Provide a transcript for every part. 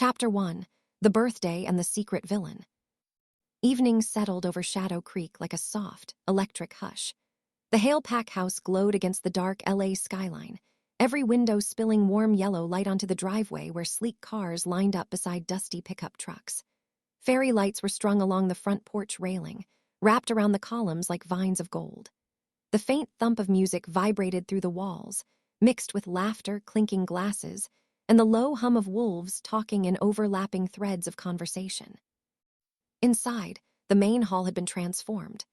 Chapter 1: The Birthday and the Secret Villain. Evening settled over Shadow Creek like a soft, electric hush. The Hale Pack house glowed against the dark LA skyline, every window spilling warm yellow light onto the driveway where sleek cars lined up beside dusty pickup trucks. Fairy lights were strung along the front porch railing, wrapped around the columns like vines of gold. The faint thump of music vibrated through the walls, mixed with laughter, clinking glasses, and the low hum of wolves talking in overlapping threads of conversation. Inside, the main hall had been transformed.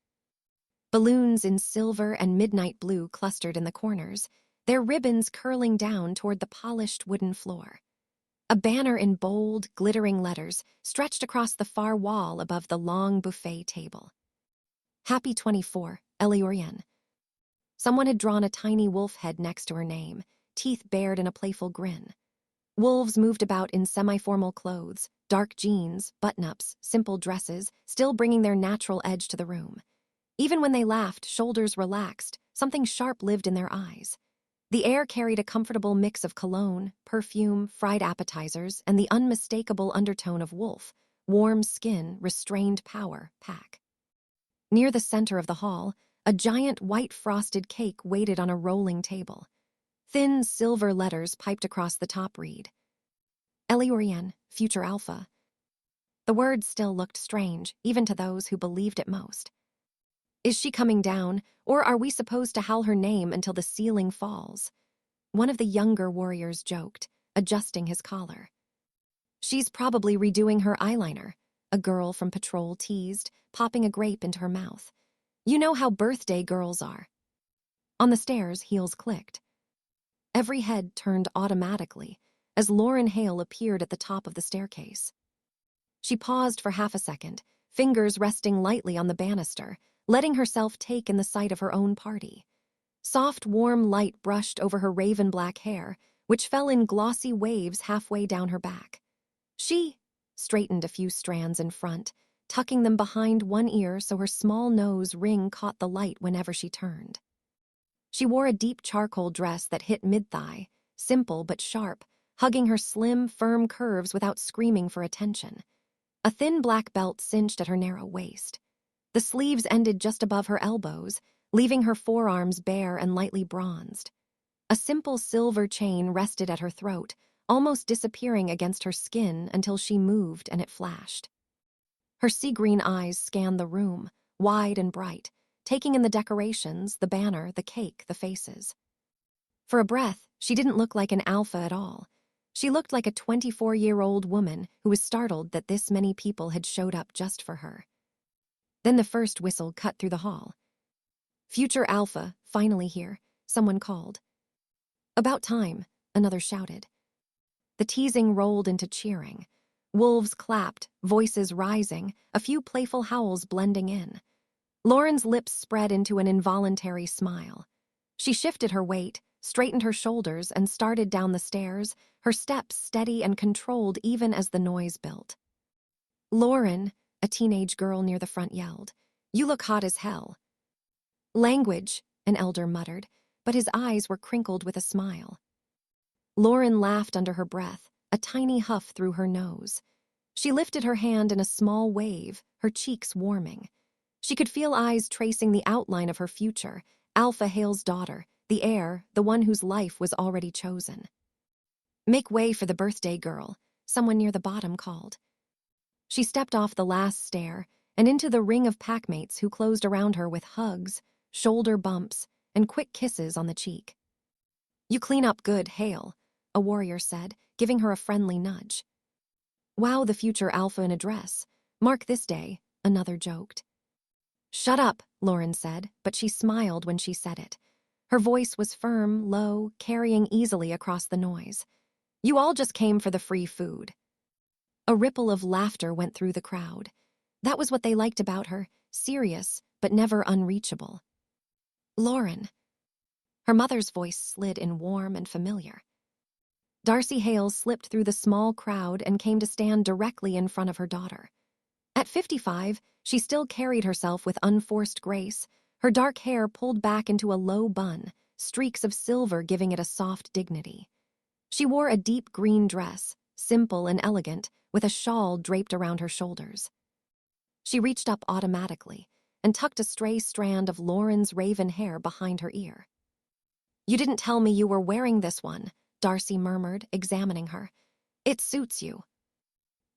Balloons in silver and midnight blue clustered in the corners, their ribbons curling down toward the polished wooden floor. A banner in bold, glittering letters stretched across the far wall above the long buffet table. Happy 24, Eliorian. Someone had drawn a tiny wolf head next to her name, teeth bared in a playful grin. Wolves moved about in semi-formal clothes, dark jeans, button-ups, simple dresses, still bringing their natural edge to the room. Even when they laughed, shoulders relaxed, something sharp lived in their eyes. The air carried a comfortable mix of cologne, perfume, fried appetizers, and the unmistakable undertone of wolf, warm skin, restrained power, pack. Near the center of the hall, a giant white frosted cake waited on a rolling table. Thin silver letters piped across the top read, Eliorian, Future Alpha. The words still looked strange, even to those who believed it most. Is she coming down, or are we supposed to howl her name until the ceiling falls? One of the younger warriors joked, adjusting his collar. She's probably redoing her eyeliner, a girl from patrol teased, popping a grape into her mouth. You know how birthday girls are. On the stairs, heels clicked. Every head turned automatically as Lauren Hale appeared at the top of the staircase. She paused for half a second, fingers resting lightly on the banister, letting herself take in the sight of her own party. Soft, warm light brushed over her raven-black hair, which fell in glossy waves halfway down her back. She straightened a few strands in front, tucking them behind one ear so her small nose ring caught the light whenever she turned. She wore a deep charcoal dress that hit mid-thigh, simple but sharp, hugging her slim, firm curves without screaming for attention. A thin black belt cinched at her narrow waist. The sleeves ended just above her elbows, leaving her forearms bare and lightly bronzed. A simple silver chain rested at her throat, almost disappearing against her skin until she moved and it flashed. Her sea-green eyes scanned the room, wide and bright, taking in the decorations, the banner, the cake, the faces. For a breath, she didn't look like an alpha at all. She looked like a 24-year-old woman who was startled that this many people had showed up just for her. Then the first whistle cut through the hall. Future Alpha, finally here, someone called. About time, another shouted. The teasing rolled into cheering. Wolves clapped, voices rising, a few playful howls blending in. Lauren's lips spread into an involuntary smile. She shifted her weight, straightened her shoulders, and started down the stairs, her steps steady and controlled even as the noise built. Lauren, a teenage girl near the front yelled, "You look hot as hell." Language, an elder muttered, but his eyes were crinkled with a smile. Lauren laughed under her breath, a tiny huff through her nose. She lifted her hand in a small wave, her cheeks warming. She could feel eyes tracing the outline of her future, Alpha Hale's daughter, the heir, the one whose life was already chosen. Make way for the birthday girl, someone near the bottom called. She stepped off the last stair and into the ring of packmates who closed around her with hugs, shoulder bumps, and quick kisses on the cheek. You clean up good, Hale, a warrior said, giving her a friendly nudge. Wow, the future Alpha in a dress. Mark this day, another joked. Shut up, Lauren said, but she smiled when she said it. Her voice was firm, low, carrying easily across the noise. You all just came for the free food. A ripple of laughter went through the crowd. That was what they liked about her, serious, but never unreachable. Lauren. Her mother's voice slid in warm and familiar. Darcy Hale slipped through the small crowd and came to stand directly in front of her daughter. At 55, she still carried herself with unforced grace, her dark hair pulled back into a low bun, streaks of silver giving it a soft dignity. She wore a deep green dress, simple and elegant, with a shawl draped around her shoulders. She reached up automatically and tucked a stray strand of Lauren's raven hair behind her ear. "You didn't tell me you were wearing this one," Darcy murmured, examining her. "It suits you."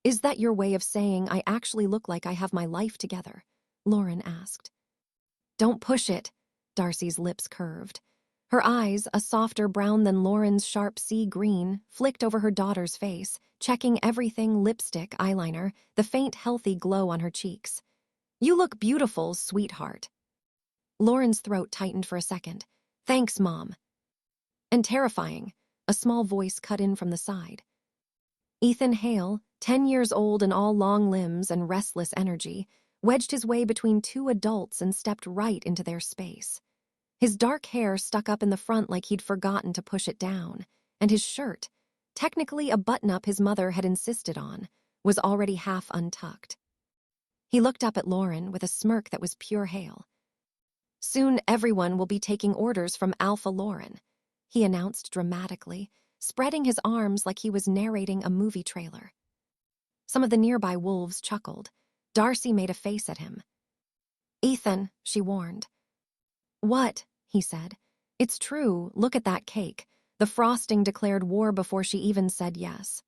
"Is that your way of saying I actually look like I have my life together?" Lauren asked. "Don't push it," Darcy's lips curved. Her eyes, a softer brown than Lauren's sharp sea green, flicked over her daughter's face, checking everything: lipstick, eyeliner, the faint, healthy glow on her cheeks. "You look beautiful, sweetheart." Lauren's throat tightened for a second. "Thanks, Mom." "And terrifying," a small voice cut in from the side. Ethan Hale, 10 years old and all long limbs and restless energy, wedged his way between two adults and stepped right into their space. His dark hair stuck up in the front like he'd forgotten to push it down, and his shirt, technically a button-up his mother had insisted on, was already half untucked. He looked up at Lauren with a smirk that was pure Hale. "Soon everyone will be taking orders from Alpha Lauren," he announced dramatically, spreading his arms like he was narrating a movie trailer. Some of the nearby wolves chuckled. Darcy made a face at him. "Ethan," she warned. "What?" he said. "It's true, look at that cake." The frosting declared war before she even said yes.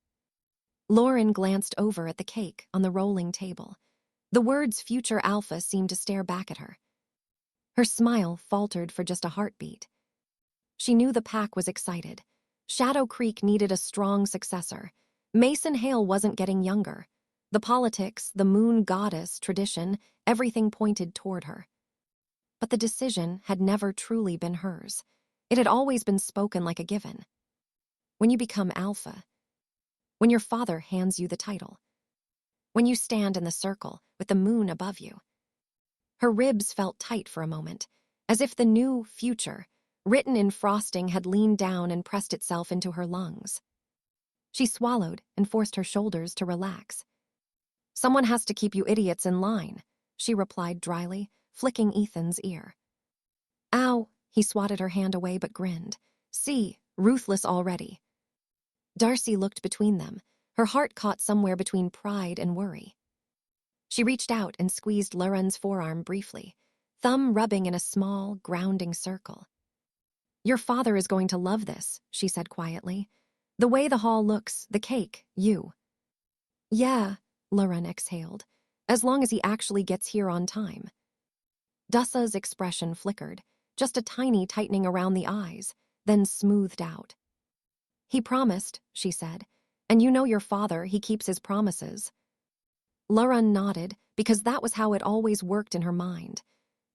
Lauren glanced over at the cake on the rolling table. The words "future alpha" seemed to stare back at her. Her smile faltered for just a heartbeat. She knew the pack was excited. Shadow Creek needed a strong successor. Mason Hale wasn't getting younger. The politics, the moon goddess tradition, everything pointed toward her. But the decision had never truly been hers. It had always been spoken like a given. When you become alpha, when your father hands you the title, when you stand in the circle with the moon above you. Her ribs felt tight for a moment, as if the new future, written in frosting, had leaned down and pressed itself into her lungs. She swallowed and forced her shoulders to relax. "Someone has to keep you idiots in line," she replied dryly, flicking Ethan's ear. "Ow," he swatted her hand away but grinned. "See, ruthless already." Darcy looked between them, her heart caught somewhere between pride and worry. She reached out and squeezed Lauren's forearm briefly, thumb rubbing in a small, grounding circle. "Your father is going to love this," she said quietly. "The way the hall looks, the cake, you." "Yeah," Lauren exhaled, "as long as he actually gets here on time." Dussa's expression flickered, just a tiny tightening around the eyes, then smoothed out. "He promised," she said, "and you know your father, he keeps his promises." Lauren nodded, because that was how it always worked in her mind.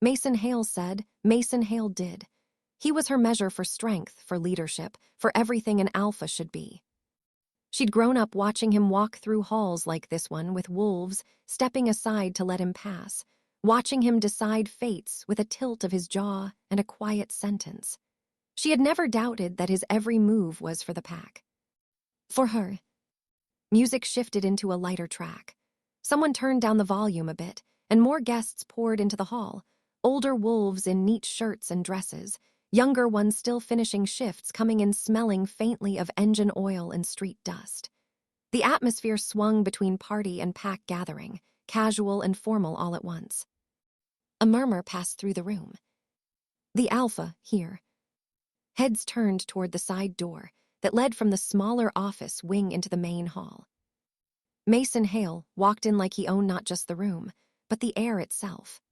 Mason Hale said, Mason Hale did. He was her measure for strength, for leadership, for everything an alpha should be. She'd grown up watching him walk through halls like this one with wolves, stepping aside to let him pass, watching him decide fates with a tilt of his jaw and a quiet sentence. She had never doubted that his every move was for the pack. For her. Music shifted into a lighter track. Someone turned down the volume a bit, and more guests poured into the hall, older wolves in neat shirts and dresses, younger ones still finishing shifts coming in smelling faintly of engine oil and street dust. The atmosphere swung between party and pack gathering, casual and formal all at once. A murmur passed through the room. "The alpha, here." Heads turned toward the side door that led from the smaller office wing into the main hall. Mason Hale walked in like he owned not just the room, but the air itself.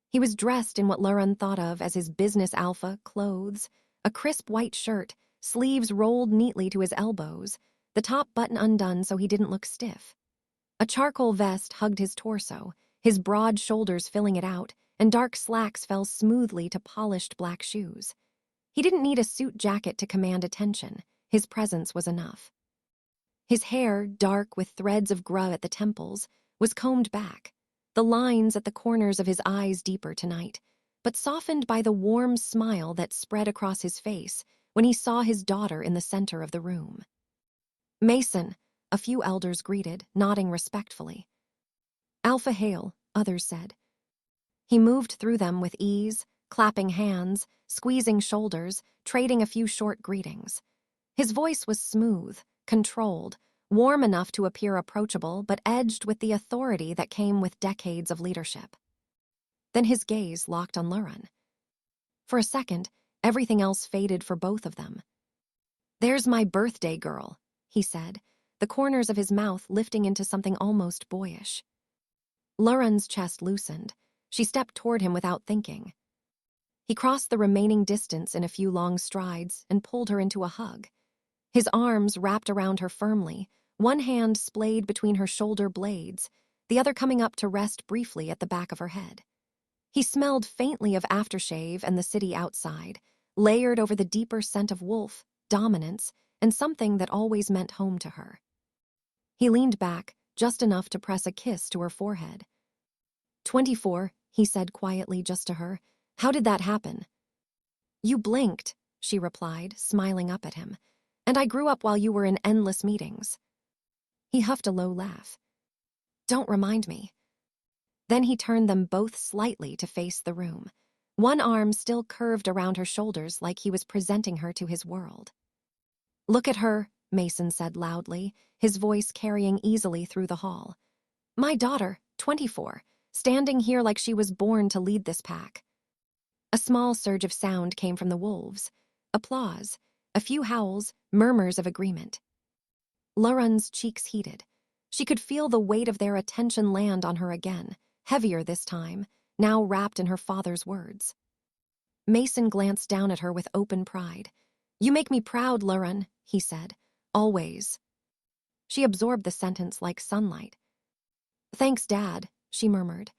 He was dressed in what Lauren thought of as his business alpha clothes, a crisp white shirt, sleeves rolled neatly to his elbows, the top button undone so he didn't look stiff. A charcoal vest hugged his torso, his broad shoulders filling it out, and dark slacks fell smoothly to polished black shoes. He didn't need a suit jacket to command attention. His presence was enough. His hair, dark with threads of grey at the temples, was combed back, the lines at the corners of his eyes deeper tonight, but softened by the warm smile that spread across his face when he saw his daughter in the center of the room. "Mason," a few elders greeted, nodding respectfully. "Alpha Hale," others said. He moved through them with ease, clapping hands, squeezing shoulders, trading a few short greetings. His voice was smooth, controlled, warm enough to appear approachable but edged with the authority that came with decades of leadership. Then his gaze locked on Lauren. For a second, everything else faded for both of them. "There's my birthday girl," he said, the corners of his mouth lifting into something almost boyish. Lauren's chest loosened. She stepped toward him without thinking. He crossed the remaining distance in a few long strides and pulled her into a hug. His arms wrapped around her firmly, one hand splayed between her shoulder blades, the other coming up to rest briefly at the back of her head. He smelled faintly of aftershave and the city outside, layered over the deeper scent of wolf, dominance, and something that always meant home to her. He leaned back, just enough to press a kiss to her forehead. 24, he said quietly just to her. "How did that happen?" "You blinked," she replied, smiling up at him. "And I grew up while you were in endless meetings." He huffed a low laugh. "Don't remind me." Then he turned them both slightly to face the room, one arm still curved around her shoulders like he was presenting her to his world. "Look at her," Mason said loudly, his voice carrying easily through the hall. "My daughter, 24, standing here like she was born to lead this pack." A small surge of sound came from the wolves. Applause, a few howls, murmurs of agreement. Lauren's cheeks heated. She could feel the weight of their attention land on her again, heavier this time, now wrapped in her father's words. Mason glanced down at her with open pride. "You make me proud, Lauren," he said. "Always." She absorbed the sentence like sunlight. "Thanks, Dad," she murmured.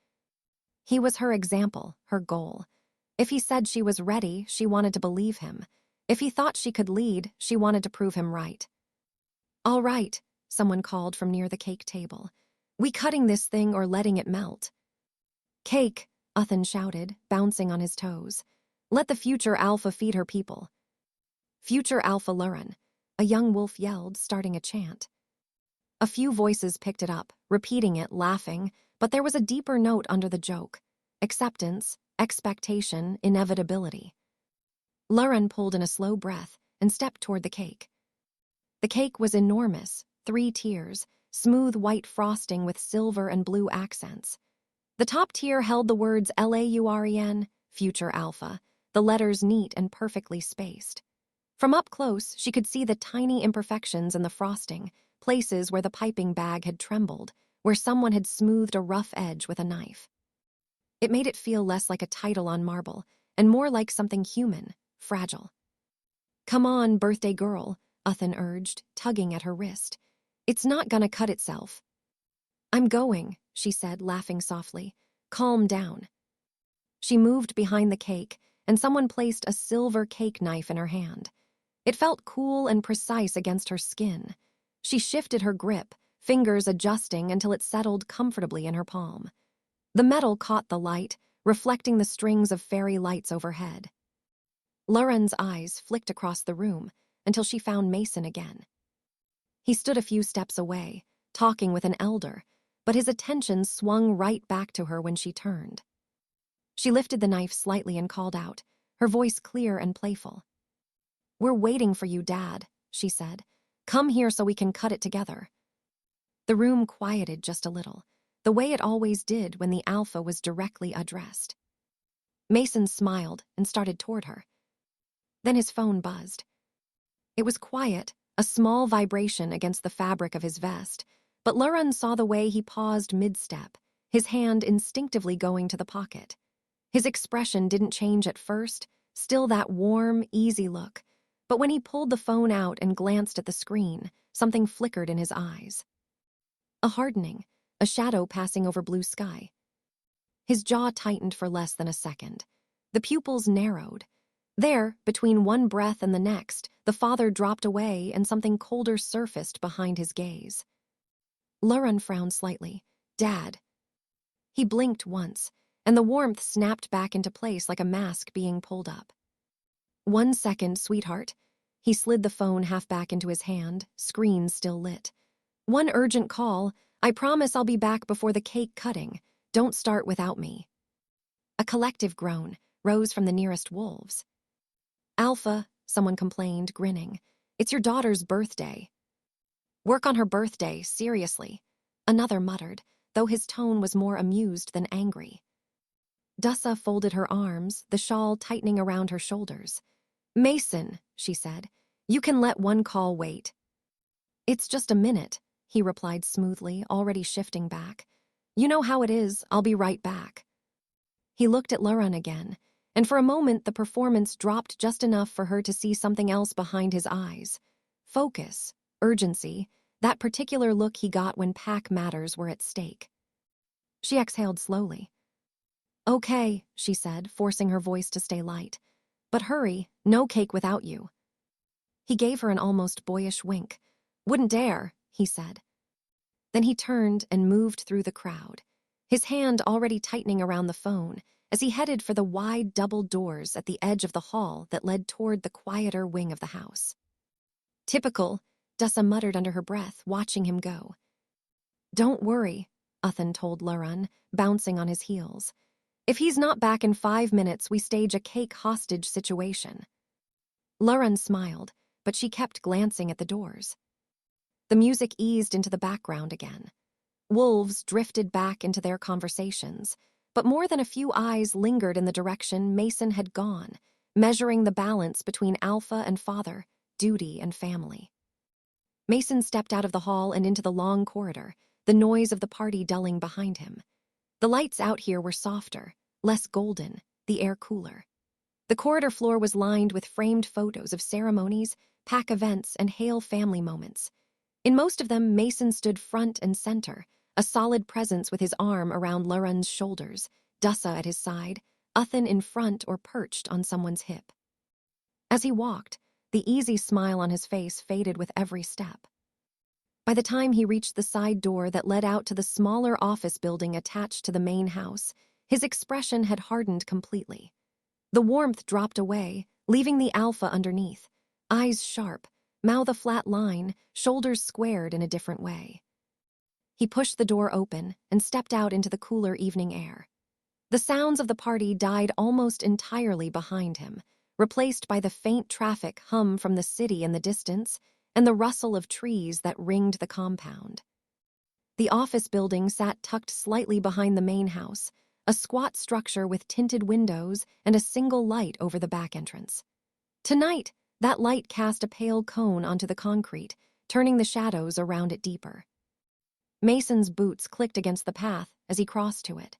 He was her example, her goal. If he said she was ready, she wanted to believe him. If he thought she could lead, she wanted to prove him right. "All right," someone called from near the cake table. "We cutting this thing or letting it melt?" "Cake," Uthan shouted, bouncing on his toes. "Let the future alpha feed her people." "Future alpha Lauren," a young wolf yelled, starting a chant. A few voices picked it up, repeating it, laughing, but there was a deeper note under the joke. Acceptance, expectation, inevitability. Lauren pulled in a slow breath and stepped toward the cake. The cake was enormous, 3 tiers, smooth white frosting with silver and blue accents. The top tier held the words LAUREN, Future Alpha, the letters neat and perfectly spaced. From up close, she could see the tiny imperfections in the frosting, places where the piping bag had trembled, where someone had smoothed a rough edge with a knife. It made it feel less like a title on marble, and more like something human, fragile. "Come on, birthday girl," Uthan urged, tugging at her wrist. "It's not gonna cut itself." "I'm going," she said, laughing softly. "Calm down." She moved behind the cake, and someone placed a silver cake knife in her hand. It felt cool and precise against her skin. She shifted her grip, fingers adjusting until it settled comfortably in her palm. The metal caught the light, reflecting the strings of fairy lights overhead. Lauren's eyes flicked across the room until she found Mason again. He stood a few steps away, talking with an elder, but his attention swung right back to her when she turned. She lifted the knife slightly and called out, her voice clear and playful. "We're waiting for you, Dad," she said. "Come here so we can cut it together." The room quieted just a little, the way it always did when the alpha was directly addressed. Mason smiled and started toward her. Then his phone buzzed. It was quiet, a small vibration against the fabric of his vest, but Lauren saw the way he paused mid-step, his hand instinctively going to the pocket. His expression didn't change at first, still that warm, easy look, but when he pulled the phone out and glanced at the screen, something flickered in his eyes. A hardening, a shadow passing over blue sky. His jaw tightened for less than a second. The pupils narrowed. There, between one breath and the next, the father dropped away and something colder surfaced behind his gaze. Lauren frowned slightly. "Dad." He blinked once, and the warmth snapped back into place like a mask being pulled up. "1 second, sweetheart." He slid the phone half back into his hand, screen still lit. "One urgent call. I promise I'll be back before the cake cutting. Don't start without me." A collective groan rose from the nearest wolves. "Alpha," someone complained, grinning. "It's your daughter's birthday." Work on her birthday, seriously. Another muttered, though his tone was more amused than angry. Dussa folded her arms, the shawl tightening around her shoulders. Mason, she said, you can let one call wait. It's just a minute, he replied smoothly, already shifting back. You know how it is, I'll be right back. He looked at Lauren again, and for a moment the performance dropped just enough for her to see something else behind his eyes. Focus, urgency, that particular look he got when pack matters were at stake. She exhaled slowly. Okay, she said, forcing her voice to stay light. But hurry, no cake without you. He gave her an almost boyish wink. Wouldn't dare, he said. Then he turned and moved through the crowd, his hand already tightening around the phone as he headed for the wide double doors at the edge of the hall that led toward the quieter wing of the house. Typical, Dussa muttered under her breath, watching him go. Don't worry, Uthan told Lauren, bouncing on his heels. If he's not back in 5 minutes, we stage a cake hostage situation. Lauren smiled, but she kept glancing at the doors. The music eased into the background again. Wolves drifted back into their conversations, but more than a few eyes lingered in the direction Mason had gone, measuring the balance between alpha and father, duty and family. Mason stepped out of the hall and into the long corridor, the noise of the party dulling behind him. The lights out here were softer, less golden, the air cooler. The corridor floor was lined with framed photos of ceremonies, pack events, and Hale family moments. In most of them, Mason stood front and center, a solid presence with his arm around Lauren's shoulders, Dussa at his side, Uthan in front or perched on someone's hip. As he walked, the easy smile on his face faded with every step. By the time he reached the side door that led out to the smaller office building attached to the main house, his expression had hardened completely. The warmth dropped away, leaving the alpha underneath, eyes sharp, mouth a flat line, shoulders squared in a different way. He pushed the door open and stepped out into the cooler evening air. The sounds of the party died almost entirely behind him, replaced by the faint traffic hum from the city in the distance and the rustle of trees that ringed the compound. The office building sat tucked slightly behind the main house, a squat structure with tinted windows and a single light over the back entrance. Tonight, that light cast a pale cone onto the concrete, turning the shadows around it deeper. Mason's boots clicked against the path as he crossed to it.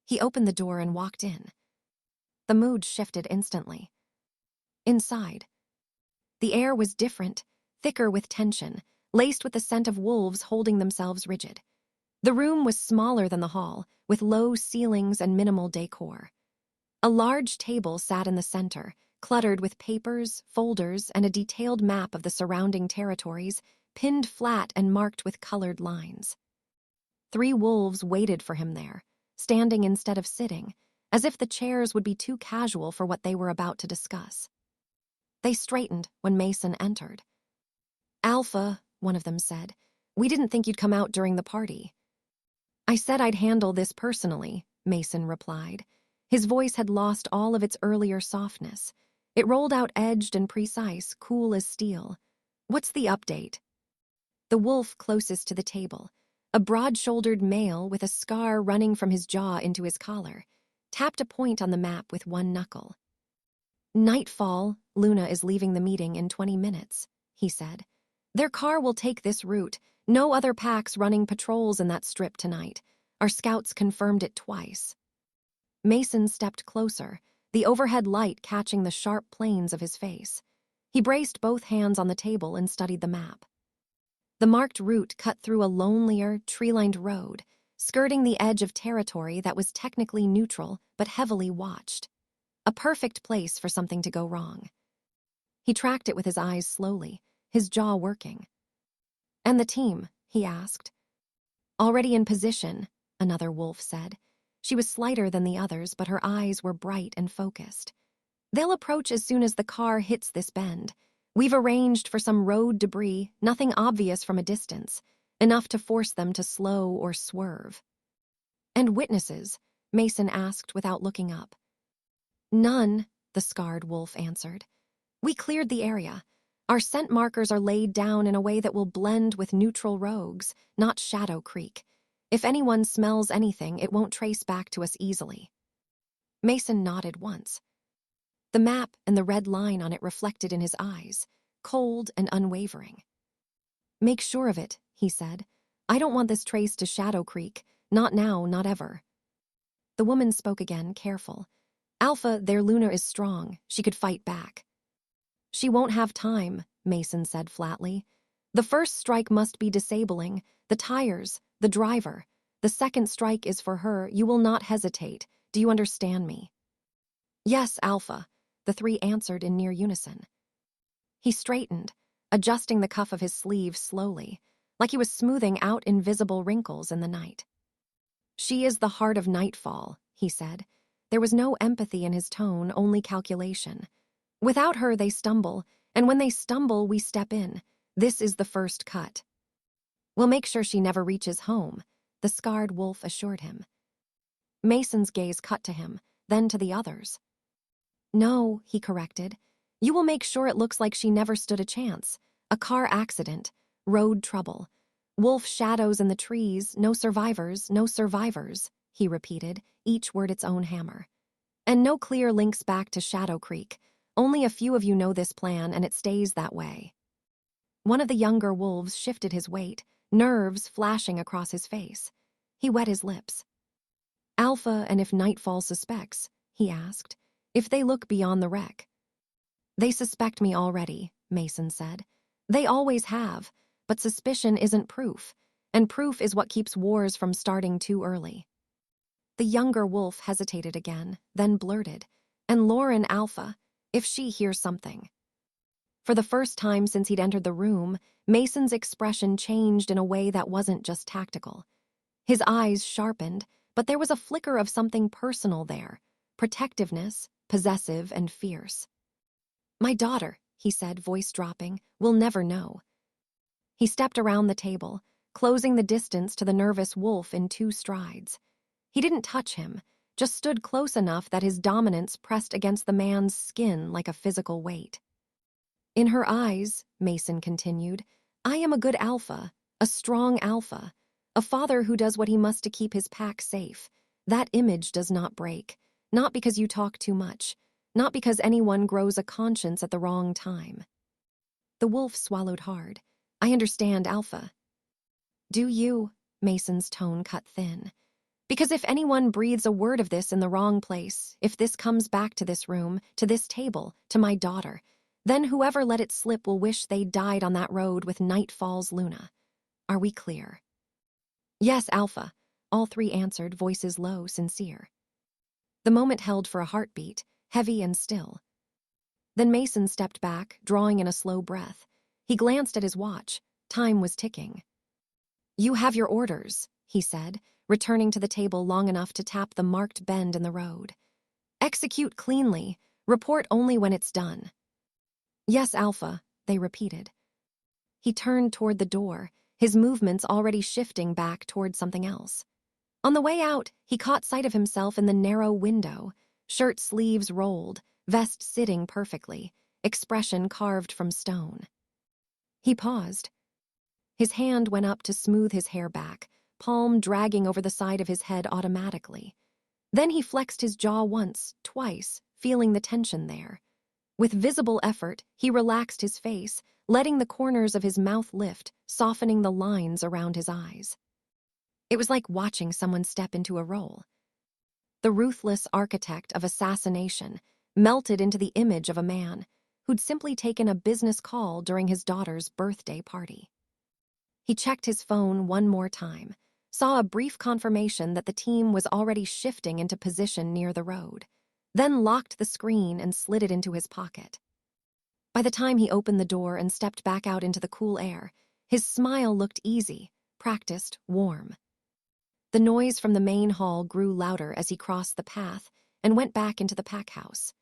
He opened the door and walked in. The mood shifted instantly. Inside, the air was different, thicker with tension, laced with the scent of wolves holding themselves rigid. The room was smaller than the hall, with low ceilings and minimal decor. A large table sat in the center, cluttered with papers, folders, and a detailed map of the surrounding territories, pinned flat and marked with colored lines. 3 wolves waited for him there, standing instead of sitting, as if the chairs would be too casual for what they were about to discuss. They straightened when Mason entered. Alpha, one of them said, we didn't think you'd come out during the party. I said I'd handle this personally, Mason replied. His voice had lost all of its earlier softness. It rolled out edged and precise, cool as steel. What's the update? The wolf closest to the table, a broad-shouldered male with a scar running from his jaw into his collar, tapped a point on the map with one knuckle. Nightfall, Luna is leaving the meeting in 20 minutes, he said. Their car will take this route. No other packs running patrols in that strip tonight. Our scouts confirmed it twice. Mason stepped closer, the overhead light catching the sharp planes of his face. He braced both hands on the table and studied the map. The marked route cut through a lonelier, tree-lined road, skirting the edge of territory that was technically neutral but heavily watched. A perfect place for something to go wrong. He tracked it with his eyes slowly, his jaw working. And the team, he asked. Already in position, another wolf said. She was slighter than the others, but her eyes were bright and focused. They'll approach as soon as the car hits this bend. We've arranged for some road debris, nothing obvious from a distance, enough to force them to slow or swerve. And witnesses? Mason asked without looking up. None, the scarred wolf answered. We cleared the area. Our scent markers are laid down in a way that will blend with neutral rogues, not Shadow Creek. If anyone smells anything, it won't trace back to us easily." Mason nodded once. The map and the red line on it reflected in his eyes, cold and unwavering. "Make sure of it," he said. "I don't want this trace to Shadow Creek. Not now, not ever." The woman spoke again, careful. "Alpha, their Luna is strong. She could fight back." "She won't have time," Mason said flatly. "The first strike must be disabling. The tires, the driver. The second strike is for her. You will not hesitate. Do you understand me?" "Yes, Alpha," the three answered in near unison. He straightened, adjusting the cuff of his sleeve slowly, like he was smoothing out invisible wrinkles in the night. "She is the heart of Nightfall," he said. There was no empathy in his tone, only calculation. "Without her, they stumble, and when they stumble, we step in. This is the first cut." "We'll make sure she never reaches home," the scarred wolf assured him. Mason's gaze cut to him, then to the others. "No," he corrected. "You will make sure it looks like she never stood a chance. A car accident, road trouble. Wolf shadows in the trees, no survivors, no survivors," he repeated, each word its own hammer. "And no clear links back to Shadow Creek. Only a few of you know this plan, and it stays that way." One of the younger wolves shifted his weight, nerves flashing across his face. He wet his lips. "Alpha, and if Nightfall suspects," he asked, "if they look beyond the wreck." "They suspect me already," Mason said. "They always have, but suspicion isn't proof, and proof is what keeps wars from starting too early." The younger wolf hesitated again, then blurted, "And Lauren, Alpha, if she hears something." For the first time since he'd entered the room, Mason's expression changed in a way that wasn't just tactical. His eyes sharpened, but there was a flicker of something personal there, protectiveness, possessive and fierce. "My daughter," he said, voice dropping, "will never know." He stepped around the table, closing the distance to the nervous wolf in 2 strides. He didn't touch him, just stood close enough that his dominance pressed against the man's skin like a physical weight. "In her eyes," Mason continued, "I am a good alpha, a strong alpha, a father who does what he must to keep his pack safe. That image does not break, not because you talk too much, not because anyone grows a conscience at the wrong time." The wolf swallowed hard. "I understand, Alpha." "Do you?" Mason's tone cut thin. "Because if anyone breathes a word of this in the wrong place, if this comes back to this room, to this table, to my daughter, then whoever let it slip will wish they died on that road with Nightfall's Luna. Are we clear?" "Yes, Alpha," all three answered, voices low, sincere. The moment held for a heartbeat, heavy and still. Then Mason stepped back, drawing in a slow breath. He glanced at his watch. Time was ticking. "You have your orders," he said, returning to the table long enough to tap the marked bend in the road. "Execute cleanly. Report only when it's done." "Yes, Alpha," they repeated. He turned toward the door, his movements already shifting back toward something else. On the way out, he caught sight of himself in the narrow window, shirt sleeves rolled, vest sitting perfectly, expression carved from stone. He paused. His hand went up to smooth his hair back, palm dragging over the side of his head automatically. Then he flexed his jaw once, twice, feeling the tension there. With visible effort, he relaxed his face, letting the corners of his mouth lift, softening the lines around his eyes. It was like watching someone step into a role. The ruthless architect of assassination melted into the image of a man who'd simply taken a business call during his daughter's birthday party. He checked his phone one more time, saw a brief confirmation that the team was already shifting into position near the road, then locked the screen and slid it into his pocket. By the time he opened the door and stepped back out into the cool air, his smile looked easy, practiced, warm. The noise from the main hall grew louder as he crossed the path and went back into the pack house.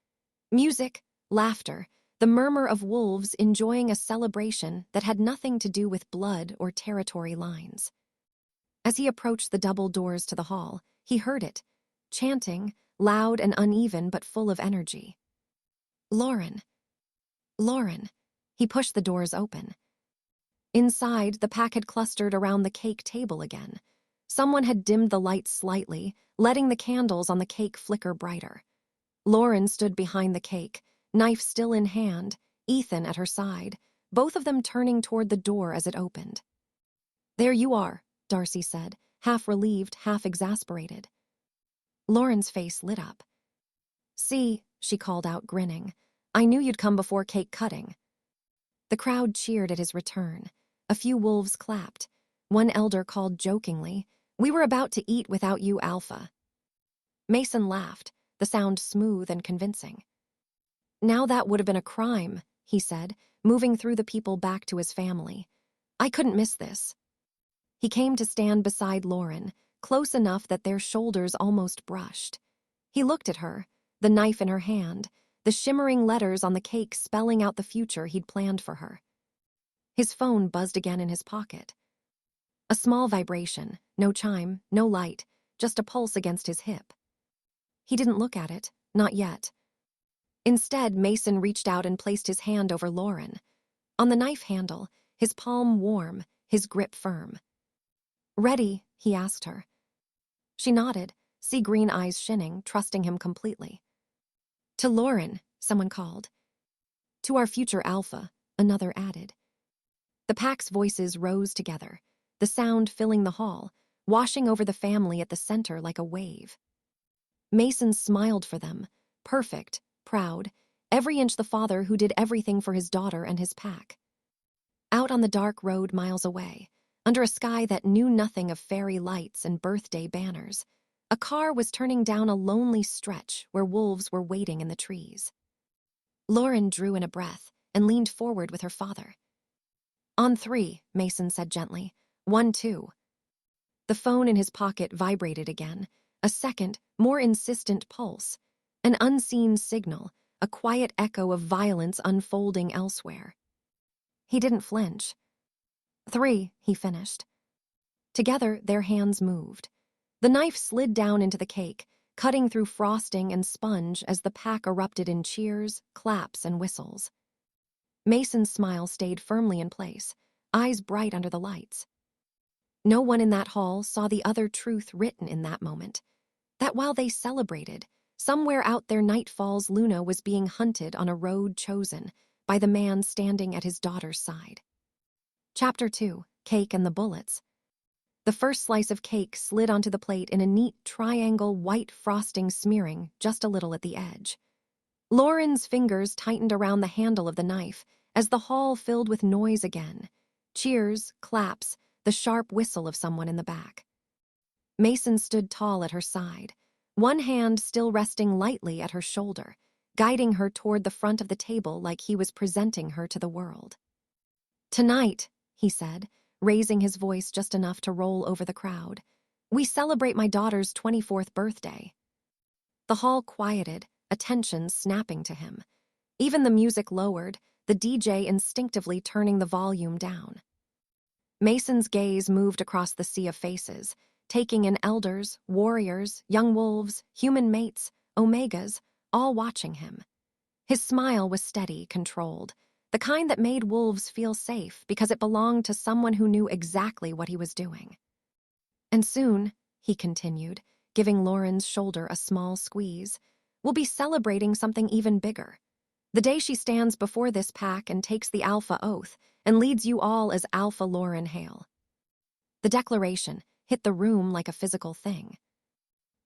Music, laughter, the murmur of wolves enjoying a celebration that had nothing to do with blood or territory lines. As he approached the double doors to the hall, he heard it, chanting, loud and uneven but full of energy. "Lauren. Lauren." He pushed the doors open. Inside, the pack had clustered around the cake table again. Someone had dimmed the lights slightly, letting the candles on the cake flicker brighter. Lauren stood behind the cake, knife still in hand, Ethan at her side, both of them turning toward the door as it opened. "There you are," Darcy said, half relieved, half exasperated. Lauren's face lit up. "See," she called out, grinning. "I knew you'd come before cake cutting." The crowd cheered at his return. A few wolves clapped. One elder called jokingly, "We were about to eat without you, Alpha." Mason laughed, the sound smooth and convincing. "Now that would have been a crime," he said, moving through the people back to his family. "I couldn't miss this." He came to stand beside Lauren, close enough that their shoulders almost brushed. He looked at her, the knife in her hand, the shimmering letters on the cake spelling out the future he'd planned for her. His phone buzzed again in his pocket. A small vibration, no chime, no light, just a pulse against his hip. He didn't look at it, not yet. Instead, Mason reached out and placed his hand over Lauren. On the knife handle, his palm warm, his grip firm. "Ready?" he asked her. She nodded, sea green eyes shinning, trusting him completely. "To Lauren," someone called. "To our future Alpha," another added. The pack's voices rose together, the sound filling the hall, washing over the family at the center like a wave. Mason smiled for them, perfect, proud, every inch the father who did everything for his daughter and his pack. Out on the dark road miles away, under a sky that knew nothing of fairy lights and birthday banners, a car was turning down a lonely stretch where wolves were waiting in the trees. Lauren drew in a breath and leaned forward with her father. "On 3, Mason said gently. 1, 2. The phone in his pocket vibrated again, a second, more insistent pulse, an unseen signal, a quiet echo of violence unfolding elsewhere. He didn't flinch. 3, he finished. Together, their hands moved. The knife slid down into the cake, cutting through frosting and sponge as the pack erupted in cheers, claps, and whistles. Mason's smile stayed firmly in place, eyes bright under the lights. No one in that hall saw the other truth written in that moment, that while they celebrated, somewhere out there Nightfall's Luna was being hunted on a road chosen by the man standing at his daughter's side. Chapter 2, Cake and the Bullets. The first slice of cake slid onto the plate in a neat triangle, white frosting smearing just a little at the edge. Lauren's fingers tightened around the handle of the knife as the hall filled with noise again. Cheers, claps, the sharp whistle of someone in the back. Mason stood tall at her side, one hand still resting lightly at her shoulder, guiding her toward the front of the table like he was presenting her to the world. "Tonight," he said, raising his voice just enough to roll over the crowd, "we celebrate my daughter's 24th birthday." The hall quieted, attention snapping to him. Even the music lowered, the DJ instinctively turning the volume down. Mason's gaze moved across the sea of faces, taking in elders, warriors, young wolves, human mates, omegas, all watching him. His smile was steady, controlled, the kind that made wolves feel safe because it belonged to someone who knew exactly what he was doing. "And soon," he continued, giving Lauren's shoulder a small squeeze, "we'll be celebrating something even bigger. The day she stands before this pack and takes the Alpha Oath and leads you all as Alpha Lauren Hale." The declaration hit the room like a physical thing.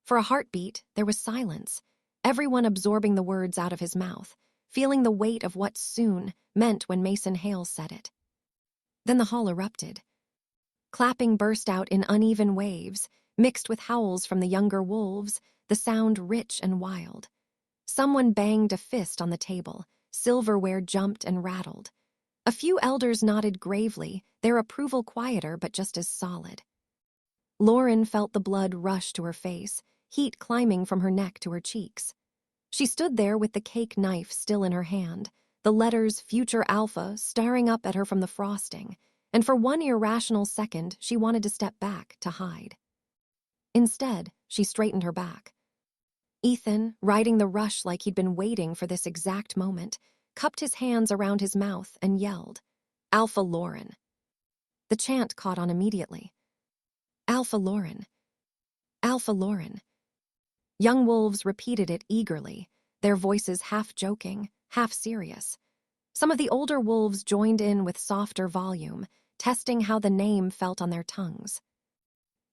For a heartbeat, there was silence, everyone absorbing the words out of his mouth, feeling the weight of what soon meant when Mason Hale said it. Then the hall erupted. Clapping burst out in uneven waves, mixed with howls from the younger wolves, the sound rich and wild. Someone banged a fist on the table, silverware jumped and rattled. A few elders nodded gravely, their approval quieter but just as solid. Lauren felt the blood rush to her face, heat climbing from her neck to her cheeks. She stood there with the cake knife still in her hand, the letters Future Alpha staring up at her from the frosting, and for one irrational second she wanted to step back to hide. Instead, she straightened her back. Ethan, riding the rush like he'd been waiting for this exact moment, cupped his hands around his mouth, and yelled, "Alpha Lauren." The chant caught on immediately. "Alpha Lauren. Alpha Lauren." Young wolves repeated it eagerly, their voices half joking, half serious. Some of the older wolves joined in with softer volume, testing how the name felt on their tongues.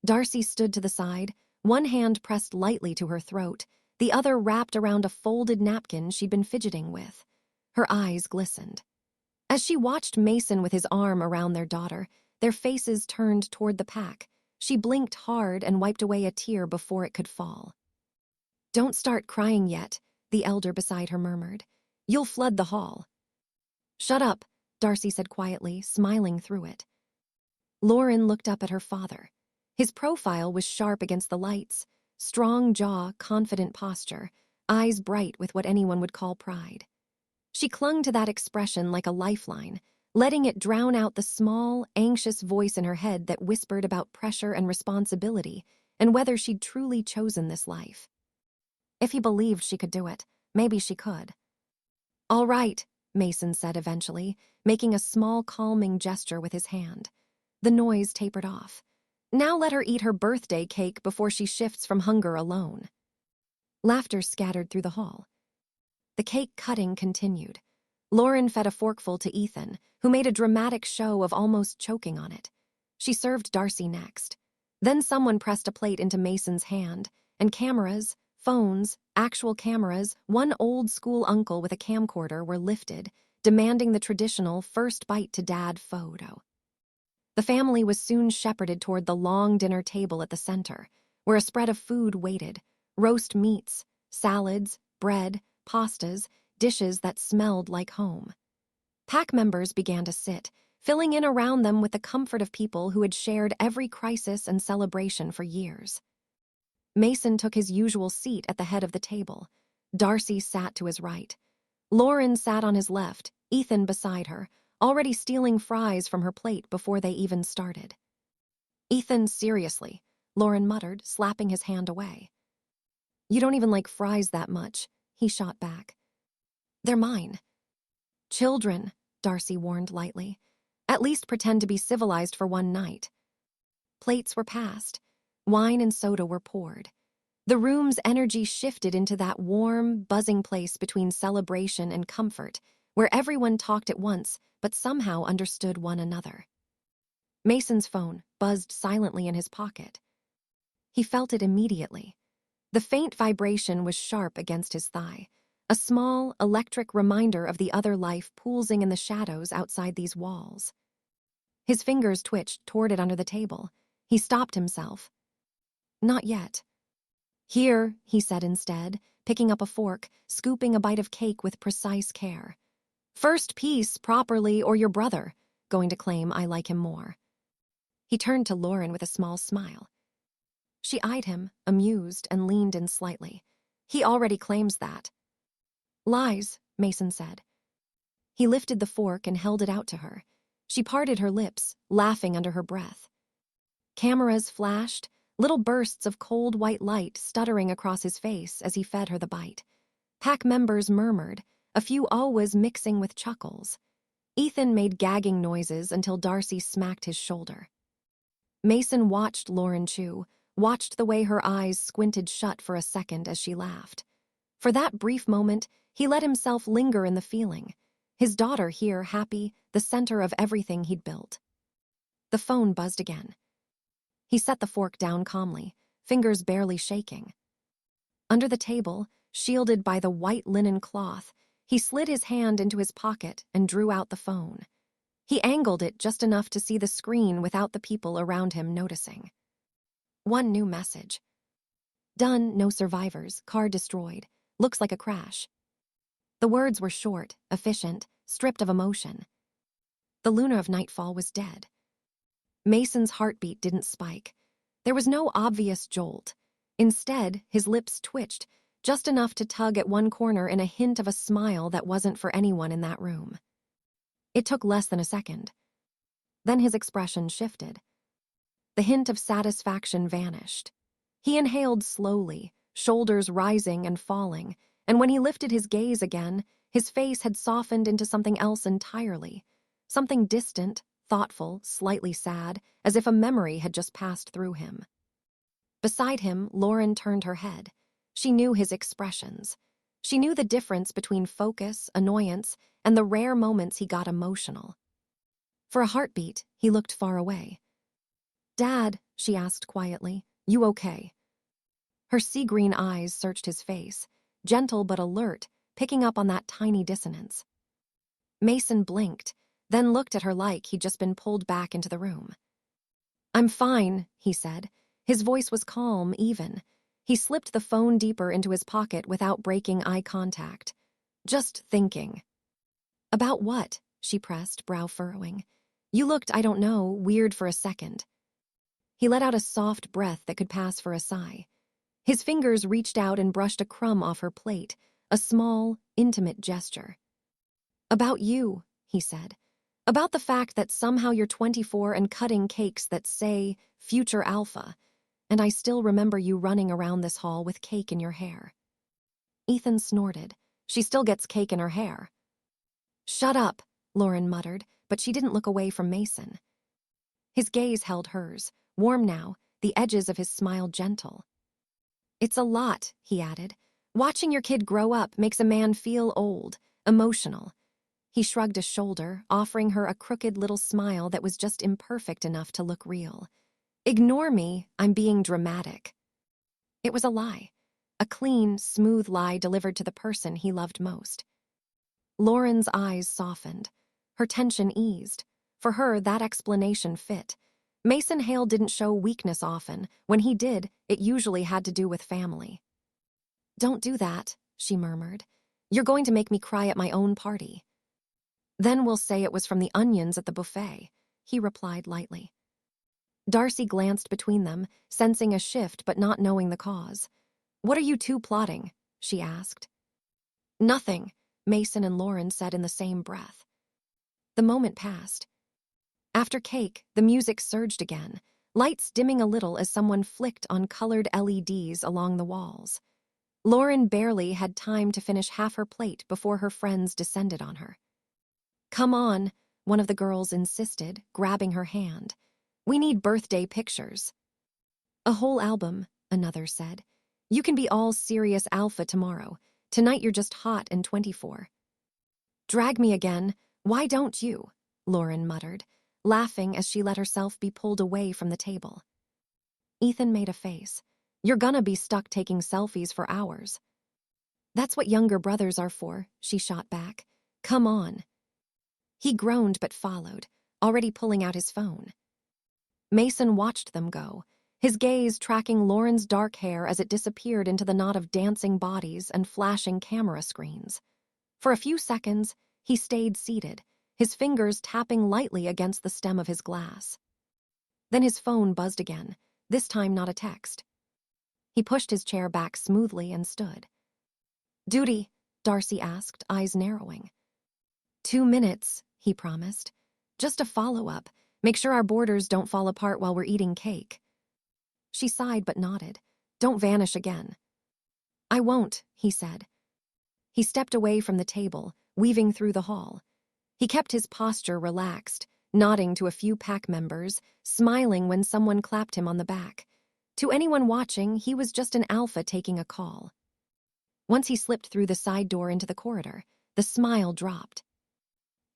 Darcy stood to the side, one hand pressed lightly to her throat, the other wrapped around a folded napkin she'd been fidgeting with. Her eyes glistened. As she watched Mason with his arm around their daughter, their faces turned toward the pack. She blinked hard and wiped away a tear before it could fall. "Don't start crying yet," the elder beside her murmured. "You'll flood the hall." "Shut up," Darcy said quietly, smiling through it. Lauren looked up at her father. His profile was sharp against the lights, strong jaw, confident posture, eyes bright with what anyone would call pride. She clung to that expression like a lifeline, letting it drown out the small, anxious voice in her head that whispered about pressure and responsibility and whether she'd truly chosen this life. If he believed she could do it, maybe she could. "All right," Mason said eventually, making a small calming gesture with his hand. The noise tapered off. "Now let her eat her birthday cake before she shifts from hunger alone." Laughter scattered through the hall. The cake cutting continued. Lauren fed a forkful to Ethan, who made a dramatic show of almost choking on it. She served Darcy next. Then someone pressed a plate into Mason's hand, and cameras, phones, actual cameras, one old-school uncle with a camcorder were lifted, demanding the traditional first bite to dad photo. The family was soon shepherded toward the long dinner table at the center, where a spread of food waited: roast meats, salads, bread, pastas, dishes that smelled like home. Pack members began to sit, filling in around them with the comfort of people who had shared every crisis and celebration for years. Mason took his usual seat at the head of the table. Darcy sat to his right. Lauren sat on his left, Ethan beside her, already stealing fries from her plate before they even started. "Ethan, seriously," Lauren muttered, slapping his hand away. "You don't even like fries that much," he shot back. "They're mine." "Children," Darcy warned lightly. "At least pretend to be civilized for one night." Plates were passed. Wine and soda were poured. The room's energy shifted into that warm, buzzing place between celebration and comfort, where everyone talked at once but somehow understood one another. Mason's phone buzzed silently in his pocket. He felt it immediately. The faint vibration was sharp against his thigh, a small, electric reminder of the other life poolsing in the shadows outside these walls. His fingers twitched toward it under the table. He stopped himself. "Not yet." "Here," he said instead, picking up a fork, scooping a bite of cake with precise care. "First piece, properly, or your brother, going to claim I like him more." He turned to Lauren with a small smile. She eyed him, amused, and leaned in slightly. "He already claims that." "Lies," Mason said. He lifted the fork and held it out to her. She parted her lips, laughing under her breath. Cameras flashed, little bursts of cold white light stuttering across his face as he fed her the bite. Pack members murmured, a few always mixing with chuckles. Ethan made gagging noises until Darcy smacked his shoulder. Mason watched Lauren chew, watched the way her eyes squinted shut for a second as she laughed. For that brief moment, he let himself linger in the feeling. His daughter here, happy, the center of everything he'd built. The phone buzzed again. He set the fork down calmly, fingers barely shaking. Under the table, shielded by the white linen cloth, he slid his hand into his pocket and drew out the phone. He angled it just enough to see the screen without the people around him noticing. One new message. "Done, no survivors, car destroyed. Looks like a crash." The words were short, efficient, stripped of emotion. The Luna of Nightfall was dead. Mason's heartbeat didn't spike. There was no obvious jolt. Instead, his lips twitched, just enough to tug at one corner in a hint of a smile that wasn't for anyone in that room. It took less than a second. Then his expression shifted. The hint of satisfaction vanished. He inhaled slowly, shoulders rising and falling, and when he lifted his gaze again, his face had softened into something else entirely. Something distant, thoughtful, slightly sad, as if a memory had just passed through him. Beside him, Lauren turned her head. She knew his expressions. She knew the difference between focus, annoyance, and the rare moments he got emotional. For a heartbeat, he looked far away. "Dad," she asked quietly, "you okay?" Her sea-green eyes searched his face, gentle but alert, picking up on that tiny dissonance. Mason blinked, then looked at her like he'd just been pulled back into the room. "I'm fine," he said. His voice was calm, even. He slipped the phone deeper into his pocket without breaking eye contact. "Just thinking." "About what?" she pressed, brow furrowing. "You looked, I don't know, weird for a second." He let out a soft breath that could pass for a sigh. His fingers reached out and brushed a crumb off her plate, a small, intimate gesture. "About you," he said. "About the fact that somehow you're 24 and cutting cakes that say future alpha, and I still remember you running around this hall with cake in your hair." Ethan snorted. "She still gets cake in her hair." "Shut up," Lauren muttered, but she didn't look away from Mason. His gaze held hers, warm now, the edges of his smile gentle. "It's a lot," he added. "Watching your kid grow up makes a man feel old, emotional." He shrugged a shoulder, offering her a crooked little smile that was just imperfect enough to look real. "Ignore me, I'm being dramatic." It was a lie. A clean, smooth lie delivered to the person he loved most. Lauren's eyes softened. Her tension eased. For her, that explanation fit. Mason Hale didn't show weakness often. When he did, it usually had to do with family. "Don't do that," she murmured. "You're going to make me cry at my own party." "Then we'll say it was from the onions at the buffet," he replied lightly. Darcy glanced between them, sensing a shift but not knowing the cause. "What are you two plotting?" she asked. "Nothing," Mason and Lauren said in the same breath. The moment passed. After cake, the music surged again, lights dimming a little as someone flicked on colored LEDs along the walls. Lauren barely had time to finish half her plate before her friends descended on her. "Come on," one of the girls insisted, grabbing her hand. "We need birthday pictures." "A whole album," another said. "You can be all serious alpha tomorrow. Tonight you're just hot and 24. "Drag me again. Why don't you?" Lauren muttered, laughing as she let herself be pulled away from the table. Ethan made a face. "You're gonna be stuck taking selfies for hours." "That's what younger brothers are for," she shot back. "Come on." He groaned but followed, already pulling out his phone. Mason watched them go, his gaze tracking Lauren's dark hair as it disappeared into the knot of dancing bodies and flashing camera screens. For a few seconds, he stayed seated, his fingers tapping lightly against the stem of his glass. Then his phone buzzed again, this time not a text. He pushed his chair back smoothly and stood. "Duty?" Darcy asked, eyes narrowing. 2 minutes, he promised. "Just a follow-up. Make sure our borders don't fall apart while we're eating cake." She sighed but nodded. "Don't vanish again." "I won't," he said. He stepped away from the table, weaving through the hall. He kept his posture relaxed, nodding to a few pack members, smiling when someone clapped him on the back. To anyone watching, he was just an alpha taking a call. Once he slipped through the side door into the corridor, the smile dropped.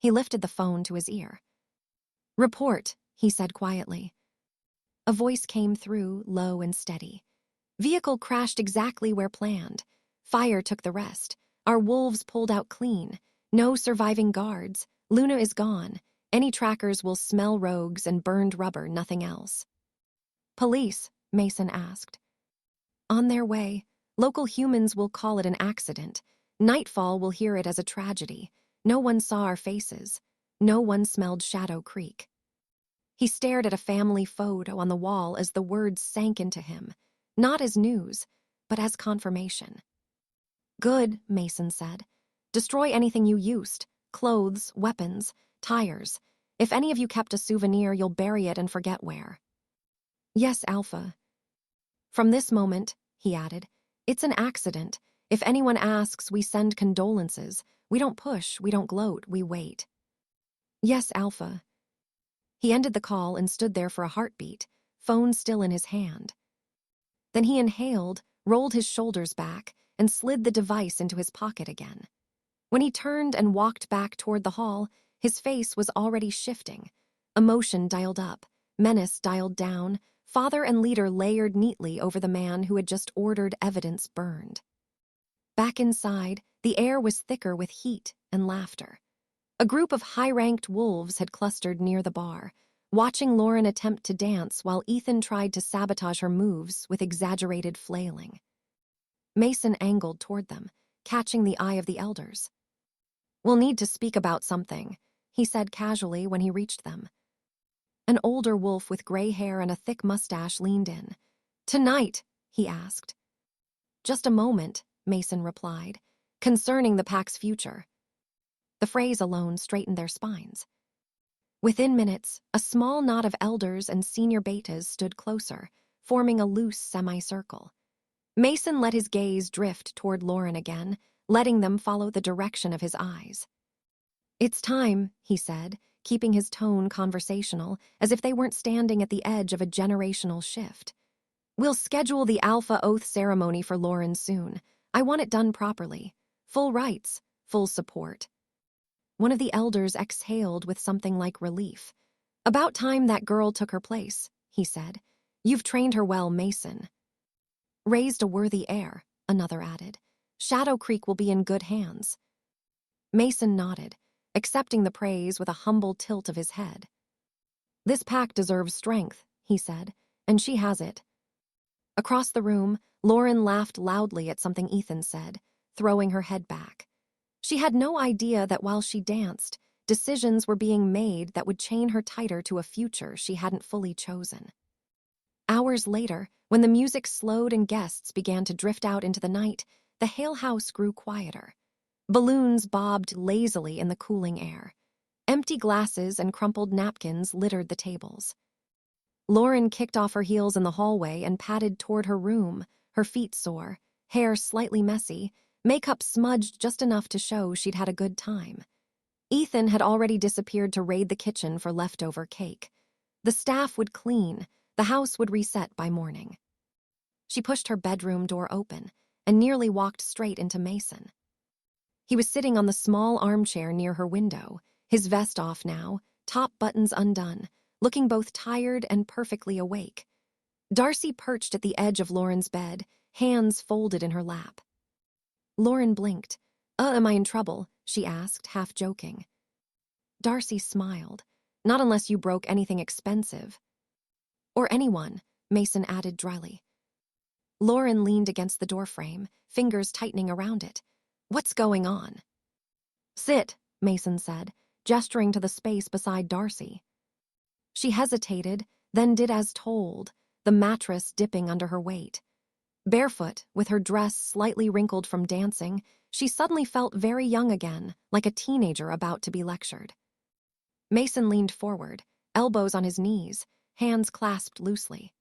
He lifted the phone to his ear. "Report," he said quietly. A voice came through, low and steady. "Vehicle crashed exactly where planned. Fire took the rest. Our wolves pulled out clean. No surviving guards. Luna is gone. Any trackers will smell rogues and burned rubber, nothing else." "Police?" Mason asked. "On their way. Local humans will call it an accident. Nightfall will hear it as a tragedy. No one saw our faces. No one smelled Shadow Creek." He stared at a family photo on the wall as the words sank into him, not as news, but as confirmation. "Good," Mason said. "Destroy anything you used, clothes, weapons, tires. If any of you kept a souvenir, you'll bury it and forget where." "Yes, Alpha." "From this moment," he added, "it's an accident. If anyone asks, we send condolences. We don't push, we don't gloat, we wait. Yes, Alpha. He ended the call and stood there for a heartbeat, phone still in his hand. Then he inhaled, rolled his shoulders back, and slid the device into his pocket again. When he turned and walked back toward the hall, his face was already shifting. Emotion dialed up, menace dialed down, father and leader layered neatly over the man who had just ordered evidence burned. Back inside, the air was thicker with heat and laughter. A group of high-ranked wolves had clustered near the bar, watching Lauren attempt to dance while Ethan tried to sabotage her moves with exaggerated flailing. Mason angled toward them, catching the eye of the elders. "We'll need to speak about something," he said casually when he reached them. An older wolf with gray hair and a thick mustache leaned in. "Tonight?" he asked. "Just a moment," Mason replied, "concerning the pack's future." The phrase alone straightened their spines. Within minutes, a small knot of elders and senior betas stood closer, forming a loose semicircle. Mason let his gaze drift toward Lauren again, letting them follow the direction of his eyes. "It's time," he said, keeping his tone conversational, as if they weren't standing at the edge of a generational shift. "We'll schedule the Alpha Oath ceremony for Lauren soon. I want it done properly. Full rights, full support." One of the elders exhaled with something like relief. "About time that girl took her place," he said. "You've trained her well, Mason." "Raised a worthy heir," another added. "Shadow Creek will be in good hands." Mason nodded, accepting the praise with a humble tilt of his head. "This pack deserves strength," he said, "and she has it." Across the room, Lauren laughed loudly at something Ethan said, throwing her head back. She had no idea that while she danced, decisions were being made that would chain her tighter to a future she hadn't fully chosen. Hours later, when the music slowed and guests began to drift out into the night, the Hale house grew quieter. Balloons bobbed lazily in the cooling air. Empty glasses and crumpled napkins littered the tables. Lauren kicked off her heels in the hallway and padded toward her room, her feet sore, hair slightly messy, makeup smudged just enough to show she'd had a good time. Ethan had already disappeared to raid the kitchen for leftover cake. The staff would clean, the house would reset by morning. She pushed her bedroom door open and nearly walked straight into Mason. He was sitting on the small armchair near her window, his vest off now, top buttons undone, looking both tired and perfectly awake. Darcy perched at the edge of Lauren's bed, hands folded in her lap. Lauren blinked. Am I in trouble?" she asked, half joking. Darcy smiled. "Not unless you broke anything expensive." "Or anyone," Mason added dryly. Lauren leaned against the doorframe, fingers tightening around it. "What's going on?" "Sit," Mason said, gesturing to the space beside Darcy. She hesitated, then did as told, the mattress dipping under her weight. Barefoot, with her dress slightly wrinkled from dancing, she suddenly felt very young again, like a teenager about to be lectured. Mason leaned forward, elbows on his knees, hands clasped loosely.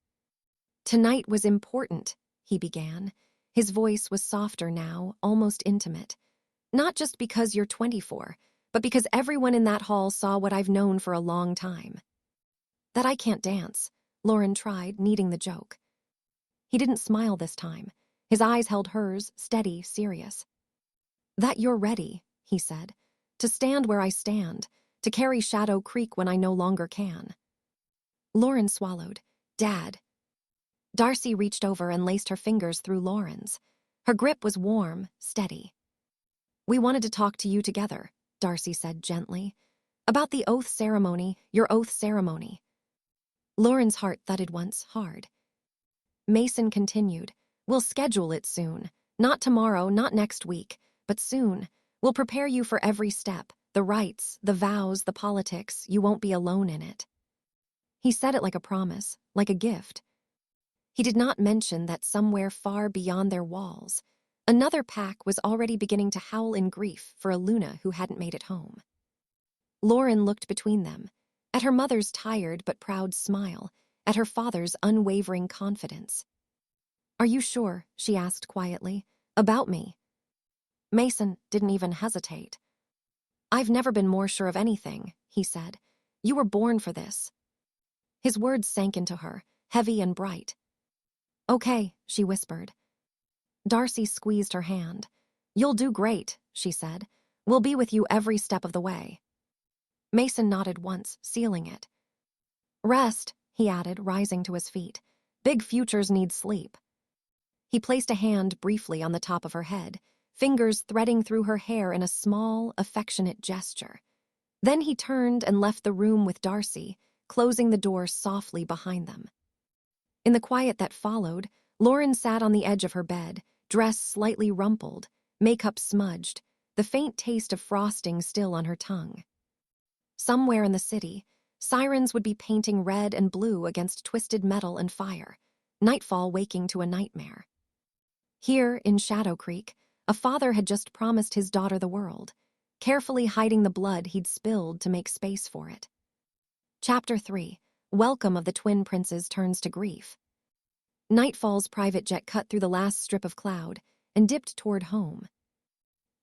"Tonight was important," he began. His voice was softer now, almost intimate. "Not just because you're 24, but because everyone in that hall saw what I've known for a long time." "That I can't dance," Lauren tried, needing the joke. He didn't smile this time. His eyes held hers, steady, serious. "That you're ready," he said, "to stand where I stand, to carry Shadow Creek when I no longer can." Lauren swallowed. "Dad." Darcy reached over and laced her fingers through Lauren's. Her grip was warm, steady. "We wanted to talk to you together," Darcy said gently. "About the oath ceremony, your oath ceremony." Lauren's heart thudded once, hard. Mason continued, "We'll schedule it soon. Not tomorrow, not next week, but soon. We'll prepare you for every step, the rites, the vows, the politics. You won't be alone in it." He said it like a promise, like a gift. He did not mention that somewhere far beyond their walls, another pack was already beginning to howl in grief for a Luna who hadn't made it home. Lauren looked between them, at her mother's tired but proud smile, at her father's unwavering confidence. "Are you sure?" she asked quietly. "About me?" Mason didn't even hesitate. "I've never been more sure of anything," he said. "You were born for this." His words sank into her, heavy and bright. "Okay," she whispered. Darcy squeezed her hand. "You'll do great," she said. "We'll be with you every step of the way." Mason nodded once, sealing it. "Rest," he added, rising to his feet. "Big futures need sleep." He placed a hand briefly on the top of her head, fingers threading through her hair in a small, affectionate gesture. Then he turned and left the room with Darcy, closing the door softly behind them. In the quiet that followed, Lauren sat on the edge of her bed, dress slightly rumpled, makeup smudged, the faint taste of frosting still on her tongue. Somewhere in the city, sirens would be painting red and blue against twisted metal and fire, Nightfall waking to a nightmare. Here, in Shadow Creek, a father had just promised his daughter the world, carefully hiding the blood he'd spilled to make space for it. Chapter 3. Welcome of the Twin Princes turns to grief. Nightfall's private jet cut through the last strip of cloud and dipped toward home.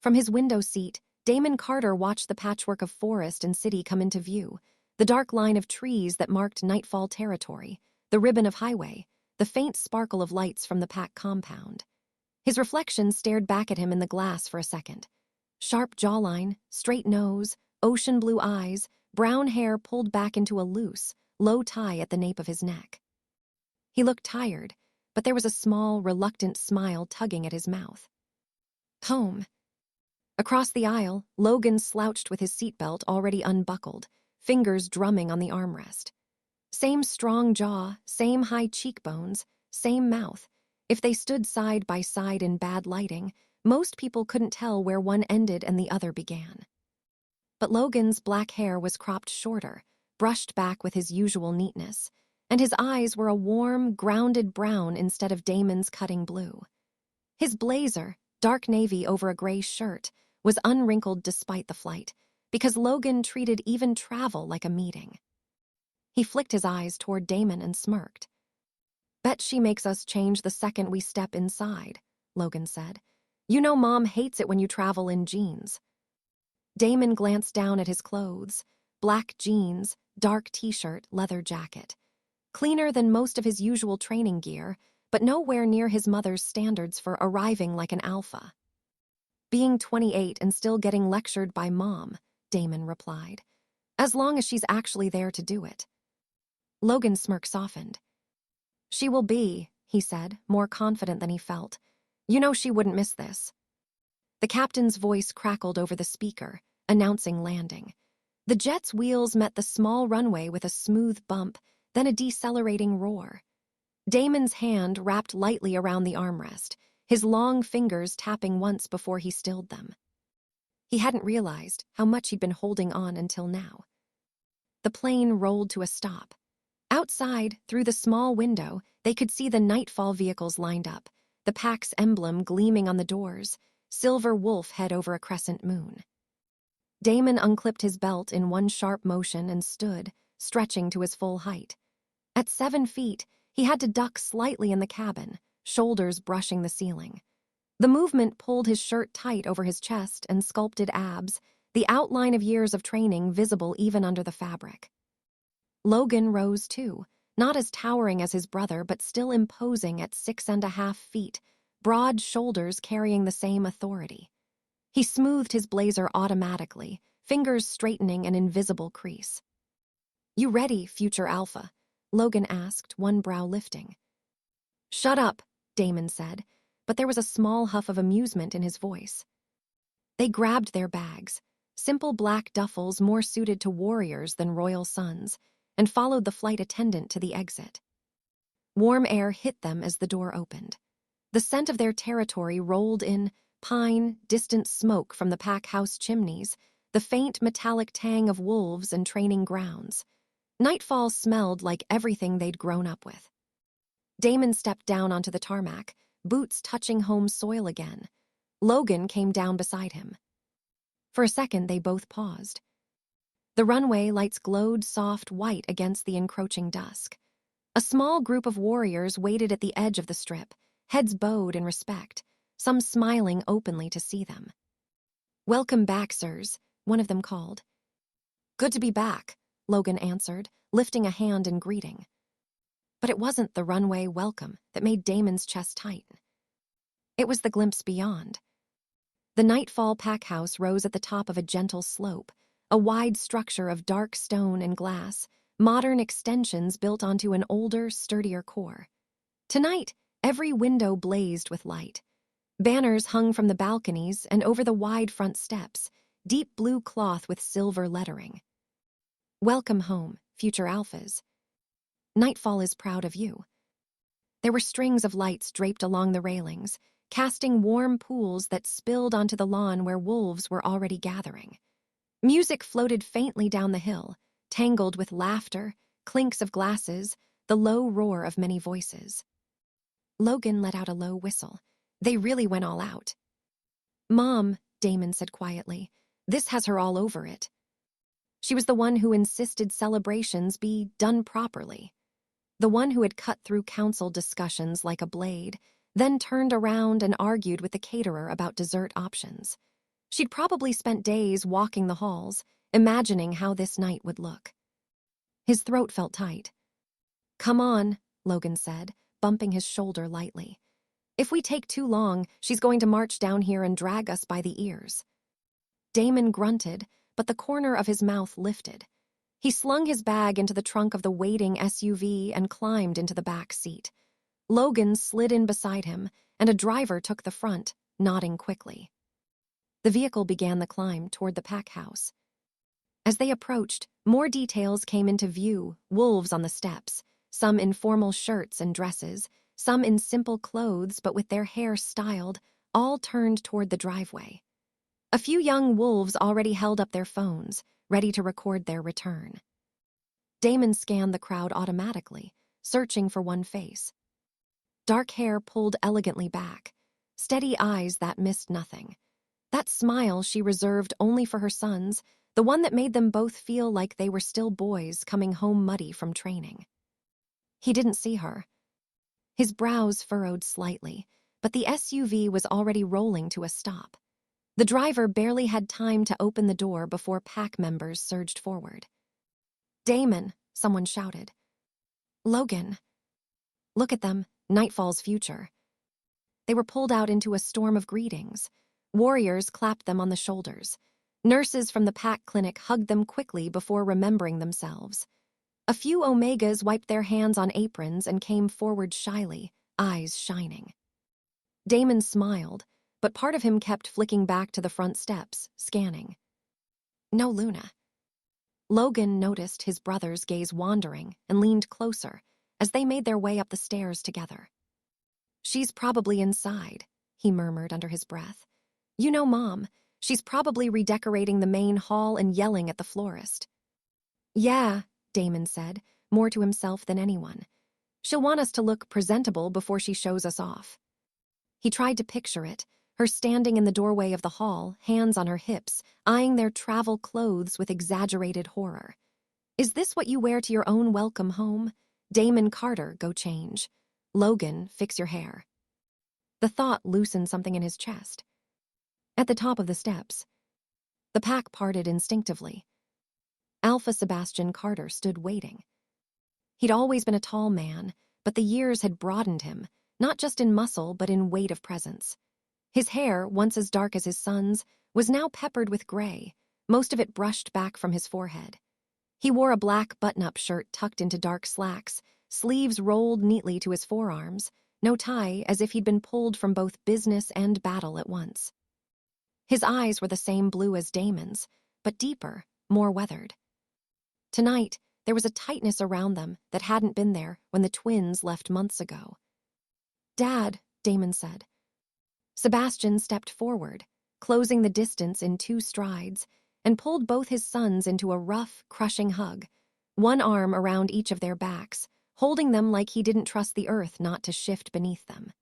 From his window seat, Damon Carter watched the patchwork of forest and city come into view, the dark line of trees that marked Nightfall territory, the ribbon of highway, the faint sparkle of lights from the pack compound. His reflection stared back at him in the glass for a second. Sharp jawline, straight nose, ocean blue eyes, brown hair pulled back into a loose, low tie at the nape of his neck. He looked tired, but there was a small, reluctant smile tugging at his mouth. Home. Across the aisle, Logan slouched with his seatbelt already unbuckled, fingers drumming on the armrest. Same strong jaw, same high cheekbones, same mouth. If they stood side by side in bad lighting, most people couldn't tell where one ended and the other began. But Logan's black hair was cropped shorter, brushed back with his usual neatness, and his eyes were a warm, grounded brown instead of Damon's cutting blue. His blazer, dark navy over a gray shirt, was unwrinkled despite the flight, because Logan treated even travel like a meeting. He flicked his eyes toward Damon and smirked. "Bet she makes us change the second we step inside," Logan said. "You know Mom hates it when you travel in jeans." Damon glanced down at his clothes, black jeans, dark t-shirt, leather jacket. Cleaner than most of his usual training gear, but nowhere near his mother's standards for arriving like an alpha. "Being 28 and still getting lectured by Mom," Damon replied. "As long as she's actually there to do it." Logan's smirk softened. "She will be," he said, more confident than he felt. "You know she wouldn't miss this." The captain's voice crackled over the speaker, announcing landing. The jet's wheels met the small runway with a smooth bump, then a decelerating roar. Damon's hand wrapped lightly around the armrest, his long fingers tapping once before he stilled them. He hadn't realized how much he'd been holding on until now. The plane rolled to a stop. Outside, through the small window, they could see the Nightfall vehicles lined up, the pack's emblem gleaming on the doors, silver wolf head over a crescent moon. Damon unclipped his belt in one sharp motion and stood, stretching to his full height. At 7 feet, he had to duck slightly in the cabin, shoulders brushing the ceiling. The movement pulled his shirt tight over his chest and sculpted abs, the outline of years of training visible even under the fabric. Logan rose too, not as towering as his brother but still imposing at 6.5 feet, broad shoulders carrying the same authority. He smoothed his blazer automatically, fingers straightening an invisible crease. "You ready, future alpha?" Logan asked, one brow lifting. "Shut up," Damon said, but there was a small huff of amusement in his voice. They grabbed their bags, simple black duffels more suited to warriors than royal sons, and followed the flight attendant to the exit. Warm air hit them as the door opened. The scent of their territory rolled in, pine, distant smoke from the pack house chimneys, the faint metallic tang of wolves and training grounds. Nightfall smelled like everything they'd grown up with. Damon stepped down onto the tarmac, boots touching home soil again. Logan came down beside him. For a second, they both paused. The runway lights glowed soft white against the encroaching dusk. A small group of warriors waited at the edge of the strip, heads bowed in respect, some smiling openly to see them. "Welcome back, sirs," one of them called. "Good to be back," Logan answered, lifting a hand in greeting. But it wasn't the runway welcome that made Damon's chest tighten. It was the glimpse beyond. The Nightfall pack house rose at the top of a gentle slope, a wide structure of dark stone and glass, modern extensions built onto an older, sturdier core. Tonight, every window blazed with light. Banners hung from the balconies and over the wide front steps, deep blue cloth with silver lettering. "Welcome home, future alphas. Nightfall is proud of you." There were strings of lights draped along the railings, casting warm pools that spilled onto the lawn where wolves were already gathering. Music floated faintly down the hill, tangled with laughter, clinks of glasses, the low roar of many voices. Logan let out a low whistle. They really went all out. "Mom," Damon said quietly, "this has her all over it." She was the one who insisted celebrations be done properly. The one who had cut through council discussions like a blade, then turned around and argued with the caterer about dessert options. She'd probably spent days walking the halls, imagining how this night would look. His throat felt tight. "Come on," Logan said, bumping his shoulder lightly. "If we take too long, she's going to march down here and drag us by the ears." Damon grunted, but the corner of his mouth lifted. He slung his bag into the trunk of the waiting SUV and climbed into the back seat. Logan slid in beside him, and a driver took the front, nodding quickly. The vehicle began the climb toward the pack house. As they approached, more details came into view, wolves on the steps, some in formal shirts and dresses, some in simple clothes but with their hair styled, all turned toward the driveway. A few young wolves already held up their phones, ready to record their return. Damon scanned the crowd automatically, searching for one face. Dark hair pulled elegantly back, steady eyes that missed nothing. That smile she reserved only for her sons, the one that made them both feel like they were still boys coming home muddy from training. He didn't see her. His brows furrowed slightly, but the SUV was already rolling to a stop. The driver barely had time to open the door before pack members surged forward. "Damon," someone shouted. "Logan." "Look at them, Nightfall's future." They were pulled out into a storm of greetings. Warriors clapped them on the shoulders. Nurses from the pack clinic hugged them quickly before remembering themselves. A few Omegas wiped their hands on aprons and came forward shyly, eyes shining. Damon smiled, but part of him kept flicking back to the front steps, scanning. No Luna. Logan noticed his brother's gaze wandering and leaned closer as they made their way up the stairs together. "She's probably inside," he murmured under his breath. "You know, Mom, she's probably redecorating the main hall and yelling at the florist." "Yeah," Damon said, more to himself than anyone. "She'll want us to look presentable before she shows us off." He tried to picture it, her standing in the doorway of the hall, hands on her hips, eyeing their travel clothes with exaggerated horror. "Is this what you wear to your own welcome home? Damon Carter, go change. Logan, fix your hair." The thought loosened something in his chest. At the top of the steps, the pack parted instinctively. Alpha Sebastian Carter stood waiting. He'd always been a tall man, but the years had broadened him, not just in muscle but in weight of presence. His hair, once as dark as his son's, was now peppered with gray, most of it brushed back from his forehead. He wore a black button-up shirt tucked into dark slacks, sleeves rolled neatly to his forearms, no tie, as if he'd been pulled from both business and battle at once. His eyes were the same blue as Damon's, but deeper, more weathered. Tonight, there was a tightness around them that hadn't been there when the twins left months ago. "Dad," Damon said. Sebastian stepped forward, closing the distance in 2 strides, and pulled both his sons into a rough, crushing hug, one arm around each of their backs, holding them like he didn't trust the earth not to shift beneath them.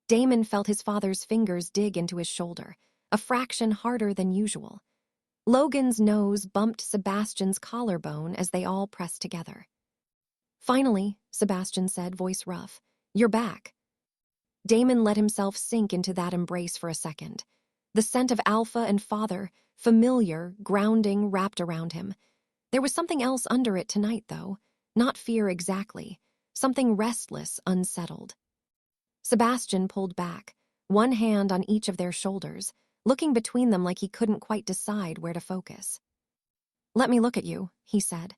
Damon felt his father's fingers dig into his shoulder, a fraction harder than usual. Logan's nose bumped Sebastian's collarbone as they all pressed together. "Finally," Sebastian said, voice rough, "you're back." Damon let himself sink into that embrace for a second. The scent of alpha and father, familiar, grounding, wrapped around him. There was something else under it tonight, though. Not fear exactly. Something restless, unsettled. Sebastian pulled back, one hand on each of their shoulders, looking between them like he couldn't quite decide where to focus. "Let me look at you," he said.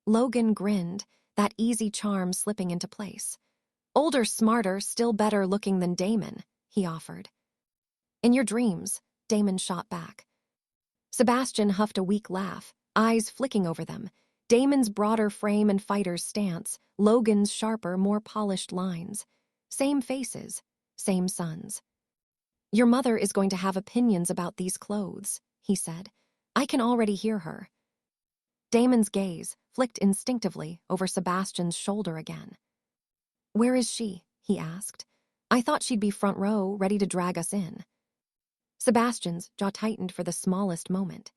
Logan grinned, that easy charm slipping into place. "Older, smarter, still better looking than Damon," he offered. "In your dreams," Damon shot back. Sebastian huffed a weak laugh, eyes flicking over them. Damon's broader frame and fighter's stance, Logan's sharper, more polished lines. Same faces, same sons. "Your mother is going to have opinions about these clothes," he said. "I can already hear her." Damon's gaze flicked instinctively over Sebastian's shoulder again. "Where is she?" he asked. "I thought she'd be front row, ready to drag us in." Sebastian's jaw tightened for the smallest moment.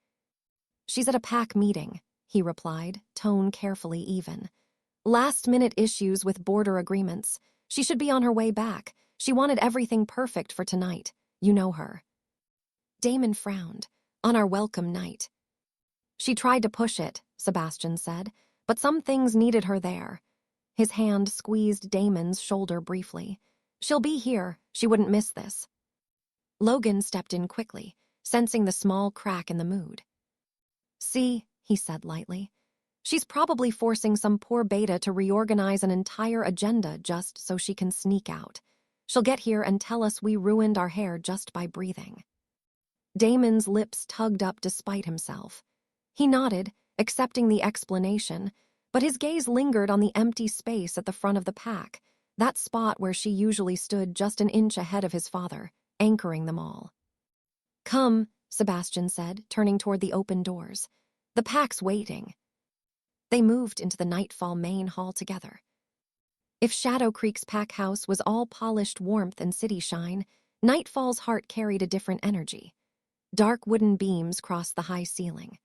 "She's at a pack meeting," he replied, tone carefully even. "Last-minute issues with border agreements. She should be on her way back. She wanted everything perfect for tonight. You know her." Damon frowned. "On our welcome night." "She tried to push it," Sebastian said, "but some things needed her there." His hand squeezed Damon's shoulder briefly. "She'll be here. She wouldn't miss this." Logan stepped in quickly, sensing the small crack in the mood. "See," he said lightly. "She's probably forcing some poor beta to reorganize an entire agenda just so she can sneak out. She'll get here and tell us we ruined our hair just by breathing." Damon's lips tugged up despite himself. He nodded, accepting the explanation, but his gaze lingered on the empty space at the front of the pack, that spot where she usually stood just an inch ahead of his father, anchoring them all. "Come," Sebastian said, turning toward the open doors. "The pack's waiting." They moved into the Nightfall main hall together. If Shadow Creek's pack house was all polished warmth and city shine, Nightfall's heart carried a different energy. Dark wooden beams crossed the high ceiling.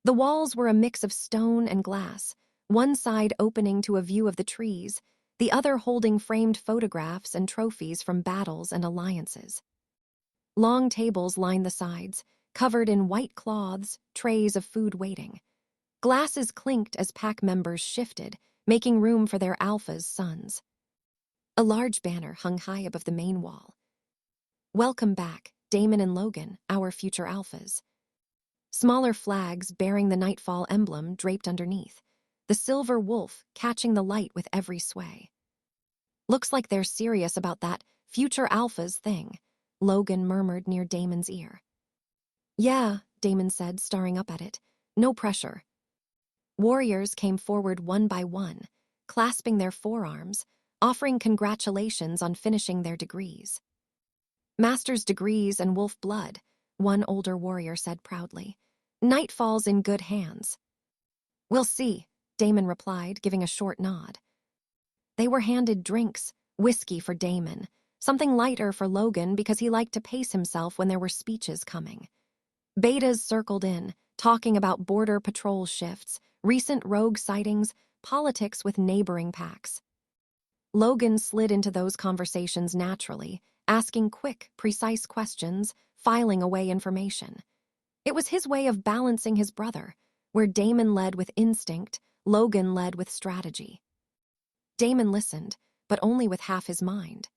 The walls were a mix of stone and glass, one side opening to a view of the trees, the other holding framed photographs and trophies from battles and alliances. Long tables lined the sides, covered in white cloths, trays of food waiting. Glasses clinked as pack members shifted, making room for their alphas' sons. A large banner hung high above the main wall. "Welcome back, Damon and Logan, our future alphas." Smaller flags bearing the Nightfall emblem draped underneath, the silver wolf catching the light with every sway. "Looks like they're serious about that future alphas thing," Logan murmured near Damon's ear. "Yeah," Damon said, staring up at it. "No pressure." Warriors came forward one by one, clasping their forearms, offering congratulations on finishing their degrees. "Master's degrees and wolf blood," one older warrior said proudly. "Nightfall's in good hands." "We'll see," Damon replied, giving a short nod. They were handed drinks, whiskey for Damon, something lighter for Logan because he liked to pace himself when there were speeches coming. Betas circled in, talking about border patrol shifts, recent rogue sightings, politics with neighboring packs. Logan slid into those conversations naturally, asking quick, precise questions, filing away information. It was his way of balancing his brother, where Damon led with instinct, Logan led with strategy. Damon listened, but only with half his mind.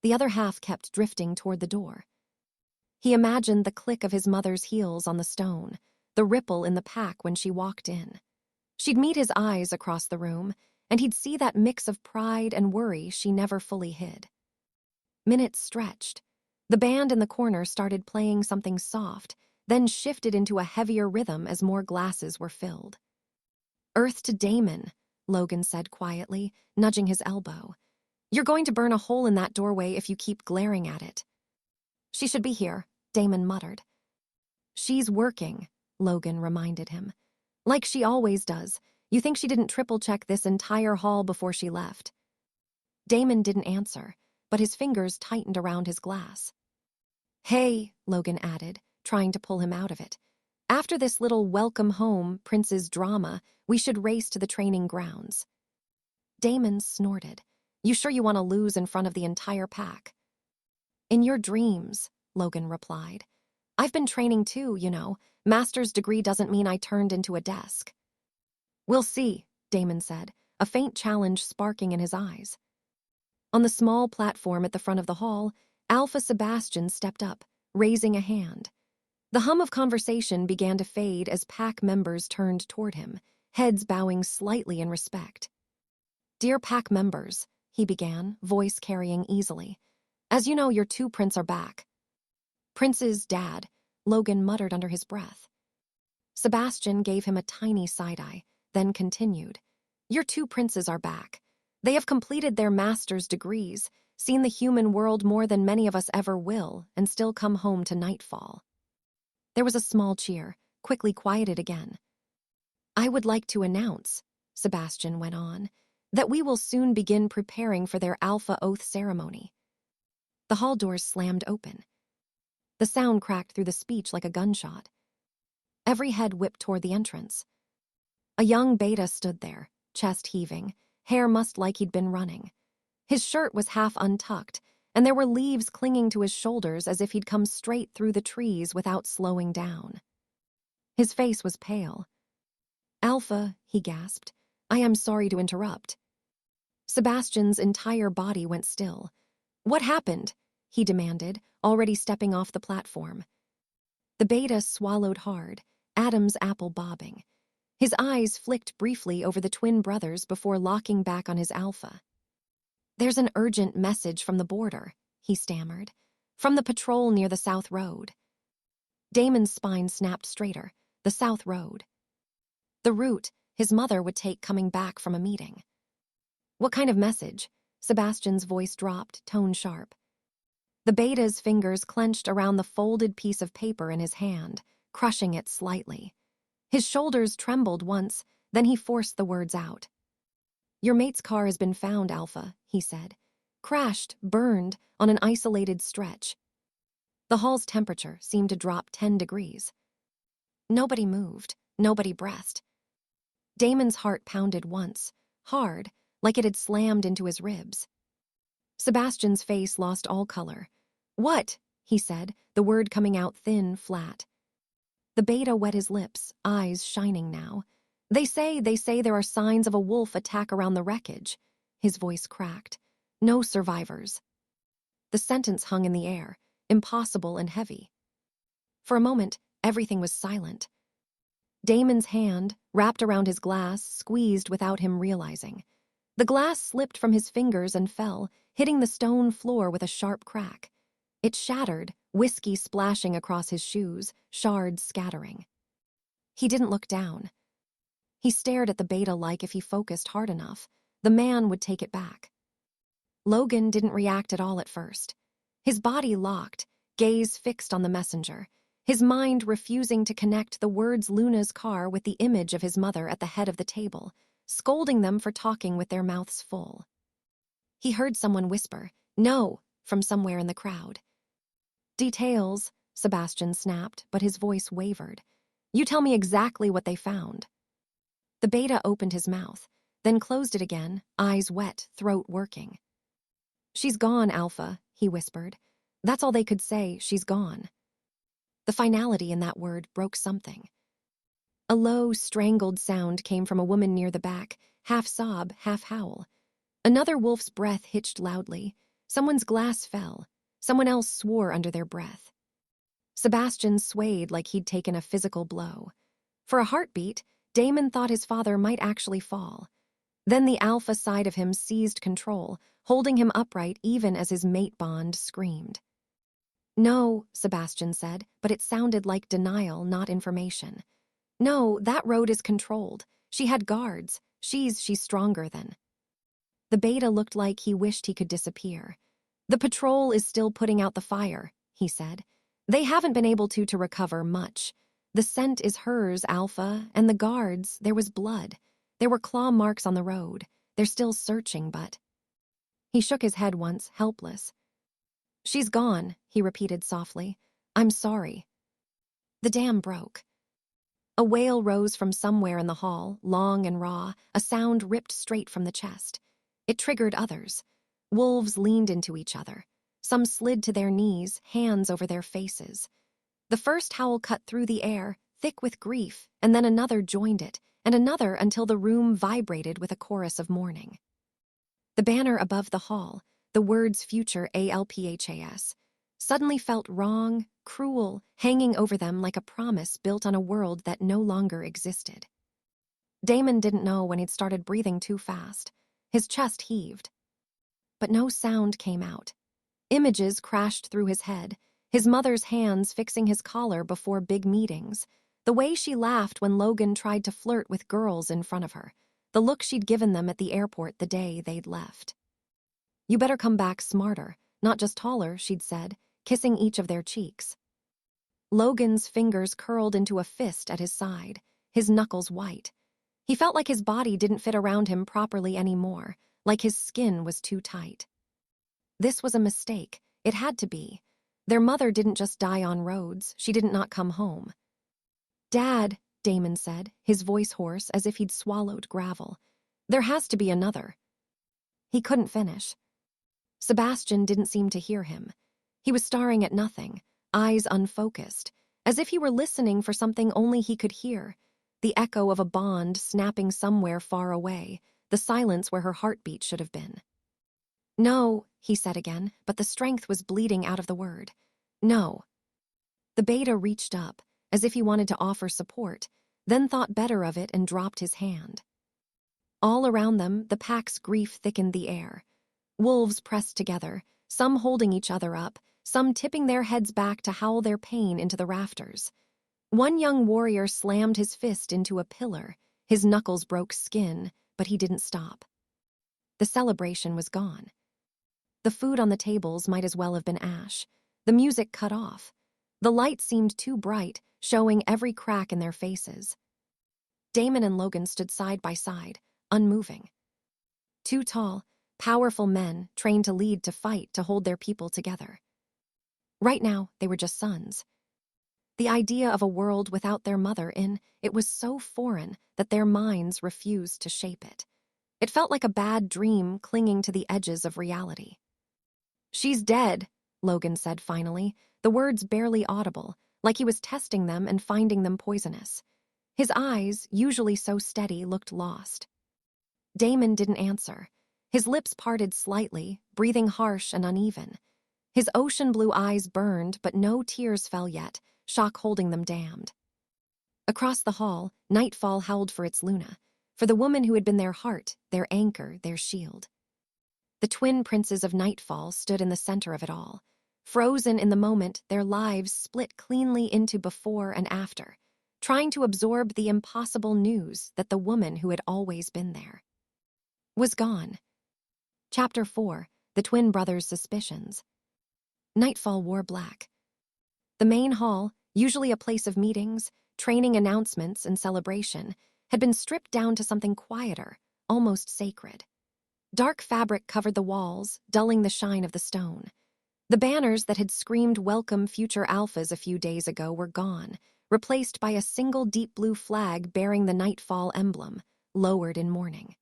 The other half kept drifting toward the door. He imagined the click of his mother's heels on the stone, the ripple in the pack when she walked in. She'd meet his eyes across the room, and he'd see that mix of pride and worry she never fully hid. Minutes stretched. The band in the corner started playing something soft, then shifted into a heavier rhythm as more glasses were filled. "Earth to Damon," Logan said quietly, nudging his elbow. "You're going to burn a hole in that doorway if you keep glaring at it." "She should be here," Damon muttered. "She's working," Logan reminded him. "Like she always does. You think she didn't triple-check this entire hall before she left?" Damon didn't answer, but his fingers tightened around his glass. "Hey," Logan added, trying to pull him out of it. "After this little welcome home, Prince's drama, we should race to the training grounds." Damon snorted. You sure you want to lose in front of the entire pack? In your dreams, Logan replied. I've been training too, you know. Master's degree doesn't mean I turned into a desk. We'll see, Damon said, a faint challenge sparking in his eyes. On the small platform at the front of the hall, Alpha Sebastian stepped up, raising a hand. The hum of conversation began to fade as pack members turned toward him, heads bowing slightly in respect. Dear pack members, he began, voice carrying easily. As you know, your two prints are back. Prince's dad, Logan muttered under his breath. Sebastian gave him a tiny side-eye, then continued. Your two princes are back. They have completed their master's degrees, seen the human world more than many of us ever will, and still come home to Nightfall. There was a small cheer, quickly quieted again. I would like to announce, Sebastian went on, that we will soon begin preparing for their Alpha Oath ceremony. The hall doors slammed open. The sound cracked through the speech like a gunshot. Every head whipped toward the entrance. A young beta stood there, chest heaving, hair mussed like he'd been running. His shirt was half untucked, and there were leaves clinging to his shoulders as if he'd come straight through the trees without slowing down. His face was pale. Alpha, he gasped, I am sorry to interrupt. Sebastian's entire body went still. What happened? He demanded, already stepping off the platform. The beta swallowed hard, Adam's apple bobbing. His eyes flicked briefly over the twin brothers before locking back on his alpha. There's an urgent message from the border, he stammered. From the patrol near the South Road. Damon's spine snapped straighter. The South Road. The route his mother would take coming back from a meeting. What kind of message? Sebastian's voice dropped, tone sharp. The beta's fingers clenched around the folded piece of paper in his hand, crushing it slightly. His shoulders trembled once, then he forced the words out. Your mate's car has been found, Alpha, he said. Crashed, burned, on an isolated stretch. The hall's temperature seemed to drop 10 degrees. Nobody moved, nobody breathed. Damon's heart pounded once, hard, like it had slammed into his ribs. Sebastian's face lost all color. What? He said, the word coming out thin, flat. The beta wet his lips, eyes shining now. They say there are signs of a wolf attack around the wreckage. His voice cracked. No survivors. The sentence hung in the air, impossible and heavy. For a moment, everything was silent. Damon's hand, wrapped around his glass, squeezed without him realizing. The glass slipped from his fingers and fell, hitting the stone floor with a sharp crack. It shattered, whiskey splashing across his shoes, shards scattering. He didn't look down. He stared at the beta like if he focused hard enough, the man would take it back. Logan didn't react at all at first. His body locked, gaze fixed on the messenger, his mind refusing to connect the words Luna's car with the image of his mother at the head of the table, scolding them for talking with their mouths full. He heard someone whisper, "No," from somewhere in the crowd. Details, Sebastian snapped, but his voice wavered. You tell me exactly what they found. The beta opened his mouth, then closed it again, eyes wet, throat working. She's gone, Alpha, he whispered. That's all they could say, she's gone. The finality in that word broke something. A low, strangled sound came from a woman near the back, half sob, half howl. Another wolf's breath hitched loudly. Someone's glass fell. Someone else swore under their breath. Sebastian swayed like he'd taken a physical blow. For a heartbeat, Damon thought his father might actually fall. Then the alpha side of him seized control, holding him upright even as his mate bond screamed. No, Sebastian said, but it sounded like denial, not information. No, that road is controlled. She had guards. She's stronger than. The beta looked like he wished he could disappear. The patrol is still putting out the fire, he said. They haven't been able to recover much. The scent is hers, Alpha, and the guards, there was blood. There were claw marks on the road. They're still searching, but... He shook his head once, helpless. She's gone, he repeated softly. I'm sorry. The dam broke. A wail rose from somewhere in the hall, long and raw, a sound ripped straight from the chest. It triggered others. Wolves leaned into each other. Some slid to their knees, hands over their faces. The first howl cut through the air, thick with grief, and then another joined it, and another until the room vibrated with a chorus of mourning. The banner above the hall, the words Future ALPHAS, suddenly felt wrong, cruel, hanging over them like a promise built on a world that no longer existed. Damon didn't know when he'd started breathing too fast. His chest heaved. But no sound came out. Images crashed through his head, his mother's hands fixing his collar before big meetings, the way she laughed when Logan tried to flirt with girls in front of her, the look she'd given them at the airport the day they'd left. "You better come back smarter, not just taller," she'd said, kissing each of their cheeks. Logan's fingers curled into a fist at his side, his knuckles white. He felt like his body didn't fit around him properly anymore, like his skin was too tight. This was a mistake. It had to be. Their mother didn't just die on roads. She didn't not come home. "Dad," Damon said, his voice hoarse as if he'd swallowed gravel. "There has to be another." He couldn't finish. Sebastian didn't seem to hear him. He was staring at nothing, eyes unfocused, as if he were listening for something only he could hear, the echo of a bond snapping somewhere far away, the silence where her heartbeat should have been. "No," he said again, but the strength was bleeding out of the word. "No." The beta reached up, as if he wanted to offer support, then thought better of it and dropped his hand. All around them, the pack's grief thickened the air. Wolves pressed together, some holding each other up, some tipping their heads back to howl their pain into the rafters. One young warrior slammed his fist into a pillar. His knuckles broke skin, but he didn't stop. The celebration was gone. The food on the tables might as well have been ash. The music cut off. The light seemed too bright, showing every crack in their faces. Damon and Logan stood side by side, unmoving. Two tall, powerful men, trained to lead, to fight, to hold their people together. Right now, they were just sons. The idea of a world without their mother in it was so foreign that their minds refused to shape it. It felt like a bad dream clinging to the edges of reality. "She's dead," Logan said finally, the words barely audible, like he was testing them and finding them poisonous. His eyes, usually so steady, looked lost. Damon didn't answer. His lips parted slightly, breathing harsh and uneven. His ocean blue eyes burned, but no tears fell yet, shock holding them damned. Across the hall, Nightfall howled for its Luna, for the woman who had been their heart, their anchor, their shield. The twin princes of Nightfall stood in the center of it all. Frozen in the moment, their lives split cleanly into before and after, trying to absorb the impossible news that the woman who had always been there was gone. Chapter 4, The Twin Brothers' Suspicions. Nightfall wore black. The main hall, usually a place of meetings, training announcements, and celebration, had been stripped down to something quieter, almost sacred. Dark fabric covered the walls, dulling the shine of the stone. The banners that had screamed welcome future alphas a few days ago were gone, replaced by a single deep blue flag bearing the Nightfall emblem, lowered in mourning.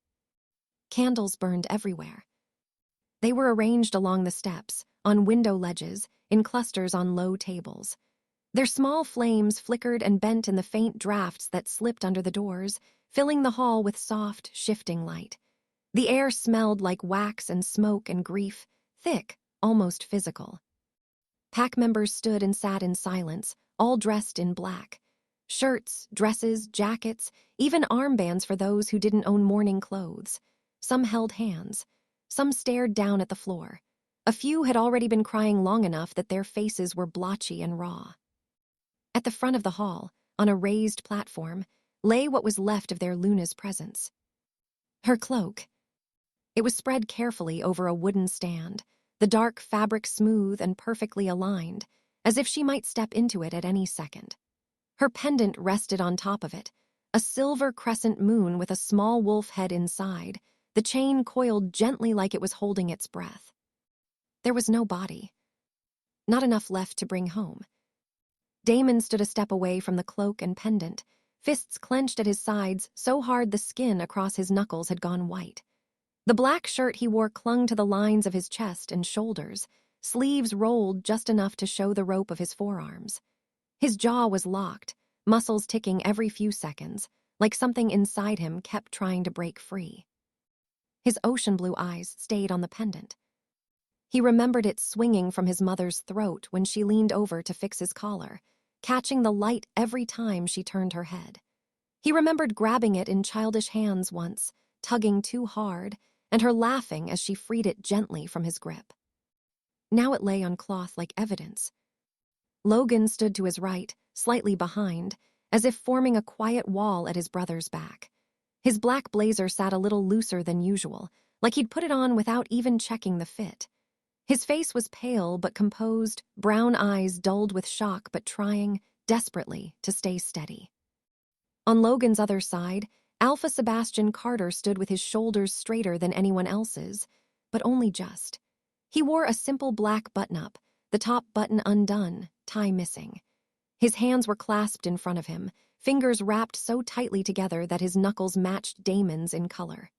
Candles burned everywhere. They were arranged along the steps, on window ledges, in clusters on low tables. Their small flames flickered and bent in the faint drafts that slipped under the doors, filling the hall with soft, shifting light. The air smelled like wax and smoke and grief, thick, almost physical. Pack members stood and sat in silence, all dressed in black. Shirts, dresses, jackets, even armbands for those who didn't own mourning clothes. Some held hands. Some stared down at the floor. A few had already been crying long enough that their faces were blotchy and raw. At the front of the hall, on a raised platform, lay what was left of their Luna's presence. Her cloak. It was spread carefully over a wooden stand, the dark fabric smooth and perfectly aligned, as if she might step into it at any second. Her pendant rested on top of it, a silver crescent moon with a small wolf head inside, the chain coiled gently like it was holding its breath. There was no body. Not enough left to bring home. Damon stood a step away from the cloak and pendant, fists clenched at his sides so hard the skin across his knuckles had gone white. The black shirt he wore clung to the lines of his chest and shoulders, sleeves rolled just enough to show the rope of his forearms. His jaw was locked, muscles ticking every few seconds, like something inside him kept trying to break free. His ocean blue eyes stayed on the pendant. He remembered it swinging from his mother's throat when she leaned over to fix his collar, catching the light every time she turned her head. He remembered grabbing it in childish hands once, tugging too hard, and her laughing as she freed it gently from his grip. Now it lay on cloth like evidence. Logan stood to his right, slightly behind, as if forming a quiet wall at his brother's back. His black blazer sat a little looser than usual, like he'd put it on without even checking the fit. His face was pale but composed, brown eyes dulled with shock but trying, desperately, to stay steady. On Logan's other side, Alpha Sebastian Carter stood with his shoulders straighter than anyone else's, but only just. He wore a simple black button-up, the top button undone, tie missing. His hands were clasped in front of him, fingers wrapped so tightly together that his knuckles matched Damon's in color.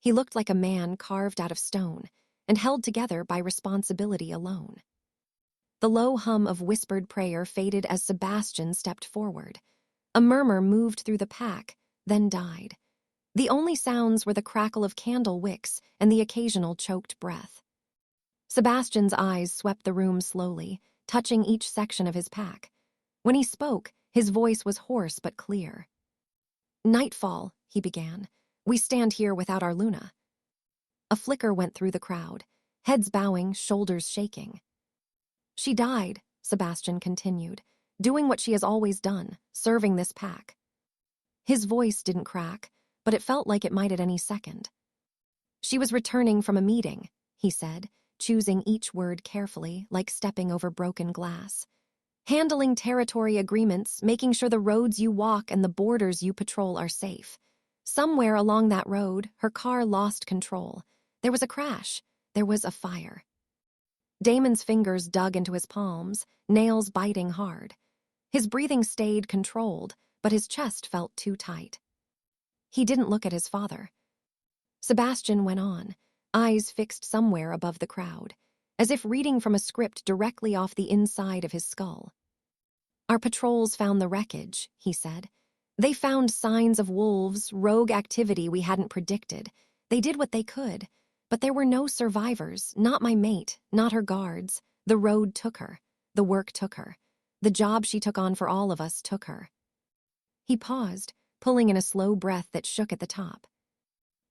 He looked like a man carved out of stone and held together by responsibility alone. The low hum of whispered prayer faded as Sebastian stepped forward. A murmur moved through the pack, then died. The only sounds were the crackle of candle wicks and the occasional choked breath. Sebastian's eyes swept the room slowly, touching each section of his pack. When he spoke, his voice was hoarse but clear. "Nightfall," he began. "We stand here without our Luna." A flicker went through the crowd, heads bowing, shoulders shaking. "She died," Sebastian continued, "doing what she has always done, serving this pack." His voice didn't crack, but it felt like it might at any second. "She was returning from a meeting," he said, choosing each word carefully, like stepping over broken glass. "Handling territory agreements, making sure the roads you walk and the borders you patrol are safe. Somewhere along that road, her car lost control. There was a crash. There was a fire." Damon's fingers dug into his palms, nails biting hard. His breathing stayed controlled, but his chest felt too tight. He didn't look at his father. Sebastian went on, eyes fixed somewhere above the crowd, as if reading from a script directly off the inside of his skull. "Our patrols found the wreckage," he said. "They found signs of wolves, rogue activity we hadn't predicted. They did what they could, but there were no survivors, not my mate, not her guards. The road took her. The work took her. The job she took on for all of us took her." He paused, pulling in a slow breath that shook at the top.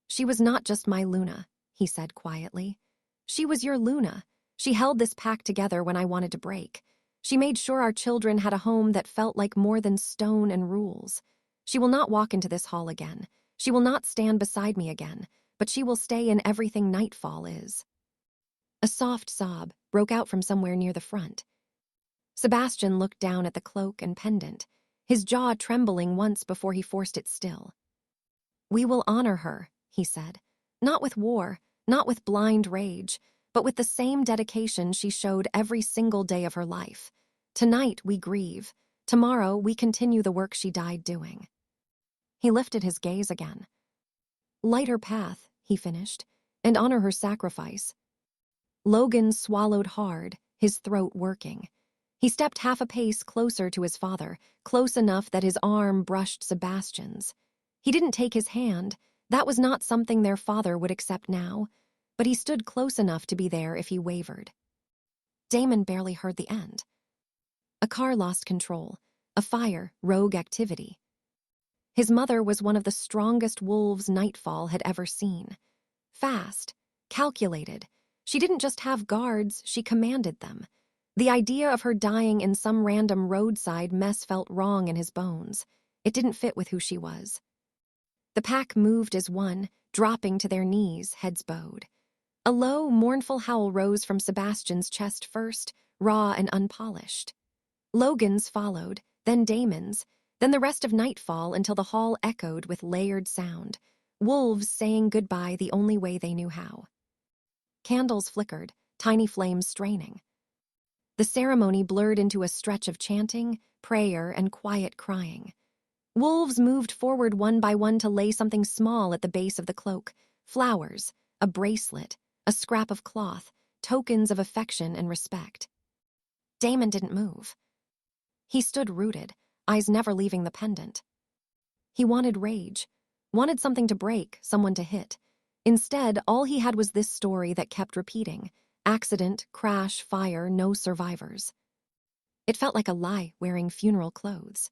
"She was not just my Luna," he said quietly. "She was your Luna. She held this pack together when I wanted to break. She made sure our children had a home that felt like more than stone and rules. She will not walk into this hall again. She will not stand beside me again, but she will stay in everything Nightfall is." A soft sob broke out from somewhere near the front. Sebastian looked down at the cloak and pendant, his jaw trembling once before he forced it still. "We will honor her," he said. "Not with war, not with blind rage, but with the same dedication she showed every single day of her life. Tonight we grieve. Tomorrow we continue the work she died doing." He lifted his gaze again. "Light her path," he finished, "and honor her sacrifice." Logan swallowed hard, his throat working. He stepped half a pace closer to his father, close enough that his arm brushed Sebastian's. He didn't take his hand. That was not something their father would accept now, but he stood close enough to be there if he wavered. Damon barely heard the end. A car lost control. A fire, rogue activity. His mother was one of the strongest wolves Nightfall had ever seen. Fast, calculated. She didn't just have guards, she commanded them. The idea of her dying in some random roadside mess felt wrong in his bones. It didn't fit with who she was. The pack moved as one, dropping to their knees, heads bowed. A low, mournful howl rose from Sebastian's chest first, raw and unpolished. Logan's followed, then Damon's, then the rest of Nightfall until the hall echoed with layered sound, wolves saying goodbye the only way they knew how. Candles flickered, tiny flames straining. The ceremony blurred into a stretch of chanting, prayer, and quiet crying. Wolves moved forward one by one to lay something small at the base of the cloak, Flowers, a bracelet, a scrap of cloth, tokens of affection and respect. Damon didn't move. He stood rooted, eyes never leaving the pendant. He wanted rage, wanted something to break, someone to hit. Instead, all he had was this story that kept repeating. Accident, crash, fire, no survivors. It felt like a lie wearing funeral clothes.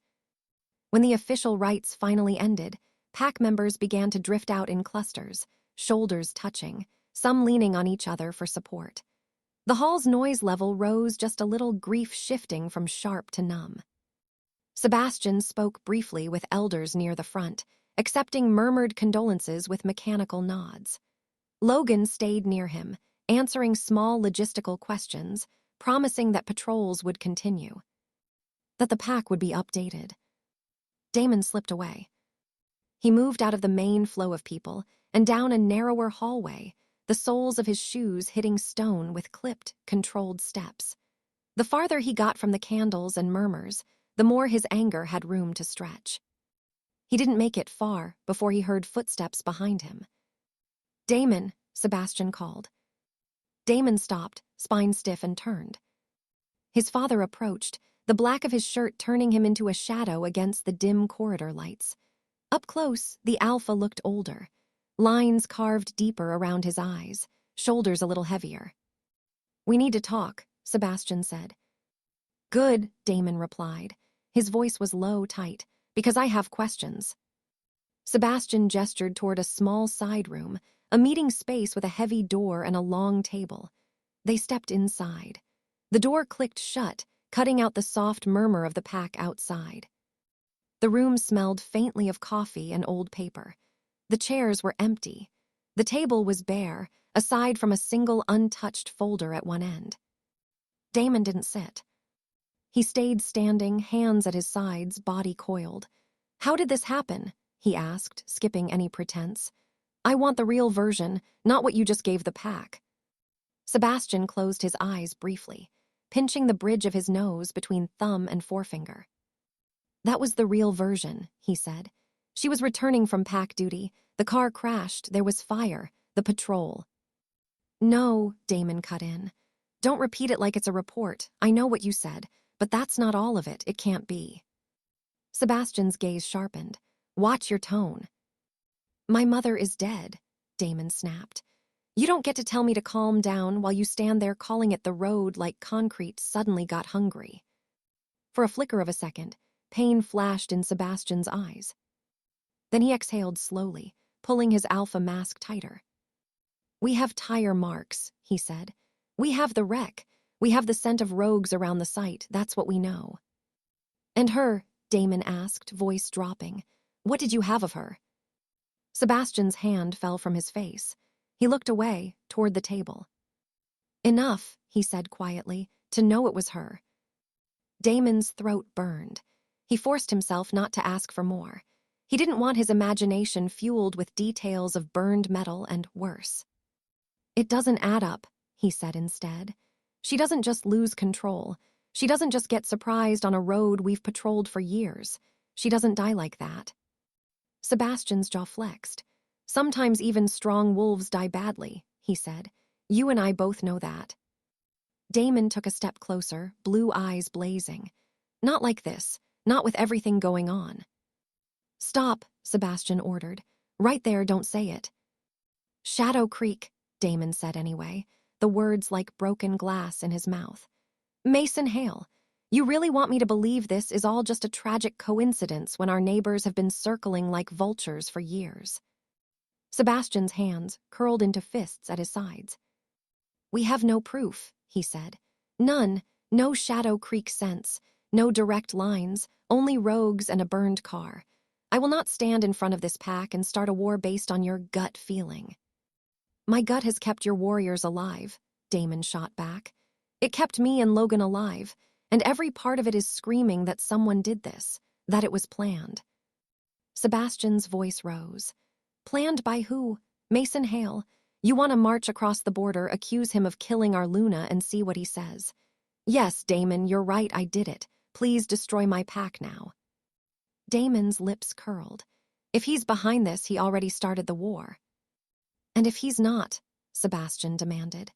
When the official rites finally ended, pack members began to drift out in clusters, shoulders touching, some leaning on each other for support. The hall's noise level rose just a little, grief shifting from sharp to numb. Sebastian spoke briefly with elders near the front, accepting murmured condolences with mechanical nods. Logan stayed near him, answering small logistical questions, promising that patrols would continue, that the pack would be updated. Damon slipped away. He moved out of the main flow of people and down a narrower hallway, the soles of his shoes hitting stone with clipped, controlled steps. The farther he got from the candles and murmurs, the more his anger had room to stretch. He didn't make it far before he heard footsteps behind him. "Damon," Sebastian called. Damon stopped, spine stiff, and turned. His father approached, the black of his shirt turning him into a shadow against the dim corridor lights. Up close, the alpha looked older, lines carved deeper around his eyes, shoulders a little heavier. "We need to talk," Sebastian said. "Good," Damon replied. His voice was low, tight, "because I have questions." Sebastian gestured toward a small side room, a meeting space with a heavy door and a long table. They stepped inside. The door clicked shut, cutting out the soft murmur of the pack outside. The room smelled faintly of coffee and old paper. The chairs were empty. The table was bare, aside from a single untouched folder at one end. Damon didn't sit. He stayed standing, hands at his sides, body coiled. "How did this happen?" he asked, skipping any pretense. "I want the real version, not what you just gave the pack." Sebastian closed his eyes briefly, pinching the bridge of his nose between thumb and forefinger. "That was the real version," he said. "She was returning from pack duty. The car crashed. There was fire. The patrol." "No," Damon cut in. "Don't repeat it like it's a report. I know what you said, but that's not all of it. It can't be." Sebastian's gaze sharpened. "Watch your tone." "My mother is dead," Damon snapped. "You don't get to tell me to calm down while you stand there calling it the road like concrete suddenly got hungry." For a flicker of a second, pain flashed in Sebastian's eyes. Then he exhaled slowly, pulling his alpha mask tighter. "We have tire marks," he said. "We have the wreck. We have the scent of rogues around the site. That's what we know." "And her?" Damon asked, voice dropping. "What did you have of her?" Sebastian's hand fell from his face. He looked away, toward the table. "Enough," he said quietly, "to know it was her." Damon's throat burned. He forced himself not to ask for more. He didn't want his imagination fueled with details of burned metal and worse. "It doesn't add up," he said instead. "She doesn't just lose control. She doesn't just get surprised on a road we've patrolled for years. She doesn't die like that." Sebastian's jaw flexed. "Sometimes even strong wolves die badly," he said. "You and I both know that." Damon took a step closer, blue eyes blazing. "Not like this. Not with everything going on." "Stop," Sebastian ordered. "Right there, don't say it." "Shadow Creek," Damon said anyway, the words like broken glass in his mouth. "Mason Hale, you really want me to believe this is all just a tragic coincidence when our neighbors have been circling like vultures for years?" Sebastian's hands curled into fists at his sides. "We have no proof," he said. "None. No Shadow Creek sense. No direct lines. Only rogues and a burned car. I will not stand in front of this pack and start a war based on your gut feeling." "My gut has kept your warriors alive," Damon shot back. "It kept me and Logan alive, and every part of it is screaming that someone did this, that it was planned." Sebastian's voice rose. "Planned by who? Mason Hale. You want to march across the border, accuse him of killing our Luna, and see what he says. Yes, Damon, you're right, I did it. Please destroy my pack now." Damon's lips curled. If he's behind this, he already started the war. And if he's not, Sebastian demanded,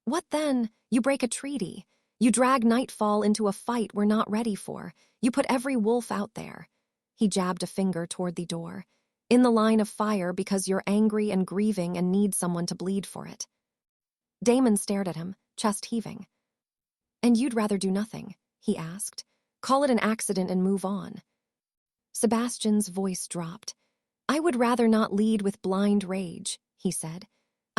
what then? You break a treaty. You drag Nightfall into a fight we're not ready for. You put every wolf out there. He jabbed a finger toward the door. In the line of fire because you're angry and grieving and need someone to bleed for it. Damon stared at him, chest heaving. And you'd rather do nothing, he asked. Call it an accident and move on. Sebastian's voice dropped. I would rather not lead with blind rage, he said.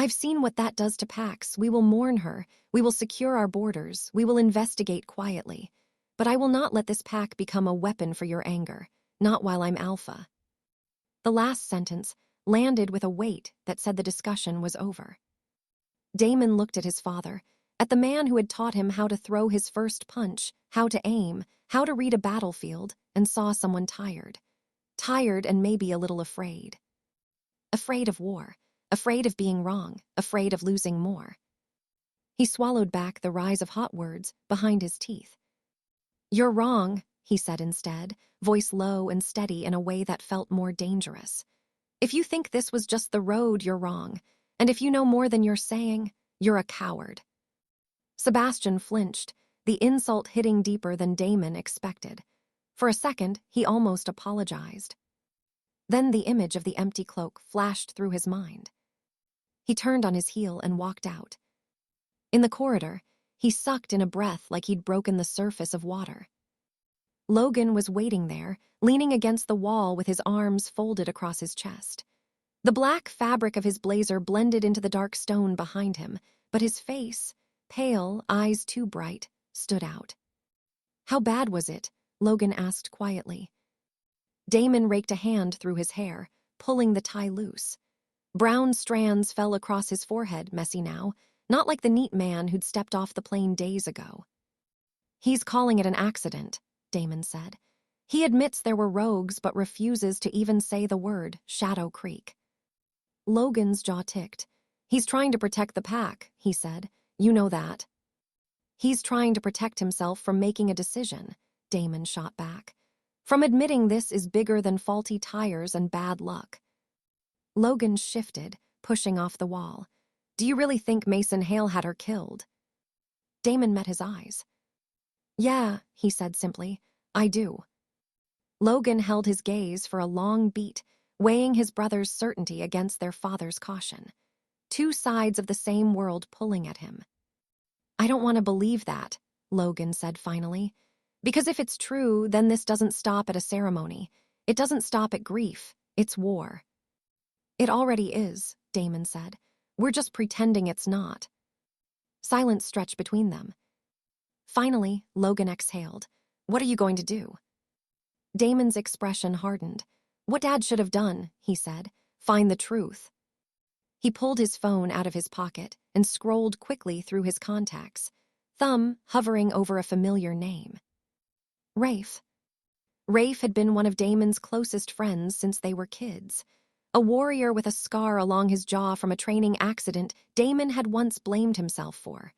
I've seen what that does to Pax. We will mourn her. We will secure our borders. We will investigate quietly. But I will not let this pack become a weapon for your anger. Not while I'm alpha. The last sentence landed with a weight that said the discussion was over. Damon looked at his father, at the man who had taught him how to throw his first punch, how to aim, how to read a battlefield, and saw someone tired. Tired and maybe a little afraid. Afraid of war, afraid of being wrong, afraid of losing more. He swallowed back the rise of hot words behind his teeth. You're wrong, he said instead, voice low and steady in a way that felt more dangerous. If you think this was just the road, you're wrong. And if you know more than you're saying, you're a coward. Sebastian flinched, the insult hitting deeper than Damon expected. For a second, he almost apologized. Then the image of the empty cloak flashed through his mind. He turned on his heel and walked out. In the corridor, he sucked in a breath like he'd broken the surface of water. Logan was waiting there, leaning against the wall with his arms folded across his chest. The black fabric of his blazer blended into the dark stone behind him, but his face, pale, eyes too bright, stood out. How bad was it? Logan asked quietly. Damon raked a hand through his hair, pulling the tie loose. Brown strands fell across his forehead, messy now, not like the neat man who'd stepped off the plane days ago. He's calling it an accident, Damon said. He admits there were rogues but refuses to even say the word Shadow Creek. Logan's jaw ticked. He's trying to protect the pack, he said. You know that. He's trying to protect himself from making a decision, Damon shot back. From admitting this is bigger than faulty tires and bad luck. Logan shifted, pushing off the wall. Do you really think Mason Hale had her killed? Damon met his eyes. Yeah, he said simply. I do. Logan held his gaze for a long beat, weighing his brother's certainty against their father's caution. Two sides of the same world pulling at him. I don't want to believe that, Logan said finally. Because if it's true, then this doesn't stop at a ceremony. It doesn't stop at grief. It's war. It already is, Damon said. We're just pretending it's not. Silence stretched between them. Finally, Logan exhaled. What are you going to do? Damon's expression hardened. What Dad should have done, he said. Find the truth. He pulled his phone out of his pocket and scrolled quickly through his contacts, thumb hovering over a familiar name. Rafe. Rafe had been one of Damon's closest friends since they were kids. A warrior with a scar along his jaw from a training accident Damon had once blamed himself for.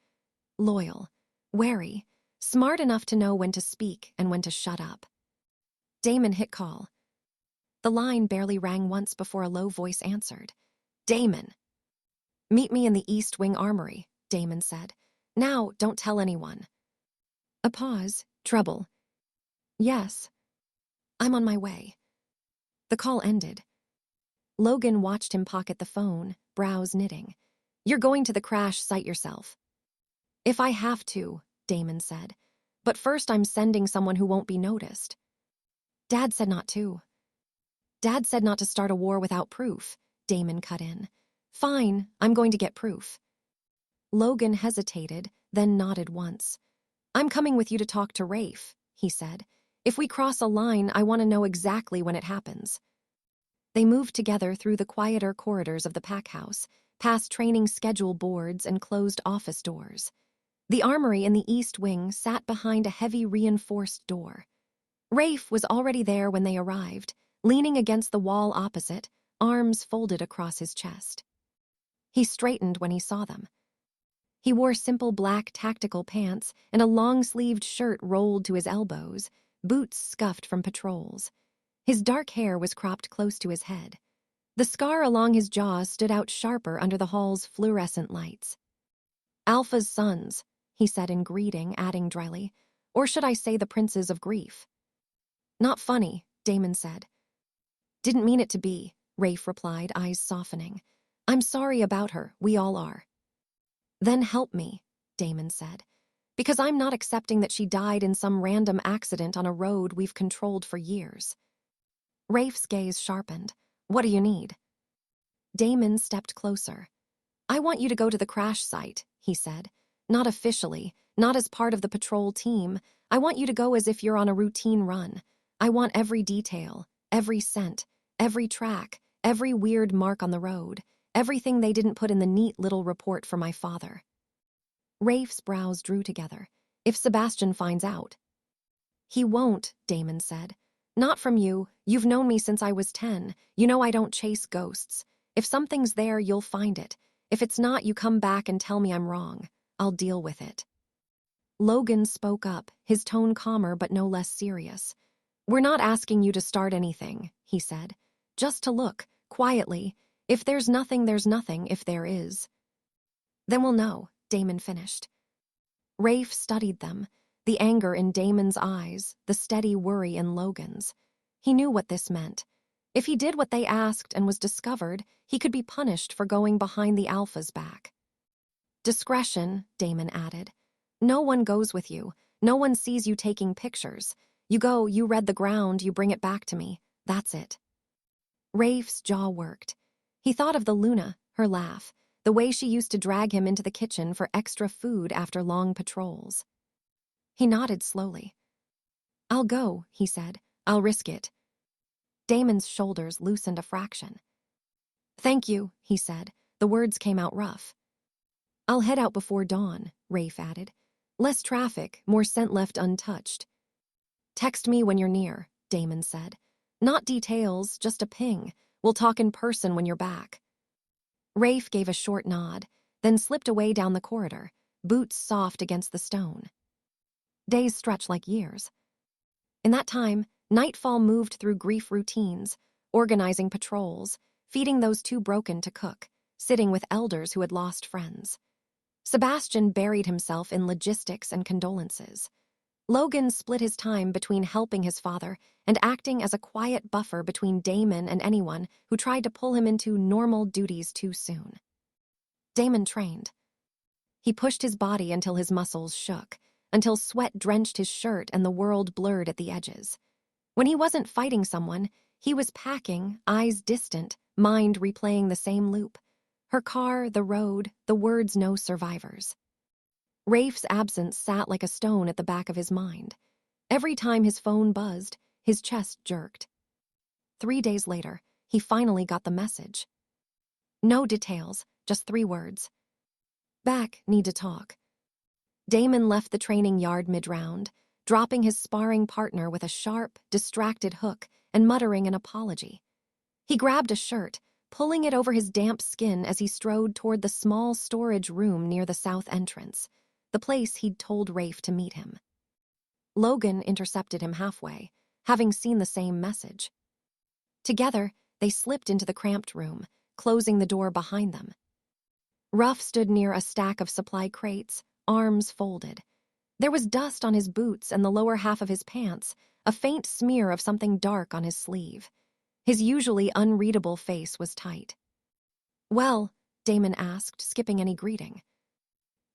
Loyal, wary, smart enough to know when to speak and when to shut up. Damon hit call. The line barely rang once before a low voice answered. Damon. Meet me in the East Wing Armory, Damon said. Now, don't tell anyone. A pause. Trouble. Yes. I'm on my way. The call ended. Logan watched him pocket the phone, brows knitting. You're going to the crash site yourself. If I have to, Damon said. But first I'm sending someone who won't be noticed. Dad said not to. Dad said not to start a war without proof, Damon cut in. Fine, I'm going to get proof. Logan hesitated, then nodded once. I'm coming with you to talk to Rafe, he said. If we cross a line, I want to know exactly when it happens. They moved together through the quieter corridors of the pack house, past training schedule boards and closed office doors. The armory in the East Wing sat behind a heavy reinforced door. Rafe was already there when they arrived, leaning against the wall opposite, arms folded across his chest. He straightened when he saw them. He wore simple black tactical pants and a long-sleeved shirt rolled to his elbows, boots scuffed from patrols. His dark hair was cropped close to his head. The scar along his jaw stood out sharper under the hall's fluorescent lights. "Alpha's sons," he said in greeting, adding dryly, "or should I say the princes of grief?" "Not funny," Damon said. "Didn't mean it to be," Rafe replied, eyes softening. "I'm sorry about her, we all are." "Then help me," Damon said, "because I'm not accepting that she died in some random accident on a road we've controlled for years." Rafe's gaze sharpened. "What do you need?" Damon stepped closer. "I want you to go to the crash site," he said. "Not officially, not as part of the patrol team. I want you to go as if you're on a routine run. I want every detail, every scent, every track, every weird mark on the road, everything they didn't put in the neat little report for my father." Rafe's brows drew together. "If Sebastian finds out." "He won't," Damon said. "Not from you. You've known me since I was 10. You know I don't chase ghosts. If something's there, you'll find it. If it's not, you come back and tell me I'm wrong. I'll deal with it." Logan spoke up, his tone calmer but no less serious. "We're not asking you to start anything," he said. "Just to look, quietly. If there's nothing, there's nothing. If there is." "Then we'll know," Damon finished. Rafe studied them, the anger in Damon's eyes, the steady worry in Logan's. He knew what this meant. If he did what they asked and was discovered, he could be punished for going behind the Alpha's back. "Discretion," Damon added. "No one goes with you. No one sees you taking pictures. You go, you read the ground, you bring it back to me. That's it." Rafe's jaw worked. He thought of the Luna, her laugh, the way she used to drag him into the kitchen for extra food after long patrols. He nodded slowly. "I'll go," he said. "I'll risk it." Damon's shoulders loosened a fraction. "Thank you," he said. The words came out rough. "I'll head out before dawn," Rafe added. "Less traffic, more scent left untouched." "Text me when you're near," Damon said. "Not details, just a ping. We'll talk in person when you're back." Rafe gave a short nod, then slipped away down the corridor, boots soft against the stone. Days stretched like years. In that time, Nightfall moved through grief routines, organizing patrols, feeding those too broken to cook, sitting with elders who had lost friends. Sebastian buried himself in logistics and condolences. Logan split his time between helping his father and acting as a quiet buffer between Damon and anyone who tried to pull him into normal duties too soon. Damon trained. He pushed his body until his muscles shook, until sweat drenched his shirt and the world blurred at the edges. When he wasn't fighting someone, he was packing, eyes distant, mind replaying the same loop. Her car, the road, the words no survivors. Rafe's absence sat like a stone at the back of his mind. Every time his phone buzzed, his chest jerked. 3 days later, he finally got the message. No details, just 3 words. "Back, need to talk." Damon left the training yard mid-round, dropping his sparring partner with a sharp, distracted hook and muttering an apology. He grabbed a shirt, pulling it over his damp skin as he strode toward the small storage room near the south entrance, the place he'd told Rafe to meet him. Logan intercepted him halfway, having seen the same message. Together, they slipped into the cramped room, closing the door behind them. Ruff stood near a stack of supply crates, arms folded. There was dust on his boots and the lower half of his pants, a faint smear of something dark on his sleeve. His usually unreadable face was tight. "Well," Damon asked, skipping any greeting.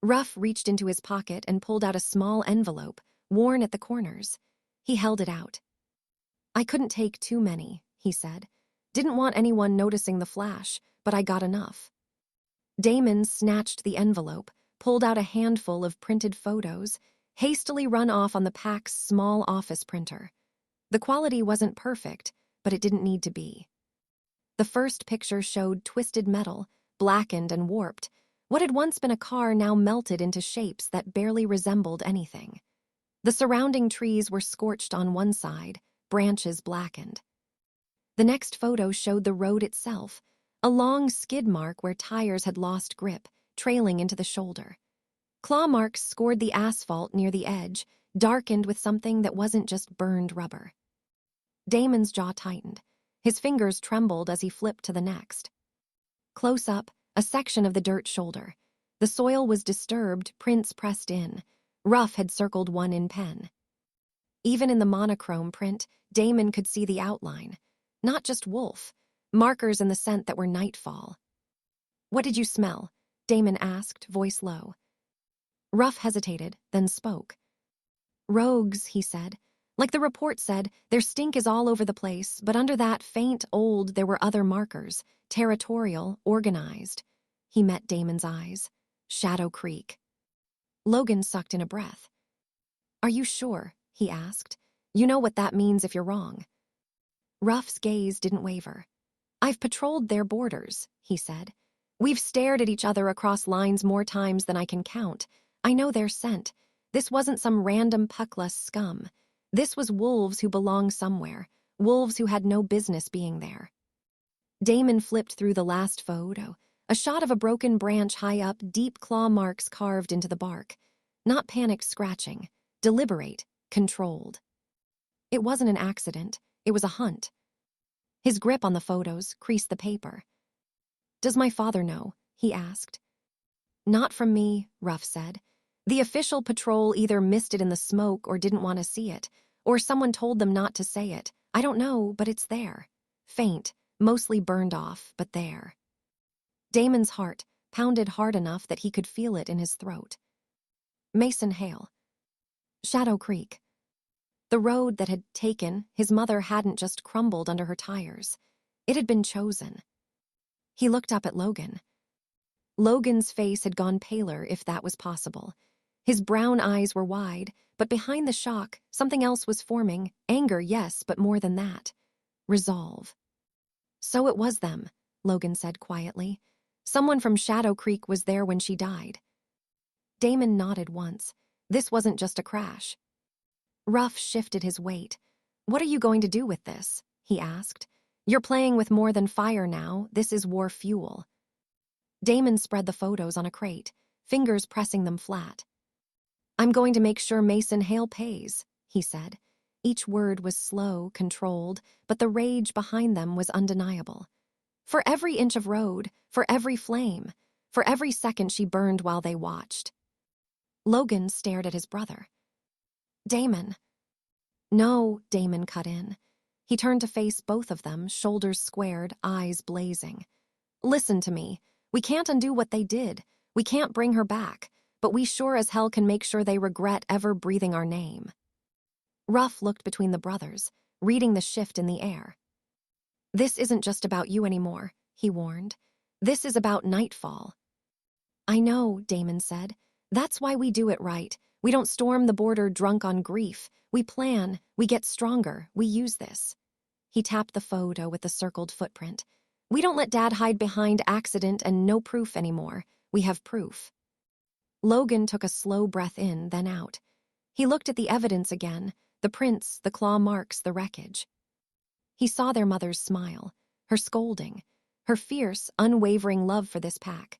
Ruff reached into his pocket and pulled out a small envelope, worn at the corners. He held it out. "I couldn't take too many," he said. "Didn't want anyone noticing the flash, but I got enough." Damon snatched the envelope, pulled out a handful of printed photos, hastily run off on the pack's small office printer. The quality wasn't perfect, but it didn't need to be. The first picture showed twisted metal, blackened and warped. What had once been a car now melted into shapes that barely resembled anything. The surrounding trees were scorched on one side, branches blackened. The next photo showed the road itself, a long skid mark where tires had lost grip, trailing into the shoulder. Claw marks scored the asphalt near the edge, darkened with something that wasn't just burned rubber. Damon's jaw tightened. His fingers trembled as he flipped to the next. Close up, a section of the dirt shoulder. The soil was disturbed, prints pressed in. Ruff had circled one in pen. Even in the monochrome print, Damon could see the outline. Not just wolf, markers in the scent that were Nightfall. "What did you smell?" Damon asked, voice low. Ruff hesitated, then spoke. "Rogues," he said. "Like the report said, their stink is all over the place, but under that faint old there were other markers, territorial, organized." He met Damon's eyes. Shadow Creek. Logan sucked in a breath. "Are you sure?" he asked. "You know what that means if you're wrong." Ruff's gaze didn't waver. "I've patrolled their borders," he said. "We've stared at each other across lines more times than I can count. I know their scent. This wasn't some random puckless scum. This was wolves who belong somewhere, wolves who had no business being there." Damon flipped through the last photo, a shot of a broken branch high up, deep claw marks carved into the bark. Not panicked scratching, deliberate, controlled. It wasn't an accident, it was a hunt. His grip on the photos creased the paper. "Does my father know?" he asked. "Not from me," Ruff said. "The official patrol either missed it in the smoke or didn't want to see it, or someone told them not to say it. I don't know, but it's there. Faint, mostly burned off, but there." Damon's heart pounded hard enough that he could feel it in his throat. Mason Hale. Shadow Creek. The road that had taken his mother hadn't just crumbled under her tires. It had been chosen. He looked up at Logan. Logan's face had gone paler, if that was possible. His brown eyes were wide, but behind the shock, something else was forming. Anger, yes, but more than that. Resolve. "So it was them," Logan said quietly. "Someone from Shadow Creek was there when she died." Damon nodded once. This wasn't just a crash. Ruff shifted his weight. "What are you going to do with this?" he asked. "You're playing with more than fire now. This is war fuel." Damon spread the photos on a crate, fingers pressing them flat. "I'm going to make sure Mason Hale pays," he said. Each word was slow, controlled, but the rage behind them was undeniable. "For every inch of road, for every flame, for every second she burned while they watched." Logan stared at his brother. "Damon." "No," Damon cut in. He turned to face both of them, shoulders squared, eyes blazing. "Listen to me. We can't undo what they did. We can't bring her back, but we sure as hell can make sure they regret ever breathing our name." Ruff looked between the brothers, reading the shift in the air. "This isn't just about you anymore," he warned. "This is about Nightfall." "I know," Damon said. "That's why we do it right. We don't storm the border drunk on grief. We plan, we get stronger, we use this." He tapped the photo with the circled footprint. "We don't let Dad hide behind accident and no proof anymore. We have proof." Logan took a slow breath in, then out. He looked at the evidence again, the prints, the claw marks, the wreckage. He saw their mother's smile, her scolding, her fierce, unwavering love for this pack.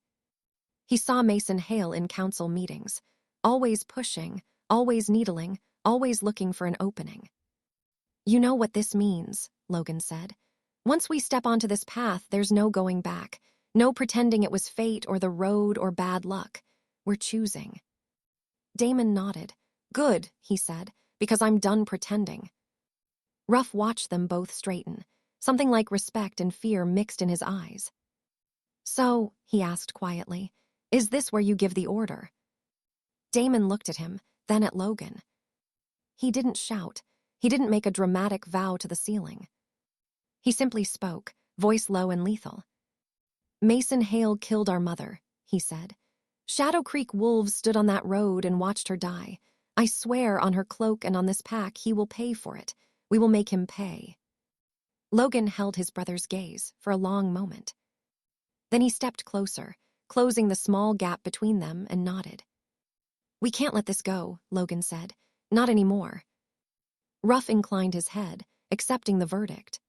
He saw Mason Hale in council meetings, always pushing, always needling, always looking for an opening. "You know what this means," Logan said. "Once we step onto this path, there's no going back. No pretending it was fate or the road or bad luck. We're choosing." Damon nodded. "Good," he said, "because I'm done pretending." Ruff watched them both straighten, something like respect and fear mixed in his eyes. "So," he asked quietly, "is this where you give the order?" Damon looked at him, then at Logan. He didn't shout. He didn't make a dramatic vow to the ceiling. He simply spoke, voice low and lethal. "Mason Hale killed our mother," he said. "Shadow Creek wolves stood on that road and watched her die. I swear on her cloak and on this pack he will pay for it. We will make him pay." Logan held his brother's gaze for a long moment. Then he stepped closer, closing the small gap between them, and nodded. "We can't let this go," Logan said. "Not anymore." Ruff inclined his head, accepting the verdict.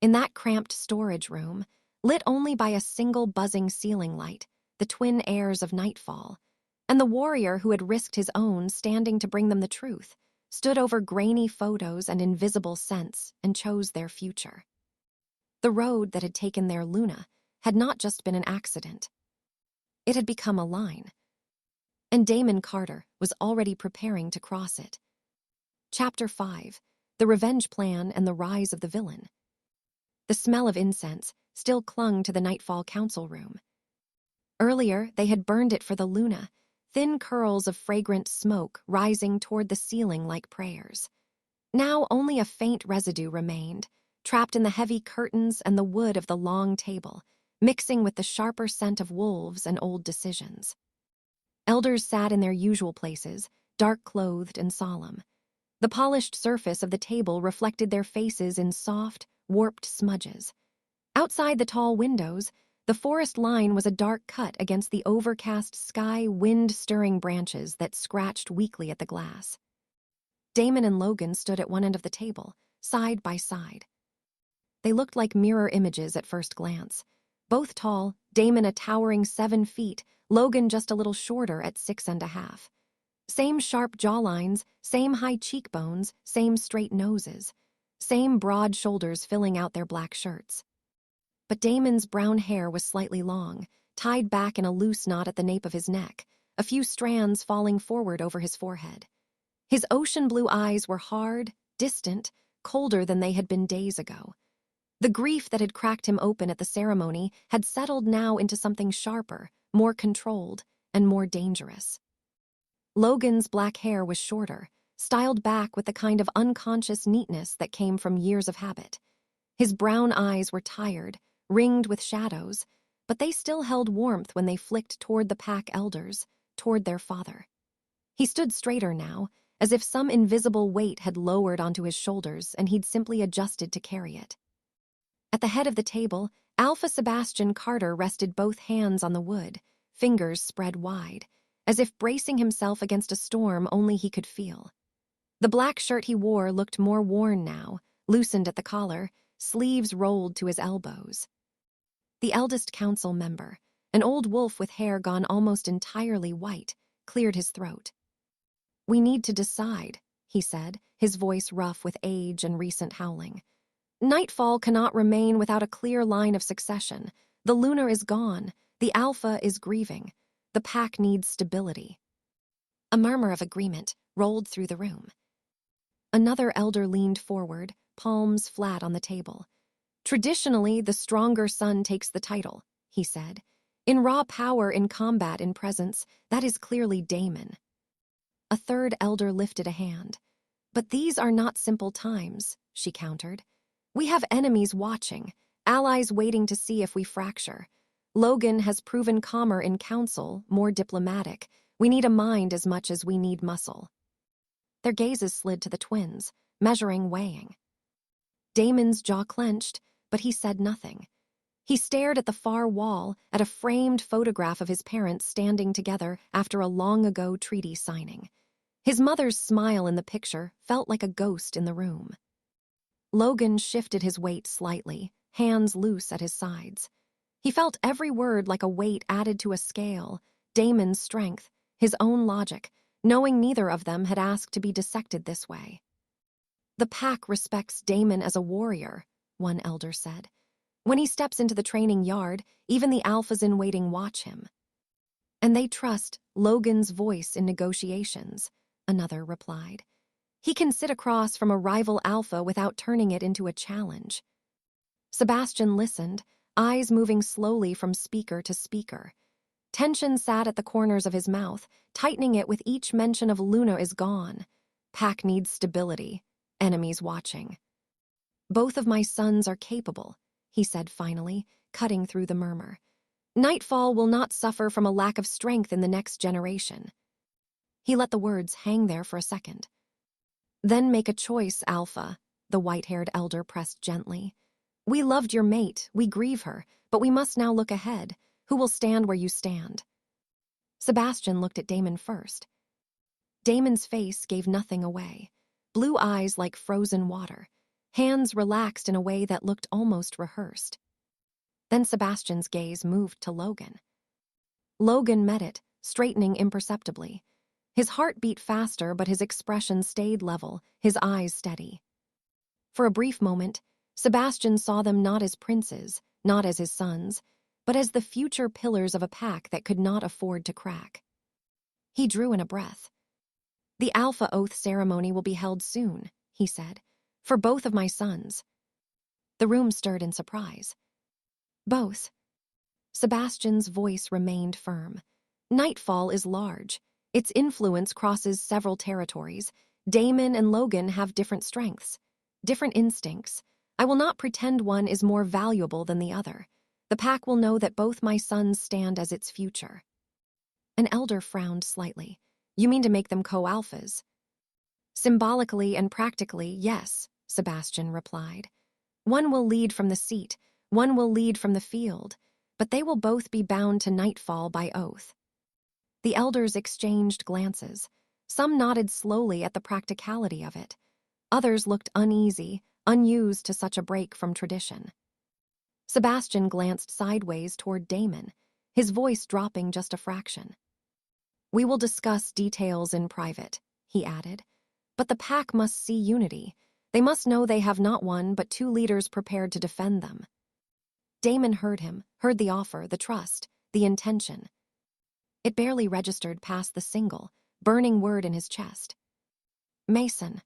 In that cramped storage room, lit only by a single buzzing ceiling light, the twin heirs of Nightfall, and the warrior who had risked his own standing to bring them the truth, stood over grainy photos and invisible scents and chose their future. The road that had taken their Luna had not just been an accident. It had become a line. And Damon Carter was already preparing to cross it. Chapter 5: The Revenge Plan and the Rise of the Villain. The smell of incense still clung to the Nightfall council room. Earlier, they had burned it for the Luna, thin curls of fragrant smoke rising toward the ceiling like prayers. Now only a faint residue remained, trapped in the heavy curtains and the wood of the long table, mixing with the sharper scent of wolves and old decisions. Elders sat in their usual places, dark-clothed and solemn. The polished surface of the table reflected their faces in soft, warped smudges. Outside the tall windows, the forest line was a dark cut against the overcast sky, wind-stirring branches that scratched weakly at the glass. Damon and Logan stood at one end of the table, side by side. They looked like mirror images at first glance. Both tall, Damon a towering 7 feet, Logan just a little shorter at 6.5. Same sharp jawlines, same high cheekbones, same straight noses, same broad shoulders filling out their black shirts. But Damon's brown hair was slightly long, tied back in a loose knot at the nape of his neck, a few strands falling forward over his forehead. His ocean blue eyes were hard, distant, colder than they had been days ago. The grief that had cracked him open at the ceremony had settled now into something sharper, more controlled, and more dangerous. Logan's black hair was shorter, styled back with the kind of unconscious neatness that came from years of habit. His brown eyes were tired, ringed with shadows, but they still held warmth when they flicked toward the pack elders, toward their father. He stood straighter now, as if some invisible weight had lowered onto his shoulders and he'd simply adjusted to carry it. At the head of the table, Alpha Sebastian Carter rested both hands on the wood, fingers spread wide, as if bracing himself against a storm only he could feel. The black shirt he wore looked more worn now, loosened at the collar, sleeves rolled to his elbows. The eldest council member, an old wolf with hair gone almost entirely white, cleared his throat. "We need to decide," he said, his voice rough with age and recent howling. "Nightfall cannot remain without a clear line of succession. The Luna is gone. The Alpha is grieving. The pack needs stability." A murmur of agreement rolled through the room. Another elder leaned forward, palms flat on the table. "Traditionally, the stronger son takes the title," he said. "In raw power, in combat, in presence, that is clearly Damon." A third elder lifted a hand. "But these are not simple times," she countered. "We have enemies watching, allies waiting to see if we fracture. Logan has proven calmer in council, more diplomatic. We need a mind as much as we need muscle." Their gazes slid to the twins, measuring, weighing. Damon's jaw clenched, but he said nothing. He stared at the far wall, at a framed photograph of his parents standing together after a long-ago treaty signing. His mother's smile in the picture felt like a ghost in the room. Logan shifted his weight slightly, hands loose at his sides. He felt every word like a weight added to a scale, Damon's strength, his own logic, knowing neither of them had asked to be dissected this way. "The pack respects Damon as a warrior," one elder said. "When he steps into the training yard, even the alphas in waiting watch him." "And they trust Logan's voice in negotiations," another replied. "He can sit across from a rival alpha without turning it into a challenge." Sebastian listened, eyes moving slowly from speaker to speaker. Tension sat at the corners of his mouth, tightening it with each mention of Luna is gone. Pack needs stability, enemies watching. "Both of my sons are capable," he said finally, cutting through the murmur. "Nightfall will not suffer from a lack of strength in the next generation." He let the words hang there for a second. "Then make a choice, Alpha," the white-haired elder pressed gently. "We loved your mate, we grieve her, but we must now look ahead. Who will stand where you stand?" Sebastian looked at Damon first. Damon's face gave nothing away. Blue eyes like frozen water. Hands relaxed in a way that looked almost rehearsed. Then Sebastian's gaze moved to Logan. Logan met it, straightening imperceptibly. His heart beat faster, but his expression stayed level, his eyes steady. For a brief moment, Sebastian saw them not as princes, not as his sons, but as the future pillars of a pack that could not afford to crack. He drew in a breath. "The Alpha Oath ceremony will be held soon," he said, "for both of my sons." The room stirred in surprise. "Both?" Sebastian's voice remained firm. "Nightfall is large. Its influence crosses several territories. Damon and Logan have different strengths, different instincts. I will not pretend one is more valuable than the other. The pack will know that both my sons stand as its future." An elder frowned slightly. "You mean to make them co-alphas?" "Symbolically and practically, yes," Sebastian replied. "One will lead from the seat, one will lead from the field, but they will both be bound to Nightfall by oath." The elders exchanged glances. Some nodded slowly at the practicality of it. Others looked uneasy, unused to such a break from tradition. Sebastian glanced sideways toward Damon, his voice dropping just a fraction. "We will discuss details in private," he added. "But the pack must see unity. They must know they have not one but two leaders prepared to defend them." Damon heard him, heard the offer, the trust, the intention. It barely registered past the single, burning word in his chest. "Mason."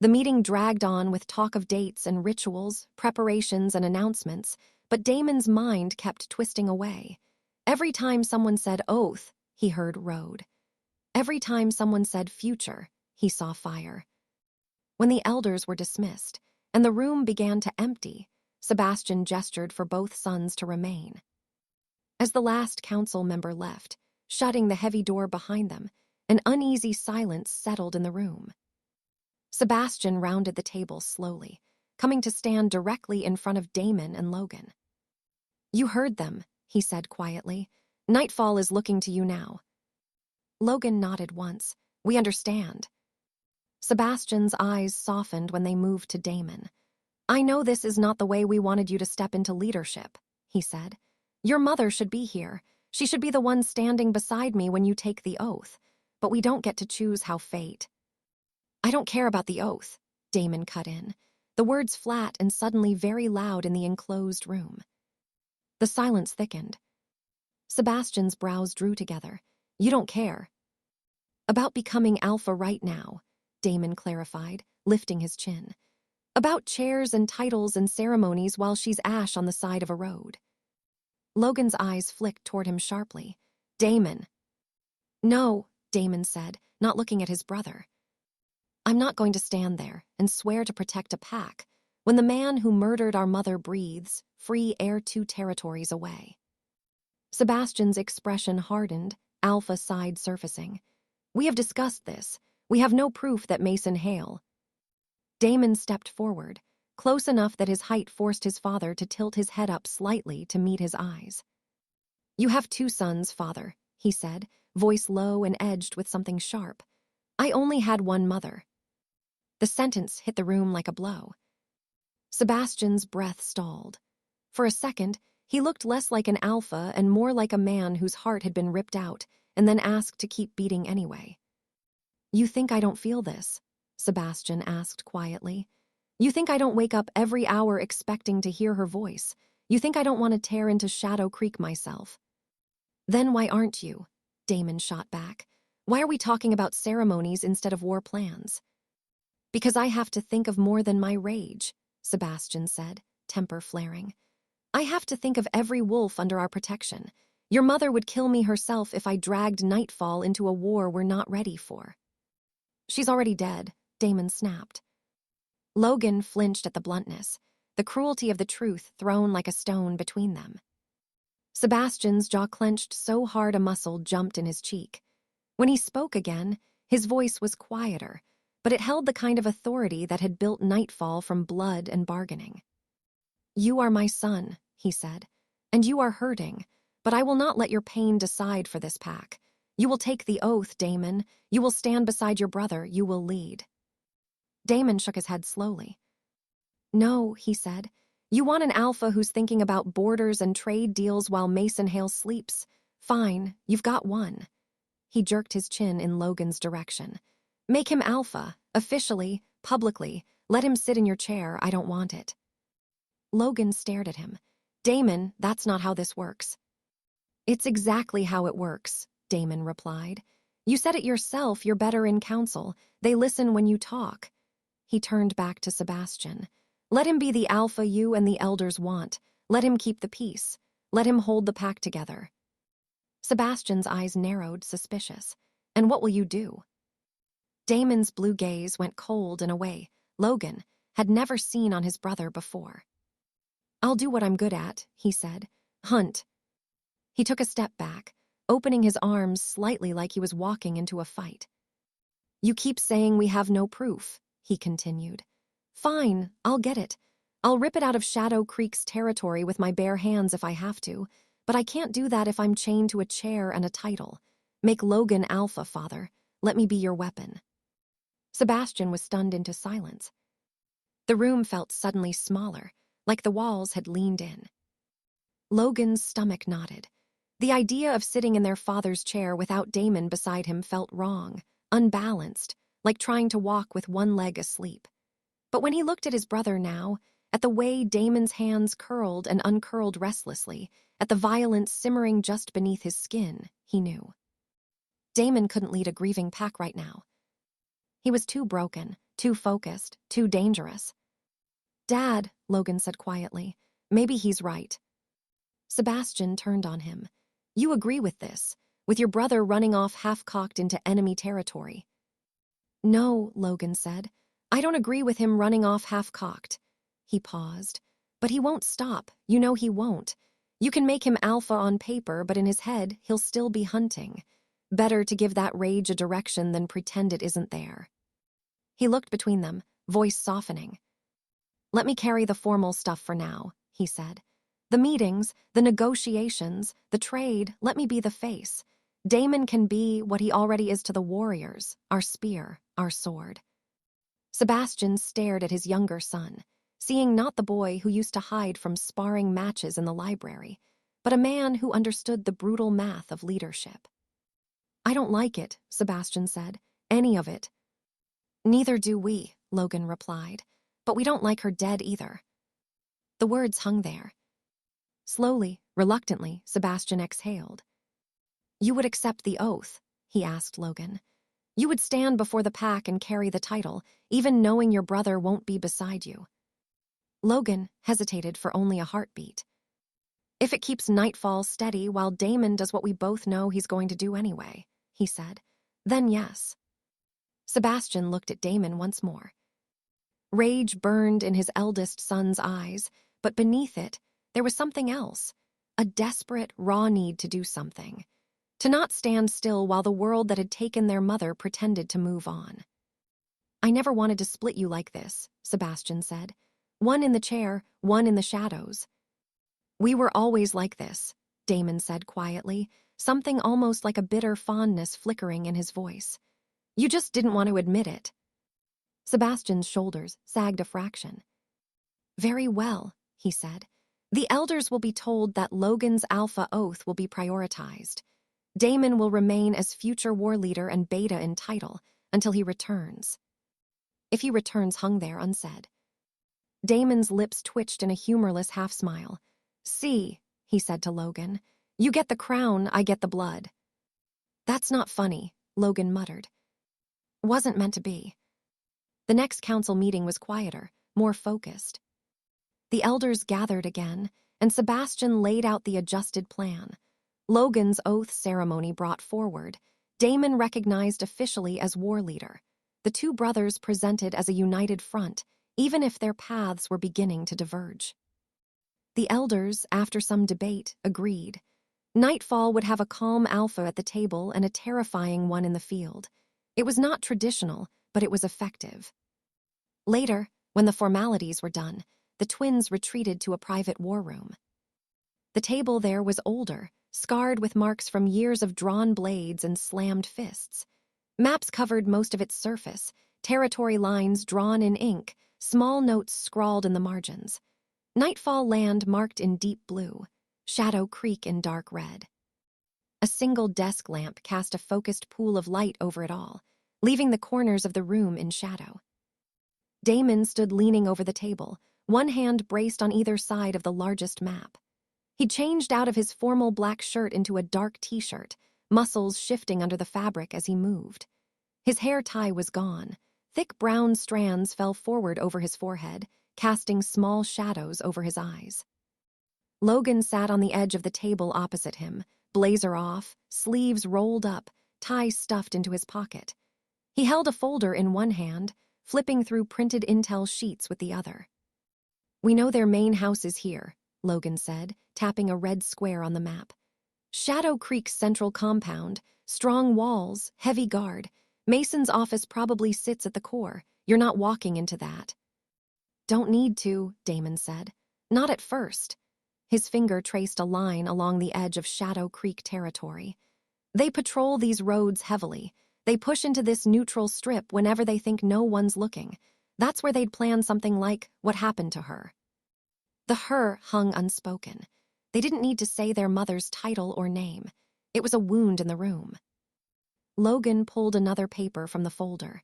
The meeting dragged on with talk of dates and rituals, preparations and announcements, but Damon's mind kept twisting away. Every time someone said oath, he heard road. Every time someone said future, he saw fire. When the elders were dismissed, and the room began to empty, Sebastian gestured for both sons to remain. As the last council member left, shutting the heavy door behind them, an uneasy silence settled in the room. Sebastian rounded the table slowly, coming to stand directly in front of Damon and Logan. "You heard them," he said quietly. "Nightfall is looking to you now." Logan nodded once. "We understand." Sebastian's eyes softened when they moved to Damon. "I know this is not the way we wanted you to step into leadership," he said. "Your mother should be here. She should be the one standing beside me when you take the oath. But we don't get to choose how fate." "I don't care about the oath," Damon cut in, the words flat and suddenly very loud in the enclosed room. The silence thickened. Sebastian's brows drew together. "You don't care." "About becoming alpha right now," Damon clarified, lifting his chin. "About chairs and titles and ceremonies while she's ash on the side of a road." Logan's eyes flicked toward him sharply. "Damon." "No," Damon said, not looking at his brother. "I'm not going to stand there and swear to protect a pack when the man who murdered our mother breathes free air 2 territories away." Sebastian's expression hardened, alpha side surfacing. "We have discussed this. We have no proof that Mason Hale." Damon stepped forward, close enough that his height forced his father to tilt his head up slightly to meet his eyes. "You have 2 sons, father," he said, voice low and edged with something sharp. "I only had one mother." The sentence hit the room like a blow. Sebastian's breath stalled. For a second, he looked less like an alpha and more like a man whose heart had been ripped out and then asked to keep beating anyway. "You think I don't feel this?" Sebastian asked quietly. "You think I don't wake up every hour expecting to hear her voice? You think I don't want to tear into Shadow Creek myself?" "Then why aren't you?" Damon shot back. "Why are we talking about ceremonies instead of war plans?" "Because I have to think of more than my rage," Sebastian said, temper flaring. "I have to think of every wolf under our protection. Your mother would kill me herself if I dragged Nightfall into a war we're not ready for." "She's already dead," Damon snapped. Logan flinched at the bluntness, the cruelty of the truth thrown like a stone between them. Sebastian's jaw clenched so hard a muscle jumped in his cheek. When he spoke again, his voice was quieter, but it held the kind of authority that had built Nightfall from blood and bargaining. "You are my son," he said, "and you are hurting, but I will not let your pain decide for this pack. You will take the oath, Damon. You will stand beside your brother. You will lead." Damon shook his head slowly. "No," he said. "You want an alpha who's thinking about borders and trade deals while Mason Hale sleeps. Fine, you've got one." He jerked his chin in Logan's direction. "Make him alpha, officially, publicly. Let him sit in your chair. I don't want it." Logan stared at him. Damon, that's not how this works. It's exactly how it works, Damon replied. You said it yourself, you're better in council. They listen when you talk. He turned back to Sebastian. Let him be the alpha you and the elders want. Let him keep the peace. Let him hold the pack together. Sebastian's eyes narrowed, suspicious. And what will you do? Damon's blue gaze went cold in a way Logan had never seen on his brother before. I'll do what I'm good at, he said. Hunt. He took a step back, opening his arms slightly like he was walking into a fight. You keep saying we have no proof, he continued. Fine, I'll get it. I'll rip it out of Shadow Creek's territory with my bare hands if I have to, but I can't do that if I'm chained to a chair and a title. Make Logan alpha, father. Let me be your weapon. Sebastian was stunned into silence. The room felt suddenly smaller, like the walls had leaned in. Logan's stomach knotted. The idea of sitting in their father's chair without Damon beside him felt wrong, unbalanced, like trying to walk with one leg asleep. But when he looked at his brother now, at the way Damon's hands curled and uncurled restlessly, at the violence simmering just beneath his skin, he knew. Damon couldn't lead a grieving pack right now. He was too broken, too focused, too dangerous. Dad, Logan said quietly, maybe he's right. Sebastian turned on him. You agree with this, with your brother running off half-cocked into enemy territory. No, Logan said. I don't agree with him running off half-cocked. He paused. But he won't stop. You know he won't. You can make him alpha on paper, but in his head, he'll still be hunting. Better to give that rage a direction than pretend it isn't there. He looked between them, voice softening. Let me carry the formal stuff for now, he said. The meetings, the negotiations, the trade, let me be the face. Damon can be what he already is to the warriors, our spear, our sword. Sebastian stared at his younger son, seeing not the boy who used to hide from sparring matches in the library, but a man who understood the brutal math of leadership. I don't like it, Sebastian said. Any of it. Neither do we, Logan replied, but we don't like her dead either. The words hung there. Slowly, reluctantly, Sebastian exhaled. You would accept the oath, he asked Logan. You would stand before the pack and carry the title, even knowing your brother won't be beside you. Logan hesitated for only a heartbeat. If it keeps Nightfall steady while Damon does what we both know he's going to do anyway, he said, then yes. Sebastian looked at Damon once more. Rage burned in his eldest son's eyes, but beneath it, there was something else, a desperate, raw need to do something, to not stand still while the world that had taken their mother pretended to move on. I never wanted to split you like this, Sebastian said. One in the chair, one in the shadows. We were always like this, Damon said quietly, something almost like a bitter fondness flickering in his voice. You just didn't want to admit it. Sebastian's shoulders sagged a fraction. Very well, he said. The elders will be told that Logan's alpha oath will be prioritized. Damon will remain as future war leader and beta in title until he returns. If he returns hung there unsaid. Damon's lips twitched in a humorless half-smile. See, he said to Logan, you get the crown, I get the blood. That's not funny, Logan muttered. Wasn't meant to be. The next council meeting was quieter, more focused. The elders gathered again, and Sebastian laid out the adjusted plan. Logan's oath ceremony brought forward. Damon recognized officially as war leader. The two brothers presented as a united front, even if their paths were beginning to diverge. The elders, after some debate, agreed. Nightfall would have a calm alpha at the table and a terrifying one in the field. It was not traditional, but it was effective. Later, when the formalities were done, the twins retreated to a private war room. The table there was older, scarred with marks from years of drawn blades and slammed fists. Maps covered most of its surface, territory lines drawn in ink, small notes scrawled in the margins. Nightfall land marked in deep blue, Shadow Creek in dark red. A single desk lamp cast a focused pool of light over it all, leaving the corners of the room in shadow. Damon stood leaning over the table, one hand braced on either side of the largest map. He changed out of his formal black shirt into a dark t-shirt, muscles shifting under the fabric as he moved. His hair tie was gone. Thick brown strands fell forward over his forehead, casting small shadows over his eyes. Logan sat on the edge of the table opposite him, blazer off, sleeves rolled up, tie stuffed into his pocket. He held a folder in one hand, flipping through printed intel sheets with the other. "We know their main house is here," Logan said, tapping a red square on the map. "Shadow Creek's central compound, strong walls, heavy guard. Mason's office probably sits at the core. You're not walking into that." "Don't need to," Damon said. "Not at first." His finger traced a line along the edge of Shadow Creek territory. "They patrol these roads heavily. They push into this neutral strip whenever they think no one's looking. That's where they'd plan something like what happened to her." The her hung unspoken. They didn't need to say their mother's title or name. It was a wound in the room. Logan pulled another paper from the folder.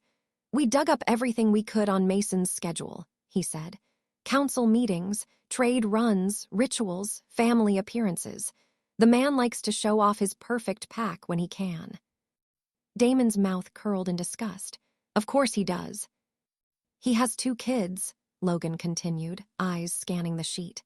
"We dug up everything we could on Mason's schedule," he said. "Council meetings, trade runs, rituals, family appearances. The man likes to show off his perfect pack when he can." Damon's mouth curled in disgust. "Of course he does." "He has 2 kids," Logan continued, eyes scanning the sheet.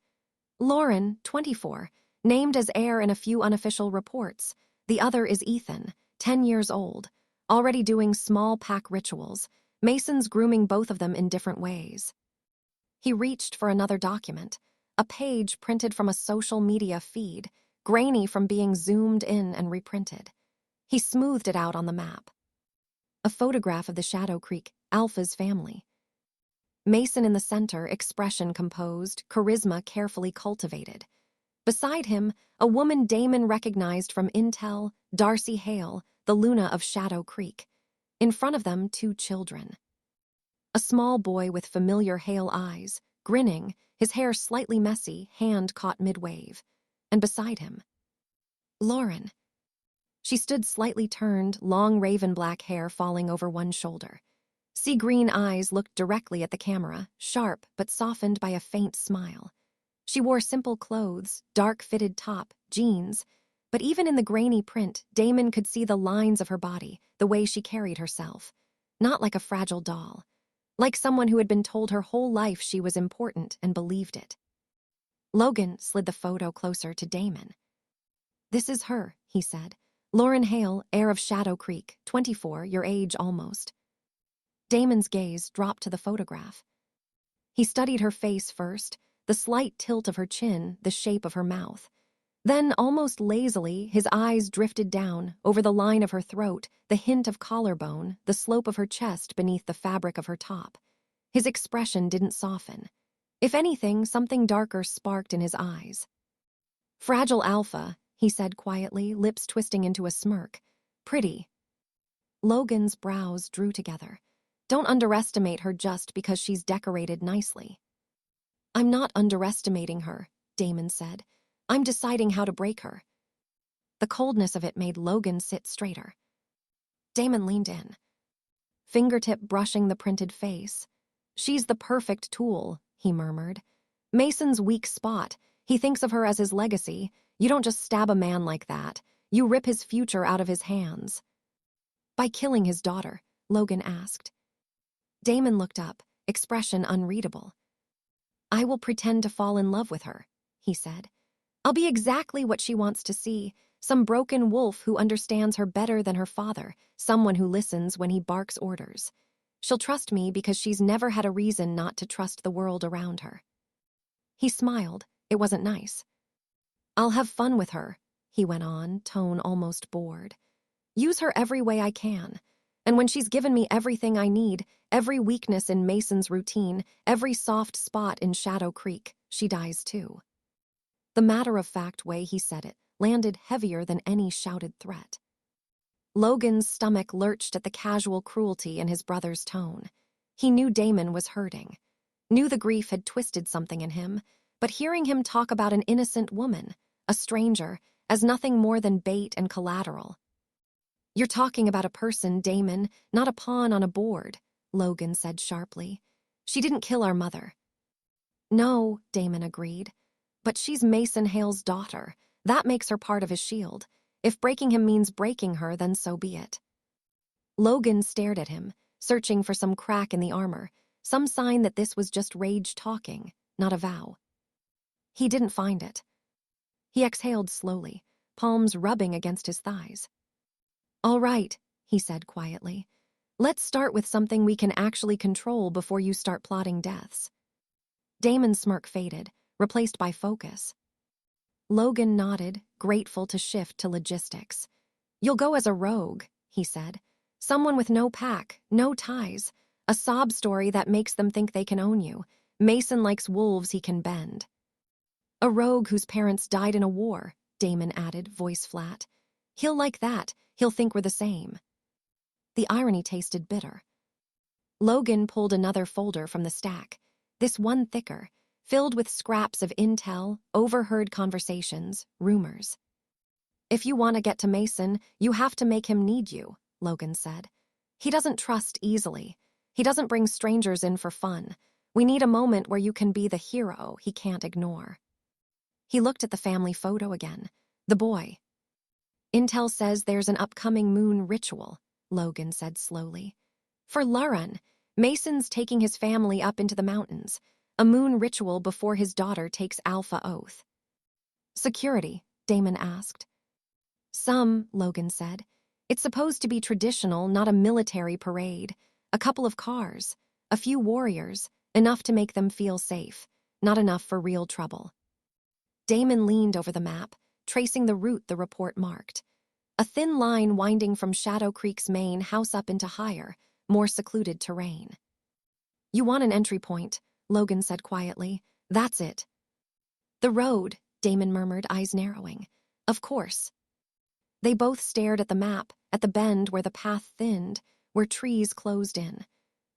"Lauren, 24, named as heir in a few unofficial reports. The other is Ethan, 10 years old, already doing small pack rituals. Mason's grooming both of them in different ways." He reached for another document, a page printed from a social media feed, grainy from being zoomed in and reprinted. He smoothed it out on the map. A photograph of the Shadow Creek, Alpha's family. Mason in the center, expression composed, charisma carefully cultivated. Beside him, a woman Damon recognized from Intel, Darcy Hale, the Luna of Shadow Creek. In front of them, 2 children. A small boy with familiar Hale eyes, grinning, his hair slightly messy, hand caught mid-wave. And beside him, Lauren. She stood slightly turned, long raven black hair falling over one shoulder. Sea green eyes looked directly at the camera, sharp but softened by a faint smile. She wore simple clothes, dark fitted top, jeans, but even in the grainy print, Damon could see the lines of her body, the way she carried herself. Not like a fragile doll. Like someone who had been told her whole life she was important and believed it. Logan slid the photo closer to Damon. "This is her," he said. "Lauren Hale, heir of Shadow Creek, 24, your age almost." Damon's gaze dropped to the photograph. He studied her face first, the slight tilt of her chin, the shape of her mouth. Then, almost lazily, his eyes drifted down, over the line of her throat, the hint of collarbone, the slope of her chest beneath the fabric of her top. His expression didn't soften. If anything, something darker sparked in his eyes. "Fragile Alpha," he said quietly, lips twisting into a smirk. "Pretty." Logan's brows drew together. "Don't underestimate her just because she's decorated nicely." "I'm not underestimating her," Damon said. "I'm deciding how to break her." The coldness of it made Logan sit straighter. Damon leaned in, fingertip brushing the printed face. "She's the perfect tool," he murmured. "Mason's weak spot. He thinks of her as his legacy. You don't just stab a man like that. You rip his future out of his hands." "By killing his daughter?" Logan asked. Damon looked up, expression unreadable. "I will pretend to fall in love with her," he said. "I'll be exactly what she wants to see, some broken wolf who understands her better than her father, someone who listens when he barks orders. She'll trust me because she's never had a reason not to trust the world around her." He smiled. It wasn't nice. "I'll have fun with her," he went on, tone almost bored. "Use her every way I can. And when she's given me everything I need, every weakness in Mason's routine, every soft spot in Shadow Creek, she dies too." The matter-of-fact way he said it landed heavier than any shouted threat. Logan's stomach lurched at the casual cruelty in his brother's tone. He knew Damon was hurting, knew the grief had twisted something in him, but hearing him talk about an innocent woman, a stranger, as nothing more than bait and collateral. "You're talking about a person, Damon, not a pawn on a board," Logan said sharply. "She didn't kill our mother." No, Damon agreed. But she's Mason Hale's daughter. That makes her part of his shield. If breaking him means breaking her, then so be it. Logan stared at him, searching for some crack in the armor, some sign that this was just rage talking, not a vow. He didn't find it. He exhaled slowly, palms rubbing against his thighs. All right, he said quietly. Let's start with something we can actually control before you start plotting deaths. Damon's smirk faded, replaced by focus. Logan nodded, grateful to shift to logistics. You'll go as a rogue, he said. Someone with no pack, no ties. A sob story that makes them think they can own you. Mason likes wolves he can bend. A rogue whose parents died in a war, Damon added, voice flat. He'll like that. He'll think we're the same. The irony tasted bitter. Logan pulled another folder from the stack, this one thicker, filled with scraps of intel, overheard conversations, rumors. If you want to get to Mason, you have to make him need you, Logan said. He doesn't trust easily. He doesn't bring strangers in for fun. We need a moment where you can be the hero he can't ignore. He looked at the family photo again. The boy. Intel says there's an upcoming moon ritual, Logan said slowly. For Lauren, Mason's taking his family up into the mountains, a moon ritual before his daughter takes Alpha Oath. Security, Damon asked. Some, Logan said. It's supposed to be traditional, not a military parade. A couple of cars, a few warriors, enough to make them feel safe, not enough for real trouble. Damon leaned over the map, tracing the route the report marked. A thin line winding from Shadow Creek's main house up into higher, more secluded terrain. You want an entry point, Logan said quietly. That's it. The road, Damon murmured, eyes narrowing. Of course. They both stared at the map, at the bend where the path thinned, where trees closed in.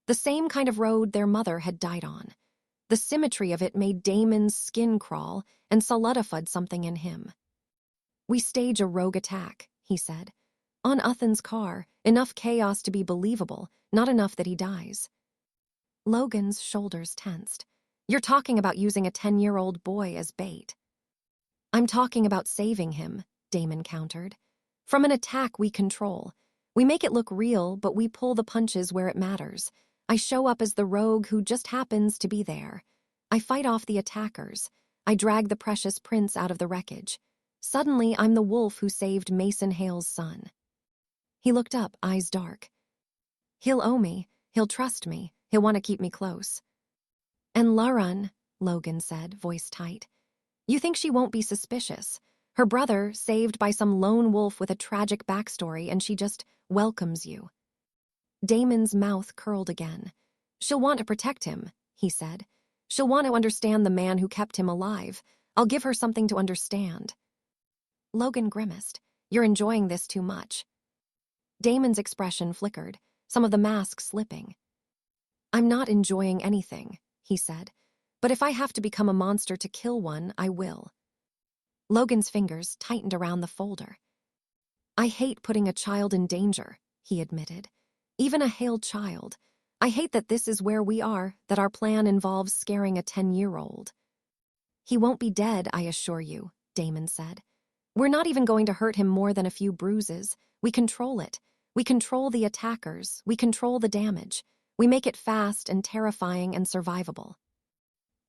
The same kind of road their mother had died on. The symmetry of it made Damon's skin crawl and solidified something in him. We stage a rogue attack, he said. On Uthan's car, enough chaos to be believable, not enough that he dies. Logan's shoulders tensed. You're talking about using a 10-year-old boy as bait. I'm talking about saving him, Damon countered. From an attack we control. We make it look real, but we pull the punches where it matters. I show up as the rogue who just happens to be there. I fight off the attackers. I drag the precious prince out of the wreckage. Suddenly, I'm the wolf who saved Mason Hale's son. He looked up, eyes dark. He'll owe me. He'll trust me. He'll want to keep me close. And Lauren, Logan said, voice tight. You think she won't be suspicious? Her brother, saved by some lone wolf with a tragic backstory, and she just welcomes you. Damon's mouth curled again. She'll want to protect him, he said. She'll want to understand the man who kept him alive. I'll give her something to understand. Logan grimaced. You're enjoying this too much. Damon's expression flickered, some of the mask slipping. I'm not enjoying anything, he said. But if I have to become a monster to kill one, I will. Logan's fingers tightened around the folder. I hate putting a child in danger, he admitted. Even a Hale child. I hate that this is where we are, that our plan involves scaring a 10-year-old. He won't be dead, I assure you, Damon said. We're not even going to hurt him more than a few bruises. We control it. We control the attackers. We control the damage. We make it fast and terrifying and survivable.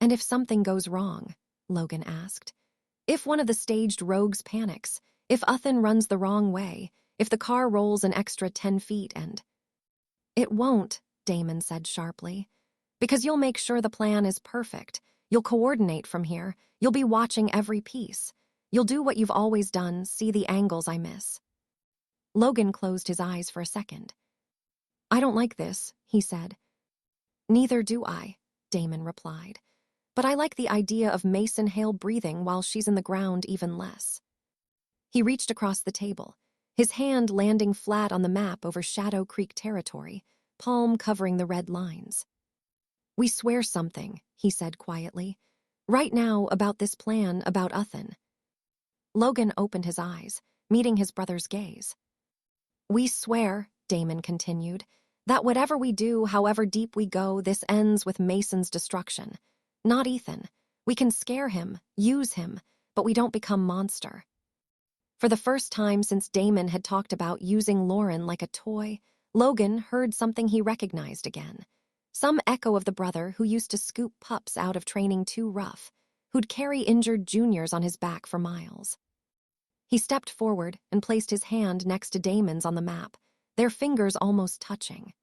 And if something goes wrong, Logan asked. If one of the staged rogues panics, if Uthan runs the wrong way, if the car rolls an extra 10 feet and... It won't, Damon said sharply. Because you'll make sure the plan is perfect. You'll coordinate from here. You'll be watching every piece. You'll do what you've always done, see the angles I miss. Logan closed his eyes for a second. I don't like this, he said. Neither do I, Damon replied. But I like the idea of Mason Hale breathing while she's in the ground even less. He reached across the table, his hand landing flat on the map over Shadow Creek territory, palm covering the red lines. We swear something, he said quietly. Right now, about this plan, about Uthan. Logan opened his eyes, meeting his brother's gaze. We swear, Damon continued, that whatever we do, however deep we go, this ends with Mason's destruction. Not Ethan. We can scare him, use him, but we don't become monster. For the first time since Damon had talked about using Lauren like a toy, Logan heard something he recognized again. Some echo of the brother who used to scoop pups out of training too rough, who'd carry injured juniors on his back for miles. He stepped forward and placed his hand next to Damon's on the map, their fingers almost touching.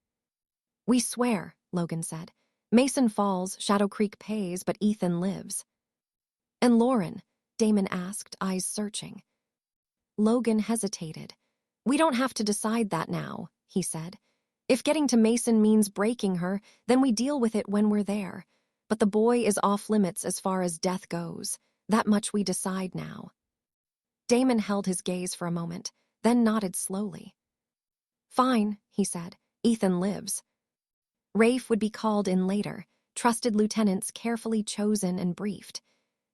"We swear," Logan said. "Mason falls, Shadow Creek pays, but Ethan lives." "And Lauren?" Damon asked, eyes searching. Logan hesitated. "We don't have to decide that now," he said. "If getting to Mason means breaking her, then we deal with it when we're there. But the boy is off limits as far as death goes. That much we decide now." Damon held his gaze for a moment, then nodded slowly. "Fine," he said. "Ethan lives." Rafe would be called in later, trusted lieutenants carefully chosen and briefed.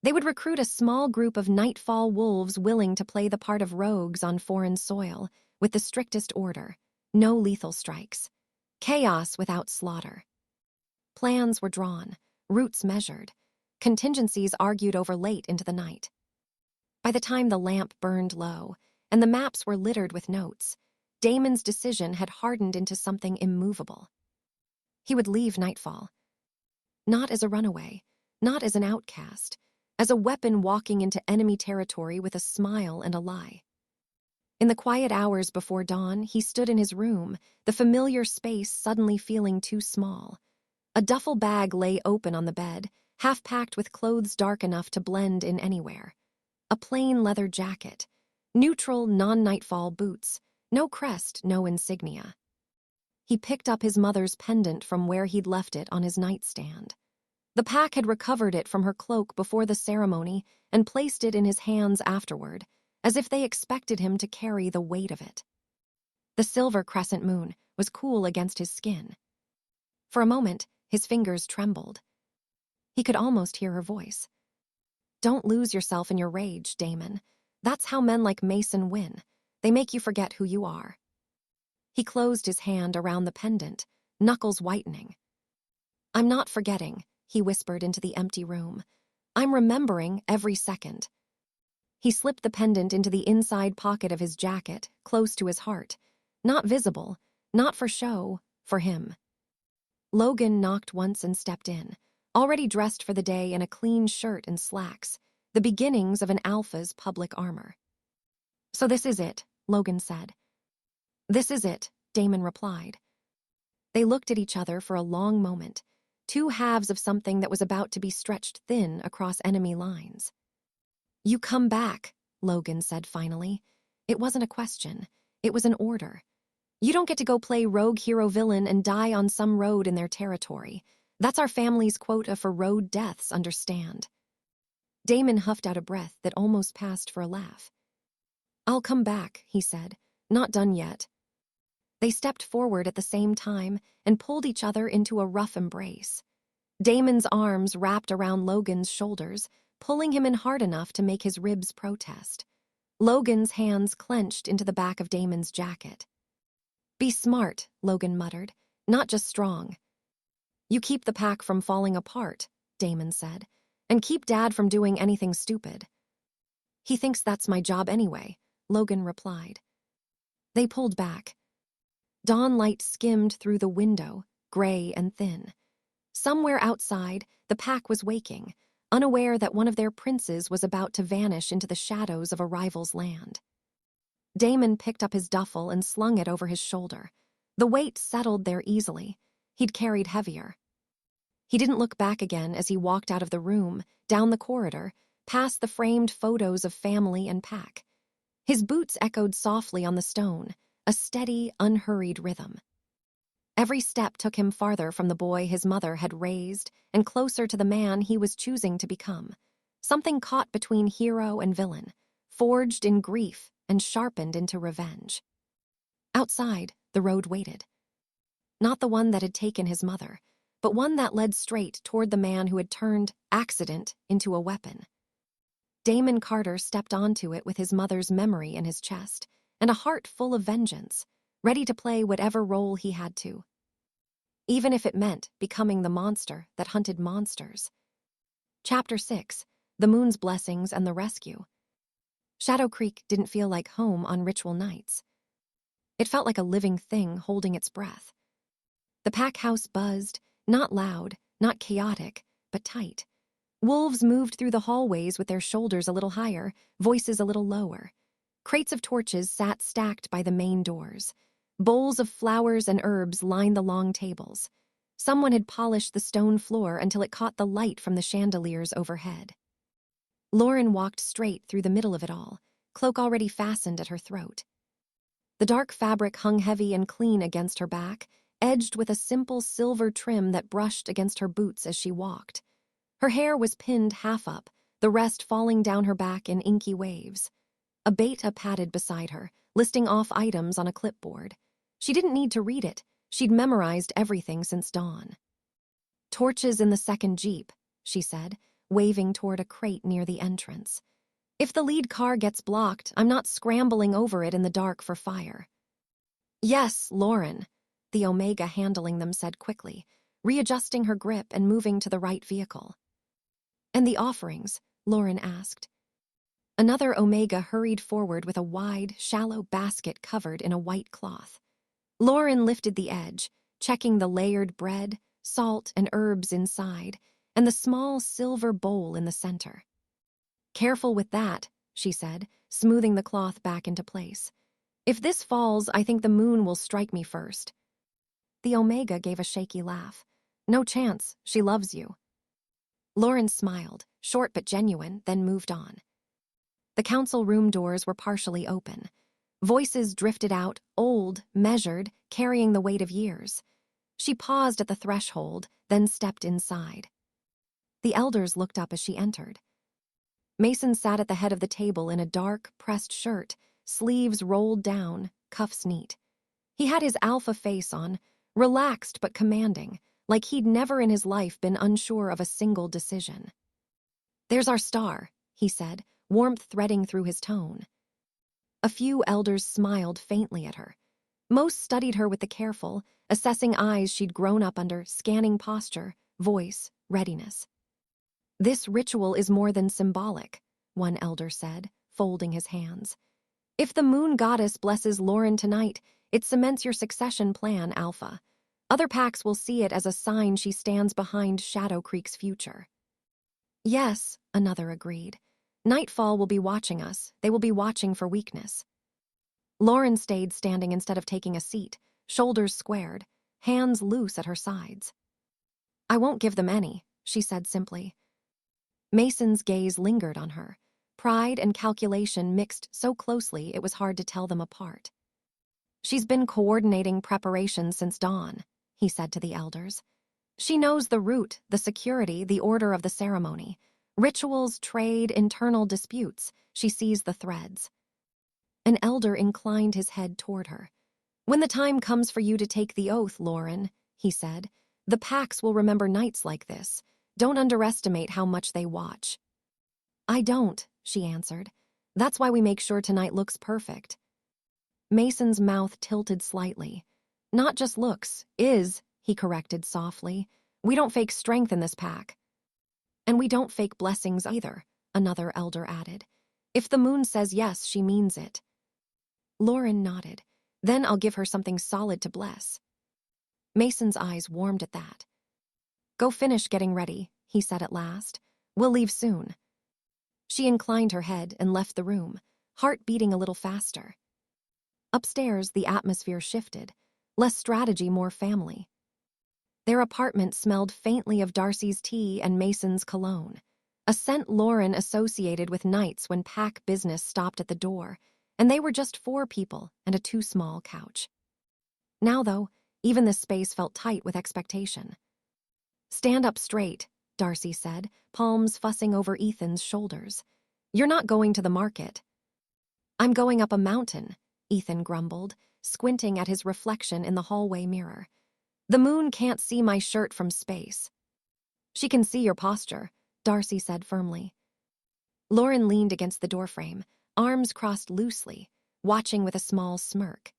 They would recruit a small group of Nightfall wolves willing to play the part of rogues on foreign soil, with the strictest order. No lethal strikes. Chaos without slaughter. Plans were drawn, routes measured, contingencies argued over late into the night. By the time the lamp burned low, and the maps were littered with notes, Damon's decision had hardened into something immovable. He would leave Nightfall. Not as a runaway, not as an outcast, as a weapon walking into enemy territory with a smile and a lie. In the quiet hours before dawn, he stood in his room, the familiar space suddenly feeling too small. A duffel bag lay open on the bed, half-packed with clothes dark enough to blend in anywhere. A plain leather jacket, neutral non-Nightfall boots, no crest, no insignia. He picked up his mother's pendant from where he'd left it on his nightstand. The pack had recovered it from her cloak before the ceremony and placed it in his hands afterward, as if they expected him to carry the weight of it. The silver crescent moon was cool against his skin. For a moment, his fingers trembled. He could almost hear her voice. "Don't lose yourself in your rage, Damon. That's how men like Mason win. They make you forget who you are." He closed his hand around the pendant, knuckles whitening. "I'm not forgetting," he whispered into the empty room. "I'm remembering every second." He slipped the pendant into the inside pocket of his jacket, close to his heart. Not visible, not for show, for him. Logan knocked once and stepped in, already dressed for the day in a clean shirt and slacks, the beginnings of an alpha's public armor. "So this is it," Logan said. "This is it," Damon replied. They looked at each other for a long moment, two halves of something that was about to be stretched thin across enemy lines. "You come back," Logan said finally. It wasn't a question. It was an order. "You don't get to go play rogue hero villain and die on some road in their territory. That's our family's quota for road deaths, understand?" Damon huffed out a breath that almost passed for a laugh. "I'll come back," he said. "Not done yet." They stepped forward at the same time and pulled each other into a rough embrace. Damon's arms wrapped around Logan's shoulders, pulling him in hard enough to make his ribs protest. Logan's hands clenched into the back of Damon's jacket. "Be smart," Logan muttered, "not just strong." "You keep the pack from falling apart," Damon said, "and keep Dad from doing anything stupid." "He thinks that's my job anyway," Logan replied. They pulled back. Dawn light skimmed through the window, gray and thin. Somewhere outside, the pack was waking, unaware that one of their princes was about to vanish into the shadows of a rival's land. Damon picked up his duffel and slung it over his shoulder. The weight settled there easily. He'd carried heavier. He didn't look back again as he walked out of the room, down the corridor, past the framed photos of family and pack. His boots echoed softly on the stone, a steady, unhurried rhythm. Every step took him farther from the boy his mother had raised and closer to the man he was choosing to become. Something caught between hero and villain, forged in grief and sharpened into revenge. Outside, the road waited. Not the one that had taken his mother, but one that led straight toward the man who had turned accident into a weapon. Damon Carter stepped onto it with his mother's memory in his chest, and a heart full of vengeance, ready to play whatever role he had to. Even if it meant becoming the monster that hunted monsters. Chapter 6, The Moon's Blessings and the Rescue. Shadow Creek didn't feel like home on ritual nights. It felt like a living thing holding its breath. The pack house buzzed, not loud, not chaotic, but tight. Wolves moved through the hallways with their shoulders a little higher, voices a little lower. Crates of torches sat stacked by the main doors. Bowls of flowers and herbs lined the long tables. Someone had polished the stone floor until it caught the light from the chandeliers overhead. Lauren walked straight through the middle of it all, cloak already fastened at her throat. The dark fabric hung heavy and clean against her back, edged with a simple silver trim that brushed against her boots as she walked. Her hair was pinned half up, the rest falling down her back in inky waves. A beta padded beside her, listing off items on a clipboard. She didn't need to read it. She'd memorized everything since dawn. "Torches in the second Jeep," she said, waving toward a crate near the entrance. "If the lead car gets blocked, I'm not scrambling over it in the dark for fire." "Yes, Lauren," the Omega handling them said quickly, readjusting her grip and moving to the right vehicle. "And the offerings?" Lauren asked. Another Omega hurried forward with a wide, shallow basket covered in a white cloth. Lauren lifted the edge, checking the layered bread, salt, and herbs inside, and the small silver bowl in the center. "Careful with that," she said, smoothing the cloth back into place. "If this falls, I think the moon will strike me first." The Omega gave a shaky laugh. "No chance, she loves you." Lauren smiled, short but genuine, then moved on. The council room doors were partially open. Voices drifted out, old, measured, carrying the weight of years. She paused at the threshold, then stepped inside. The elders looked up as she entered. Mason sat at the head of the table in a dark, pressed shirt, sleeves rolled down, cuffs neat. He had his alpha face on, relaxed but commanding, like he'd never in his life been unsure of a single decision. "There's our star," he said, warmth threading through his tone. A few elders smiled faintly at her. Most studied her with the careful, assessing eyes she'd grown up under, scanning posture, voice, readiness. "This ritual is more than symbolic," one elder said, folding his hands. "If the moon goddess blesses Lauren tonight, it cements your succession plan, Alpha. Other packs will see it as a sign she stands behind Shadow Creek's future." "Yes," another agreed. "Nightfall will be watching us. They will be watching for weakness." Lauren stayed standing instead of taking a seat, shoulders squared, hands loose at her sides. "I won't give them any," she said simply. Mason's gaze lingered on her. Pride and calculation mixed so closely it was hard to tell them apart. "She's been coordinating preparations since dawn," he said to the elders. "She knows the route, the security, the order of the ceremony. Rituals, trade, internal disputes. She sees the threads." An elder inclined his head toward her. "When the time comes for you to take the oath, Lauren," he said, "the packs will remember nights like this. Don't underestimate how much they watch." "I don't," she answered. "That's why we make sure tonight looks perfect." Mason's mouth tilted slightly. "Not just looks, is," he corrected softly. "We don't fake strength in this pack." "And we don't fake blessings either," another elder added. "If the moon says yes, she means it." Lauren nodded. "Then I'll give her something solid to bless." Mason's eyes warmed at that. "Go finish getting ready," he said at last. "We'll leave soon." She inclined her head and left the room, heart beating a little faster. Upstairs, the atmosphere shifted. Less strategy, more family. Their apartment smelled faintly of Darcy's tea and Mason's cologne, a scent Lauren associated with nights when pack business stopped at the door, and they were just 4 people and a too small couch. Now, though, even this space felt tight with expectation. "Stand up straight," Darcy said, palms fussing over Ethan's shoulders. "You're not going to the market." "I'm going up a mountain," Ethan grumbled, squinting at his reflection in the hallway mirror. "The moon can't see my shirt from space." "She can see your posture," Darcy said firmly. Lauren leaned against the doorframe, arms crossed loosely, watching with a small smirk.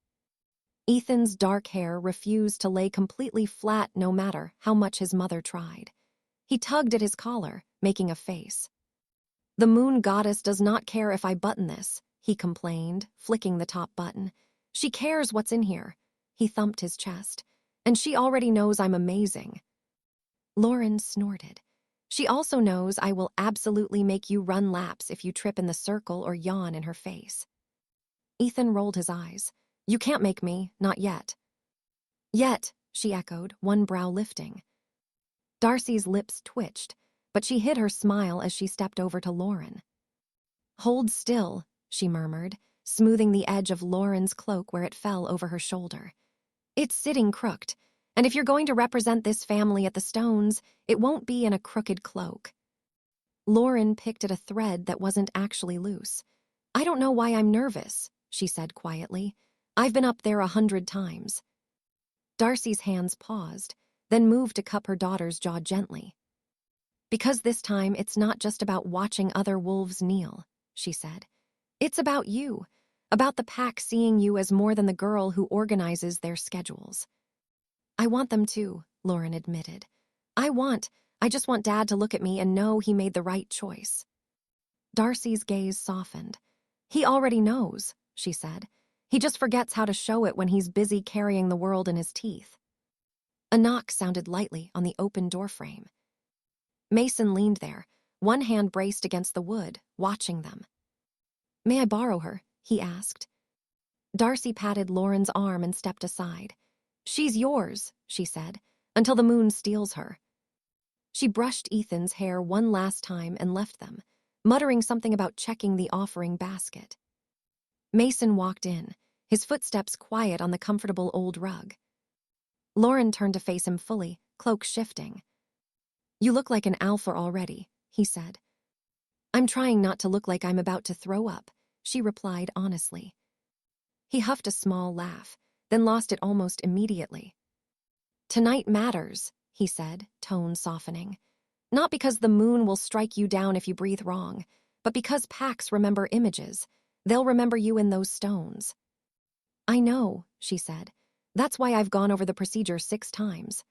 Ethan's dark hair refused to lay completely flat no matter how much his mother tried. He tugged at his collar, making a face. "The moon goddess does not care if I button this," he complained, flicking the top button. "She cares what's in here." He thumped his chest. "And she already knows I'm amazing." Lauren snorted. "She also knows I will absolutely make you run laps if you trip in the circle or yawn in her face." Ethan rolled his eyes. "You can't make me, not yet." "Yet," she echoed, one brow lifting. Darcy's lips twitched, but she hid her smile as she stepped over to Lauren. "Hold still," she murmured, smoothing the edge of Lauren's cloak where it fell over her shoulder. "It's sitting crooked, and if you're going to represent this family at the Stones, it won't be in a crooked cloak." Lauren picked at a thread that wasn't actually loose. "I don't know why I'm nervous," she said quietly. "I've been up there 100 times." Darcy's hands paused, then moved to cup her daughter's jaw gently. "Because this time it's not just about watching other wolves kneel," she said. "It's about you, about the pack seeing you as more than the girl who organizes their schedules." "I want them to," Lauren admitted. I just want Dad to look at me and know he made the right choice." Darcy's gaze softened. "He already knows," she said. "He just forgets how to show it when he's busy carrying the world in his teeth." A knock sounded lightly on the open doorframe. Mason leaned there, one hand braced against the wood, watching them. "May I borrow her?" he asked. Darcy patted Lauren's arm and stepped aside. "She's yours," she said, "until the moon steals her." She brushed Ethan's hair one last time and left them, muttering something about checking the offering basket. Mason walked in, his footsteps quiet on the comfortable old rug. Lauren turned to face him fully, cloak shifting. "You look like an alpha already," he said. "I'm trying not to look like I'm about to throw up," she replied honestly. He huffed a small laugh, then lost it almost immediately. "Tonight matters," he said, tone softening. "Not because the moon will strike you down if you breathe wrong, but because packs remember images. They'll remember you in those stones." "I know," she said. "That's why I've gone over the procedure 6 times.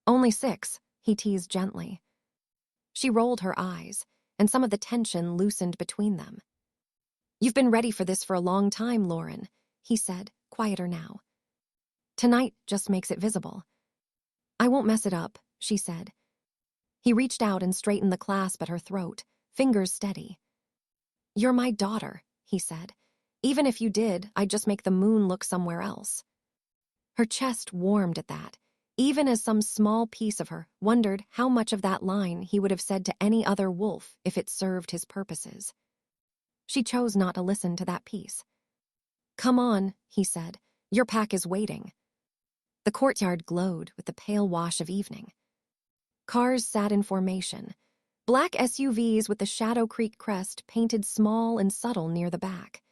"Only 6, he teased gently. She rolled her eyes, and some of the tension loosened between them. "You've been ready for this for a long time, Lauren," he said, quieter now. "Tonight just makes it visible." "I won't mess it up," she said. He reached out and straightened the clasp at her throat, fingers steady. "You're my daughter," he said. "Even if you did, I'd just make the moon look somewhere else." Her chest warmed at that, even as some small piece of her wondered how much of that line he would have said to any other wolf if it served his purposes. She chose not to listen to that piece. "Come on," he said. "Your pack is waiting." The courtyard glowed with the pale wash of evening. Cars sat in formation, black SUVs with the Shadow Creek crest painted small and subtle near the back.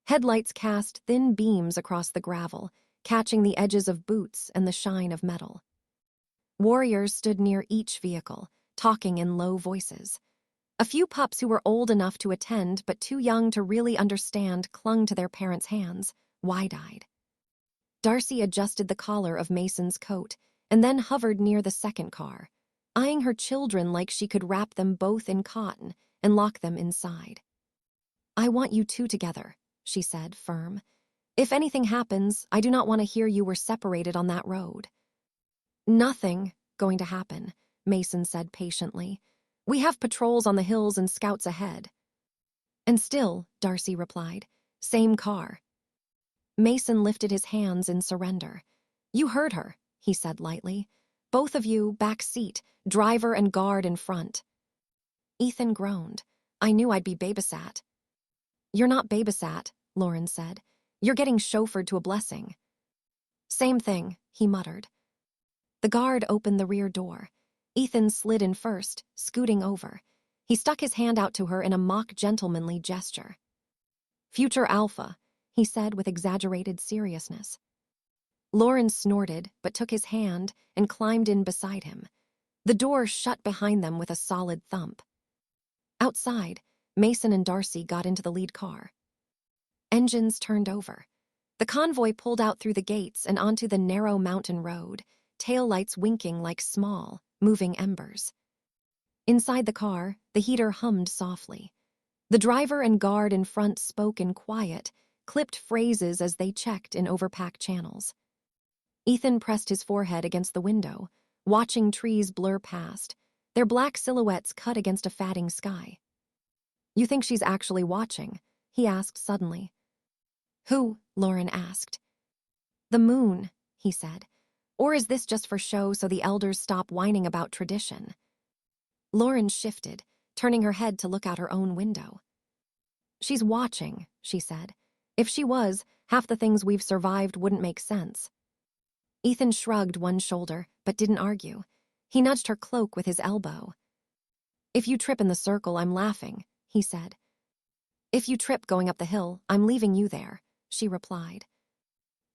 Headlights cast thin beams across the gravel, catching the edges of boots and the shine of metal. Warriors stood near each vehicle, talking in low voices. A few pups who were old enough to attend but too young to really understand clung to their parents' hands, wide-eyed. Darcy adjusted the collar of Mason's coat and then hovered near the second car, eyeing her children like she could wrap them both in cotton and lock them inside. "I want you 2 together," she said, firm. "If anything happens, I do not want to hear you were separated on that road." "Nothing going to happen," Mason said patiently. "We have patrols on the hills and scouts ahead." "And still," Darcy replied, "same car." Mason lifted his hands in surrender. "You heard her," he said lightly. "Both of you, back seat, driver and guard in front." Ethan groaned. "I knew I'd be babysat." "You're not babysat," Lauren said. "You're getting chauffeured to a blessing." "Same thing," he muttered. The guard opened the rear door. Ethan slid in first, scooting over. He stuck his hand out to her in a mock gentlemanly gesture. "Future Alpha," he said with exaggerated seriousness. Lauren snorted, but took his hand and climbed in beside him. The door shut behind them with a solid thump. Outside, Mason and Darcy got into the lead car. Engines turned over. The convoy pulled out through the gates and onto the narrow mountain road, taillights winking like small, moving embers. Inside the car, the heater hummed softly. The driver and guard in front spoke in quiet, clipped phrases as they checked in overpacked channels. Ethan pressed his forehead against the window, watching trees blur past, their black silhouettes cut against a fatting sky. "You think she's actually watching?" he asked suddenly. "Who?" Lauren asked. "The moon," he said. "Or is this just for show so the elders stop whining about tradition?" Lauren shifted, turning her head to look out her own window. "She's watching," she said. "If she was, half the things we've survived wouldn't make sense." Ethan shrugged one shoulder, but didn't argue. He nudged her cloak with his elbow. "If you trip in the circle, I'm laughing," he said. "If you trip going up the hill, I'm leaving you there," she replied.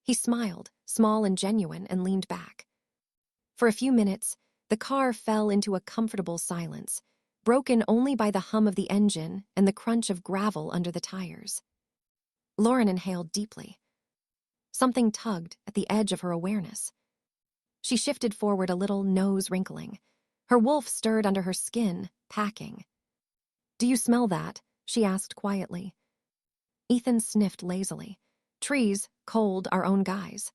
He smiled, small and genuine, and leaned back. For a few minutes, the car fell into a comfortable silence, broken only by the hum of the engine and the crunch of gravel under the tires. Lauren inhaled deeply. Something tugged at the edge of her awareness. She shifted forward a little, nose wrinkling. Her wolf stirred under her skin, packing. "Do you smell that?" she asked quietly. Ethan sniffed lazily. "Trees, cold, our own guys."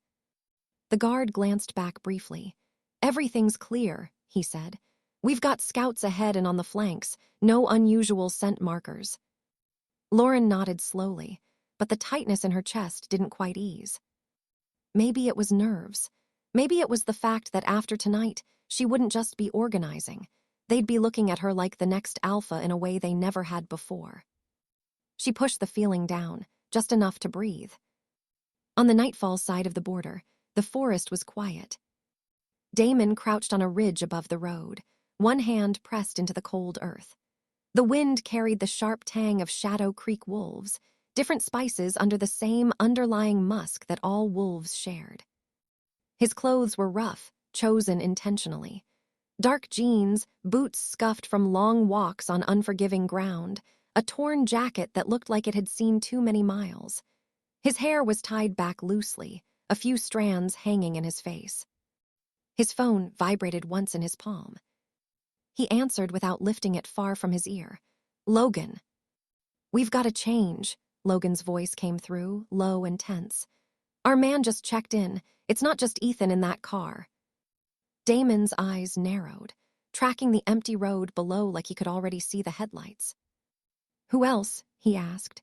The guard glanced back briefly. "Everything's clear," he said. "We've got scouts ahead and on the flanks, no unusual scent markers." Lauren nodded slowly, but the tightness in her chest didn't quite ease. Maybe it was nerves. Maybe it was the fact that after tonight, she wouldn't just be organizing. They'd be looking at her like the next alpha in a way they never had before. She pushed the feeling down, just enough to breathe. On the Nightfall side of the border, the forest was quiet. Damon crouched on a ridge above the road, one hand pressed into the cold earth. The wind carried the sharp tang of Shadow Creek wolves, different spices under the same underlying musk that all wolves shared. His clothes were rough, chosen intentionally. Dark jeans, boots scuffed from long walks on unforgiving ground, a torn jacket that looked like it had seen too many miles. His hair was tied back loosely, a few strands hanging in his face. His phone vibrated once in his palm. He answered without lifting it far from his ear. "Logan." "We've got to change," Logan's voice came through, low and tense. "Our man just checked in. It's not just Ethan in that car." Damon's eyes narrowed, tracking the empty road below like he could already see the headlights. "Who else?" he asked.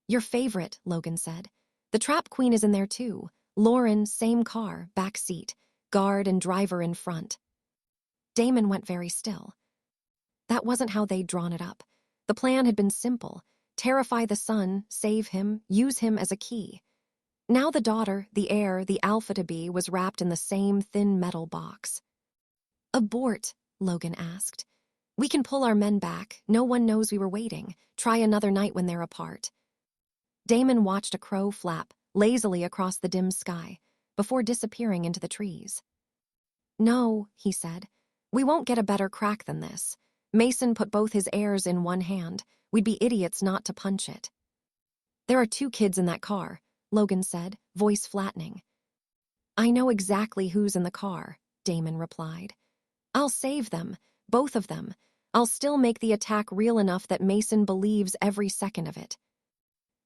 "Your favorite," Logan said. "The Trap Queen is in there too. Lauren, same car, back seat, guard and driver in front." Damon went very still. That wasn't how they'd drawn it up. The plan had been simple: terrify the son, save him, use him as a key. Now the daughter, the heir, the alpha-to-be was wrapped in the same thin metal box. "Abort," Logan asked. "We can pull our men back. No one knows we were waiting. Try another night when they're apart." Damon watched a crow flap lazily across the dim sky before disappearing into the trees. "No," he said. "We won't get a better crack than this. Mason put both his heirs in one hand. We'd be idiots not to punch it." "There are 2 kids in that car," Logan said, voice flattening. "I know exactly who's in the car," Damon replied. "I'll save them, both of them. I'll still make the attack real enough that Mason believes every second of it."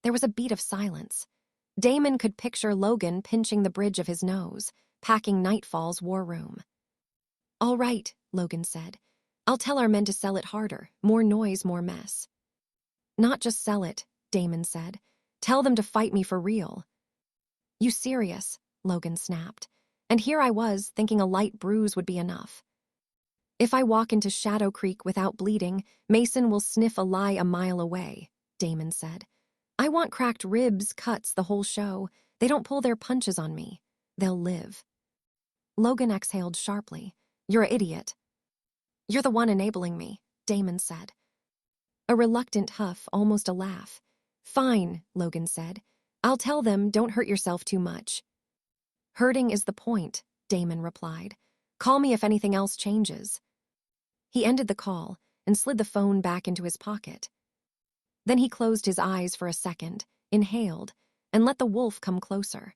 There was a beat of silence. Damon could picture Logan pinching the bridge of his nose, packing Nightfall's war room. "All right," Logan said. "I'll tell our men to sell it harder. More noise, more mess." "Not just sell it," Damon said. "Tell them to fight me for real." "You serious?" Logan snapped. And here I was, thinking a light bruise would be enough. "If I walk into Shadow Creek without bleeding, Mason will sniff a lie a mile away," Damon said. "I want cracked ribs, cuts, the whole show. They don't pull their punches on me. They'll live." Logan exhaled sharply. "You're an idiot." "You're the one enabling me," Damon said. A reluctant huff, almost a laugh. "Fine," Logan said. "I'll tell them, don't hurt yourself too much." "Hurting is the point," Damon replied. "Call me if anything else changes." He ended the call and slid the phone back into his pocket. Then he closed his eyes for a second, inhaled, and let the wolf come closer.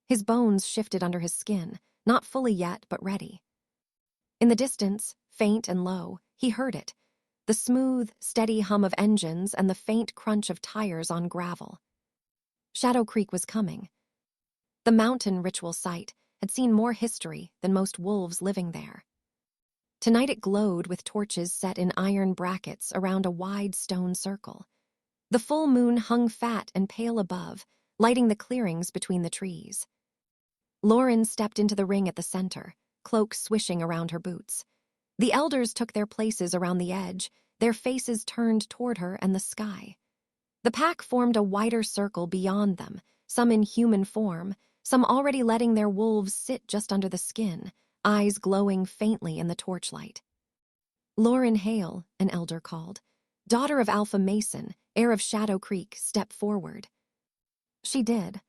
His bones shifted under his skin, not fully yet, but ready. In the distance, faint and low, He heard it, the smooth, steady hum of engines and the faint crunch of tires on gravel. Shadow Creek was coming. The mountain ritual site had seen more history than most wolves living there. Tonight it glowed with torches set in iron brackets around a wide stone circle. The full moon hung fat and pale above, lighting the clearings between the trees. Lauren stepped into the ring at the center, cloak swishing around her boots. The elders took their places around the edge, their faces turned toward her and the sky. The pack formed a wider circle beyond them, some in human form, some already letting their wolves sit just under the skin, eyes glowing faintly in the torchlight. "Lauren Hale," an elder called. "Daughter of Alpha Mason, heir of Shadow Creek, step forward." She did.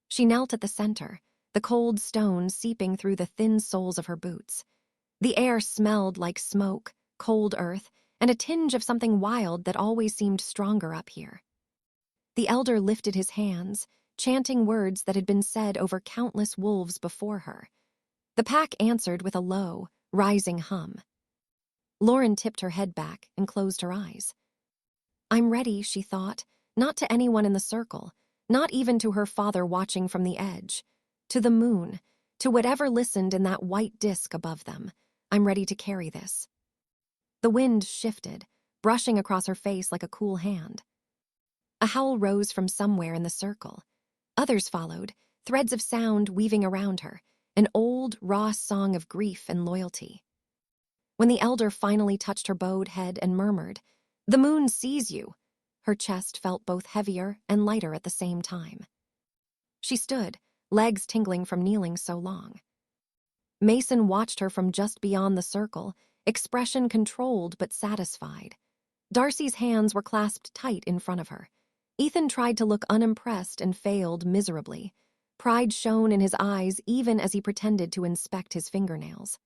She knelt at the center, the cold stone seeping through the thin soles of her boots. The air smelled like smoke, cold earth, and a tinge of something wild that always seemed stronger up here. The elder lifted his hands, chanting words that had been said over countless wolves before her. The pack answered with a low, rising hum. Lauren tipped her head back and closed her eyes. "I'm ready," she thought, not to anyone in the circle, not even to her father watching from the edge. To the moon, to whatever listened in that white disk above them. "I'm ready to carry this." The wind shifted, brushing across her face like a cool hand. A howl rose from somewhere in the circle. Others followed, threads of sound weaving around her, an old, raw song of grief and loyalty. When the elder finally touched her bowed head and murmured, "The moon sees you," her chest felt both heavier and lighter at the same time. She stood, legs tingling from kneeling so long. Mason watched her from just beyond the circle, expression controlled but satisfied. Darcy's hands were clasped tight in front of her. Ethan tried to look unimpressed and failed miserably. Pride shone in his eyes even as he pretended to inspect his fingernails.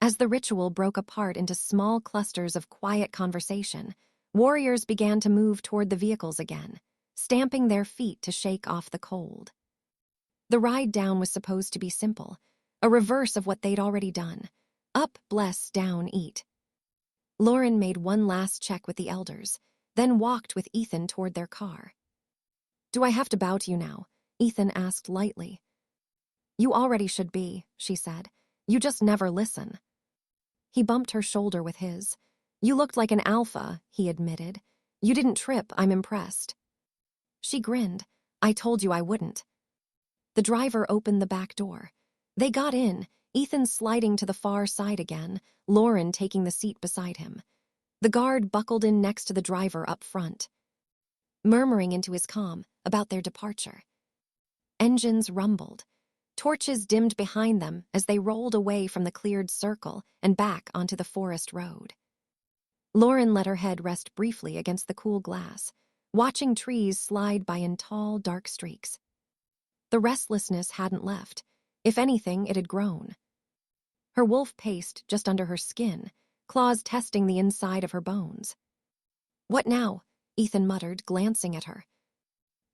As the ritual broke apart into small clusters of quiet conversation, warriors began to move toward the vehicles again, stamping their feet to shake off the cold. The ride down was supposed to be simple, a reverse of what they'd already done. Up, bless, down, eat. Lauren made one last check with the elders, then walked with Ethan toward their car. "Do I have to bow to you now?" Ethan asked lightly. "You already should be," she said. "You just never listen." He bumped her shoulder with his. "You looked like an alpha," he admitted. "You didn't trip, I'm impressed." She grinned. "I told you I wouldn't." The driver opened the back door. They got in, Ethan sliding to the far side again, Lauren taking the seat beside him. The guard buckled in next to the driver up front, murmuring into his comm about their departure. Engines rumbled. Torches dimmed behind them as they rolled away from the cleared circle and back onto the forest road. Lauren let her head rest briefly against the cool glass, watching trees slide by in tall, dark streaks. The restlessness hadn't left. If anything, it had grown. Her wolf paced just under her skin, claws testing the inside of her bones. "What now?" Ethan muttered, glancing at her.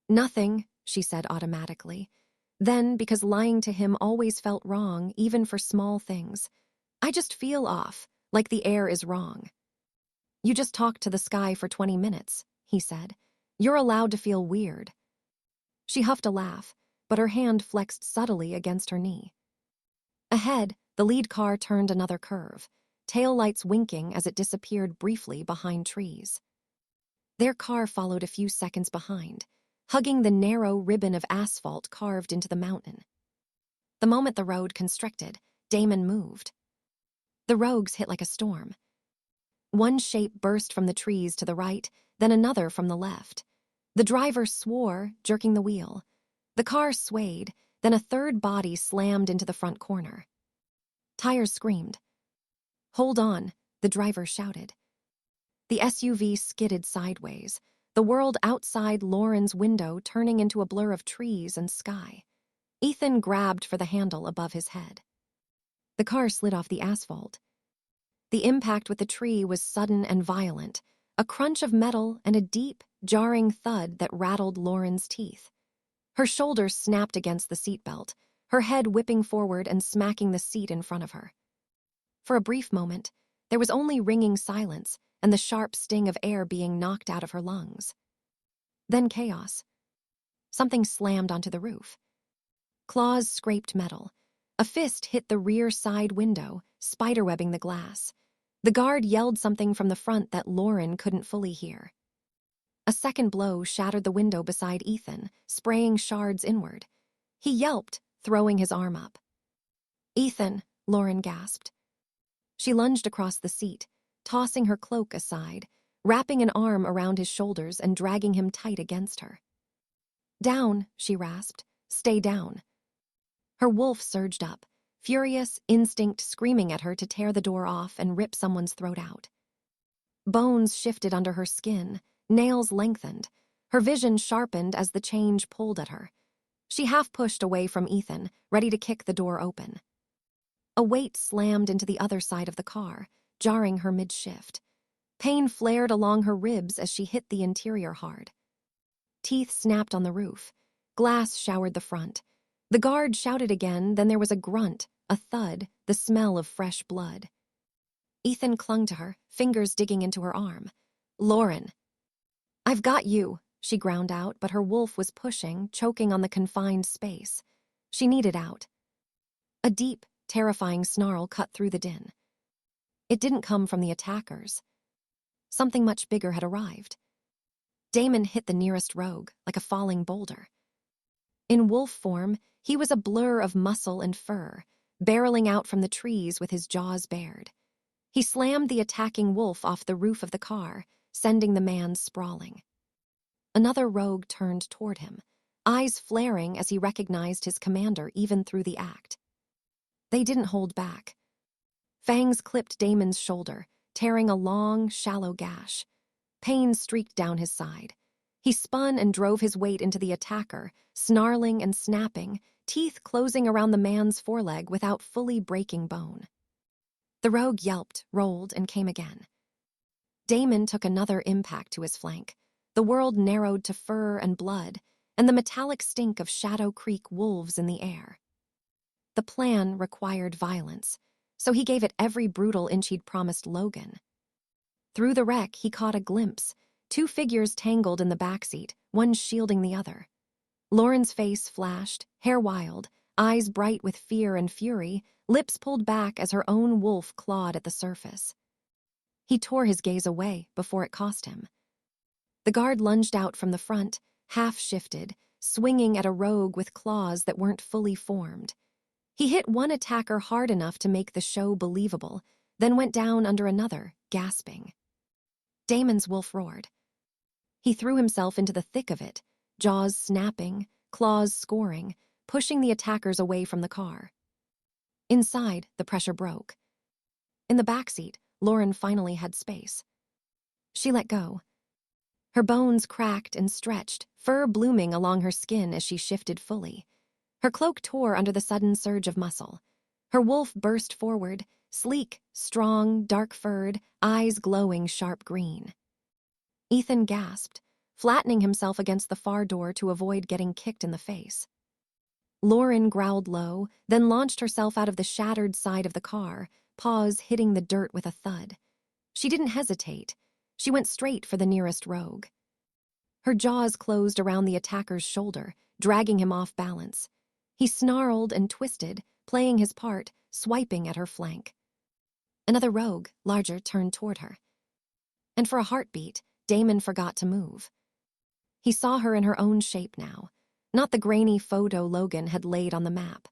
"Nothing," she said automatically. Then, because lying to him always felt wrong, even for small things, "I just feel off, like the air is wrong." "You just talked to the sky for 20 minutes, he said. "You're allowed to feel weird." She huffed a laugh, but her hand flexed subtly against her knee. Ahead, the lead car turned another curve, taillights winking as it disappeared briefly behind trees. Their car followed a few seconds behind, hugging the narrow ribbon of asphalt carved into the mountain. The moment the road constricted, Damon moved. The rogues hit like a storm. One shape burst from the trees to the right, then another from the left. The driver swore, jerking the wheel. The car swayed, then a third body slammed into the front corner. Tires screamed. "Hold on," the driver shouted. The SUV skidded sideways, the world outside Lauren's window turning into a blur of trees and sky. Ethan grabbed for the handle above his head. The car slid off the asphalt. The impact with the tree was sudden and violent, a crunch of metal and a deep, jarring thud that rattled Lauren's teeth. Her shoulders snapped against the seatbelt, her head whipping forward and smacking the seat in front of her. For a brief moment, There was only ringing silence and the sharp sting of air being knocked out of her lungs. Then chaos. Something slammed onto the roof. Claws scraped metal. A fist hit the rear side window, spiderwebbing the glass. The guard yelled something from the front that Lauren couldn't fully hear. A second blow shattered the window beside Ethan, spraying shards inward. He yelped, throwing his arm up. "Ethan," Lauren gasped. She lunged across the seat, tossing her cloak aside, wrapping an arm around his shoulders and dragging him tight against her. "Down," she rasped. "Stay down." Her wolf surged up, furious instinct screaming at her to tear the door off and rip someone's throat out. Bones shifted under her skin, nails lengthened. Her vision sharpened as the change pulled at her. She half pushed away from Ethan, ready to kick the door open. A weight slammed into the other side of the car, jarring her mid-shift. Pain flared along her ribs as she hit the interior hard. Teeth snapped on the roof. Glass showered the front. The guard shouted again, then there was a grunt, a thud, the smell of fresh blood. Ethan clung to her, fingers digging into her arm. "Lauren." "I've got you," she ground out, but her wolf was pushing, choking on the confined space. She needed out. A deep, terrifying snarl cut through the din. It didn't come from the attackers. Something much bigger had arrived. Damon hit the nearest rogue, like a falling boulder. In wolf form, he was a blur of muscle and fur, barreling out from the trees with his jaws bared. He slammed the attacking wolf off the roof of the car, sending the man sprawling. Another rogue turned toward him, eyes flaring as he recognized his commander even through the act. They didn't hold back. Fangs clipped Damon's shoulder, tearing a long, shallow gash. Pain streaked down his side. He spun and drove his weight into the attacker, snarling and snapping, teeth closing around the man's foreleg without fully breaking bone. The rogue yelped, rolled, and came again. Damon took another impact to his flank. The world narrowed to fur and blood, and the metallic stink of Shadow Creek wolves in the air. The plan required violence, so he gave it every brutal inch he'd promised Logan. Through the wreck, he caught a glimpse, two figures tangled in the backseat, one shielding the other. Lauren's face flashed, hair wild, eyes bright with fear and fury, lips pulled back as her own wolf clawed at the surface. He tore his gaze away before it cost him. The guard lunged out from the front, half-shifted, swinging at a rogue with claws that weren't fully formed. He hit one attacker hard enough to make the show believable, then went down under another, gasping. Damon's wolf roared. He threw himself into the thick of it, jaws snapping, claws scoring, pushing the attackers away from the car. Inside, the pressure broke. In the backseat, Lauren finally had space. She let go. Her bones cracked and stretched, fur blooming along her skin as she shifted fully. Her cloak tore under the sudden surge of muscle. Her wolf burst forward, sleek, strong, dark-furred, eyes glowing sharp green. Ethan gasped, flattening himself against the far door to avoid getting kicked in the face. Lauren growled low, then launched herself out of the shattered side of the car, paws hitting the dirt with a thud. She didn't hesitate. She went straight for the nearest rogue. Her jaws closed around the attacker's shoulder, dragging him off balance. He snarled and twisted, playing his part, swiping at her flank. Another rogue, larger, turned toward her. And for a heartbeat, Damon forgot to move. He saw her in her own shape now, not the grainy photo Logan had laid on the map.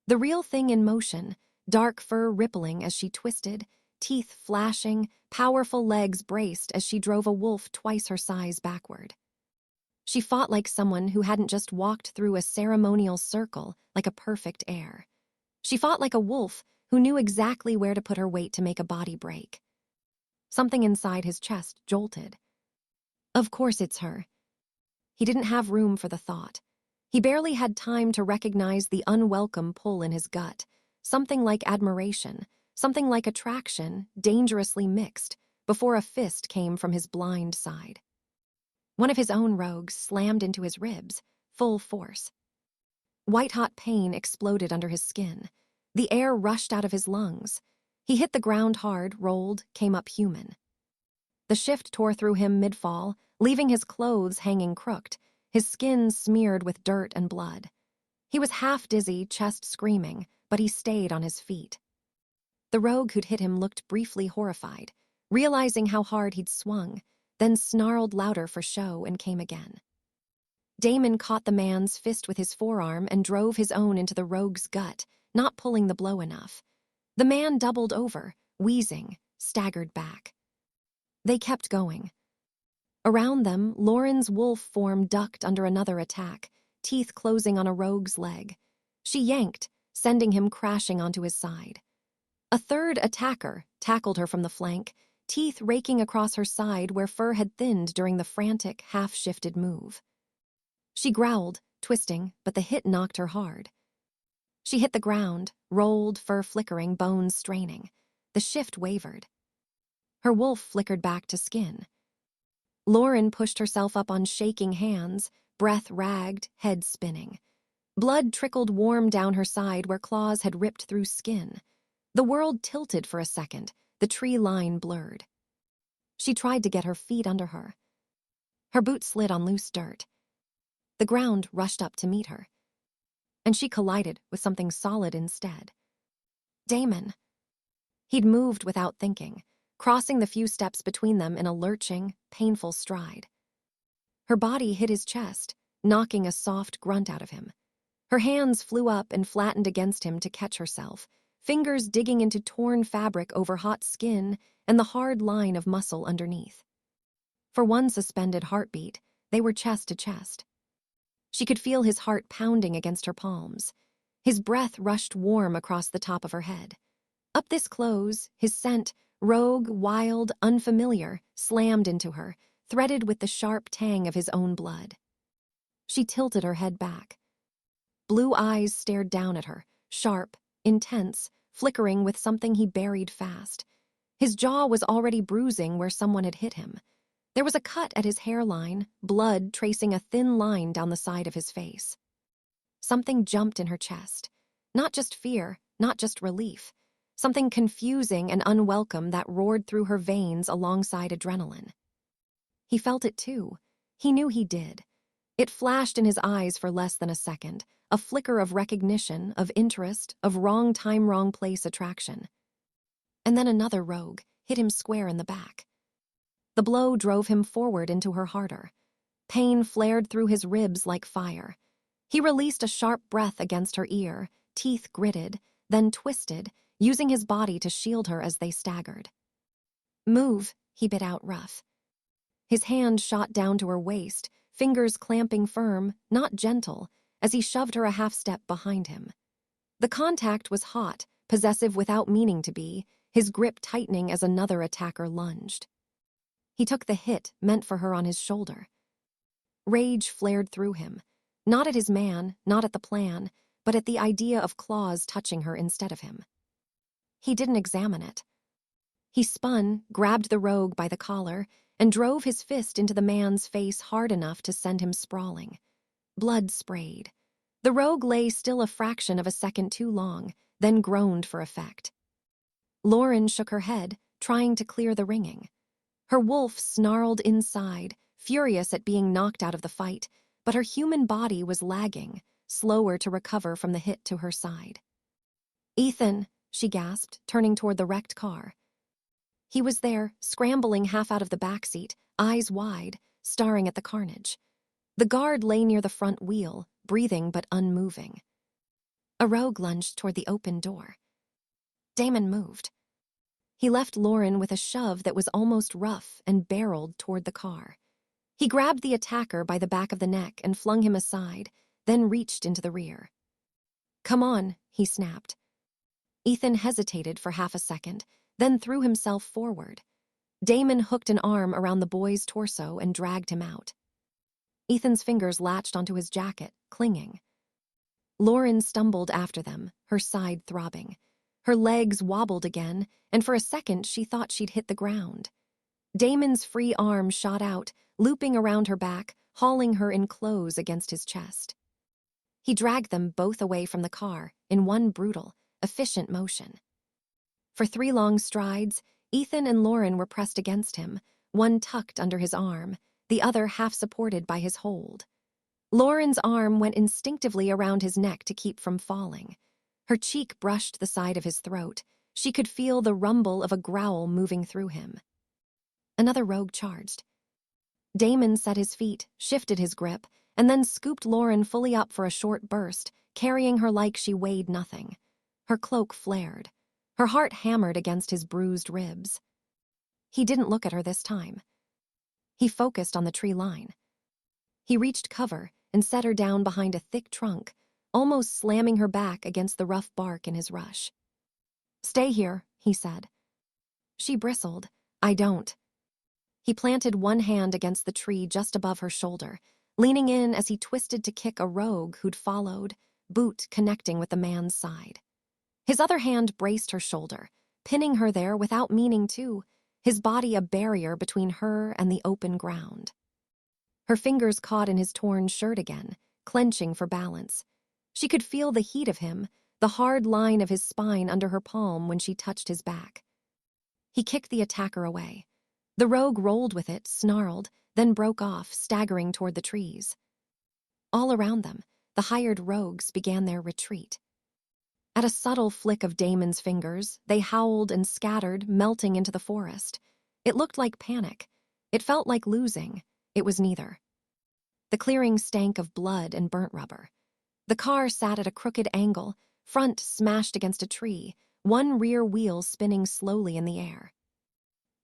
The real thing in motion, dark fur rippling as she twisted, teeth flashing, powerful legs braced as she drove a wolf twice her size backward. She fought like someone who hadn't just walked through a ceremonial circle like a perfect heir. She fought like a wolf who knew exactly where to put her weight to make a body break. Something inside his chest jolted. Of course it's her. He didn't have room for the thought. He barely had time to recognize the unwelcome pull in his gut, something like admiration, something like attraction, dangerously mixed, before a fist came from his blind side. One of his own rogues slammed into his ribs, full force. White-hot pain exploded under his skin. The air rushed out of his lungs. He hit the ground hard, rolled, came up human. The shift tore through him mid-fall, leaving his clothes hanging crooked, his skin smeared with dirt and blood. He was half dizzy, chest screaming, but he stayed on his feet. The rogue who'd hit him looked briefly horrified, realizing how hard he'd swung, then snarled louder for show and came again. Damon caught the man's fist with his forearm and drove his own into the rogue's gut, not pulling the blow enough. The man doubled over, wheezing, staggered back. They kept going. Around them, Lauren's wolf form ducked under another attack, teeth closing on a rogue's leg. She yanked, sending him crashing onto his side. A third attacker tackled her from the flank, teeth raking across her side where fur had thinned during the frantic, half-shifted move. She growled, twisting, but the hit knocked her hard. She hit the ground, rolled, fur flickering, bones straining. The shift wavered. Her wolf flickered back to skin. Lauren pushed herself up on shaking hands, breath ragged, head spinning. Blood trickled warm down her side where claws had ripped through skin. The world tilted for a second, the tree line blurred. She tried to get her feet under her. Her boot slid on loose dirt. The ground rushed up to meet her, and she collided with something solid instead. Damon. He'd moved without thinking, crossing the few steps between them in a lurching, painful stride. Her body hit his chest, knocking a soft grunt out of him. Her hands flew up and flattened against him to catch herself, fingers digging into torn fabric over hot skin and the hard line of muscle underneath. For one suspended heartbeat, they were chest to chest. She could feel his heart pounding against her palms. His breath rushed warm across the top of her head. Up this close, his scent, rogue, wild, unfamiliar, slammed into her, threaded with the sharp tang of his own blood. She tilted her head back. Blue eyes stared down at her, sharp, intense, flickering with something he buried fast. His jaw was already bruising where someone had hit him. There was a cut at his hairline, blood tracing a thin line down the side of his face. Something jumped in her chest. Not just fear, not just relief. Something confusing and unwelcome that roared through her veins alongside adrenaline. He felt it too. He knew he did. It flashed in his eyes for less than a second, a flicker of recognition, of interest, of wrong time, wrong place attraction. And then another rogue hit him square in the back. The blow drove him forward into her harder. Pain flared through his ribs like fire. He released a sharp breath against her ear, teeth gritted, then twisted, using his body to shield her as they staggered. "Move," he bit out rough. His hand shot down to her waist, fingers clamping firm, not gentle, as he shoved her a half-step behind him. The contact was hot, possessive without meaning to be, his grip tightening as another attacker lunged. He took the hit meant for her on his shoulder. Rage flared through him, not at his man, not at the plan, but at the idea of claws touching her instead of him. He didn't examine it. He spun, grabbed the rogue by the collar, and drove his fist into the man's face hard enough to send him sprawling. Blood sprayed. The rogue lay still a fraction of a second too long, then groaned for effect. Lauren shook her head, trying to clear the ringing. Her wolf snarled inside, furious at being knocked out of the fight, but her human body was lagging, slower to recover from the hit to her side. "Ethan," she gasped, turning toward the wrecked car. He was there, scrambling half out of the backseat, eyes wide, staring at the carnage. The guard lay near the front wheel, breathing but unmoving. A rogue lunged toward the open door. Damon moved. He left Lauren with a shove that was almost rough and barreled toward the car. He grabbed the attacker by the back of the neck and flung him aside, then reached into the rear. "Come on," he snapped. Ethan hesitated for half a second, then threw himself forward. Damon hooked an arm around the boy's torso and dragged him out. Ethan's fingers latched onto his jacket, clinging. Lauren stumbled after them, her side throbbing. Her legs wobbled again, and for a second she thought she'd hit the ground. Damon's free arm shot out, looping around her back, hauling her in close against his chest. He dragged them both away from the car in one brutal, efficient motion. For 3 long strides, Ethan and Lauren were pressed against him, one tucked under his arm, the other half supported by his hold. Lauren's arm went instinctively around his neck to keep from falling. Her cheek brushed the side of his throat. She could feel the rumble of a growl moving through him. Another rogue charged. Damon set his feet, shifted his grip, and then scooped Lauren fully up for a short burst, carrying her like she weighed nothing. Her cloak flared. Her heart hammered against his bruised ribs. He didn't look at her this time. He focused on the tree line. He reached cover and set her down behind a thick trunk, almost slamming her back against the rough bark in his rush. "Stay here," he said. She bristled. "I don't." He planted one hand against the tree just above her shoulder, leaning in as he twisted to kick a rogue who'd followed, boot connecting with the man's side. His other hand braced her shoulder, pinning her there without meaning to, his body a barrier between her and the open ground. Her fingers caught in his torn shirt again, clenching for balance. She could feel the heat of him, the hard line of his spine under her palm when she touched his back. He kicked the attacker away. The rogue rolled with it, snarled, then broke off, staggering toward the trees. All around them, the hired rogues began their retreat. At a subtle flick of Damon's fingers, they howled and scattered, melting into the forest. It looked like panic. It felt like losing. It was neither. The clearing stank of blood and burnt rubber. The car sat at a crooked angle, front smashed against a tree, one rear wheel spinning slowly in the air.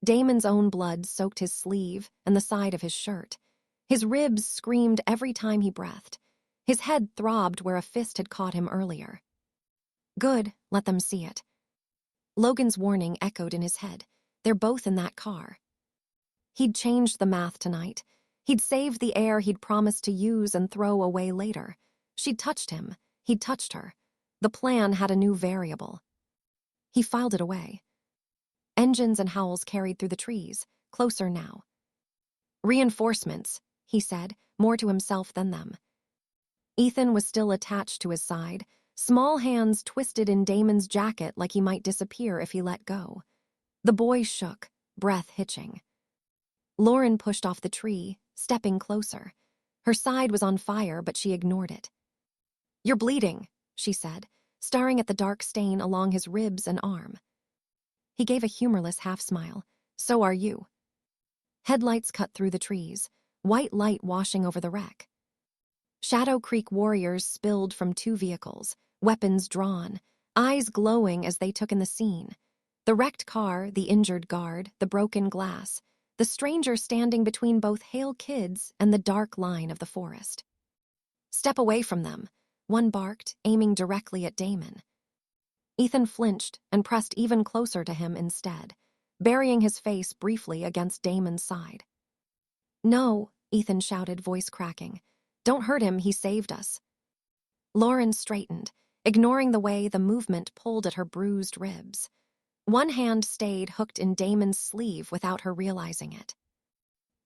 Damon's own blood soaked his sleeve and the side of his shirt. His ribs screamed every time he breathed. His head throbbed where a fist had caught him earlier. Good, let them see it. Logan's warning echoed in his head. They're both in that car. He'd changed the math tonight. He'd saved the air he'd promised to use and throw away later. She'd touched him. He'd touched her. The plan had a new variable. He filed it away. Engines and howls carried through the trees, closer now. "Reinforcements," he said, more to himself than them. Ethan was still attached to his side, small hands twisted in Damon's jacket like he might disappear if he let go. The boy shook, breath hitching. Lauren pushed off the tree, stepping closer. Her side was on fire, but she ignored it. "You're bleeding," she said, staring at the dark stain along his ribs and arm. He gave a humorless half-smile. "So are you." Headlights cut through the trees, white light washing over the wreck. Shadow Creek warriors spilled from 2 vehicles, weapons drawn, eyes glowing as they took in the scene. The wrecked car, the injured guard, the broken glass, the stranger standing between both Hale kids and the dark line of the forest. "Step away from them," one barked, aiming directly at Damon. Ethan flinched and pressed even closer to him instead, burying his face briefly against Damon's side. "No," Ethan shouted, voice cracking. "Don't hurt him, he saved us." Lauren straightened, ignoring the way the movement pulled at her bruised ribs. One hand stayed hooked in Damon's sleeve without her realizing it.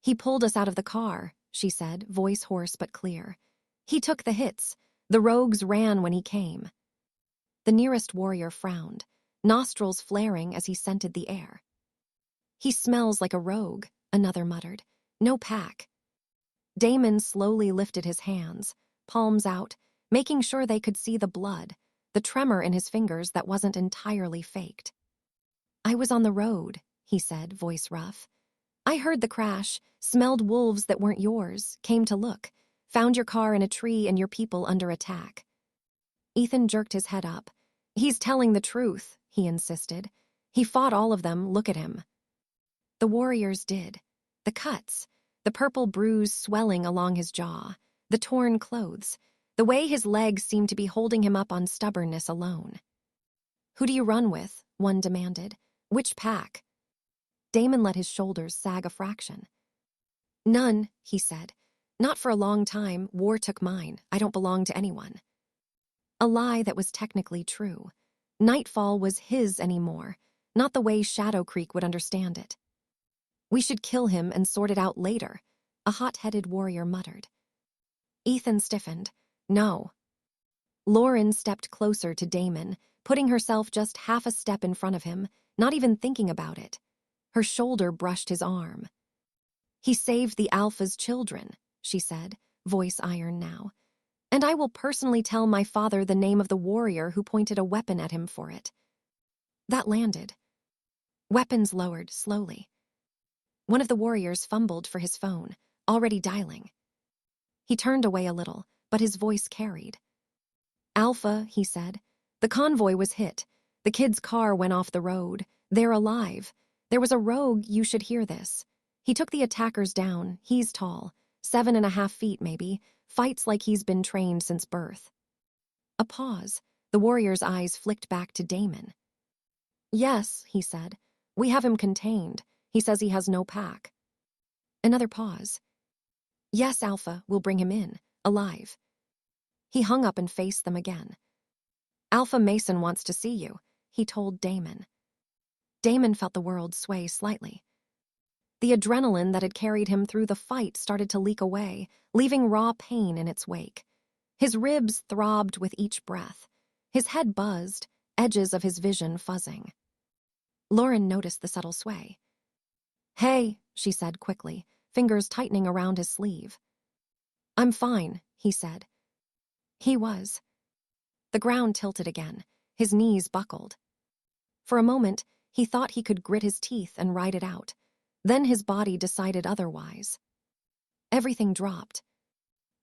"He pulled us out of the car," she said, voice hoarse but clear. "He took the hits. The rogues ran when he came." The nearest warrior frowned, nostrils flaring as he scented the air. "He smells like a rogue," another muttered. "No pack." Damon slowly lifted his hands, palms out, making sure they could see the blood, the tremor in his fingers that wasn't entirely faked. "I was on the road," he said, voice rough. "I heard the crash, smelled wolves that weren't yours, came to look, found your car in a tree and your people under attack." Ethan jerked his head up. "He's telling the truth," he insisted. "He fought all of them, look at him." The warriors did. The cuts, the purple bruise swelling along his jaw, the torn clothes, the way his legs seemed to be holding him up on stubbornness alone. "Who do you run with?" one demanded. "Which pack?" Damon let his shoulders sag a fraction. "None," he said. "Not for a long time. War took mine. I don't belong to anyone." A lie that was technically true. Nightfall was his anymore, not the way Shadow Creek would understand it. "We should kill him and sort it out later," a hot-headed warrior muttered. Ethan stiffened. "No." Lauren stepped closer to Damon, putting herself just half a step in front of him, not even thinking about it. Her shoulder brushed his arm. "He saved the Alpha's children," she said, voice iron now. "And I will personally tell my father the name of the warrior who pointed a weapon at him for it." That landed. Weapons lowered slowly. One of the warriors fumbled for his phone, already dialing. He turned away a little, but his voice carried. "Alpha," he said. "The convoy was hit. The kid's car went off the road. They're alive. There was a rogue, you should hear this. He took the attackers down. He's tall, 7.5 feet maybe, fights like he's been trained since birth." A pause. The warrior's eyes flicked back to Damon. "Yes," he said. "We have him contained. He says he has no pack." Another pause. "Yes, Alpha, we'll bring him in, alive." He hung up and faced them again. "Alpha Mason wants to see you," he told Damon. Damon felt the world sway slightly. The adrenaline that had carried him through the fight started to leak away, leaving raw pain in its wake. His ribs throbbed with each breath. His head buzzed, edges of his vision fuzzing. Lauren noticed the subtle sway. "Hey," she said quickly, fingers tightening around his sleeve. "I'm fine," he said. He was. The ground tilted again. His knees buckled. For a moment, he thought he could grit his teeth and ride it out. Then his body decided otherwise. Everything dropped.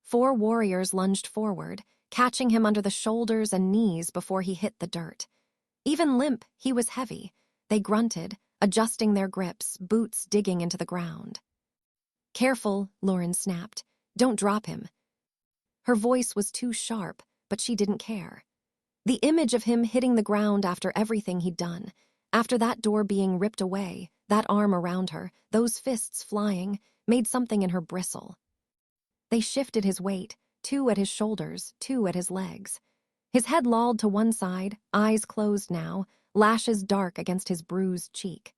4 warriors lunged forward, catching him under the shoulders and knees before he hit the dirt. Even limp, he was heavy. They grunted, adjusting their grips, boots digging into the ground. "Careful," Lauren snapped. "Don't drop him." Her voice was too sharp, but she didn't care. The image of him hitting the ground after everything he'd done, after that door being ripped away, that arm around her, those fists flying, made something in her bristle. They shifted his weight, 2 at his shoulders, 2 at his legs. His head lolled to one side, eyes closed now, lashes dark against his bruised cheek.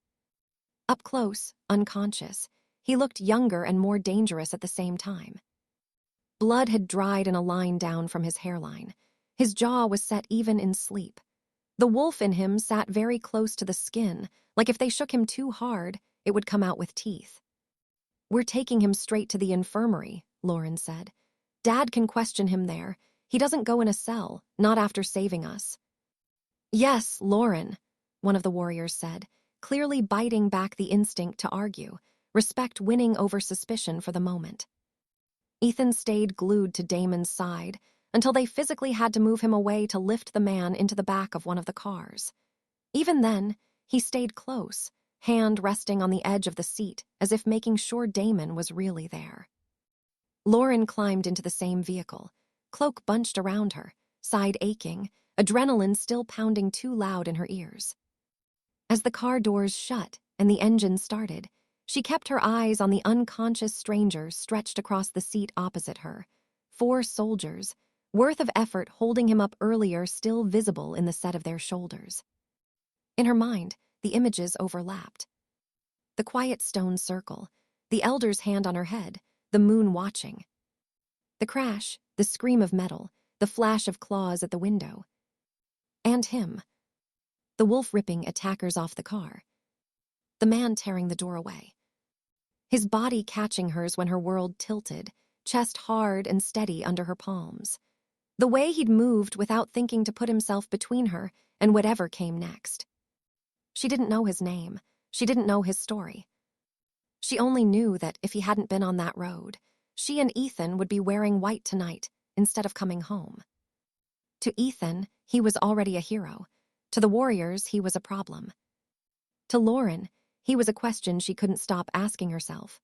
Up close, unconscious, he looked younger and more dangerous at the same time. Blood had dried in a line down from his hairline. His jaw was set even in sleep. The wolf in him sat very close to the skin, like if they shook him too hard, it would come out with teeth. "We're taking him straight to the infirmary," Lauren said. "Dad can question him there. He doesn't go in a cell, not after saving us." "Yes, Lauren," one of the warriors said, clearly biting back the instinct to argue, respect winning over suspicion for the moment. Ethan stayed glued to Damon's side until they physically had to move him away to lift the man into the back of one of the cars. Even then, he stayed close, hand resting on the edge of the seat as if making sure Damon was really there. Lauren climbed into the same vehicle, cloak bunched around her, side aching, adrenaline still pounding too loud in her ears. As the car doors shut and the engine started, she kept her eyes on the unconscious stranger stretched across the seat opposite her. 4 soldiers, worth of effort holding him up earlier still visible in the set of their shoulders. In her mind, the images overlapped. The quiet stone circle, the elder's hand on her head, the moon watching. The crash, the scream of metal, the flash of claws at the window. And him. The wolf ripping attackers off the car. The man tearing the door away. His body catching hers when her world tilted, chest hard and steady under her palms. The way he'd moved without thinking to put himself between her and whatever came next. She didn't know his name. She didn't know his story. She only knew that if he hadn't been on that road, she and Ethan would be wearing white tonight instead of coming home. To Ethan, he was already a hero. To the warriors, he was a problem. To Lauren, he was a question she couldn't stop asking herself.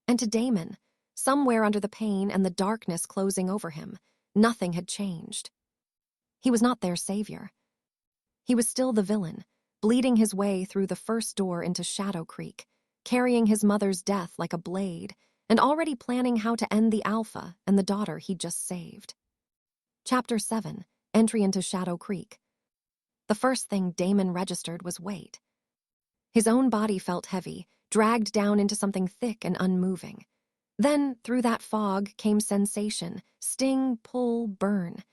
And to Damon, somewhere under the pain and the darkness closing over him, nothing had changed. He was not their savior. He was still the villain, bleeding his way through the first door into Shadow Creek, carrying his mother's death like a blade, and already planning how to end the Alpha and the daughter he'd just saved. Chapter 7, Entry into Shadow Creek. The first thing Damon registered was weight. His own body felt heavy, dragged down into something thick and unmoving. Then, through that fog, came sensation, sting, pull, burn.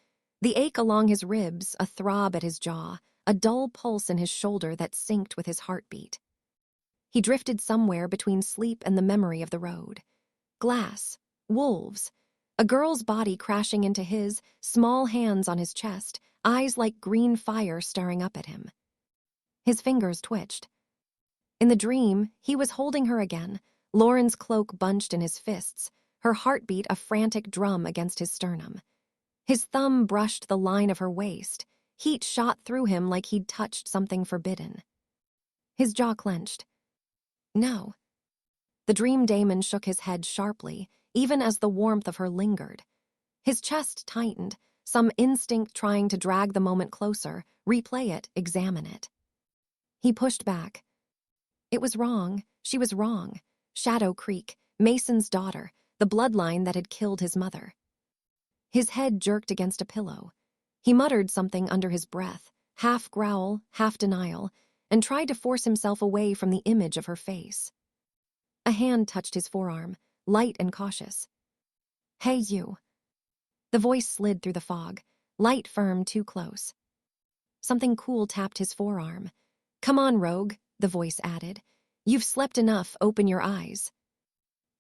The ache along his ribs, a throb at his jaw, a dull pulse in his shoulder that synced with his heartbeat. He drifted somewhere between sleep and the memory of the road. Glass, wolves, a girl's body crashing into his, small hands on his chest, eyes like green fire staring up at him. His fingers twitched. In the dream, he was holding her again, Lauren's cloak bunched in his fists, her heartbeat a frantic drum against his sternum. His thumb brushed the line of her waist. Heat shot through him like he'd touched something forbidden. His jaw clenched. No. The dream Damon shook his head sharply, even as the warmth of her lingered. His chest tightened, some instinct trying to drag the moment closer, replay it, examine it. He pushed back. It was wrong. She was wrong. Shadow Creek, Mason's daughter, the bloodline that had killed his mother. His head jerked against a pillow. He muttered something under his breath, half growl, half denial, and tried to force himself away from the image of her face. A hand touched his forearm, light and cautious. Hey, you. The voice slid through the fog, light firm too close. Something cool tapped his forearm. Come on, rogue, the voice added. You've slept enough, open your eyes.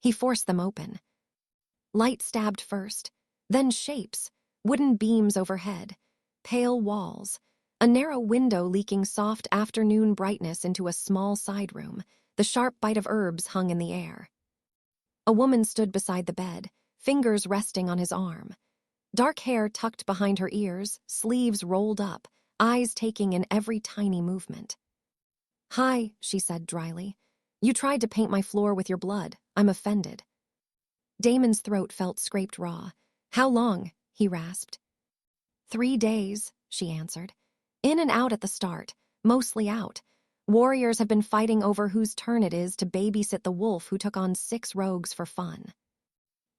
He forced them open. Light stabbed first, then shapes, wooden beams overhead, pale walls, a narrow window leaking soft afternoon brightness into a small side room, the sharp bite of herbs hung in the air. A woman stood beside the bed, fingers resting on his arm. Dark hair tucked behind her ears, sleeves rolled up, eyes taking in every tiny movement. Hi, she said dryly. You tried to paint my floor with your blood. I'm offended. Damon's throat felt scraped raw. How long? He rasped. 3 days, she answered. In and out at the start, mostly out. Warriors have been fighting over whose turn it is to babysit the wolf who took on 6 rogues for fun.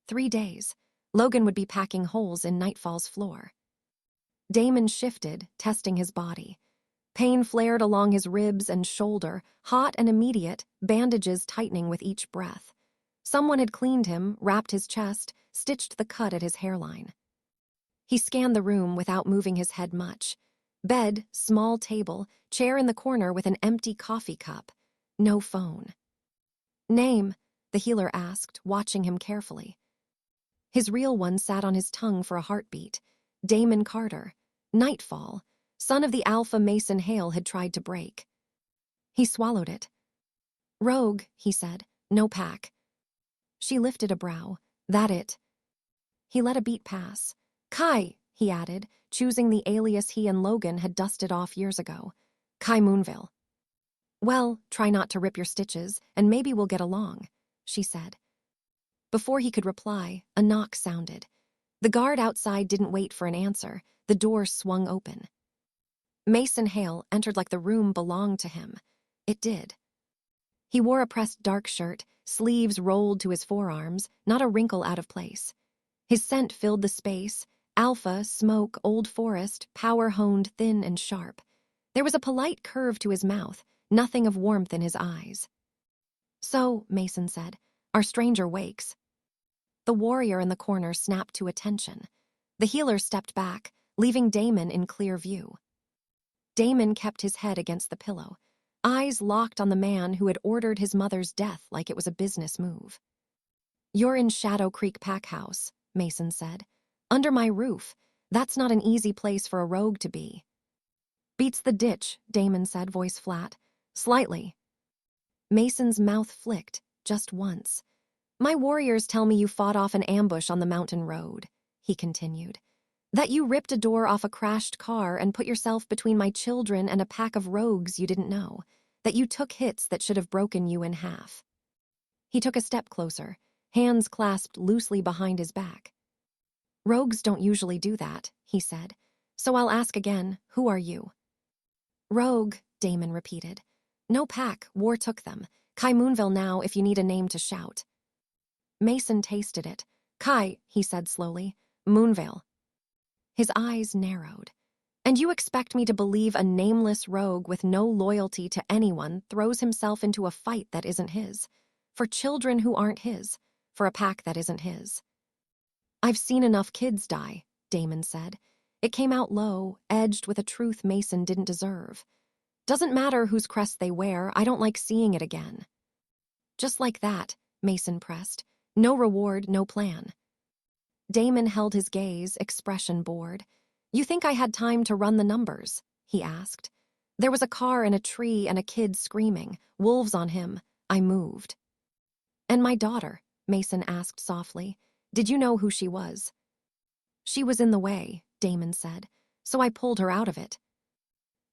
3 days. Logan would be packing holes in Nightfall's floor. Damon shifted, testing his body. Pain flared along his ribs and shoulder, hot and immediate, bandages tightening with each breath. Someone had cleaned him, wrapped his chest, stitched the cut at his hairline. He scanned the room without moving his head much. Bed, small table, chair in the corner with an empty coffee cup. No phone. Name, the healer asked, watching him carefully. His real one sat on his tongue for a heartbeat. Damon Carter. Nightfall. Son of the Alpha Mason Hale had tried to break. He swallowed it. Rogue, he said. No pack. She lifted a brow. That it. He let a beat pass. Kai, he added, choosing the alias he and Logan had dusted off years ago. Kai Moonville. Well, try not to rip your stitches, and maybe we'll get along, she said. Before he could reply, a knock sounded. The guard outside didn't wait for an answer. The door swung open. Mason Hale entered like the room belonged to him. It did. He wore a pressed dark shirt, sleeves rolled to his forearms, not a wrinkle out of place. His scent filled the space, alpha, smoke, old forest, power-honed, thin and sharp. There was a polite curve to his mouth, nothing of warmth in his eyes. So, Mason said, our stranger wakes. The warrior in the corner snapped to attention. The healer stepped back, leaving Damon in clear view. Damon kept his head against the pillow, eyes locked on the man who had ordered his mother's death like it was a business move. You're in Shadow Creek Pack House, Mason said. Under my roof. That's not an easy place for a rogue to be. Beats the ditch, Damon said, voice flat. Slightly. Mason's mouth flicked, just once. My warriors tell me you fought off an ambush on the mountain road, he continued. That you ripped a door off a crashed car and put yourself between my children and a pack of rogues you didn't know. That you took hits that should have broken you in half. He took a step closer, hands clasped loosely behind his back. Rogues don't usually do that, he said. So I'll ask again, who are you? Rogue, Damon repeated. No pack, war took them. Kai Moonville now if you need a name to shout. Mason tasted it. Kai, he said slowly. Moonville. His eyes narrowed. And you expect me to believe a nameless rogue with no loyalty to anyone throws himself into a fight that isn't his, for children who aren't his, for a pack that isn't his. I've seen enough kids die, Damon said. It came out low, edged with a truth Mason didn't deserve. Doesn't matter whose crest they wear, I don't like seeing it again. Just like that, Mason pressed. No reward, no plan. Damon held his gaze, expression bored. You think I had time to run the numbers? He asked. There was a car and a tree and a kid screaming, wolves on him. I moved. And my daughter, Mason asked softly. Did you know who she was? She was in the way, Damon said, so I pulled her out of it.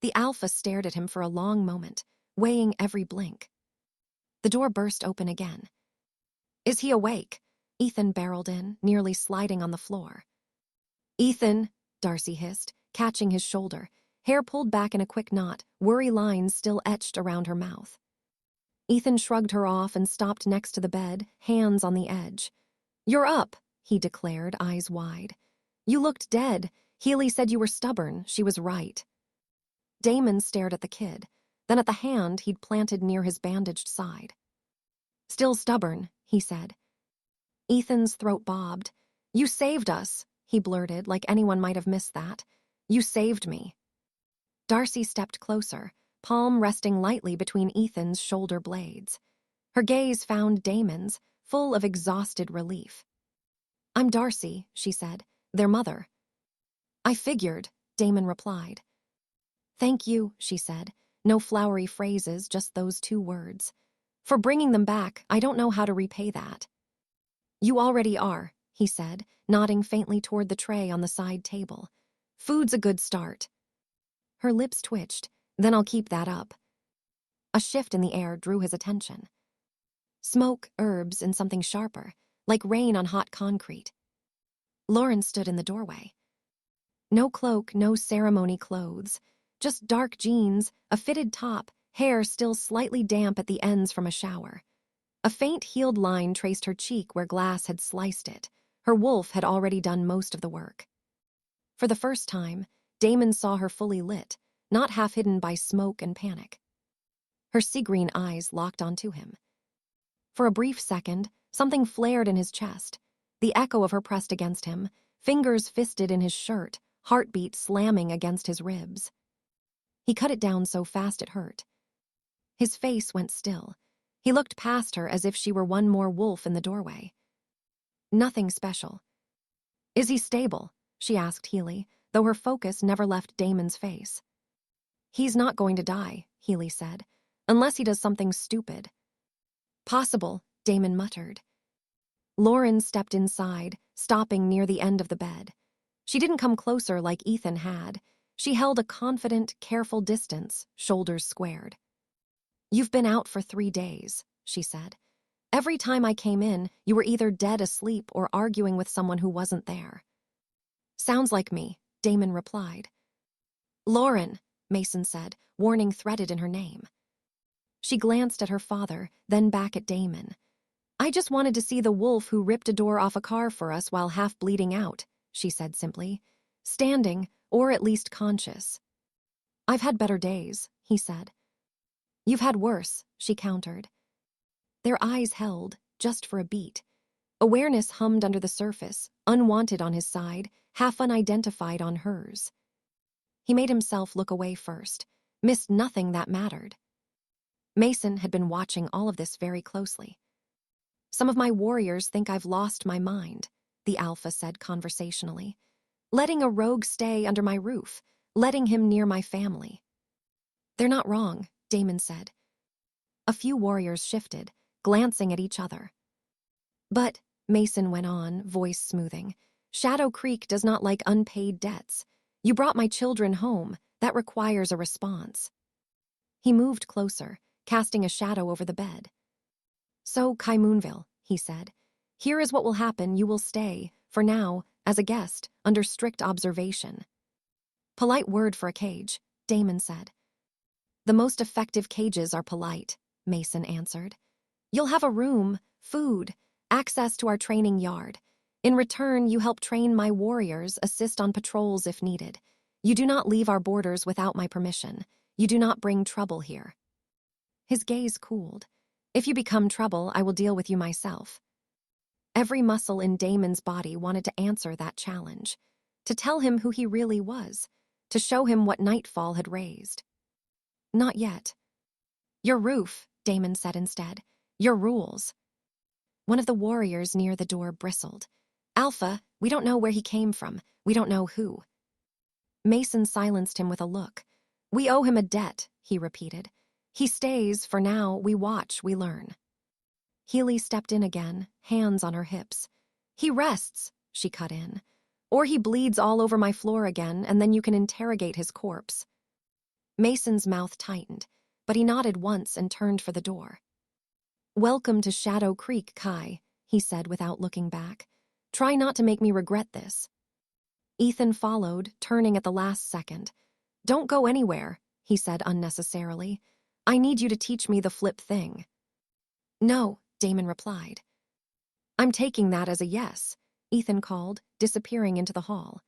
The alpha stared at him for a long moment, weighing every blink. The door burst open again. Is he awake? Ethan barreled in, nearly sliding on the floor. Ethan, Darcy hissed, catching his shoulder, hair pulled back in a quick knot, worry lines still etched around her mouth. Ethan shrugged her off and stopped next to the bed, hands on the edge. You're up, he declared, eyes wide. You looked dead. Healy said you were stubborn. She was right. Damon stared at the kid, then at the hand he'd planted near his bandaged side. Still stubborn, he said. Ethan's throat bobbed. You saved us, he blurted, like anyone might have missed that. You saved me. Darcy stepped closer, palm resting lightly between Ethan's shoulder blades. Her gaze found Damon's, full of exhausted relief. I'm Darcy, she said, their mother. I figured, Damon replied. Thank you, she said, no flowery phrases, just those 2 words. For bringing them back, I don't know how to repay that. You already are, he said, nodding faintly toward the tray on the side table. Food's a good start. Her lips twitched, then I'll keep that up. A shift in the air drew his attention. Smoke, herbs, and something sharper, like rain on hot concrete. Lauren stood in the doorway. No cloak, no ceremony clothes, just dark jeans, a fitted top, hair still slightly damp at the ends from a shower. A faint healed line traced her cheek where glass had sliced it. Her wolf had already done most of the work. For the first time, Damon saw her fully lit, not half hidden by smoke and panic. Her sea-green eyes locked onto him. For a brief second, something flared in his chest, the echo of her pressed against him, fingers fisted in his shirt, heartbeat slamming against his ribs. He cut it down so fast it hurt. His face went still. He looked past her as if she were one more wolf in the doorway. Nothing special. Is he stable? She asked Healy, though her focus never left Damon's face. He's not going to die, Healy said, unless he does something stupid. Possible, Damon muttered. Lauren stepped inside, stopping near the end of the bed. She didn't come closer like Ethan had. She held a confident, careful distance, shoulders squared. You've been out for 3 days, she said. Every time I came in, you were either dead asleep or arguing with someone who wasn't there. Sounds like me, Damon replied. Lauren, Mason said, warning threaded in her name. She glanced at her father, then back at Damon. I just wanted to see the wolf who ripped a door off a car for us while half bleeding out, she said simply. Standing, or at least conscious. I've had better days, he said. You've had worse, she countered. Their eyes held, just for a beat. Awareness hummed under the surface, unwanted on his side, half unidentified on hers. He made himself look away first, missed nothing that mattered. Mason had been watching all of this very closely. Some of my warriors think I've lost my mind, the alpha said conversationally. Letting a rogue stay under my roof, letting him near my family. They're not wrong, Damon said. A few warriors shifted, glancing at each other. But, Mason went on, voice smoothing, Shadow Creek does not like unpaid debts. You brought my children home. That requires a response. He moved closer, casting a shadow over the bed. So, Kaimunville, he said, here is what will happen. You will stay, for now, as a guest, under strict observation. Polite word for a cage, Damon said. The most effective cages are polite, Mason answered. You'll have a room, food, access to our training yard. In return, you help train my warriors, assist on patrols if needed. You do not leave our borders without my permission. You do not bring trouble here. His gaze cooled. If you become trouble, I will deal with you myself. Every muscle in Damon's body wanted to answer that challenge. to tell him who he really was, to show him what Nightfall had raised. Not yet. Your roof, Damon said instead. Your rules. One of the warriors near the door bristled. Alpha, we don't know where he came from. We don't know who. Mason silenced him with a look. We owe him a debt, he repeated. He stays, for now, we watch, we learn. Healy stepped in again, hands on her hips. He rests, she cut in. Or he bleeds all over my floor again, and then you can interrogate his corpse. Mason's mouth tightened, but he nodded once and turned for the door. Welcome to Shadow Creek, Kai, he said without looking back. Try not to make me regret this. Ethan followed, turning at the last second. Don't go anywhere, he said unnecessarily. I need you to teach me the flip thing. No, Damon replied. I'm taking that as a yes, Ethan called, disappearing into the hall.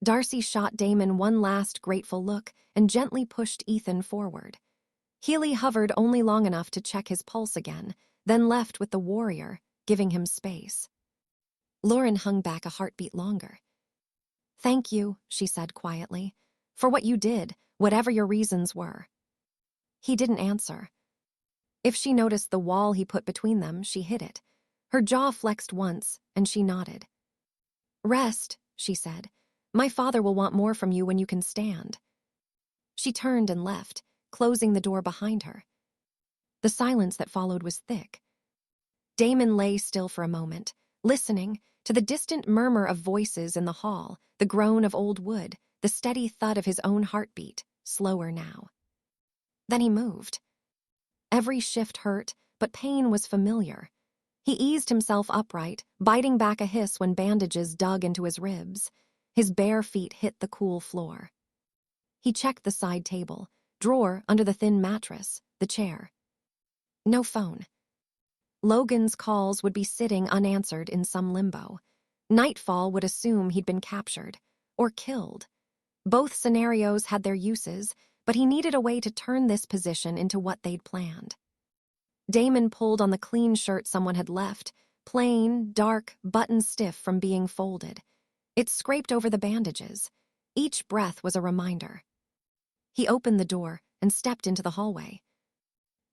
Darcy shot Damon one last grateful look and gently pushed Ethan forward. Healy hovered only long enough to check his pulse again, then left with the warrior, giving him space. Lauren hung back a heartbeat longer. Thank you, she said quietly, for what you did, whatever your reasons were. He didn't answer. If she noticed the wall he put between them, she hid it. Her jaw flexed once, and she nodded. Rest, she said. My father will want more from you when you can stand. She turned and left, closing the door behind her. The silence that followed was thick. Damon lay still for a moment, listening to the distant murmur of voices in the hall, the groan of old wood, the steady thud of his own heartbeat, slower now. Then he moved. Every shift hurt, but pain was familiar. He eased himself upright, biting back a hiss when bandages dug into his ribs. His bare feet hit the cool floor. He checked the side table, drawer under the thin mattress, the chair. No phone. Logan's calls would be sitting unanswered in some limbo. Nightfall would assume he'd been captured, or killed. Both scenarios had their uses, but he needed a way to turn this position into what they'd planned. Damon pulled on the clean shirt someone had left, plain, dark, button-stiff from being folded. It scraped over the bandages. Each breath was a reminder. He opened the door and stepped into the hallway.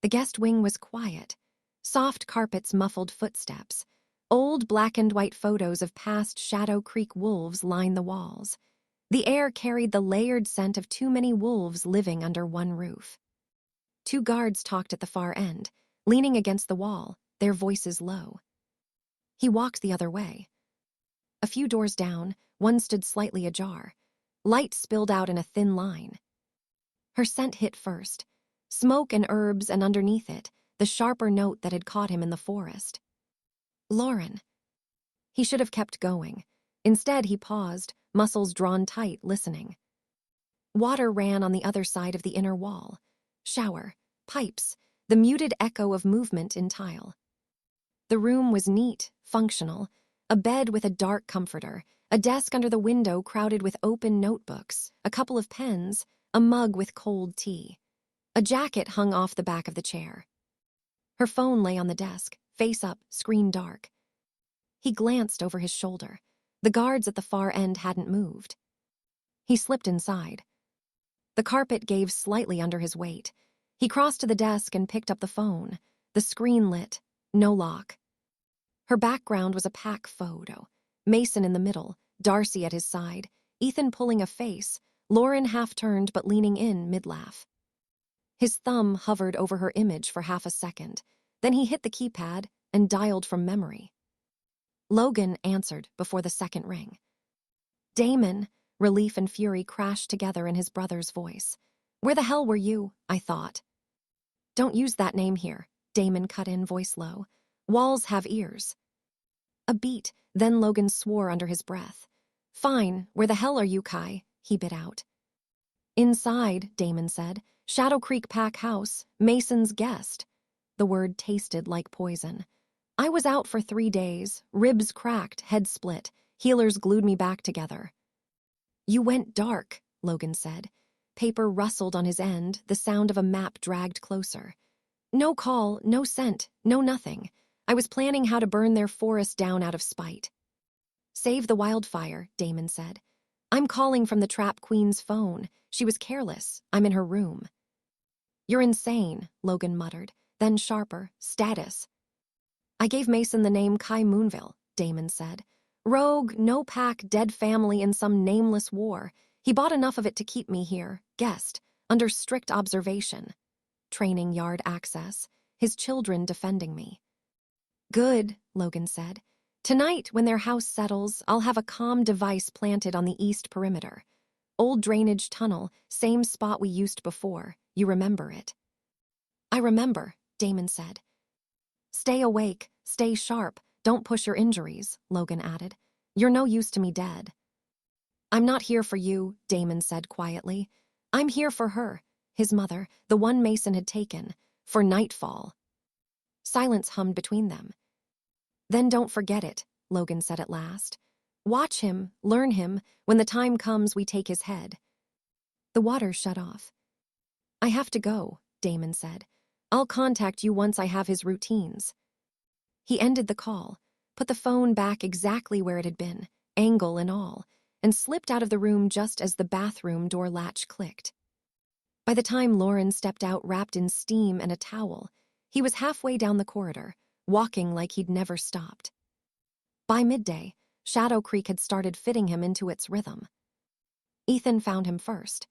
The guest wing was quiet. Soft carpets muffled footsteps. Old black-and-white photos of past Shadow Creek wolves lined the walls. The air carried the layered scent of too many wolves living under one roof. Two guards talked at the far end, leaning against the wall, their voices low. He walked the other way. A few doors down, one stood slightly ajar. Light spilled out in a thin line. Her scent hit first. Smoke and herbs, and underneath it, the sharper note that had caught him in the forest. Lauren. He should have kept going. Instead, he paused, muscles drawn tight, listening. Water ran on the other side of the inner wall. Shower, pipes, the muted echo of movement in tile. The room was neat, functional, a bed with a dark comforter, a desk under the window crowded with open notebooks, a couple of pens, a mug with cold tea. A jacket hung off the back of the chair. Her phone lay on the desk, face up, screen dark. He glanced over his shoulder. The guards at the far end hadn't moved. He slipped inside. The carpet gave slightly under his weight. He crossed to the desk and picked up the phone. The screen lit, no lock. Her background was a pack photo. Mason in the middle, Darcy at his side, Ethan pulling a face, Lauren half-turned but leaning in mid-laugh. His thumb hovered over her image for half a second. Then he hit the keypad and dialed from memory. Logan answered before the second ring. Damon, relief and fury crashed together in his brother's voice. Where the hell were you, I thought. Don't use that name here, Damon cut in, voice low. Walls have ears. A beat, then Logan swore under his breath. Fine, where the hell are you, Kai? He bit out. Inside, Damon said. Shadow Creek Pack House, Mason's guest. The word tasted like poison. I was out for 3 days, ribs cracked, head split. Healers glued me back together. You went dark, Logan said. Paper rustled on his end, the sound of a map dragged closer. No call, no scent, no nothing. I was planning how to burn their forest down out of spite. Save the wildfire, Damon said. I'm calling from the Trap Queen's phone. She was careless. I'm in her room. You're insane, Logan muttered, then sharper, status. I gave Mason the name Kai Moonville, Damon said. Rogue, no pack, dead family in some nameless war. He bought enough of it to keep me here, guest, under strict observation. Training yard access, his children defending me. Good, Logan said. Tonight, when their house settles, I'll have a comm device planted on the east perimeter. Old drainage tunnel, same spot we used before. You remember it? I remember, Damon said. Stay awake, stay sharp, don't push your injuries, Logan added. You're no use to me dead. I'm not here for you, Damon said quietly. I'm here for her, his mother, the one Mason had taken, for Nightfall. Silence hummed between them. Then don't forget it, Logan said at last. Watch him, learn him, when the time comes we take his head. The water shut off. I have to go, Damon said. I'll contact you once I have his routines. He ended the call, put the phone back exactly where it had been, angle and all, and slipped out of the room just as the bathroom door latch clicked. By the time Lauren stepped out wrapped in steam and a towel, he was halfway down the corridor, walking like he'd never stopped. By midday, Shadow Creek had started fitting him into its rhythm. Ethan found him first.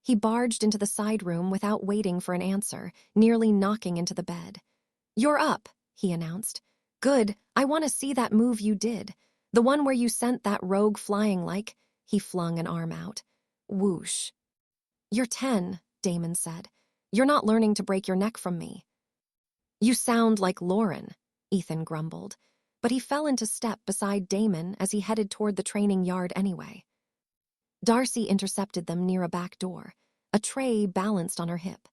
He barged into the side room without waiting for an answer, nearly knocking into the bed. You're up, he announced. Good, I want to see that move you did. The one where you sent that rogue flying like, he flung an arm out. Whoosh. You're 10, Damon said. You're not learning to break your neck from me. You sound like Lauren, Ethan grumbled, but he fell into step beside Damon as he headed toward the training yard anyway. Darcy intercepted them near a back door, a tray balanced on her hip.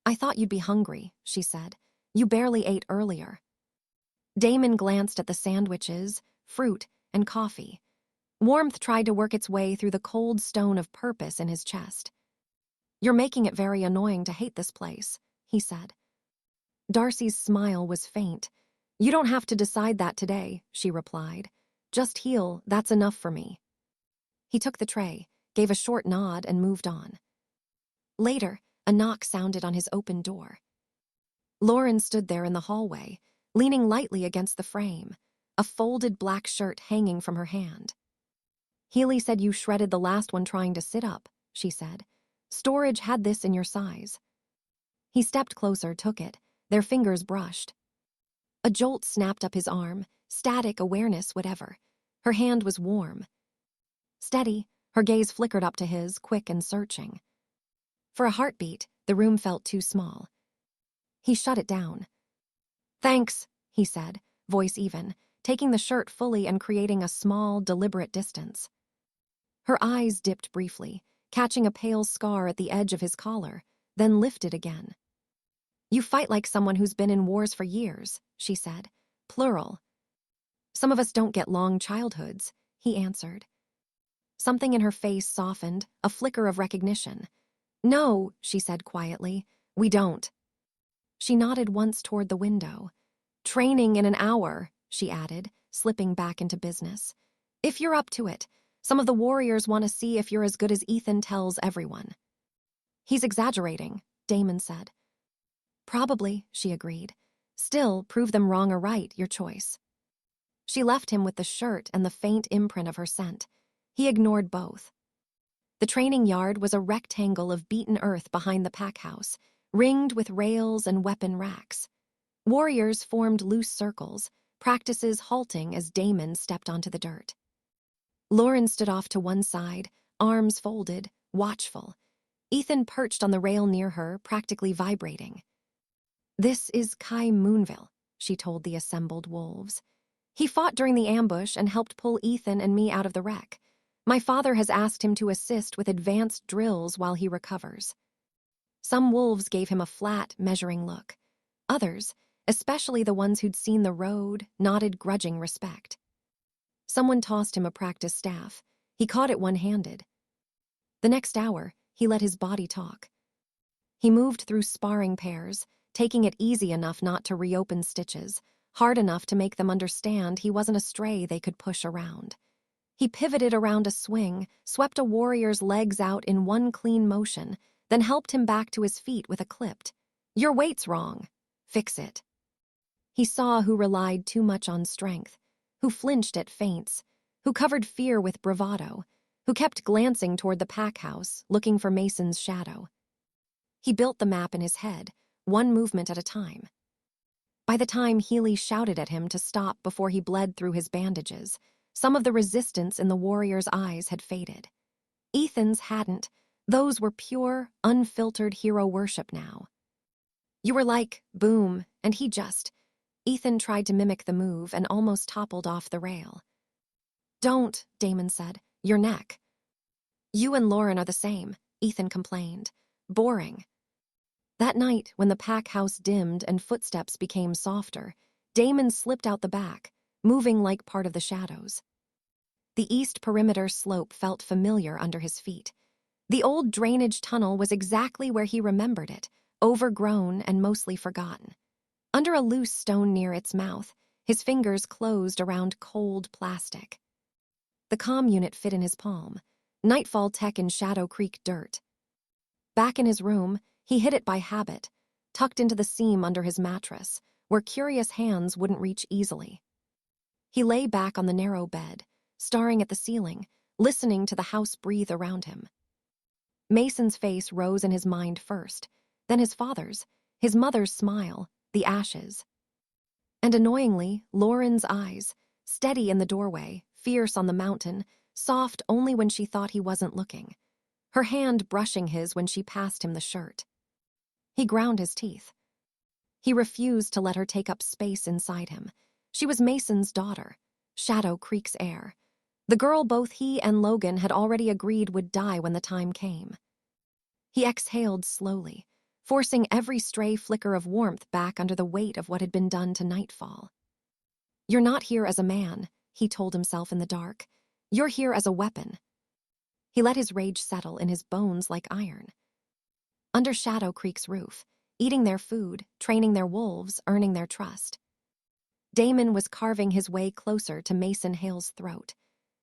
I thought you'd be hungry, she said. You barely ate earlier. Damon glanced at the sandwiches, fruit, and coffee. Warmth tried to work its way through the cold stone of purpose in his chest. You're making it very annoying to hate this place, he said. Darcy's smile was faint. You don't have to decide that today, she replied. Just heal, that's enough for me. He took the tray, gave a short nod, and moved on. Later, a knock sounded on his open door. Lauren stood there in the hallway, leaning lightly against the frame, a folded black shirt hanging from her hand. Healy said you shredded the last one trying to sit up, she said. Storage had this in your size. He stepped closer, took it. Their fingers brushed. A jolt snapped up his arm, static awareness, whatever. Her hand was warm. Steady, her gaze flickered up to his, quick and searching. For a heartbeat, the room felt too small. He shut it down. Thanks, he said, voice even, taking the shirt fully and creating a small, deliberate distance. Her eyes dipped briefly, catching a pale scar at the edge of his collar, then lifted again. You fight like someone who's been in wars for years, she said, plural. Some of us don't get long childhoods, he answered. Something in her face softened, a flicker of recognition. No, she said quietly, we don't. She nodded once toward the window. Training in an hour, she added, slipping back into business. If you're up to it, some of the warriors want to see if you're as good as Ethan tells everyone. He's exaggerating, Damon said. Probably, she agreed. Still, prove them wrong or right, your choice. She left him with the shirt and the faint imprint of her scent. He ignored both. The training yard was a rectangle of beaten earth behind the pack house, ringed with rails and weapon racks. Warriors formed loose circles, practices halting as Damon stepped onto the dirt. Lauren stood off to one side, arms folded, watchful. Ethan perched on the rail near her, practically vibrating. This is Kai Moonville, she told the assembled wolves. He fought during the ambush and helped pull Ethan and me out of the wreck. My father has asked him to assist with advanced drills while he recovers. Some wolves gave him a flat, measuring look. Others, especially the ones who'd seen the road, nodded grudging respect. Someone tossed him a practice staff. He caught it one-handed. The next hour, he let his body talk. He moved through sparring pairs, taking it easy enough not to reopen stitches, hard enough to make them understand he wasn't a stray they could push around. He pivoted around a swing, swept a warrior's legs out in one clean motion, then helped him back to his feet with a clipped, "Your weight's wrong. Fix it." He saw who relied too much on strength, who flinched at feints, who covered fear with bravado, who kept glancing toward the pack house, looking for Mason's shadow. He built the map in his head, one movement at a time. By the time Healy shouted at him to stop before he bled through his bandages, some of the resistance in the warrior's eyes had faded. Ethan's hadn't. Those were pure, unfiltered hero worship now. "You were like, boom, and he just..." Ethan tried to mimic the move and almost toppled off the rail. "Don't," Damon said. "Your neck." "You and Lauren are the same," Ethan complained. "Boring." That night, when the pack house dimmed and footsteps became softer, Damon slipped out the back, moving like part of the shadows. The east perimeter slope felt familiar under his feet. The old drainage tunnel was exactly where he remembered it, overgrown and mostly forgotten. Under a loose stone near its mouth, his fingers closed around cold plastic. The comm unit fit in his palm, Nightfall tech in Shadow Creek dirt. Back in his room, he hid it by habit, tucked into the seam under his mattress, where curious hands wouldn't reach easily. He lay back on the narrow bed, staring at the ceiling, listening to the house breathe around him. Mason's face rose in his mind first, then his father's, his mother's smile, the ashes. And annoyingly, Lauren's eyes, steady in the doorway, fierce on the mountain, soft only when she thought he wasn't looking, her hand brushing his when she passed him the shirt. He ground his teeth. He refused to let her take up space inside him. She was Mason's daughter, Shadow Creek's heir, the girl both he and Logan had already agreed would die when the time came. He exhaled slowly, forcing every stray flicker of warmth back under the weight of what had been done to Nightfall. "You're not here as a man," he told himself in the dark. "You're here as a weapon." He let his rage settle in his bones like iron. Under Shadow Creek's roof, eating their food, training their wolves, earning their trust, Damon was carving his way closer to Mason Hale's throat,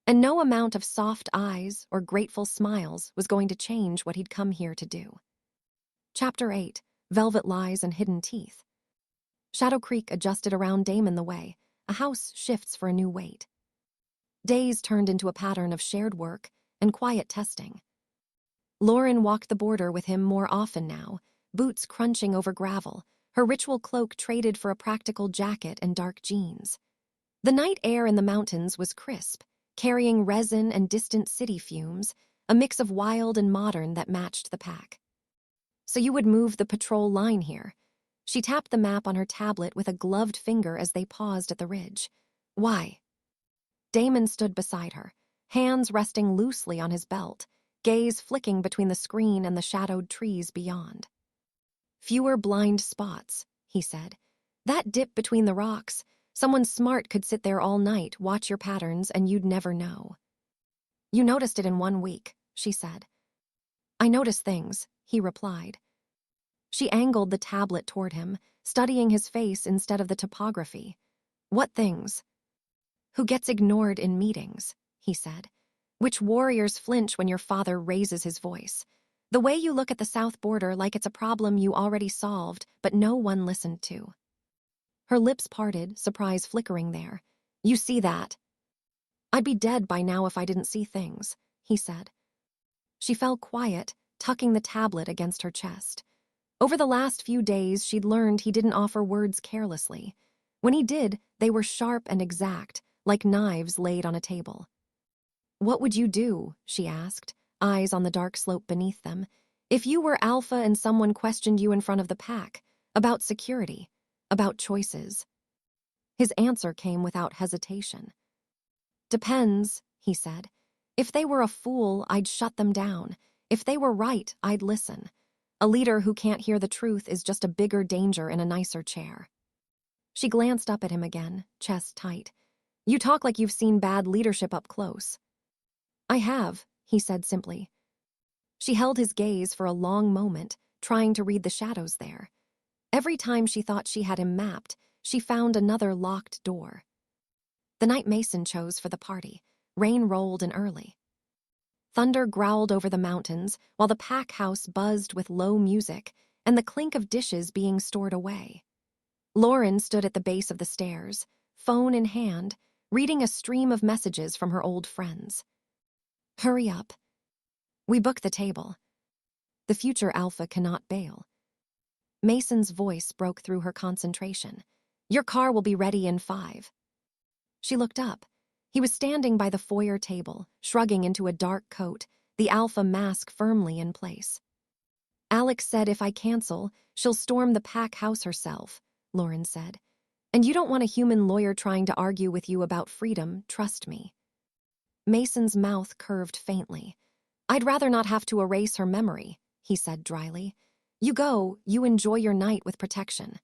and no amount of soft eyes or grateful smiles was going to change what he'd come here to do. Chapter 8, Velvet Lies and Hidden Teeth. Shadow Creek adjusted around Damon the way a house shifts for a new weight. Days turned into a pattern of shared work and quiet testing. Lauren walked the border with him more often now, boots crunching over gravel, her ritual cloak traded for a practical jacket and dark jeans. The night air in the mountains was crisp, carrying resin and distant city fumes, a mix of wild and modern that matched the pack. "So you would move the patrol line here." She tapped the map on her tablet with a gloved finger as they paused at the ridge. "Why?" Damon stood beside her, hands resting loosely on his belt, gaze flicking between the screen and the shadowed trees beyond. "Fewer blind spots," he said. "That dip between the rocks, someone smart could sit there all night, watch your patterns, and you'd never know." "You noticed it in 1 week," she said. "I notice things," he replied. She angled the tablet toward him, studying his face instead of the topography. "What things?" "Who gets ignored in meetings," he said. "Which warriors flinch when your father raises his voice. The way you look at the south border like it's a problem you already solved, but no one listened to." Her lips parted, surprise flickering there. "You see that?" "I'd be dead by now if I didn't see things," he said. She fell quiet, tucking the tablet against her chest. Over the last few days, she'd learned he didn't offer words carelessly. When he did, they were sharp and exact, like knives laid on a table. "What would you do?" she asked, eyes on the dark slope beneath them. "If you were alpha and someone questioned you in front of the pack, about security, about choices?" His answer came without hesitation. "Depends," he said. "If they were a fool, I'd shut them down. If they were right, I'd listen. A leader who can't hear the truth is just a bigger danger in a nicer chair." She glanced up at him again, chest tight. "You talk like you've seen bad leadership up close." "I have," he said simply. She held his gaze for a long moment, trying to read the shadows there. Every time she thought she had him mapped, she found another locked door. The night Mason chose for the party, Rain rolled in early. Thunder growled over the mountains while the pack house buzzed with low music and the clink of dishes being stored away. Lauren stood at the base of the stairs, phone in hand, reading a stream of messages from her old friends. Hurry up. We booked the table. The future alpha cannot bail. Mason's voice broke through her concentration. Your car will be ready in 5. She looked up. He was standing by the foyer table, shrugging into a dark coat, the alpha mask firmly in place. Alex said if I cancel, she'll storm the pack house herself, Lauren said. And you don't want a human lawyer trying to argue with you about freedom, trust me. Mason's mouth curved faintly. I'd rather not have to erase her memory, he said dryly. You go, you enjoy your night with protection.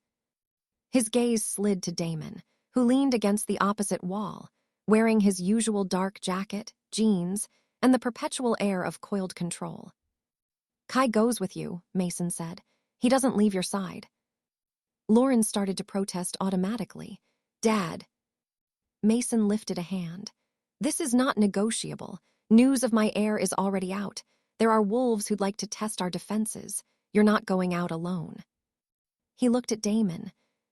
His gaze slid to Damon, who leaned against the opposite wall, wearing his usual dark jacket, jeans, and the perpetual air of coiled control. Kai goes with you, Mason said. He doesn't leave your side. Lauren started to protest automatically. Dad. Mason lifted a hand. This is not negotiable. News of my heir is already out. There are wolves who'd like to test our defenses. You're not going out alone. He looked at Damon.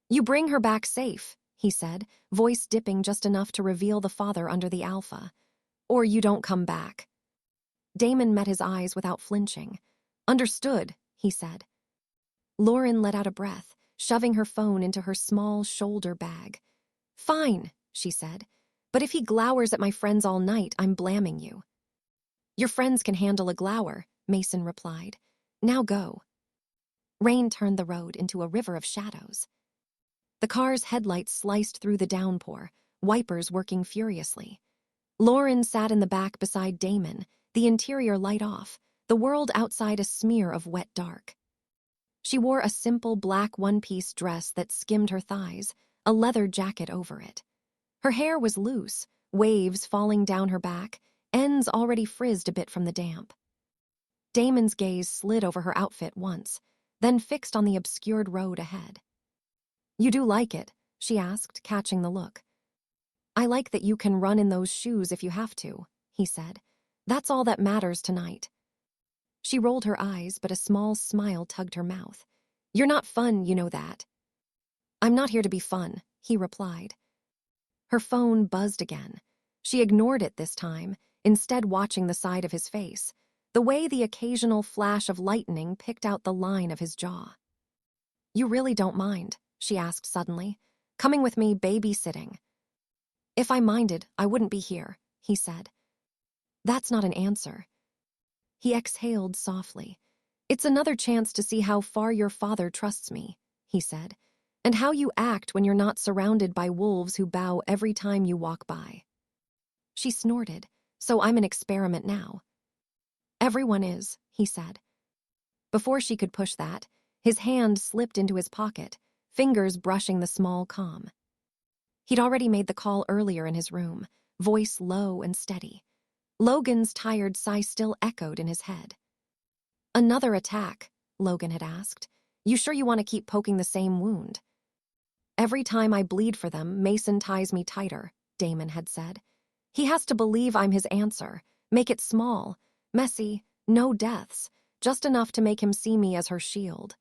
You bring her back safe, he said, voice dipping just enough to reveal the father under the alpha. Or you don't come back. Damon met his eyes without flinching. Understood, he said. Lauren let out a breath, shoving her phone into her small shoulder bag. Fine, she said. But if he glowers at my friends all night, I'm blaming you. Your friends can handle a glower, Mason replied. Now go. Rain turned the road into a river of shadows. The car's headlights sliced through the downpour, wipers working furiously. Lauren sat in the back beside Damon, the interior light off, the world outside a smear of wet dark. She wore a simple black one-piece dress that skimmed her thighs, a leather jacket over it. Her hair was loose, waves falling down her back, ends already frizzed a bit from the damp. Damon's gaze slid over her outfit once, then fixed on the obscured road ahead. You do like it, she asked, catching the look. I like that you can run in those shoes if you have to, he said. That's all that matters tonight. She rolled her eyes, but a small smile tugged her mouth. You're not fun, you know that. I'm not here to be fun, he replied. Her phone buzzed again. She ignored it this time, instead watching the side of his face, the way the occasional flash of lightning picked out the line of his jaw. You really don't mind, she asked suddenly, coming with me babysitting. If I minded, I wouldn't be here, he said. That's not an answer. He exhaled softly. It's another chance to see how far your father trusts me, he said, and how you act when you're not surrounded by wolves who bow every time you walk by. She snorted. So I'm an experiment now. Everyone is, he said. Before she could push that, his hand slipped into his pocket, fingers brushing the small comm. He'd already made the call earlier in his room, voice low and steady. Logan's tired sigh still echoed in his head. Another attack, Logan had asked. You sure you want to keep poking the same wound? Every time I bleed for them, Mason ties me tighter, Damon had said. He has to believe I'm his answer, make it small, messy, no deaths, just enough to make him see me as her shield.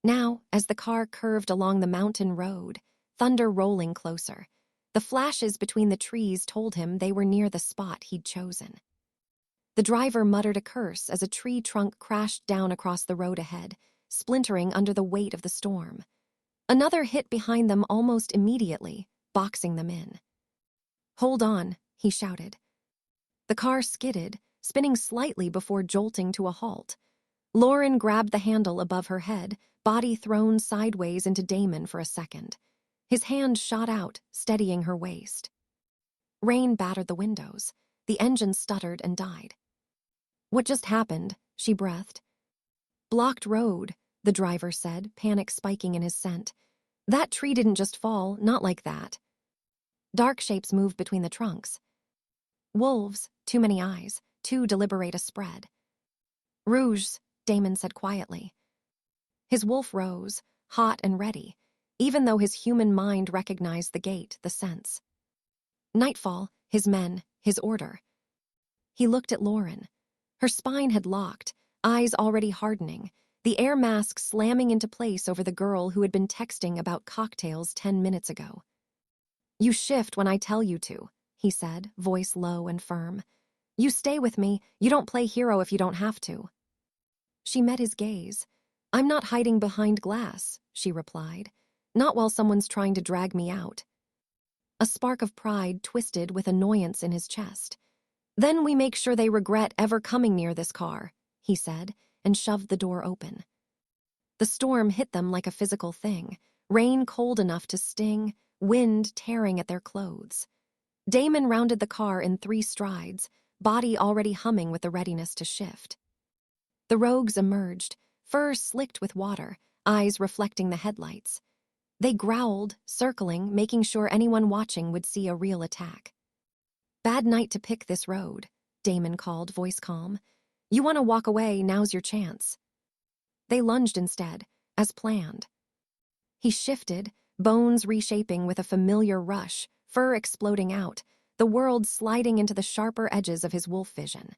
Now, as the car curved along the mountain road, thunder rolling closer, the flashes between the trees told him they were near the spot he'd chosen. The driver muttered a curse as a tree trunk crashed down across the road ahead, splintering under the weight of the storm. Another hit behind them almost immediately, boxing them in. Hold on, he shouted. The car skidded, spinning slightly before jolting to a halt. Lauren grabbed the handle above her head, body thrown sideways into Damon for a second. His hand shot out, steadying her waist. Rain battered the windows. The engine stuttered and died. What just happened? She breathed. Blocked road, the driver said, panic spiking in his scent. That tree didn't just fall, not like that. Dark shapes moved between the trunks. Wolves, too many eyes, too deliberate a spread. Rouges, Damon said quietly. His wolf rose, hot and ready, even though his human mind recognized the gait, the sense. Nightfall, his men, his order. He looked at Lauren. Her spine had locked, eyes already hardening, the air mask slamming into place over the girl who had been texting about cocktails 10 minutes ago. "You shift when I tell you to," he said, voice low and firm. "You stay with me, you don't play hero if you don't have to." She met his gaze. "I'm not hiding behind glass," she replied. "Not while someone's trying to drag me out." A spark of pride twisted with annoyance in his chest. "Then we make sure they regret ever coming near this car," he said, and shoved the door open. The storm hit them like a physical thing, rain cold enough to sting, wind tearing at their clothes. Damon rounded the car in 3 strides, body already humming with the readiness to shift. The rogues emerged, fur slicked with water, eyes reflecting the headlights. They growled, circling, making sure anyone watching would see a real attack. "Bad night to pick this road," Damon called, voice calm. "You want to walk away, now's your chance." They lunged instead, as planned. He shifted, bones reshaping with a familiar rush, fur exploding out, the world sliding into the sharper edges of his wolf vision.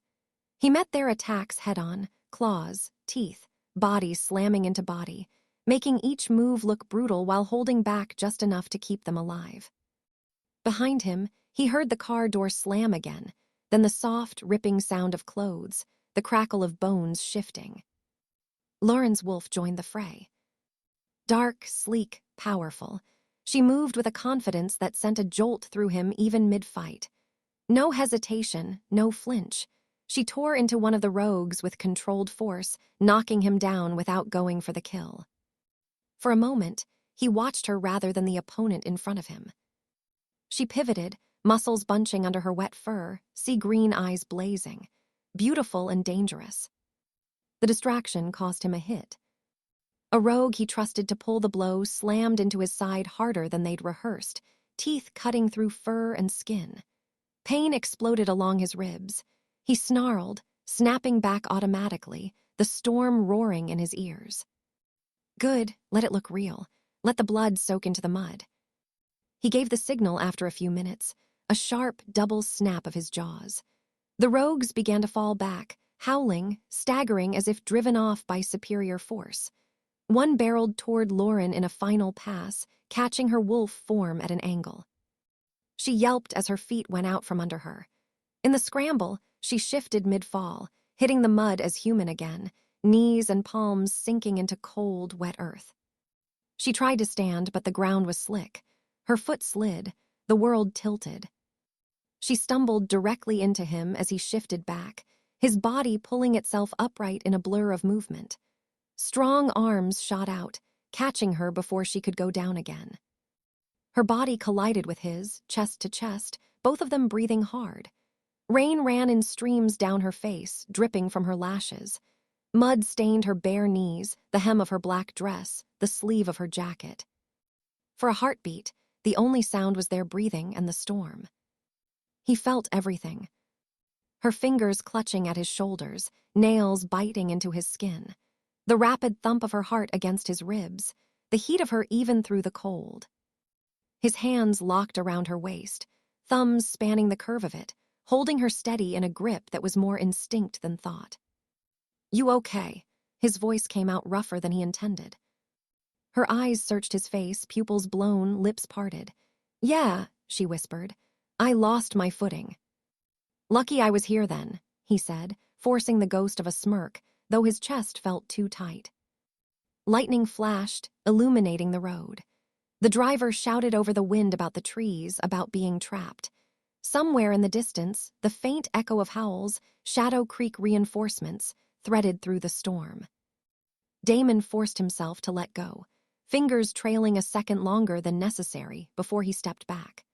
He met their attacks head-on, claws, teeth, body slamming into body, making each move look brutal while holding back just enough to keep them alive. Behind him, he heard the car door slam again, then the soft, ripping sound of clothes, the crackle of bones shifting. Lauren's wolf joined the fray. Dark, sleek, powerful, she moved with a confidence that sent a jolt through him even mid-fight. No hesitation, no flinch. She tore into one of the rogues with controlled force, knocking him down without going for the kill. For a moment, he watched her rather than the opponent in front of him. She pivoted, muscles bunching under her wet fur, sea-green eyes blazing. Beautiful and dangerous. The distraction cost him a hit. A rogue he trusted to pull the blow slammed into his side harder than they'd rehearsed, teeth cutting through fur and skin. Pain exploded along his ribs. He snarled, snapping back automatically, the storm roaring in his ears. "Good, let it look real. Let the blood soak into the mud." He gave the signal after a few minutes, a sharp, double snap of his jaws. The rogues began to fall back, howling, staggering as if driven off by superior force. One barreled toward Lauren in a final pass, catching her wolf form at an angle. She yelped as her feet went out from under her. In the scramble, she shifted mid-fall, hitting the mud as human again, knees and palms sinking into cold, wet earth. She tried to stand, but the ground was slick. Her foot slid, the world tilted. She stumbled directly into him as he shifted back, his body pulling itself upright in a blur of movement. Strong arms shot out, catching her before she could go down again. Her body collided with his, chest to chest, both of them breathing hard. Rain ran in streams down her face, dripping from her lashes. Mud stained her bare knees, the hem of her black dress, the sleeve of her jacket. For a heartbeat, the only sound was their breathing and the storm. He felt everything. Her fingers clutching at his shoulders, nails biting into his skin. The rapid thump of her heart against his ribs, the heat of her even through the cold. His hands locked around her waist, thumbs spanning the curve of it, holding her steady in a grip that was more instinct than thought. "You okay?" His voice came out rougher than he intended. Her eyes searched his face, pupils blown, lips parted. "Yeah," she whispered. "I lost my footing." "Lucky I was here then," he said, forcing the ghost of a smirk, though his chest felt too tight. Lightning flashed, illuminating the road. The driver shouted over the wind about the trees, about being trapped. Somewhere in the distance, the faint echo of howls, Shadow Creek reinforcements, threaded through the storm. Damon forced himself to let go, fingers trailing a second longer than necessary before he stepped back.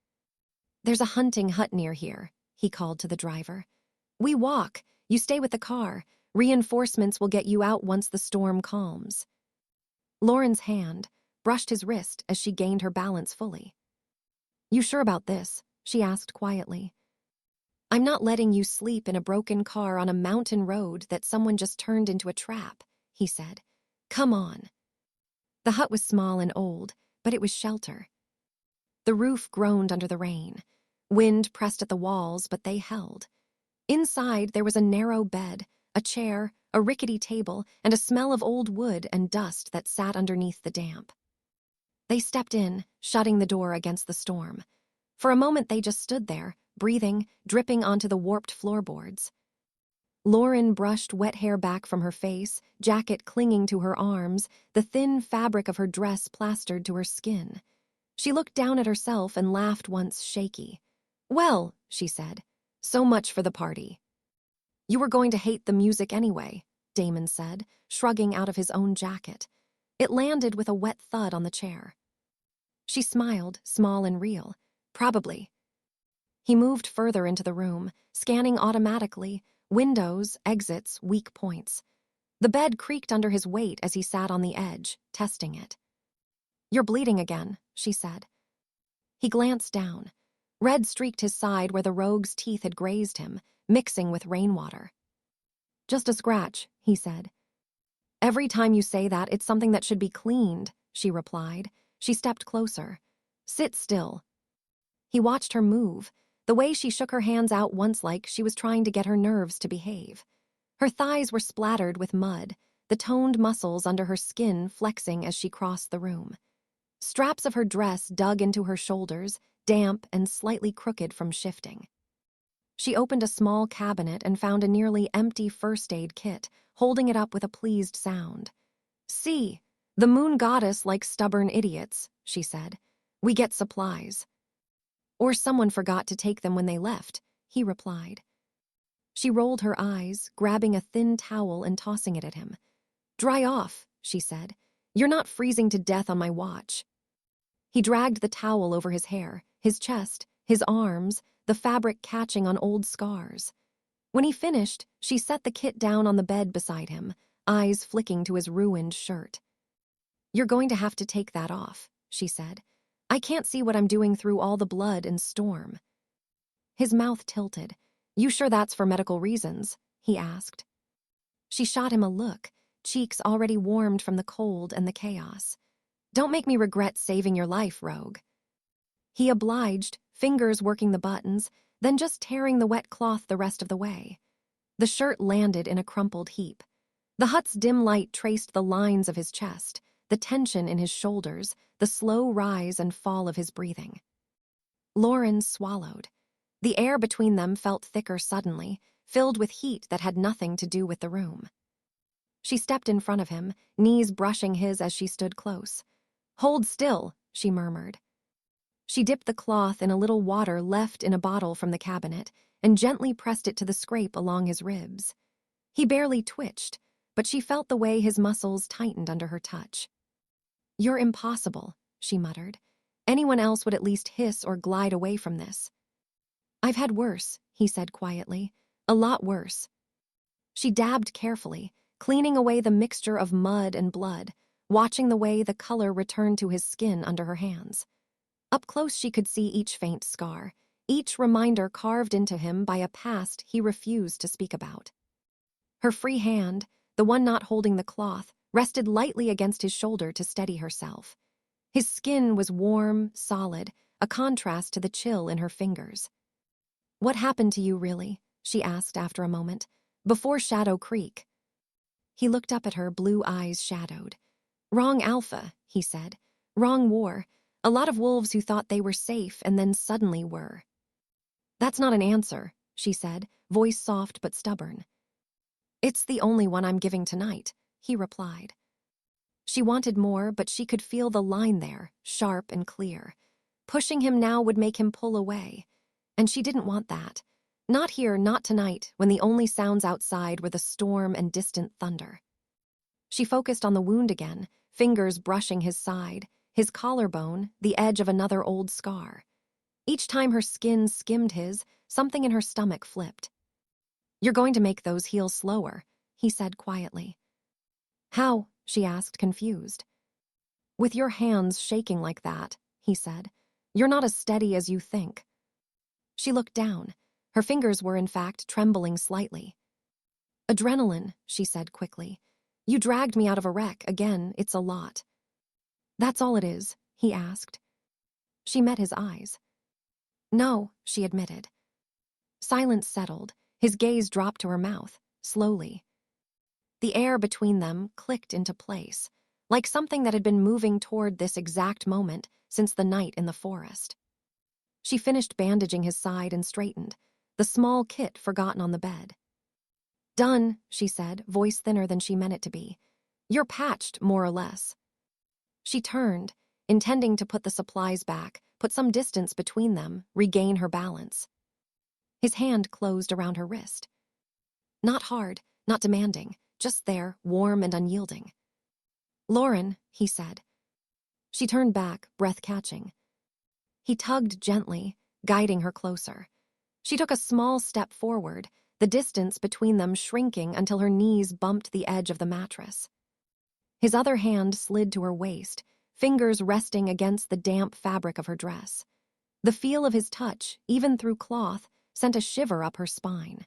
"There's a hunting hut near here," he called to the driver. "We walk. You stay with the car. Reinforcements will get you out once the storm calms." Lauren's hand brushed his wrist as she gained her balance fully. "You sure about this?" she asked quietly. "I'm not letting you sleep in a broken car on a mountain road that someone just turned into a trap," he said. "Come on." The hut was small and old, but it was shelter. The roof groaned under the rain. Wind pressed at the walls, but they held. Inside, there was a narrow bed, a chair, a rickety table, and a smell of old wood and dust that sat underneath the damp. They stepped in, shutting the door against the storm. For a moment they just stood there, breathing, dripping onto the warped floorboards. Lauren brushed wet hair back from her face, jacket clinging to her arms, the thin fabric of her dress plastered to her skin. She looked down at herself and laughed once shaky. "Well," she said, "so much for the party." "You were going to hate the music anyway," Damon said, shrugging out of his own jacket. It landed with a wet thud on the chair. She smiled, small and real. "Probably." He moved further into the room, scanning automatically, windows, exits, weak points. The bed creaked under his weight as he sat on the edge, testing it. "You're bleeding again," she said. He glanced down. Red streaked his side where the rogue's teeth had grazed him, mixing with rainwater. "Just a scratch," he said. "Every time you say that, it's something that should be cleaned," she replied. She stepped closer. "Sit still." He watched her move, the way she shook her hands out once like she was trying to get her nerves to behave. Her thighs were splattered with mud, the toned muscles under her skin flexing as she crossed the room. Straps of her dress dug into her shoulders, damp and slightly crooked from shifting. She opened a small cabinet and found a nearly empty first aid kit, holding it up with a pleased sound. "See, the moon goddess likes stubborn idiots," she said. "We get supplies." "Or someone forgot to take them when they left," he replied. She rolled her eyes, grabbing a thin towel and tossing it at him. "Dry off," she said. "You're not freezing to death on my watch." He dragged the towel over his hair, his chest, his arms, the fabric catching on old scars. When he finished, she set the kit down on the bed beside him, eyes flicking to his ruined shirt. "You're going to have to take that off," she said. "I can't see what I'm doing through all the blood and storm." His mouth tilted. "You sure that's for medical reasons?" he asked. She shot him a look, cheeks already warmed from the cold and the chaos. "Don't make me regret saving your life, rogue." He obliged, fingers working the buttons, then just tearing the wet cloth the rest of the way. The shirt landed in a crumpled heap. The hut's dim light traced the lines of his chest, the tension in his shoulders, the slow rise and fall of his breathing. Lauren swallowed. The air between them felt thicker suddenly, filled with heat that had nothing to do with the room. She stepped in front of him, knees brushing his as she stood close. "Hold still," she murmured. She dipped the cloth in a little water left in a bottle from the cabinet and gently pressed it to the scrape along his ribs. He barely twitched, but she felt the way his muscles tightened under her touch. "You're impossible," she muttered. "Anyone else would at least hiss or glide away from this." "I've had worse," he said quietly. "A lot worse." She dabbed carefully, cleaning away the mixture of mud and blood, watching the way the color returned to his skin under her hands. Up close she could see each faint scar, each reminder carved into him by a past he refused to speak about. Her free hand, the one not holding the cloth, rested lightly against his shoulder to steady herself. His skin was warm, solid, a contrast to the chill in her fingers. "What happened to you, really?" she asked after a moment. "Before Shadow Creek." He looked up at her, blue eyes shadowed. "Wrong Alpha," he said. "Wrong war. A lot of wolves who thought they were safe and then suddenly were." "That's not an answer," she said, voice soft but stubborn. "It's the only one I'm giving tonight," he replied. She wanted more, but she could feel the line there, sharp and clear. Pushing him now would make him pull away. And she didn't want that. Not here, not tonight, when the only sounds outside were the storm and distant thunder. She focused on the wound again, fingers brushing his side, his collarbone, the edge of another old scar. Each time her skin skimmed his, something in her stomach flipped. "You're going to make those heal slower," he said quietly. "How?" she asked, confused. "With your hands shaking like that," he said. "You're not as steady as you think." She looked down. Her fingers were, in fact, trembling slightly. "Adrenaline," she said quickly. "You dragged me out of a wreck. Again, it's a lot." "That's all it is?" he asked. She met his eyes. No, she admitted. Silence settled. His gaze dropped to her mouth, slowly. The air between them clicked into place, like something that had been moving toward this exact moment since the night in the forest. She finished bandaging his side and straightened, the small kit forgotten on the bed. Done, she said, voice thinner than she meant it to be. You're patched, more or less. She turned, intending to put the supplies back, put some distance between them, regain her balance. His hand closed around her wrist. Not hard, not demanding, just there, warm and unyielding. Lauren, he said. She turned back, breath catching. He tugged gently, guiding her closer. She took a small step forward, the distance between them shrinking until her knees bumped the edge of the mattress. His other hand slid to her waist, fingers resting against the damp fabric of her dress. The feel of his touch, even through cloth, sent a shiver up her spine.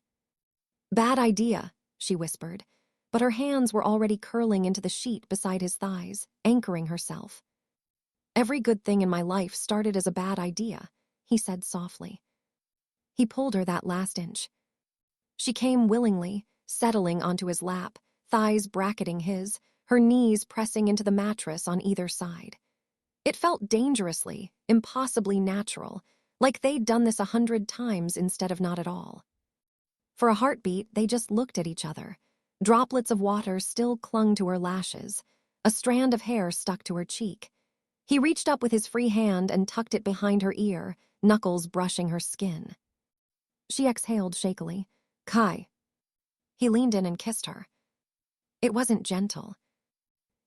Bad idea, she whispered, but her hands were already curling into the sheet beside his thighs, anchoring herself. Every good thing in my life started as a bad idea, he said softly. He pulled her that last inch. She came willingly, settling onto his lap, thighs bracketing his, her knees pressing into the mattress on either side. It felt dangerously, impossibly natural, like they'd done this 100 times instead of not at all. For a heartbeat, they just looked at each other. Droplets of water still clung to her lashes. A strand of hair stuck to her cheek. He reached up with his free hand and tucked it behind her ear, knuckles brushing her skin. She exhaled shakily. Kai. He leaned in and kissed her. It wasn't gentle.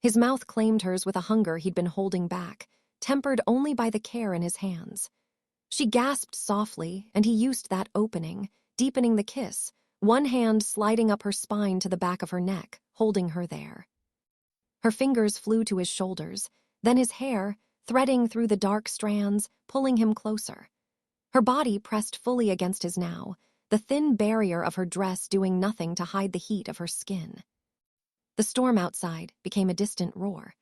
His mouth claimed hers with a hunger he'd been holding back, tempered only by the care in his hands. She gasped softly, and he used that opening, deepening the kiss, one hand sliding up her spine to the back of her neck, holding her there. Her fingers flew to his shoulders, then his hair, threading through the dark strands, pulling him closer. Her body pressed fully against his now, the thin barrier of her dress doing nothing to hide the heat of her skin. The storm outside became a distant roar.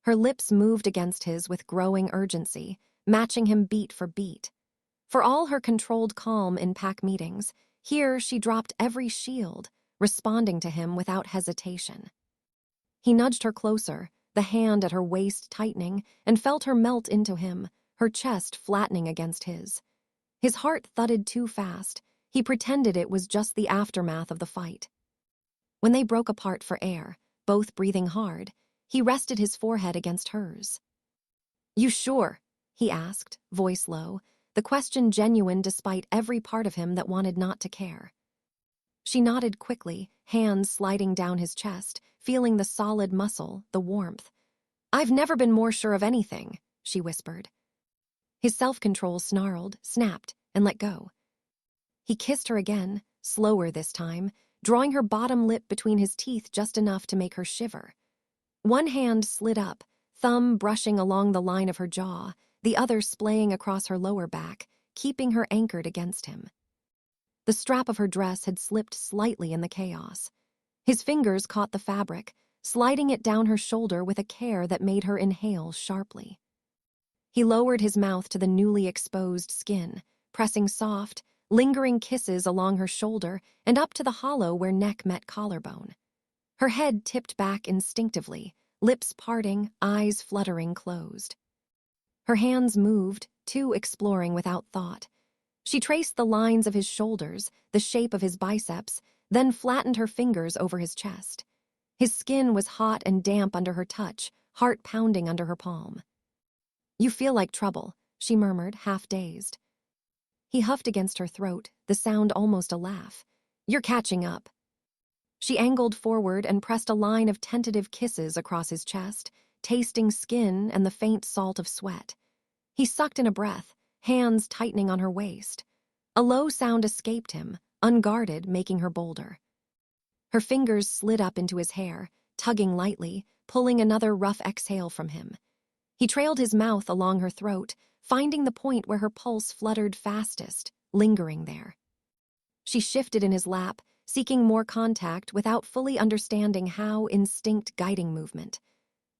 Her lips moved against his with growing urgency, matching him beat for beat. For all her controlled calm in pack meetings, here she dropped every shield, responding to him without hesitation. He nudged her closer, the hand at her waist tightening, and felt her melt into him, her chest flattening against his. His heart thudded too fast. He pretended it was just the aftermath of the fight. When they broke apart for air, both breathing hard, he rested his forehead against hers. You sure? He asked, voice low, the question genuine despite every part of him that wanted not to care. She nodded quickly, hands sliding down his chest, feeling the solid muscle, the warmth. I've never been more sure of anything, she whispered. His self-control snarled, snapped, and let go. He kissed her again, slower this time, drawing her bottom lip between his teeth just enough to make her shiver. One hand slid up, thumb brushing along the line of her jaw, the other splaying across her lower back, keeping her anchored against him. The strap of her dress had slipped slightly in the chaos. His fingers caught the fabric, sliding it down her shoulder with a care that made her inhale sharply. He lowered his mouth to the newly exposed skin, pressing soft, lingering kisses along her shoulder and up to the hollow where neck met collarbone. Her head tipped back instinctively, lips parting, eyes fluttering closed. Her hands moved, too exploring without thought. She traced the lines of his shoulders, the shape of his biceps, then flattened her fingers over his chest. His skin was hot and damp under her touch, heart pounding under her palm. You feel like trouble, she murmured, half-dazed. He huffed against her throat, the sound almost a laugh. You're catching up. She angled forward and pressed a line of tentative kisses across his chest, tasting skin and the faint salt of sweat. He sucked in a breath, hands tightening on her waist. A low sound escaped him, unguarded, making her bolder. Her fingers slid up into his hair, tugging lightly, pulling another rough exhale from him. He trailed his mouth along her throat, finding the point where her pulse fluttered fastest, lingering there. She shifted in his lap, seeking more contact without fully understanding how, instinct guiding movement.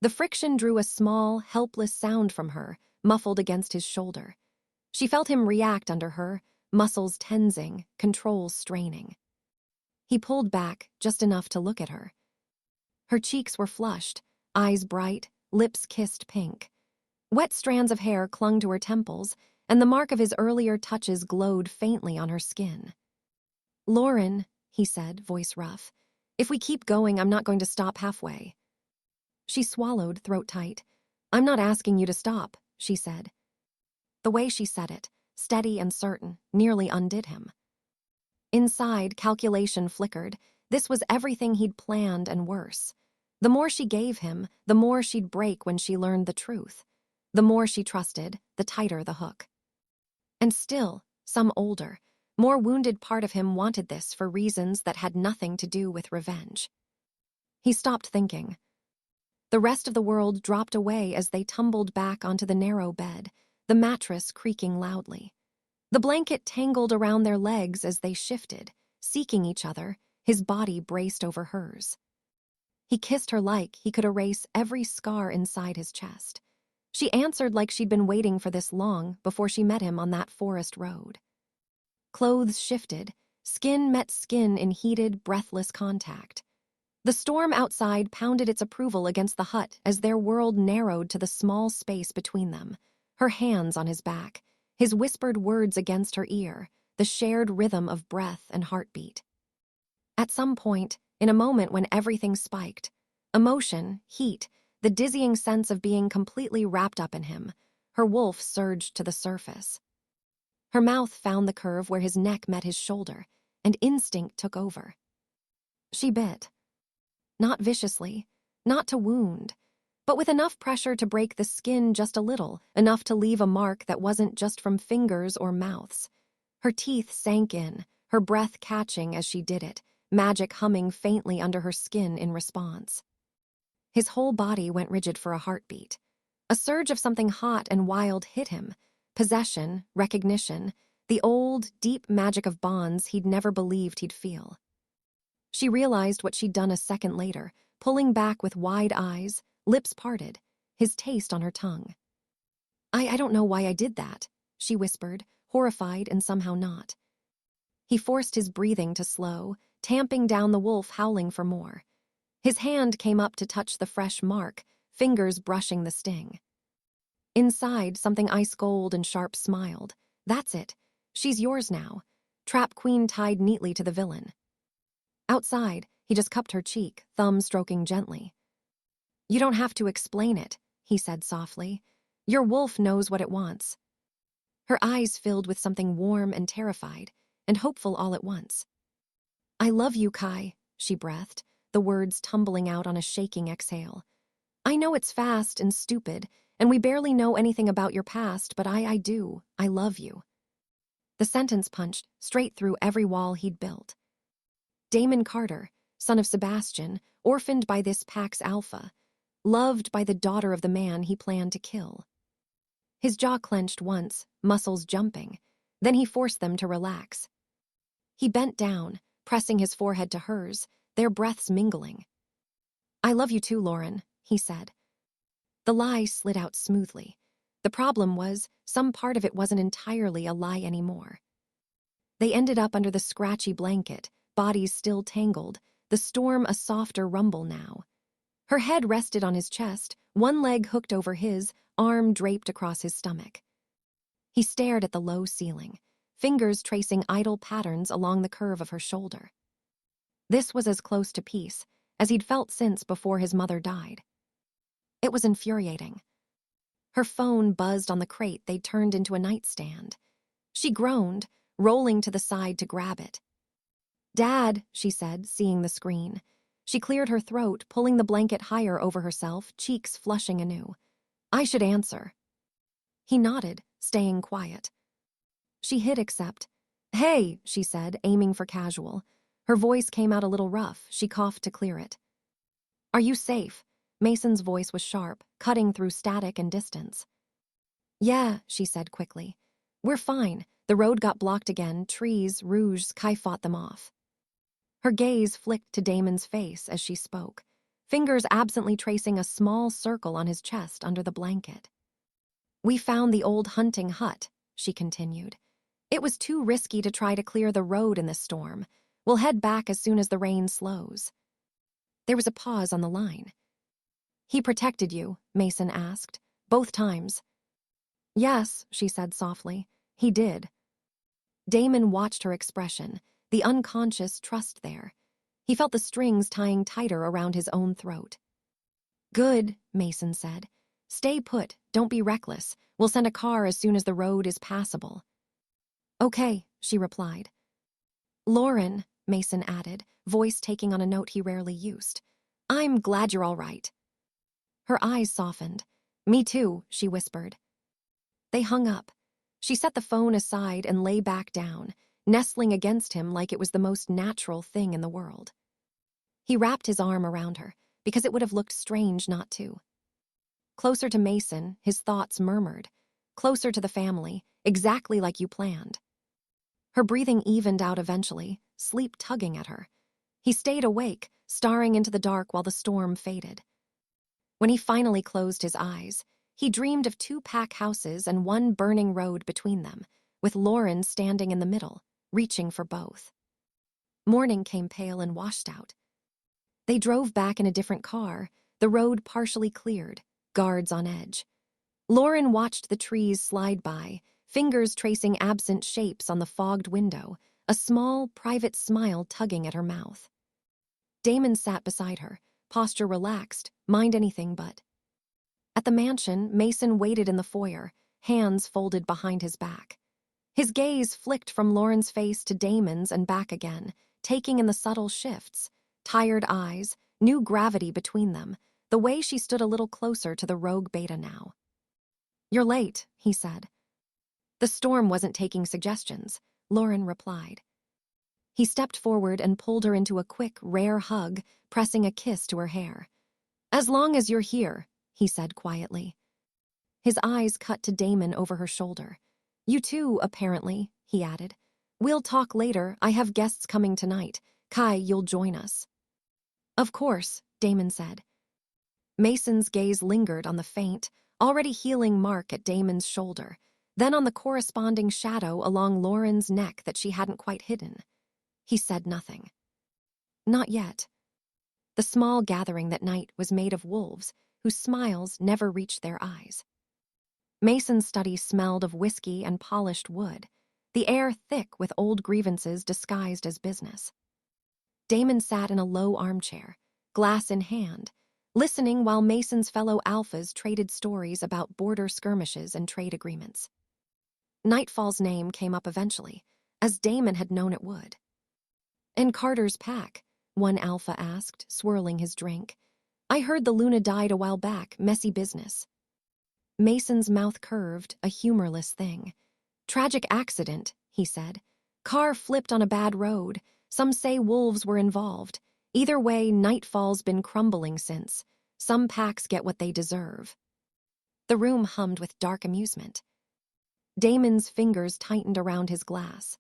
The friction drew a small, helpless sound from her, muffled against his shoulder. She felt him react under her, muscles tensing, controls straining. He pulled back just enough to look at her. Her cheeks were flushed, eyes bright, lips kissed pink. Wet strands of hair clung to her temples, and the mark of his earlier touches glowed faintly on her skin. "Lauren," he said, voice rough, "if we keep going, I'm not going to stop halfway." She swallowed, throat tight. "I'm not asking you to stop," she said. The way she said it, steady and certain, nearly undid him. Inside, calculation flickered. This was everything he'd planned and worse. The more she gave him, the more she'd break when she learned the truth. The more she trusted, the tighter the hook. And still, some older, more wounded part of him wanted this for reasons that had nothing to do with revenge. He stopped thinking. The rest of the world dropped away as they tumbled back onto the narrow bed, the mattress creaking loudly. The blanket tangled around their legs as they shifted, seeking each other, his body braced over hers. He kissed her like he could erase every scar inside his chest. She answered like she'd been waiting for this long before she met him on that forest road. Clothes shifted, skin met skin in heated, breathless contact. The storm outside pounded its approval against the hut as their world narrowed to the small space between them, her hands on his back, his whispered words against her ear, the shared rhythm of breath and heartbeat. At some point, in a moment when everything spiked, emotion, heat, the dizzying sense of being completely wrapped up in him, her wolf surged to the surface. Her mouth found the curve where his neck met his shoulder, and instinct took over. She bit. Not viciously, not to wound, but with enough pressure to break the skin just a little, enough to leave a mark that wasn't just from fingers or mouths. Her teeth sank in, her breath catching as she did it, magic humming faintly under her skin in response. His whole body went rigid for a heartbeat. A surge of something hot and wild hit him. Possession, recognition, the old, deep magic of bonds he'd never believed he'd feel. She realized what she'd done a second later, pulling back with wide eyes, lips parted, his taste on her tongue. I don't know why I did that," she whispered, horrified and somehow not. He forced his breathing to slow, tamping down the wolf howling for more. His hand came up to touch the fresh mark, fingers brushing the sting. Inside, something ice-cold and sharp smiled. "That's it. She's yours now." Trap queen tied neatly to the villain. Outside, he just cupped her cheek, thumb stroking gently. "You don't have to explain it," he said softly. "Your wolf knows what it wants." Her eyes filled with something warm and terrified, and hopeful all at once. "I love you, Kai," she breathed, the words tumbling out on a shaking exhale. "I know it's fast and stupid, and we barely know anything about your past, but I do. I love you." The sentence punched straight through every wall he'd built. Damon Carter, son of Sebastian, orphaned by this pack's alpha, loved by the daughter of the man he planned to kill. His jaw clenched once, muscles jumping. Then he forced them to relax. He bent down, pressing his forehead to hers, their breaths mingling. "I love you too, Lauren," he said. The lie slid out smoothly. The problem was, some part of it wasn't entirely a lie anymore. They ended up under the scratchy blanket, bodies still tangled, the storm a softer rumble now. Her head rested on his chest, one leg hooked over his, arm draped across his stomach. He stared at the low ceiling, fingers tracing idle patterns along the curve of her shoulder. This was as close to peace as he'd felt since before his mother died. It was infuriating. Her phone buzzed on the crate they'd turned into a nightstand. She groaned, rolling to the side to grab it. "Dad," she said, seeing the screen. She cleared her throat, pulling the blanket higher over herself, cheeks flushing anew. "I should answer." He nodded, staying quiet. She hit accept. "Hey," she said, aiming for casual. Her voice came out a little rough. She coughed to clear it. "Are you safe?" Mason's voice was sharp, cutting through static and distance. "Yeah," she said quickly. "We're fine. The road got blocked again, trees, rouges, Kai fought them off." Her gaze flicked to Damon's face as she spoke, fingers absently tracing a small circle on his chest under the blanket. "We found the old hunting hut," she continued. It was too risky to try to clear the road in this storm. We'll head back as soon as the rain slows. There was a pause on the line. He protected you, Mason asked, both times. Yes, she said softly. He did. Damon watched her expression, the unconscious trust there. He felt the strings tying tighter around his own throat. Good, Mason said. Stay put, don't be reckless. We'll send a car as soon as the road is passable. Okay, she replied. Lauren, Mason added, voice taking on a note he rarely used. I'm glad you're all right. Her eyes softened. Me too, she whispered. They hung up. She set the phone aside and lay back down, nestling against him like it was the most natural thing in the world. He wrapped his arm around her, because it would have looked strange not to. Closer to Mason, his thoughts murmured. Closer to the family, exactly like you planned. Her breathing evened out eventually, sleep tugging at her. He stayed awake, staring into the dark while the storm faded. When he finally closed his eyes, he dreamed of 2 pack houses and 1 burning road between them, with Lauren standing in the middle, reaching for both. Morning came pale and washed out. They drove back in a different car, the road partially cleared, guards on edge. Lauren watched the trees slide by, fingers tracing absent shapes on the fogged window, a small, private smile tugging at her mouth. Damon sat beside her, posture relaxed, mind anything but. At the mansion, Mason waited in the foyer, hands folded behind his back. His gaze flicked from Lauren's face to Damon's and back again, taking in the subtle shifts, tired eyes, new gravity between them, the way she stood a little closer to the rogue beta now. You're late, he said. The storm wasn't taking suggestions, Lauren replied. He stepped forward and pulled her into a quick, rare hug, pressing a kiss to her hair. As long as you're here, he said quietly. His eyes cut to Damon over her shoulder. You too, apparently, he added. We'll talk later, I have guests coming tonight. Kai, you'll join us. Of course, Damon said. Mason's gaze lingered on the faint, already healing mark at Damon's shoulder, then on the corresponding shadow along Lauren's neck that she hadn't quite hidden. He said nothing. Not yet. The small gathering that night was made of wolves, whose smiles never reached their eyes. Mason's study smelled of whiskey and polished wood, the air thick with old grievances disguised as business. Damon sat in a low armchair, glass in hand, listening while Mason's fellow alphas traded stories about border skirmishes and trade agreements. Nightfall's name came up eventually, as Damon had known it would. In Carter's pack, one alpha asked, swirling his drink. I heard the Luna died a while back, messy business. Mason's mouth curved, a humorless thing. Tragic accident, he said. Car flipped on a bad road. Some say wolves were involved. Either way, Nightfall's been crumbling since. Some packs get what they deserve. The room hummed with dark amusement. Damon's fingers tightened around his glass.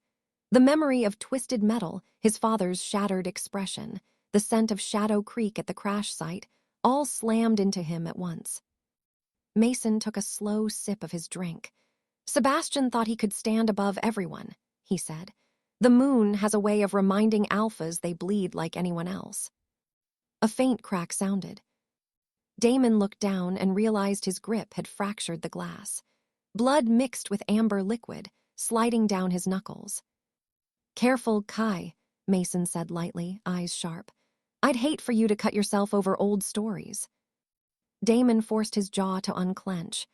The memory of twisted metal, his father's shattered expression, the scent of Shadow Creek at the crash site, all slammed into him at once. Mason took a slow sip of his drink. Sebastian thought he could stand above everyone, he said. The moon has a way of reminding alphas they bleed like anyone else. A faint crack sounded. Damon looked down and realized his grip had fractured the glass. Blood mixed with amber liquid, sliding down his knuckles. Careful, Kai, Mason said lightly, eyes sharp. I'd hate for you to cut yourself over old stories. Damon forced his jaw to unclench.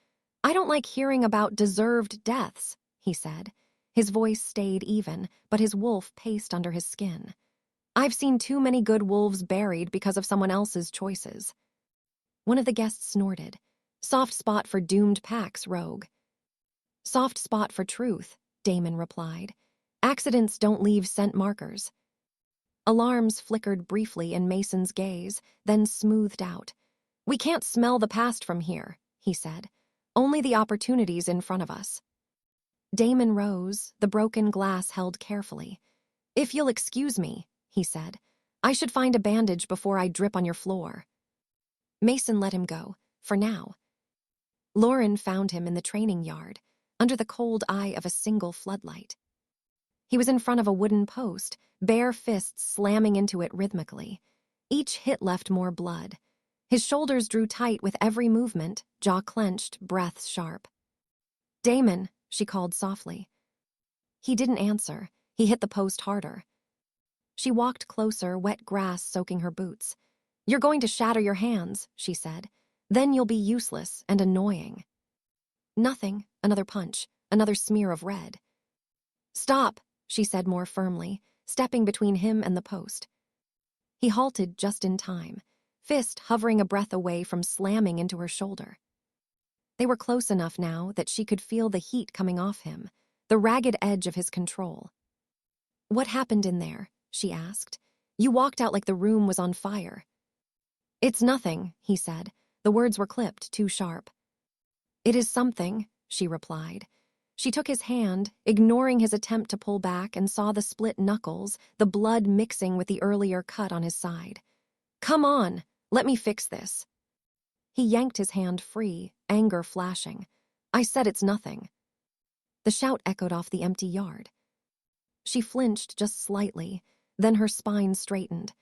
I don't like hearing about deserved deaths, he said. His voice stayed even, but his wolf paced under his skin. I've seen too many good wolves buried because of someone else's choices. One of the guests snorted. Soft spot for doomed packs, rogue. Soft spot for truth, Damon replied. Accidents don't leave scent markers. Alarms flickered briefly in Mason's gaze, then smoothed out. We can't smell the past from here, he said. Only the opportunities in front of us. Damon rose, the broken glass held carefully. If you'll excuse me, he said. I should find a bandage before I drip on your floor. Mason let him go, for now. Lauren found him in the training yard. under the cold eye of a single floodlight. He was in front of a wooden post, bare fists slamming into it rhythmically. Each hit left more blood. His shoulders drew tight with every movement, jaw clenched, breath sharp. "Damon," she called softly. He didn't answer. He hit the post harder. She walked closer, wet grass soaking her boots. "You're going to shatter your hands," she said. "Then you'll be useless and annoying." Nothing. Another punch. Another smear of red. "Stop," she said more firmly, stepping between him and the post. He halted just in time, fist hovering a breath away from slamming into her shoulder. They were close enough now that she could feel the heat coming off him, the ragged edge of his control. "What happened in there?" she asked. "You walked out like the room was on fire." "It's nothing," he said. The words were clipped, too sharp. "It is something," she replied. She took his hand, ignoring his attempt to pull back, and saw the split knuckles, the blood mixing with the earlier cut on his side. "Come on, let me fix this." He yanked his hand free, anger flashing. "I said it's nothing." The shout echoed off the empty yard. She flinched just slightly, then her spine straightened.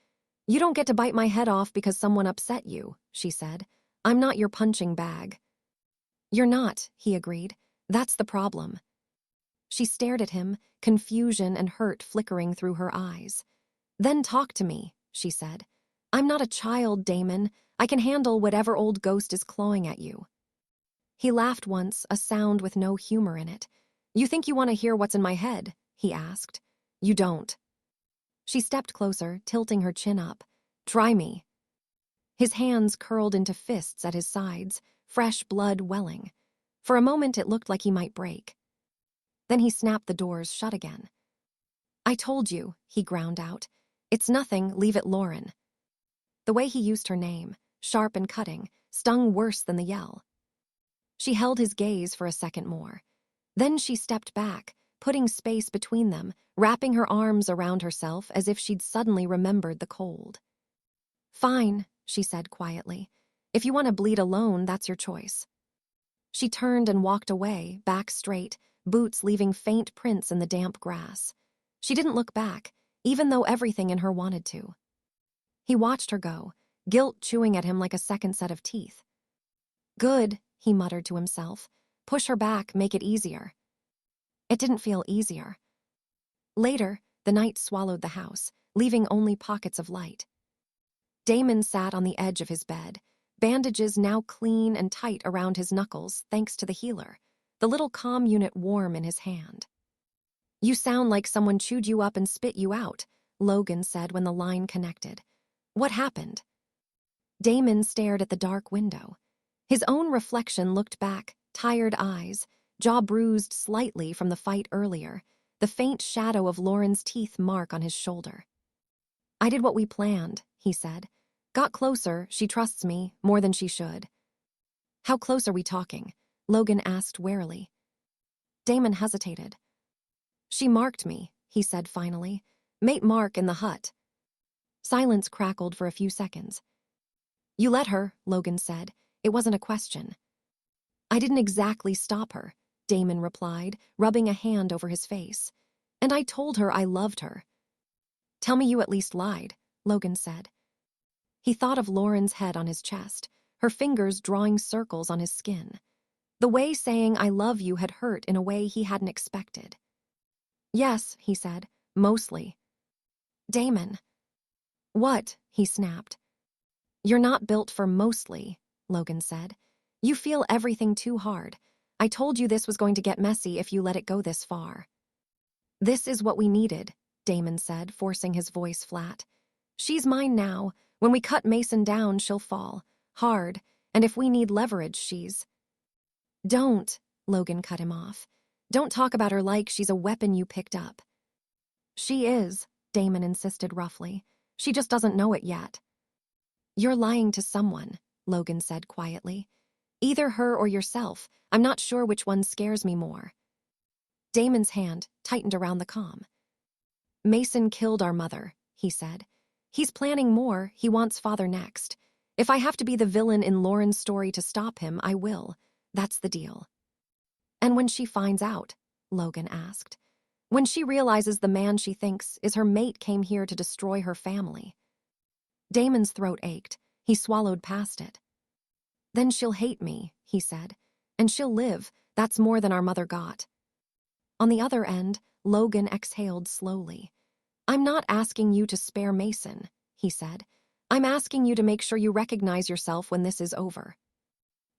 "You don't get to bite my head off because someone upset you," she said. "I'm not your punching bag." "You're not," he agreed. "That's the problem." She stared at him, confusion and hurt flickering through her eyes. "Then talk to me," she said. "I'm not a child, Damon. I can handle whatever old ghost is clawing at you." He laughed once, a sound with no humor in it. "You think you want to hear what's in my head?" he asked. "You don't." She stepped closer, tilting her chin up. "Try me." His hands curled into fists at his sides, fresh blood welling. For a moment it looked like he might break. Then he snapped the doors shut again. "I told you," he ground out. "It's nothing, leave it Lauren." The way he used her name, sharp and cutting, stung worse than the yell. She held his gaze for a second more. Then she stepped back, putting space between them, wrapping her arms around herself as if she'd suddenly remembered the cold. "Fine," she said quietly. "If you want to bleed alone, that's your choice." She turned and walked away, back straight, boots leaving faint prints in the damp grass. She didn't look back, even though everything in her wanted to. He watched her go, guilt chewing at him like a second set of teeth. "Good," he muttered to himself. "Push her back, make it easier." It didn't feel easier. Later, the night swallowed the house, leaving only pockets of light. Damon sat on the edge of his bed, bandages now clean and tight around his knuckles thanks to the healer, the little comm unit warm in his hand. "You sound like someone chewed you up and spit you out," Logan said when the line connected. "What happened?" Damon stared at the dark window. His own reflection looked back, tired eyes, jaw bruised slightly from the fight earlier, the faint shadow of Lauren's teeth mark on his shoulder. "I did what we planned," he said. "Got closer, she trusts me, more than she should." "How close are we talking?" Logan asked warily. Damon hesitated. "She marked me," he said finally. "Mate mark in the hut." Silence crackled for a few seconds. "You let her," Logan said. "It wasn't a question." "I didn't exactly stop her," Damon replied, rubbing a hand over his face. "And I told her I loved her." "Tell me you at least lied," Logan said. He thought of Lauren's head on his chest, her fingers drawing circles on his skin. The way saying "I love you" had hurt in a way he hadn't expected. "Yes," he said, "mostly." "Damon." "What?" he snapped. "You're not built for mostly," Logan said. "You feel everything too hard. I told you this was going to get messy if you let it go this far." "This is what we needed," Damon said, forcing his voice flat. "She's mine now. When we cut Mason down, she'll fall. Hard. And if we need leverage, she's—" "Don't," Logan cut him off. "Don't talk about her like she's a weapon you picked up." "She is," Damon insisted roughly. "She just doesn't know it yet." "You're lying to someone," Logan said quietly. "Either her or yourself. I'm not sure which one scares me more." Damon's hand tightened around the comm. "Mason killed our mother," he said. "He's planning more. He wants father next. If I have to be the villain in Lauren's story to stop him, I will. That's the deal." And when she finds out, Logan asked. When she realizes the man she thinks is her mate came here to destroy her family. Damon's throat ached. He swallowed past it. Then she'll hate me, he said. And she'll live. That's more than our mother got. On the other end, Logan exhaled slowly. I'm not asking you to spare Mason, he said. I'm asking you to make sure you recognize yourself when this is over.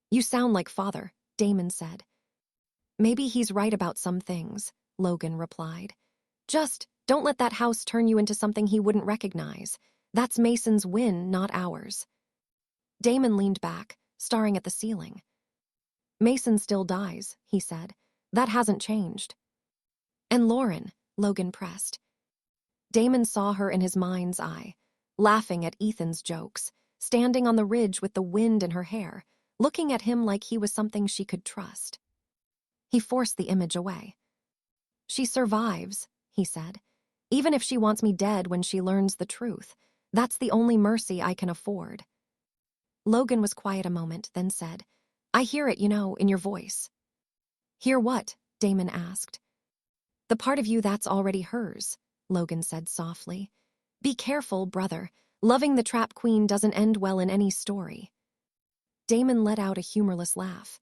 You sound like father, Damon said. Maybe he's right about some things, Logan replied. Just don't let that house turn you into something he wouldn't recognize. That's Mason's win, not ours. Damon leaned back, staring at the ceiling. Mason still dies, he said. That hasn't changed. And Lauren, Logan pressed. Damon saw her in his mind's eye, laughing at Ethan's jokes, standing on the ridge with the wind in her hair, looking at him like he was something she could trust. He forced the image away. She survives, he said. Even if she wants me dead when she learns the truth, that's the only mercy I can afford. Logan was quiet a moment, then said, I hear it, in your voice. Hear what? Damon asked. The part of you that's already hers, Logan said softly. Be careful, brother. Loving the trap queen doesn't end well in any story. Damon let out a humorless laugh.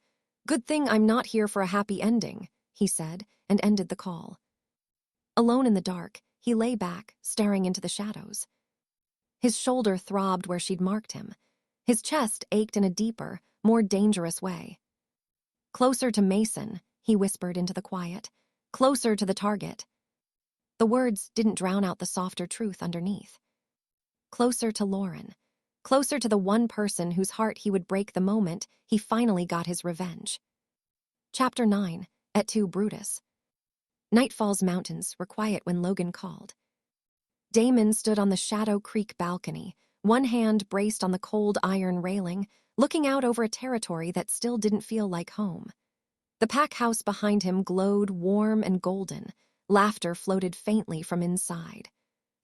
Good thing I'm not here for a happy ending, he said, and ended the call. Alone in the dark, he lay back, staring into the shadows. His shoulder throbbed where she'd marked him. His chest ached in a deeper, more dangerous way. Closer to Mason, he whispered into the quiet. Closer to the target. The words didn't drown out the softer truth underneath. Closer to Lauren. Closer to the one person whose heart he would break the moment he finally got his revenge. Chapter 9, at Tu Brutus. Nightfall's mountains were quiet when Logan called. Damon stood on the Shadow Creek balcony, one hand braced on the cold iron railing, looking out over a territory that still didn't feel like home. The pack house behind him glowed warm and golden. Laughter floated faintly from inside.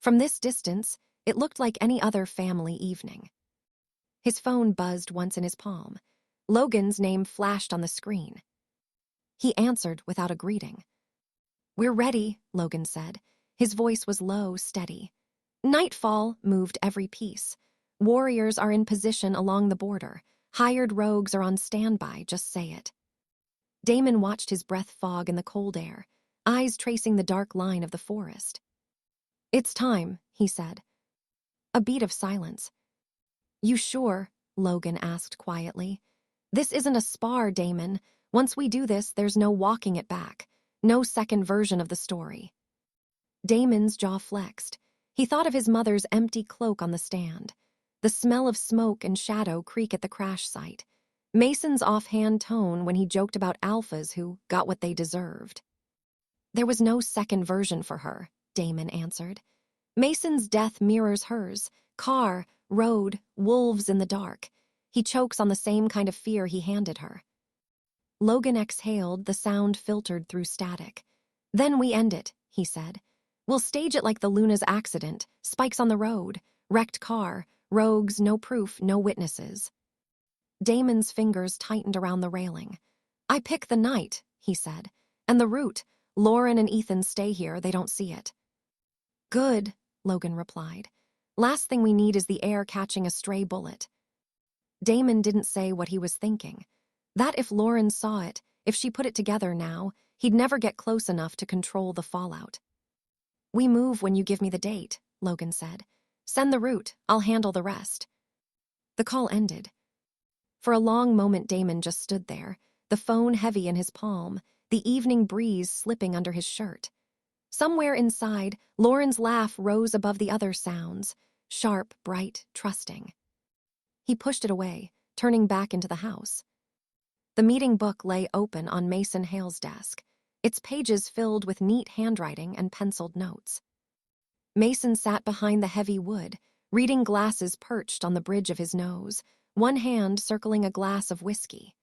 From this distance, it looked like any other family evening. His phone buzzed once in his palm. Logan's name flashed on the screen. He answered without a greeting. We're ready, Logan said. His voice was low, steady. Nightfall moved every piece. Warriors are in position along the border. Hired rogues are on standby, just say it. Damon watched his breath fog in the cold air, eyes tracing the dark line of the forest. It's time, he said. A beat of silence. You sure? Logan asked quietly. This isn't a spar, Damon. Once we do this, there's no walking it back. No second version of the story. Damon's jaw flexed. He thought of his mother's empty cloak on the stand. The smell of smoke and Shadow Creek at the crash site. Mason's offhand tone when he joked about alphas who got what they deserved. There was no second version for her, Damon answered. Mason's death mirrors hers. Car, road, wolves in the dark. He chokes on the same kind of fear he handed her. Logan exhaled, the sound filtered through static. Then we end it, he said. We'll stage it like the Luna's accident, spikes on the road, wrecked car, rogues, no proof, no witnesses. Damon's fingers tightened around the railing. I pick the night, he said, and the route. Lauren and Ethan stay here, they don't see it. Good, Logan replied. Last thing we need is the air catching a stray bullet. Damon didn't say what he was thinking. That if Lauren saw it, if she put it together now, he'd never get close enough to control the fallout. We move when you give me the date, Logan said. Send the route, I'll handle the rest. The call ended. For a long moment Damon just stood there, the phone heavy in his palm, the evening breeze slipping under his shirt. Somewhere inside, Lauren's laugh rose above the other sounds, sharp, bright, trusting. He pushed it away, turning back into the house. The meeting book lay open on Mason Hale's desk, its pages filled with neat handwriting and penciled notes. Mason sat behind the heavy wood, reading glasses perched on the bridge of his nose, one hand circling a glass of whiskey.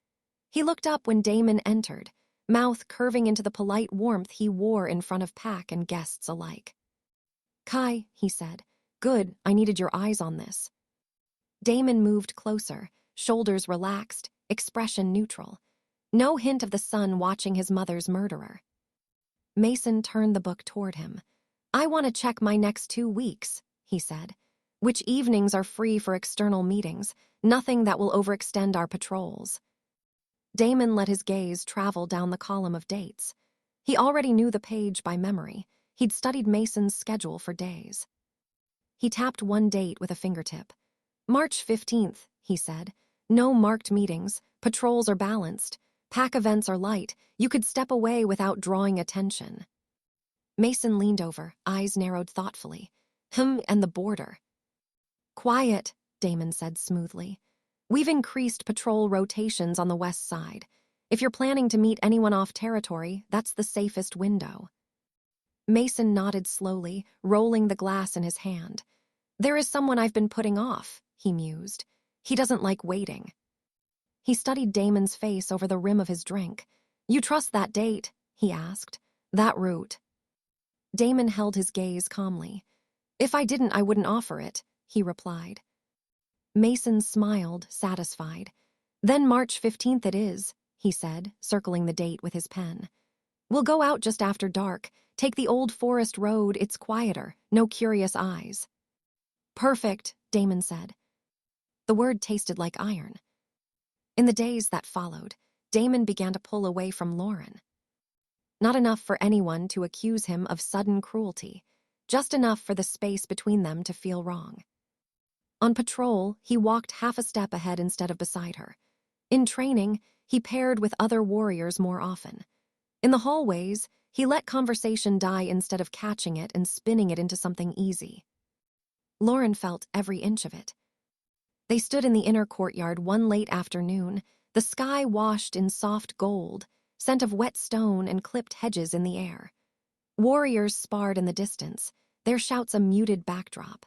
He looked up when Damon entered, mouth curving into the polite warmth he wore in front of pack and guests alike. Kai, he said. Good, I needed your eyes on this. Damon moved closer, shoulders relaxed, expression neutral. No hint of the son watching his mother's murderer. Mason turned the book toward him. I want to check my next 2 weeks, he said. Which evenings are free for external meetings, nothing that will overextend our patrols. Damon let his gaze travel down the column of dates. He already knew the page by memory. He'd studied Mason's schedule for days. He tapped one date with a fingertip. March 15th, he said. No marked meetings, patrols are balanced, pack events are light, you could step away without drawing attention. Mason leaned over, eyes narrowed thoughtfully. And the border. Quiet, Damon said smoothly. We've increased patrol rotations on the west side. If you're planning to meet anyone off territory, that's the safest window. Mason nodded slowly, rolling the glass in his hand. There is someone I've been putting off, he mused. He doesn't like waiting. He studied Damon's face over the rim of his drink. You trust that date? He asked. That route. Damon held his gaze calmly. If I didn't, I wouldn't offer it, he replied. Mason smiled, satisfied. Then March 15th it is, he said, circling the date with his pen. We'll go out just after dark, take the old forest road, it's quieter, no curious eyes. Perfect, Damon said. The word tasted like iron. In the days that followed, Damon began to pull away from Lauren. Not enough for anyone to accuse him of sudden cruelty, just enough for the space between them to feel wrong. On patrol, he walked half a step ahead instead of beside her. In training, he paired with other warriors more often. In the hallways, he let conversation die instead of catching it and spinning it into something easy. Lauren felt every inch of it. They stood in the inner courtyard one late afternoon, the sky washed in soft gold, scent of wet stone and clipped hedges in the air. Warriors sparred in the distance, their shouts a muted backdrop.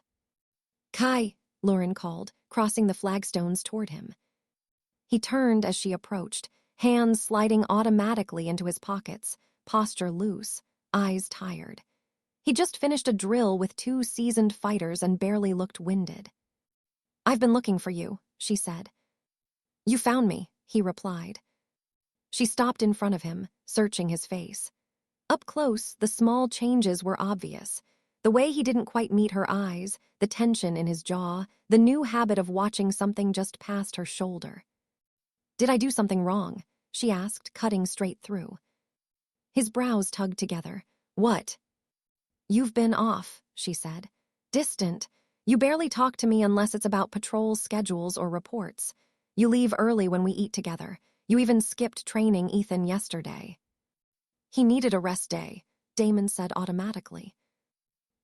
Kai, Lauren called, crossing the flagstones toward him. He turned as she approached, hands sliding automatically into his pockets, posture loose, eyes tired. He just finished a drill with 2 seasoned fighters and barely looked winded. I've been looking for you, she said. You found me, he replied. She stopped in front of him, searching his face. Up close, the small changes were obvious. The way he didn't quite meet her eyes, the tension in his jaw, the new habit of watching something just past her shoulder. Did I do something wrong? She asked, cutting straight through. His brows tugged together. What? You've been off, she said. Distant. You barely talk to me unless it's about patrol schedules or reports. You leave early when we eat together. You even skipped training Ethan yesterday. He needed a rest day, Damon said automatically.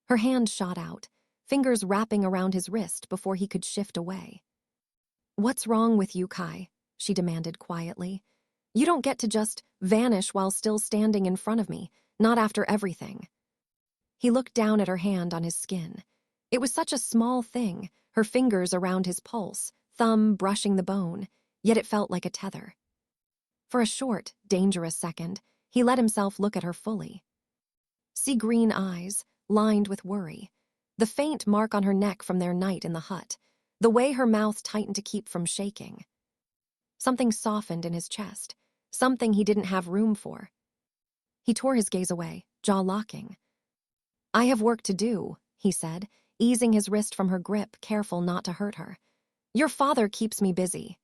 Her hand shot out, fingers wrapping around his wrist before he could shift away. What's wrong with you, Kai? She demanded quietly. You don't get to just vanish while still standing in front of me, not after everything. He looked down at her hand on his skin. It was such a small thing, her fingers around his pulse, thumb brushing the bone, yet it felt like a tether. For a short, dangerous second, he let himself look at her fully. Sea green eyes, lined with worry, the faint mark on her neck from their night in the hut, the way her mouth tightened to keep from shaking. Something softened in his chest, something he didn't have room for. He tore his gaze away, jaw locking. I have work to do, he said, easing his wrist from her grip, careful not to hurt her. Your father keeps me busy.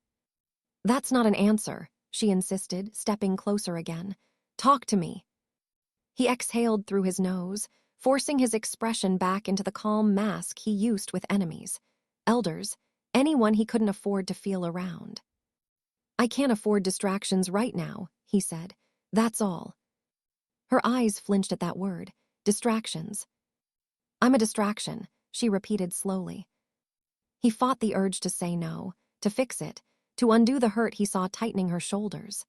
That's not an answer, she insisted, stepping closer again. Talk to me. He exhaled through his nose, forcing his expression back into the calm mask he used with enemies, elders, anyone he couldn't afford to feel around. I can't afford distractions right now, he said. That's all. Her eyes flinched at that word, distractions. I'm a distraction, she repeated slowly. He fought the urge to say no, to fix it, to undo the hurt he saw tightening her shoulders.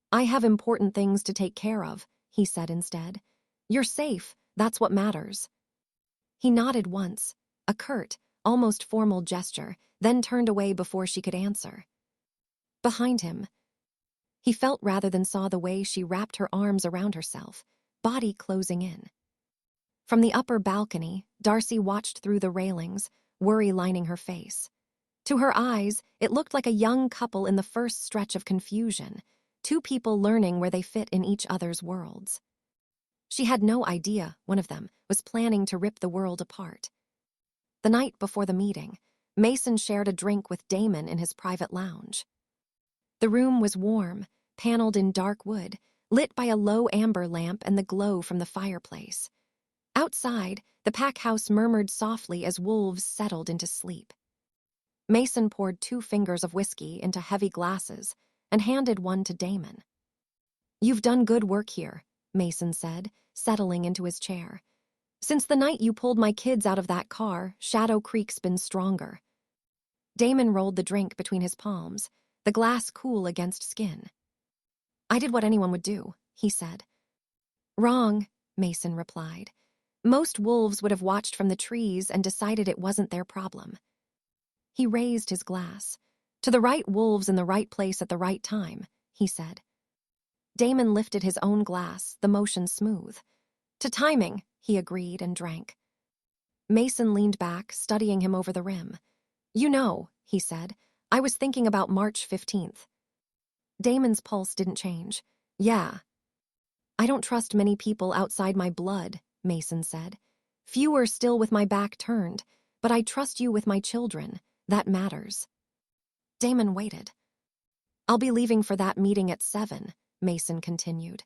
I have important things to take care of, he said instead. You're safe, that's what matters. He nodded once, a curt, almost formal gesture, then turned away before she could answer. Behind him, he felt rather than saw the way she wrapped her arms around herself, body closing in. From the upper balcony, Darcy watched through the railings, worry lining her face. To her eyes, it looked like a young couple in the first stretch of confusion, two people learning where they fit in each other's worlds. She had no idea one of them was planning to rip the world apart. The night before the meeting, Mason shared a drink with Damon in his private lounge. The room was warm, paneled in dark wood, lit by a low amber lamp and the glow from the fireplace. Outside, the pack house murmured softly as wolves settled into sleep. Mason poured 2 fingers of whiskey into heavy glasses and handed one to Damon. "You've done good work here," Mason said, settling into his chair. "Since the night you pulled my kids out of that car, Shadow Creek's been stronger." Damon rolled the drink between his palms, the glass cool against skin. "I did what anyone would do," he said. "Wrong," Mason replied. "Most wolves would have watched from the trees and decided it wasn't their problem." He raised his glass. "To the right wolves in the right place at the right time," he said. Damon lifted his own glass, the motion smooth. "To timing," he agreed and drank. Mason leaned back, studying him over the rim. "You know," he said, "I was thinking about March 15th. Damon's pulse didn't change. "Yeah." "I don't trust many people outside my blood," Mason said. "Fewer still with my back turned, but I trust you with my children. That matters." Damon waited. "I'll be leaving for that meeting at 7, Mason continued.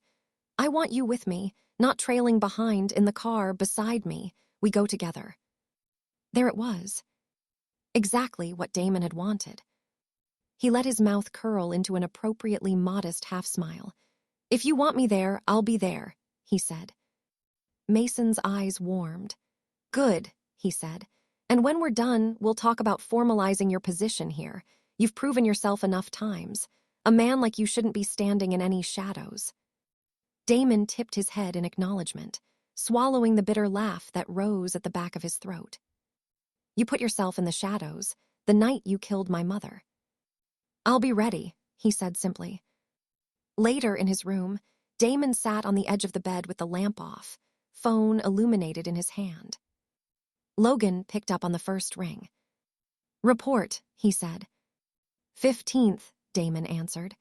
"I want you with me, not trailing behind in the car beside me. We go together." There it was. Exactly what Damon had wanted. He let his mouth curl into an appropriately modest half-smile. "If you want me there, I'll be there," he said. Mason's eyes warmed. "Good," he said. "And when we're done, we'll talk about formalizing your position here. You've proven yourself enough times. A man like you shouldn't be standing in any shadows." Damon tipped his head in acknowledgement, swallowing the bitter laugh that rose at the back of his throat. "You put yourself in the shadows, the night you killed my mother." "I'll be ready," he said simply. Later in his room, Damon sat on the edge of the bed with the lamp off, phone illuminated in his hand. Logan picked up on the first ring. "Report," he said. 15th, Damon answered.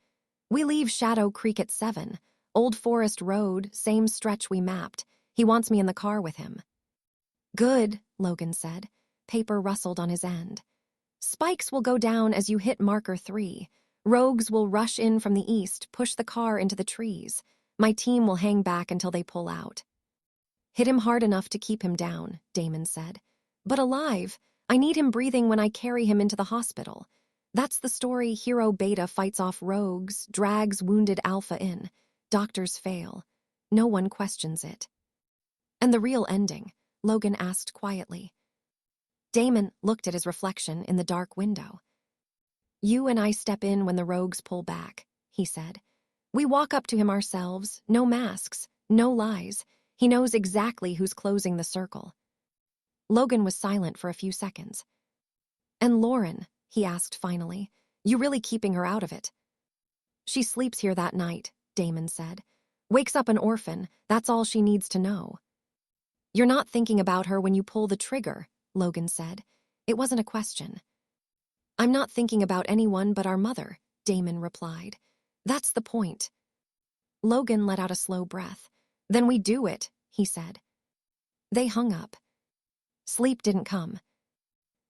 "We leave Shadow Creek at 7. Old Forest Road, same stretch we mapped. He wants me in the car with him." "Good," Logan said. Paper rustled on his end. "Spikes will go down as you hit marker 3. Rogues will rush in from the east, push the car into the trees. My team will hang back until they pull out." "Hit him hard enough to keep him down," Damon said. "But alive, I need him breathing when I carry him into the hospital. That's the story. Hero Beta fights off rogues, drags wounded Alpha in. Doctors fail. No one questions it." "And the real ending?" Logan asked quietly. Damon looked at his reflection in the dark window. "You and I step in when the rogues pull back," he said. "We walk up to him ourselves, no masks, no lies. He knows exactly who's closing the circle." Logan was silent for a few seconds. "And Lauren," he asked finally, "you really keeping her out of it?" "She sleeps here that night," Damon said. "Wakes up an orphan, that's all she needs to know." "You're not thinking about her when you pull the trigger," Logan said. It wasn't a question. "I'm not thinking about anyone but our mother," Damon replied. "That's the point." Logan let out a slow breath. "Then we do it," he said. They hung up. Sleep didn't come.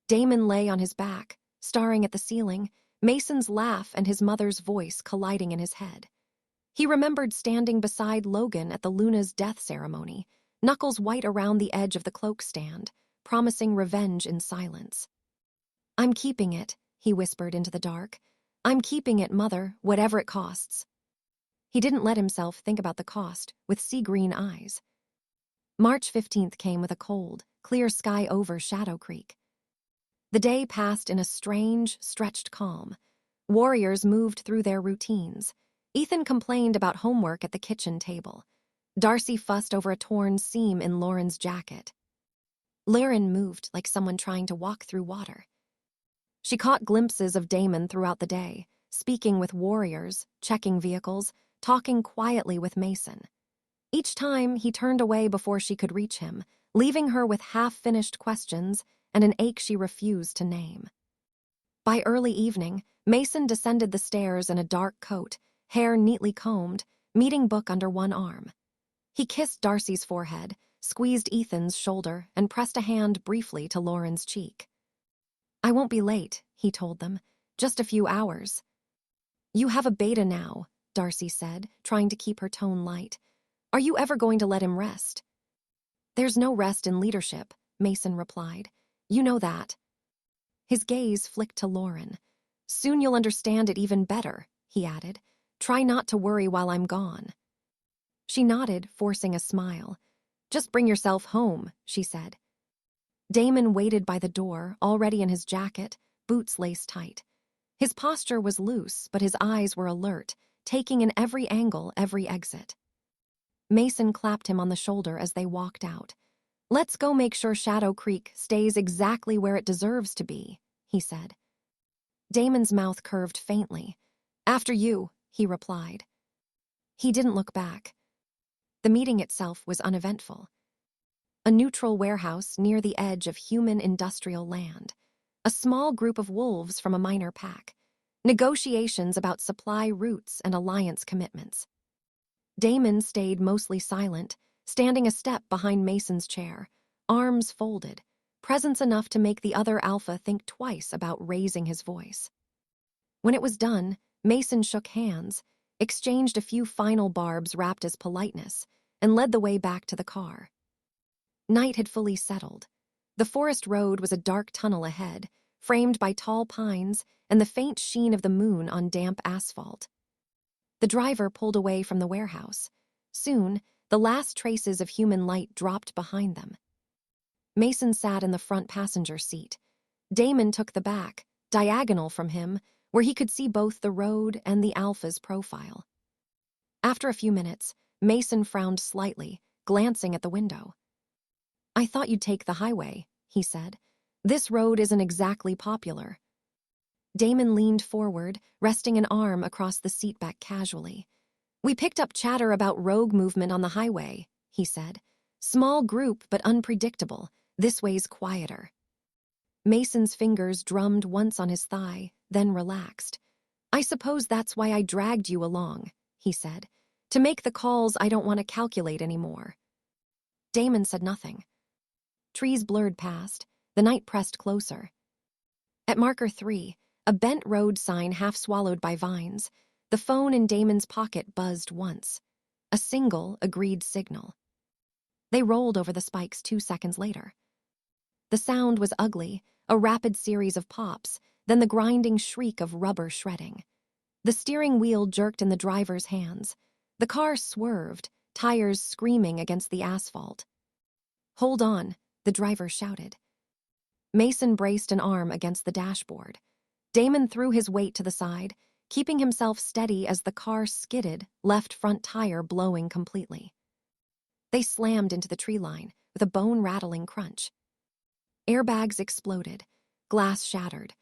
Damon lay on his back, staring at the ceiling, Mason's laugh and his mother's voice colliding in his head. He remembered standing beside Logan at the Luna's death ceremony, knuckles white around the edge of the cloak stand, promising revenge in silence. "I'm keeping it," he whispered into the dark. "I'm keeping it, Mother, whatever it costs." He didn't let himself think about the cost, with sea-green eyes. March 15th came with a cold, clear sky over Shadow Creek. The day passed in a strange, stretched calm. Warriors moved through their routines. Ethan complained about homework at the kitchen table. Darcy fussed over a torn seam in Lauren's jacket. Lauren moved like someone trying to walk through water. She caught glimpses of Damon throughout the day, speaking with warriors, checking vehicles, talking quietly with Mason. Each time, he turned away before she could reach him, leaving her with half-finished questions and an ache she refused to name. By early evening, Mason descended the stairs in a dark coat, hair neatly combed, meeting book under one arm. He kissed Darcy's forehead, squeezed Ethan's shoulder, and pressed a hand briefly to Lauren's cheek. "I won't be late," he told them. "Just a few hours." "You have a beta now," Darcy said, trying to keep her tone light. "Are you ever going to let him rest?" "There's no rest in leadership," Mason replied. "You know that." His gaze flicked to Lauren. "Soon you'll understand it even better," he added. "Try not to worry while I'm gone." She nodded, forcing a smile. "Just bring yourself home," she said. Damon waited by the door, already in his jacket, boots laced tight. His posture was loose, but his eyes were alert, taking in every angle, every exit. Mason clapped him on the shoulder as they walked out. "Let's go make sure Shadow Creek stays exactly where it deserves to be," he said. Damon's mouth curved faintly. "After you," he replied. He didn't look back. The meeting itself was uneventful. A neutral warehouse near the edge of human industrial land. A small group of wolves from a minor pack. Negotiations about supply routes and alliance commitments. Damon stayed mostly silent, standing a step behind Mason's chair, arms folded, presence enough to make the other alpha think twice about raising his voice. When it was done, Mason shook hands, exchanged a few final barbs wrapped as politeness, and led the way back to the car. Night had fully settled. The forest road was a dark tunnel ahead, framed by tall pines and the faint sheen of the moon on damp asphalt. The driver pulled away from the warehouse. Soon, the last traces of human light dropped behind them. Mason sat in the front passenger seat. Damon took the back, diagonal from him, where he could see both the road and the alpha's profile. After a few minutes, Mason frowned slightly, glancing at the window. "I thought you'd take the highway," he said. "This road isn't exactly popular." Damon leaned forward, resting an arm across the seatback casually. "We picked up chatter about rogue movement on the highway," he said. "Small group, but unpredictable. This way's quieter." Mason's fingers drummed once on his thigh, then relaxed. "I suppose that's why I dragged you along," he said. "To make the calls I don't want to calculate anymore." Damon said nothing. Trees blurred past, the night pressed closer. At marker 3, a bent road sign half swallowed by vines, the phone in Damon's pocket buzzed once. A single, agreed signal. They rolled over the spikes 2 seconds later. The sound was ugly, a rapid series of pops, then the grinding shriek of rubber shredding. The steering wheel jerked in the driver's hands. The car swerved, tires screaming against the asphalt. "Hold on," the driver shouted. Mason braced an arm against the dashboard. Damon threw his weight to the side, keeping himself steady as the car skidded, left front tire blowing completely. They slammed into the tree line with a bone-rattling crunch. Airbags exploded, glass shattered.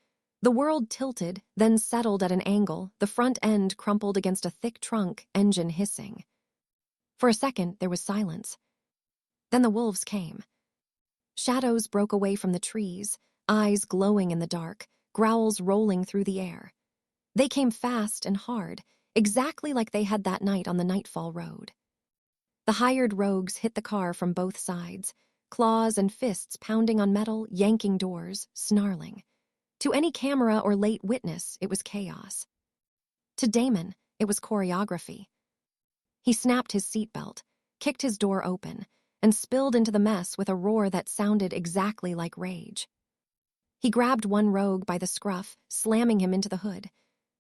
The world tilted, then settled at an angle, the front end crumpled against a thick trunk, engine hissing. For a second, there was silence. Then the wolves came. Shadows broke away from the trees, eyes glowing in the dark, growls rolling through the air. They came fast and hard, exactly like they had that night on the Nightfall road. The hired rogues hit the car from both sides, claws and fists pounding on metal, yanking doors, snarling. To any camera or late witness, it was chaos. To Damon, it was choreography. He snapped his seatbelt, kicked his door open, and spilled into the mess with a roar that sounded exactly like rage. He grabbed one rogue by the scruff, slamming him into the hood.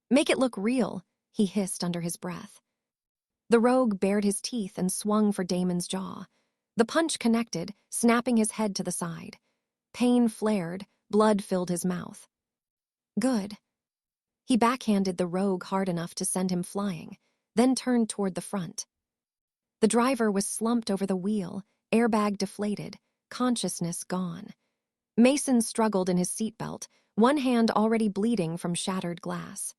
"Make it look real," he hissed under his breath. The rogue bared his teeth and swung for Damon's jaw. The punch connected, snapping his head to the side. Pain flared, blood filled his mouth. "Good." He backhanded the rogue hard enough to send him flying, then turned toward the front. The driver was slumped over the wheel, airbag deflated, consciousness gone. Mason struggled in his seatbelt, one hand already bleeding from shattered glass.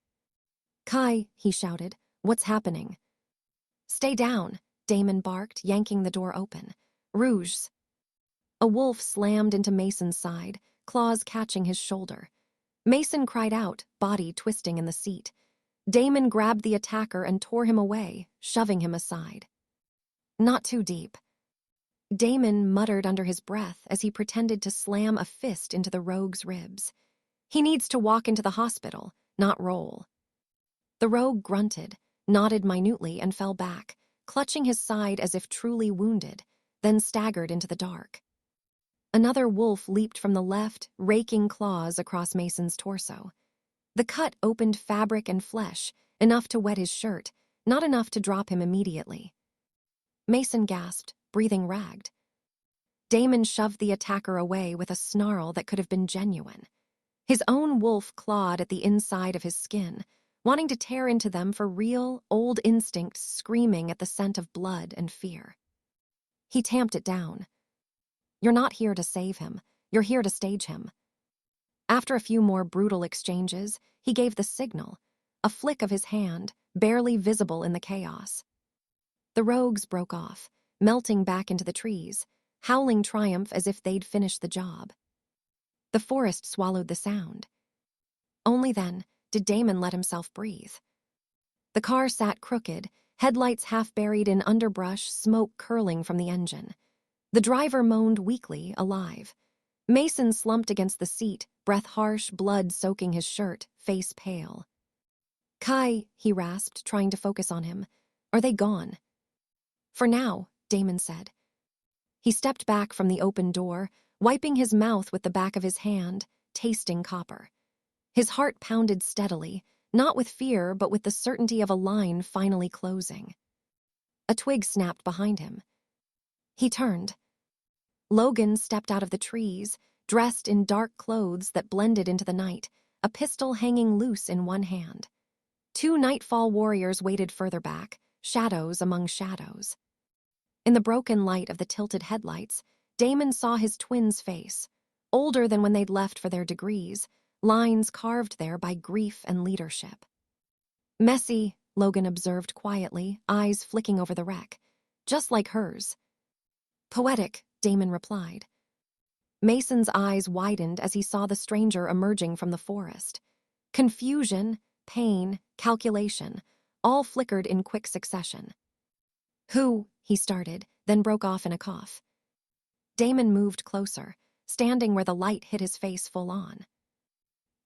"Kai," he shouted, "what's happening?" "Stay down," Damon barked, yanking the door open. "Rouges." A wolf slammed into Mason's side, claws catching his shoulder. Mason cried out, body twisting in the seat. Damon grabbed the attacker and tore him away, shoving him aside. Not too deep. Damon muttered under his breath as he pretended to slam a fist into the rogue's ribs. He needs to walk into the hospital, not roll. The rogue grunted, nodded minutely, and fell back, clutching his side as if truly wounded, then staggered into the dark. Another wolf leaped from the left, raking claws across Mason's torso. The cut opened fabric and flesh, enough to wet his shirt, not enough to drop him immediately. Mason gasped, breathing ragged. Damon shoved the attacker away with a snarl that could have been genuine. His own wolf clawed at the inside of his skin, wanting to tear into them for real, old instincts screaming at the scent of blood and fear. He tamped it down. You're not here to save him. You're here to stage him. After a few more brutal exchanges, he gave the signal, a flick of his hand, barely visible in the chaos. The rogues broke off, melting back into the trees, howling triumph as if they'd finished the job. The forest swallowed the sound. Only then did Damon let himself breathe. The car sat crooked, headlights half buried in underbrush, smoke curling from the engine. The driver moaned weakly, alive. Mason slumped against the seat, breath harsh, blood soaking his shirt, face pale. "Kai," he rasped, trying to focus on him. "Are they gone?" "For now," Damon said. He stepped back from the open door, wiping his mouth with the back of his hand, tasting copper. His heart pounded steadily, not with fear but with the certainty of a line finally closing. A twig snapped behind him. He turned. Logan stepped out of the trees, dressed in dark clothes that blended into the night, a pistol hanging loose in one hand. Two Nightfall warriors waited further back, shadows among shadows. In the broken light of the tilted headlights, Damon saw his twin's face, older than when they'd left for their degrees, lines carved there by grief and leadership. "Messy," Logan observed quietly, eyes flicking over the wreck, just like hers. "Poetic," Damon replied. Mason's eyes widened as he saw the stranger emerging from the forest. Confusion, pain, calculation, all flickered in quick succession. "Who?" he started, then broke off in a cough. Damon moved closer, standing where the light hit his face full on.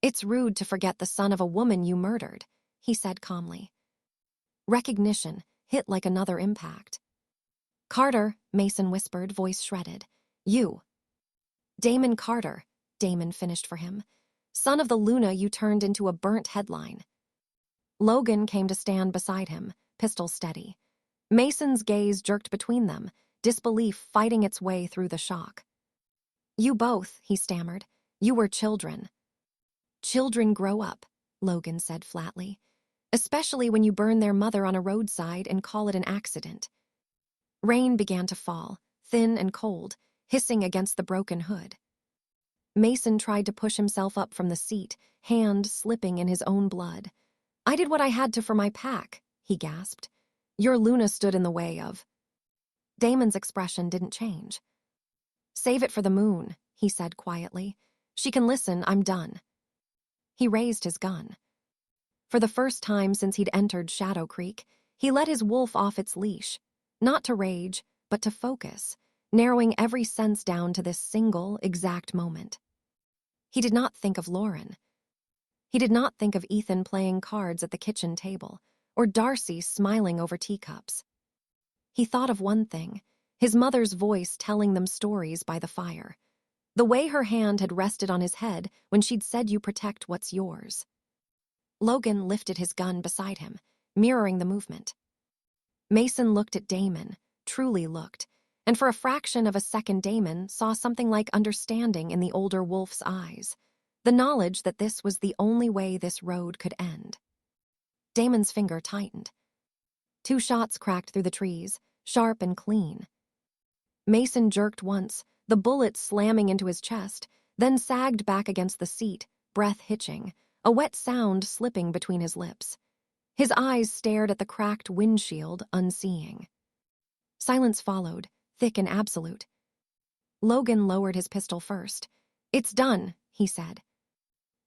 "It's rude to forget the son of a woman you murdered," he said calmly. Recognition hit like another impact. "Carter," Mason whispered, voice shredded. "You." "Damon Carter," Damon finished for him. "Son of the Luna you turned into a burnt headline." Logan came to stand beside him, pistol steady. Mason's gaze jerked between them, disbelief fighting its way through the shock. "You both," he stammered. "You were children." "Children grow up," Logan said flatly. "Especially when you burn their mother on a roadside and call it an accident." Rain began to fall, thin and cold, hissing against the broken hood. Mason tried to push himself up from the seat, hand slipping in his own blood. "I did what I had to for my pack," he gasped. "Your Luna stood in the way of—" Damon's expression didn't change. "Save it for the moon," he said quietly. "She can listen, I'm done." He raised his gun. For the first time since he'd entered Shadow Creek, he let his wolf off its leash, not to rage, but to focus, narrowing every sense down to this single, exact moment. He did not think of Lauren. He did not think of Ethan playing cards at the kitchen table, or Darcy smiling over teacups. He thought of one thing, his mother's voice telling them stories by the fire. The way her hand had rested on his head when she'd said you protect what's yours. Logan lifted his gun beside him, mirroring the movement. Mason looked at Damon, truly looked, and for a fraction of a second Damon saw something like understanding in the older wolf's eyes, the knowledge that this was the only way this road could end. Damon's finger tightened. Two shots cracked through the trees, sharp and clean. Mason jerked once, the bullet slamming into his chest, then sagged back against the seat, breath hitching, a wet sound slipping between his lips. His eyes stared at the cracked windshield, unseeing. Silence followed, thick and absolute. Logan lowered his pistol first. "It's done," he said.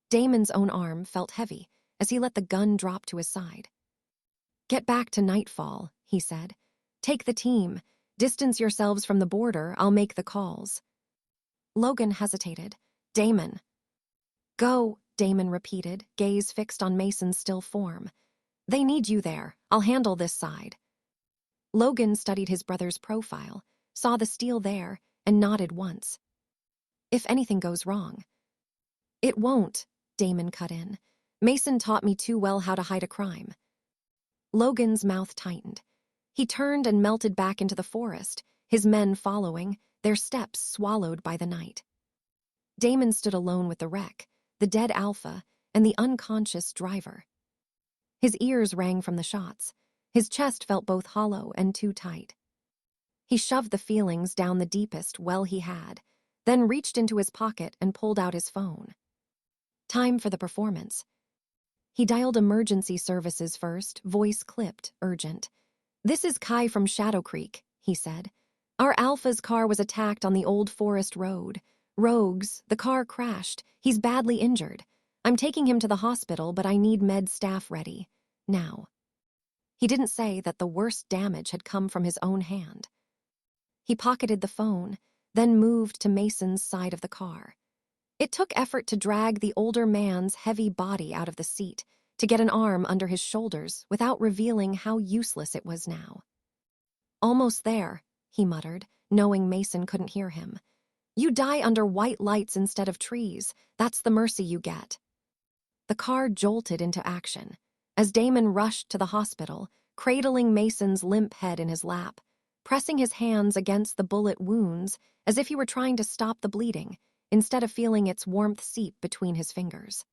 Damon's own arm felt heavy, as he let the gun drop to his side. "Get back to Nightfall," he said. "Take the team. Distance yourselves from the border. I'll make the calls." Logan hesitated. "Damon." "Go," Damon repeated, gaze fixed on Mason's still form. "They need you there. I'll handle this side." Logan studied his brother's profile, saw the steel there, and nodded once. "If anything goes wrong." "It won't," Damon cut in. "Mason taught me too well how to hide a crime." Logan's mouth tightened. He turned and melted back into the forest, his men following, their steps swallowed by the night. Damon stood alone with the wreck, the dead Alpha, and the unconscious driver. His ears rang from the shots. His chest felt both hollow and too tight. He shoved the feelings down the deepest well he had, then reached into his pocket and pulled out his phone. Time for the performance. He dialed emergency services first, voice clipped, urgent. "This is Kai from Shadow Creek," he said. "Our Alpha's car was attacked on the old forest road. Rogues, the car crashed. He's badly injured. I'm taking him to the hospital, but I need med staff ready. Now." He didn't say that the worst damage had come from his own hand. He pocketed the phone, then moved to Mason's side of the car. It took effort to drag the older man's heavy body out of the seat, to get an arm under his shoulders without revealing how useless it was now. "Almost there," he muttered, knowing Mason couldn't hear him. "You die under white lights instead of trees. That's the mercy you get." The car jolted into action. As Damon rushed to the hospital, cradling Mason's limp head in his lap, pressing his hands against the bullet wounds as if he were trying to stop the bleeding, instead of feeling its warmth seep between his fingers.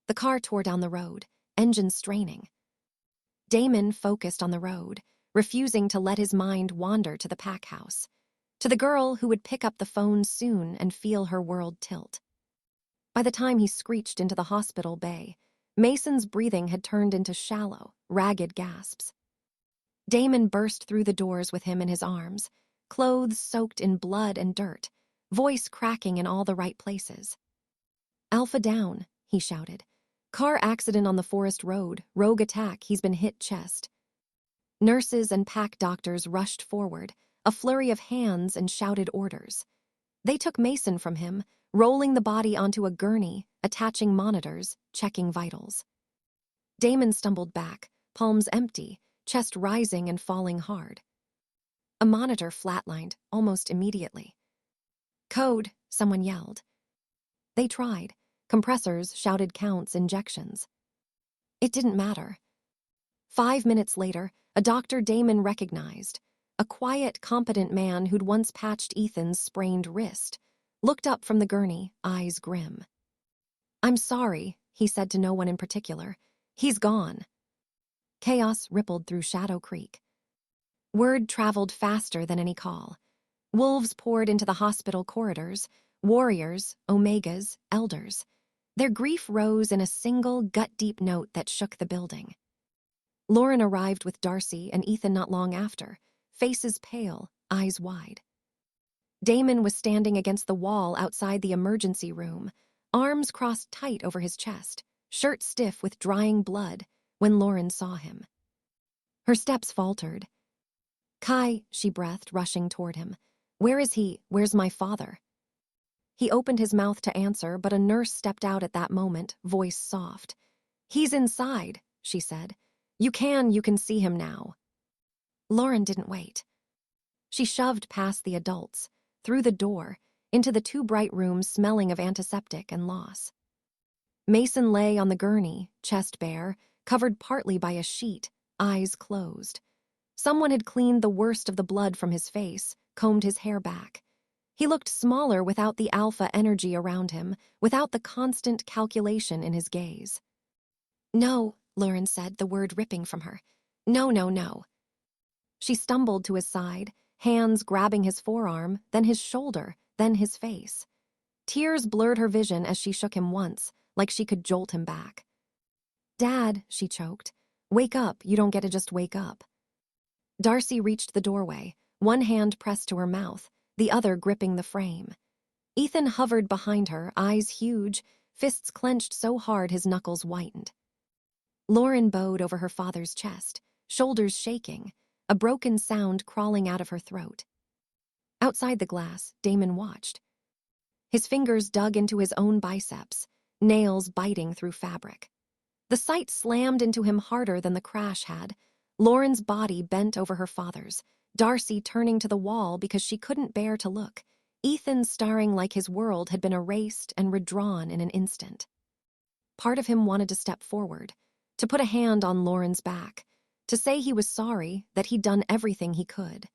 The car tore down the road, engine straining. Damon focused on the road, refusing to let his mind wander to the pack house, to the girl who would pick up the phone soon and feel her world tilt. By the time he screeched into the hospital bay, Mason's breathing had turned into shallow, ragged gasps. Damon burst through the doors with him in his arms, clothes soaked in blood and dirt, voice cracking in all the right places. "Alpha down," he shouted. "Car accident on the forest road, rogue attack, he's been hit chest." Nurses and pack doctors rushed forward, a flurry of hands and shouted orders. They took Mason from him, rolling the body onto a gurney, attaching monitors, checking vitals. Damon stumbled back, palms empty, chest rising and falling hard. A monitor flatlined almost immediately. "Code," someone yelled. They tried. Compressors shouted counts, injections. It didn't matter. 5 minutes later, a doctor Damon recognized, a quiet, competent man who'd once patched Ethan's sprained wrist, looked up from the gurney, eyes grim. "I'm sorry," he said to no one in particular. "He's gone." Chaos rippled through Shadow Creek. Word traveled faster than any call. Wolves poured into the hospital corridors, warriors, omegas, elders. Their grief rose in a single gut-deep note that shook the building. Lauren arrived with Darcy and Ethan not long after, faces pale, eyes wide. Damon was standing against the wall outside the emergency room, arms crossed tight over his chest, shirt stiff with drying blood, when Lauren saw him. Her steps faltered. "Kai," she breathed, rushing toward him. "Where is he? Where's my father?" He opened his mouth to answer, but a nurse stepped out at that moment, voice soft. "He's inside," she said. You can see him now." Lauren didn't wait. She shoved past the adults, through the door, into the two bright rooms smelling of antiseptic and loss. Mason lay on the gurney, chest bare, covered partly by a sheet, eyes closed. Someone had cleaned the worst of the blood from his face, combed his hair back. He looked smaller without the alpha energy around him, without the constant calculation in his gaze. "No," Lauren said, the word ripping from her. "No, no, no." She stumbled to his side, hands grabbing his forearm, then his shoulder, then his face. Tears blurred her vision as she shook him once, like she could jolt him back. "Dad," she choked. "Wake up, you don't get to just wake up." Darcy reached the doorway, one hand pressed to her mouth, the other gripping the frame. Ethan hovered behind her, eyes huge, fists clenched so hard his knuckles whitened. Lauren bowed over her father's chest, shoulders shaking, a broken sound crawling out of her throat. Outside the glass, Damon watched. His fingers dug into his own biceps, nails biting through fabric. The sight slammed into him harder than the crash had. Lauren's body bent over her father's, Darcy turning to the wall because she couldn't bear to look, Ethan starring like his world had been erased and redrawn in an instant. Part of him wanted to step forward, to put a hand on Lauren's back, to say he was sorry, that he'd done everything he could.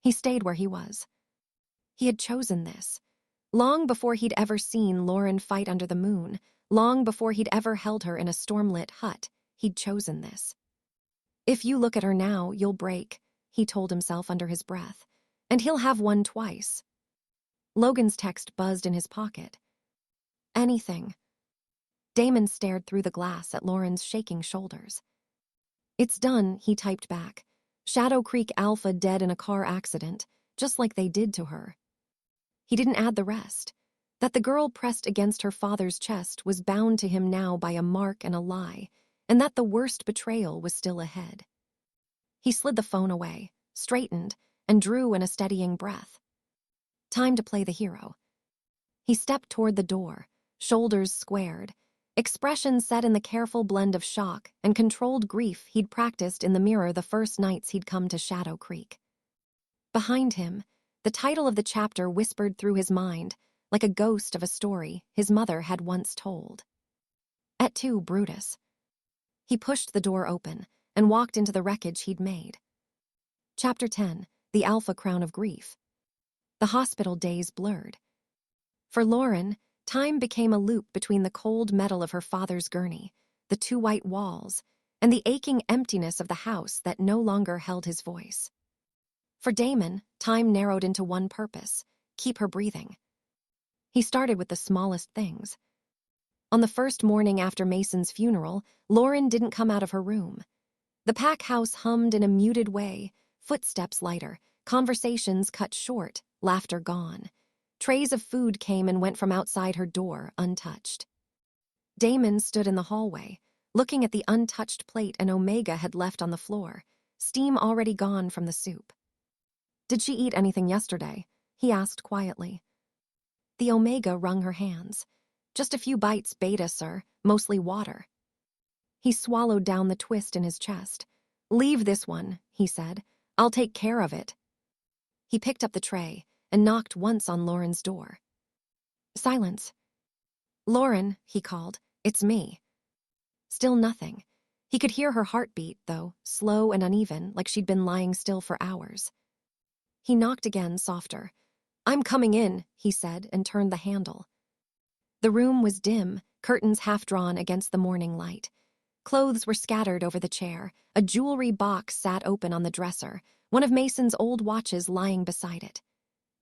He stayed where he was. He had chosen this. Long before he'd ever seen Lauren fight under the moon, long before he'd ever held her in a stormlit hut, he'd chosen this. If you look at her now, you'll break, he told himself under his breath, and he'll have one twice. Logan's text buzzed in his pocket. Anything. Damon stared through the glass at Lauren's shaking shoulders. It's done, he typed back. Shadow Creek Alpha dead in a car accident, just like they did to her. He didn't add the rest. That the girl pressed against her father's chest was bound to him now by a mark and a lie, and that the worst betrayal was still ahead. He slid the phone away, straightened, and drew in a steadying breath. Time to play the hero. He stepped toward the door, shoulders squared, expression set in the careful blend of shock and controlled grief he'd practiced in the mirror the first nights he'd come to Shadow Creek. Behind him, the title of the chapter whispered through his mind, like a ghost of a story his mother had once told. At Tu Brutus. He pushed the door open and walked into the wreckage he'd made. Chapter 10, The Alpha Crown of Grief. The hospital days blurred. For Lauren, time became a loop between the cold metal of her father's gurney, the two white walls, and the aching emptiness of the house that no longer held his voice. For Damon, time narrowed into one purpose: keep her breathing. He started with the smallest things. On the first morning after Mason's funeral, Lauren didn't come out of her room. The pack house hummed in a muted way, footsteps lighter, conversations cut short, laughter gone. Trays of food came and went from outside her door, untouched. Damon stood in the hallway, looking at the untouched plate an Omega had left on the floor, steam already gone from the soup. Did she eat anything yesterday? He asked quietly. The Omega wrung her hands. Just a few bites, Beta, sir, mostly water. He swallowed down the twist in his chest. Leave this one, he said. I'll take care of it. He picked up the tray and knocked once on Lauren's door. Silence. Lauren, he called, it's me. Still nothing. He could hear her heartbeat, though, slow and uneven, like she'd been lying still for hours. He knocked again, softer. I'm coming in, he said, and turned the handle. The room was dim, curtains half-drawn against the morning light. Clothes were scattered over the chair, a jewelry box sat open on the dresser, one of Mason's old watches lying beside it.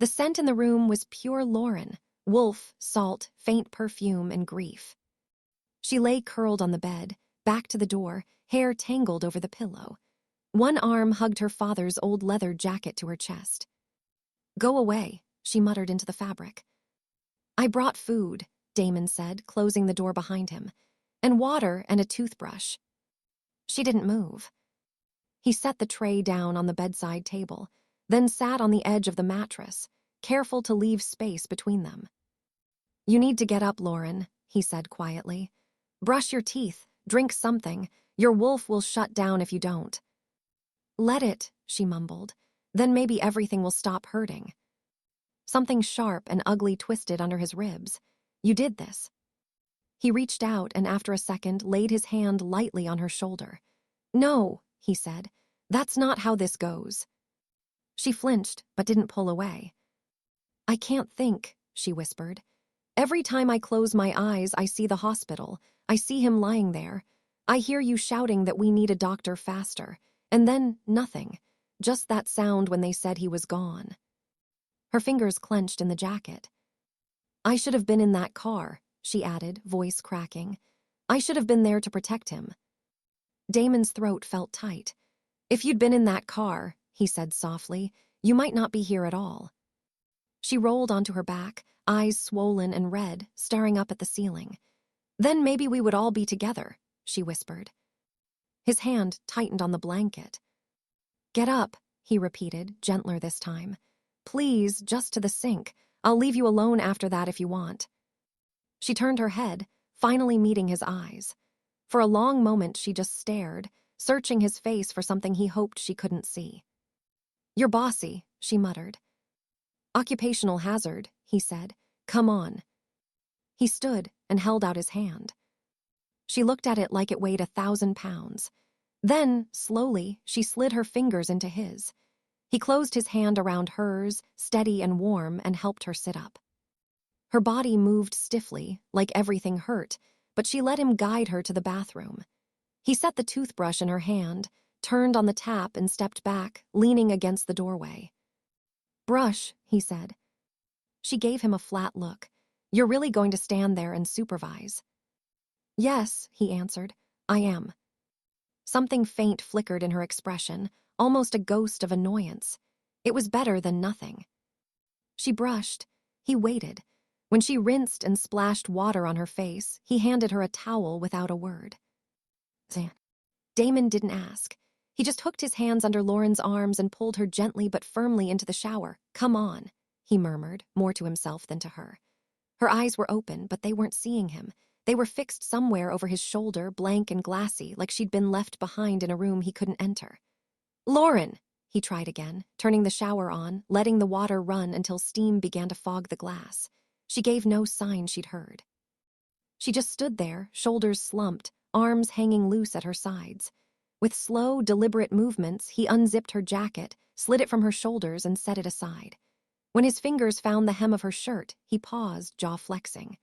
The scent in the room was pure Lauren, wolf, salt, faint perfume, and grief. She lay curled on the bed, back to the door, hair tangled over the pillow. One arm hugged her father's old leather jacket to her chest. Go away, she muttered into the fabric. I brought food, Damon said, closing the door behind him, and water and a toothbrush. She didn't move. He set the tray down on the bedside table, then sat on the edge of the mattress, careful to leave space between them. You need to get up, Lauren, he said quietly. Brush your teeth, drink something. Your wolf will shut down if you don't. Let it, she mumbled. Then maybe everything will stop hurting. Something sharp and ugly twisted under his ribs. You did this. He reached out and after a second laid his hand lightly on her shoulder. No, he said. That's not how this goes. She flinched, but didn't pull away. I can't think, she whispered. Every time I close my eyes, I see the hospital. I see him lying there. I hear you shouting that we need a doctor faster. And then nothing. Just that sound when they said he was gone. Her fingers clenched in the jacket. I should have been in that car, she added, voice cracking. I should have been there to protect him. Damon's throat felt tight. If you'd been in that car, he said softly, you might not be here at all. She rolled onto her back, eyes swollen and red, staring up at the ceiling. Then maybe we would all be together, she whispered. His hand tightened on the blanket. Get up, he repeated, gentler this time. Please, just to the sink. I'll leave you alone after that if you want. She turned her head, finally meeting his eyes. For a long moment she just stared, searching his face for something he hoped she couldn't see. You're bossy, she muttered. Occupational hazard, he said. Come on. He stood and held out his hand. She looked at it like it weighed 1,000 pounds. Then, slowly, she slid her fingers into his. He closed his hand around hers, steady and warm, and helped her sit up. Her body moved stiffly, like everything hurt, but she let him guide her to the bathroom. He set the toothbrush in her hand, turned on the tap and stepped back, leaning against the doorway. Brush, he said. She gave him a flat look. You're really going to stand there and supervise? Yes, he answered. I am. Something faint flickered in her expression, almost a ghost of annoyance. It was better than nothing. She brushed. He waited. When she rinsed and splashed water on her face, he handed her a towel without a word. Damon didn't ask. He just hooked his hands under Lauren's arms and pulled her gently but firmly into the shower. Come on, he murmured, more to himself than to her. Her eyes were open, but they weren't seeing him. They were fixed somewhere over his shoulder, blank and glassy, like she'd been left behind in a room he couldn't enter. Lauren, he tried again, turning the shower on, letting the water run until steam began to fog the glass. She gave no sign she'd heard. She just stood there, shoulders slumped, arms hanging loose at her sides. With slow, deliberate movements, he unzipped her jacket, slid it from her shoulders, and set it aside. When his fingers found the hem of her shirt, he paused, jaw flexing.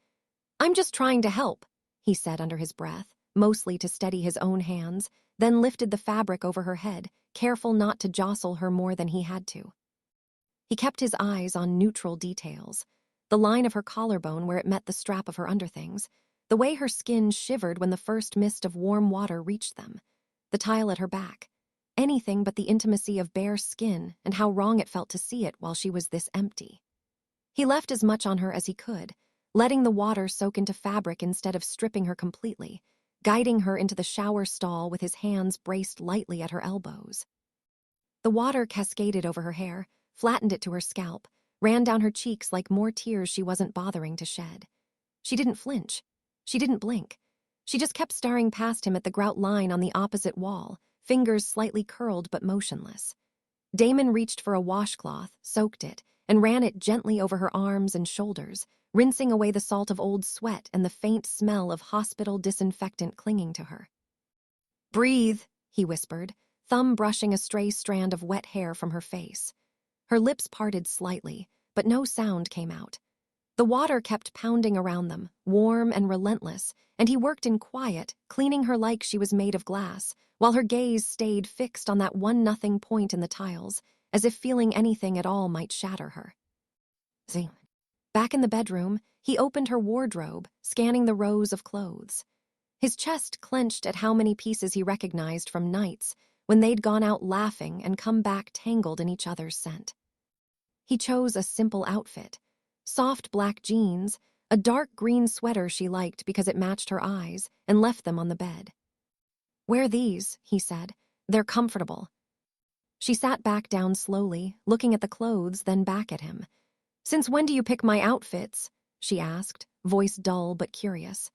I'm just trying to help, he said under his breath, mostly to steady his own hands, then lifted the fabric over her head, careful not to jostle her more than he had to. He kept his eyes on neutral details. The line of her collarbone where it met the strap of her underthings, the way her skin shivered when the first mist of warm water reached them, the tile at her back, anything but the intimacy of bare skin and how wrong it felt to see it while she was this empty. He left as much on her as he could, letting the water soak into fabric instead of stripping her completely, guiding her into the shower stall with his hands braced lightly at her elbows. The water cascaded over her hair, flattened it to her scalp, ran down her cheeks like more tears she wasn't bothering to shed. She didn't flinch. She didn't blink. She just kept staring past him at the grout line on the opposite wall, fingers slightly curled but motionless. Damon reached for a washcloth, soaked it, and ran it gently over her arms and shoulders, rinsing away the salt of old sweat and the faint smell of hospital disinfectant clinging to her. Breathe, he whispered, thumb brushing a stray strand of wet hair from her face. Her lips parted slightly, but no sound came out. The water kept pounding around them, warm and relentless, and he worked in quiet, cleaning her like she was made of glass, while her gaze stayed fixed on that one nothing point in the tiles, as if feeling anything at all might shatter her. Back in the bedroom, he opened her wardrobe, scanning the rows of clothes. His chest clenched at how many pieces he recognized from nights when they'd gone out laughing and come back tangled in each other's scent. He chose a simple outfit, soft black jeans, a dark green sweater she liked because it matched her eyes, and left them on the bed. Wear these, he said. They're comfortable. She sat back down slowly, looking at the clothes, then back at him. Since when do you pick my outfits? She asked, voice dull but curious.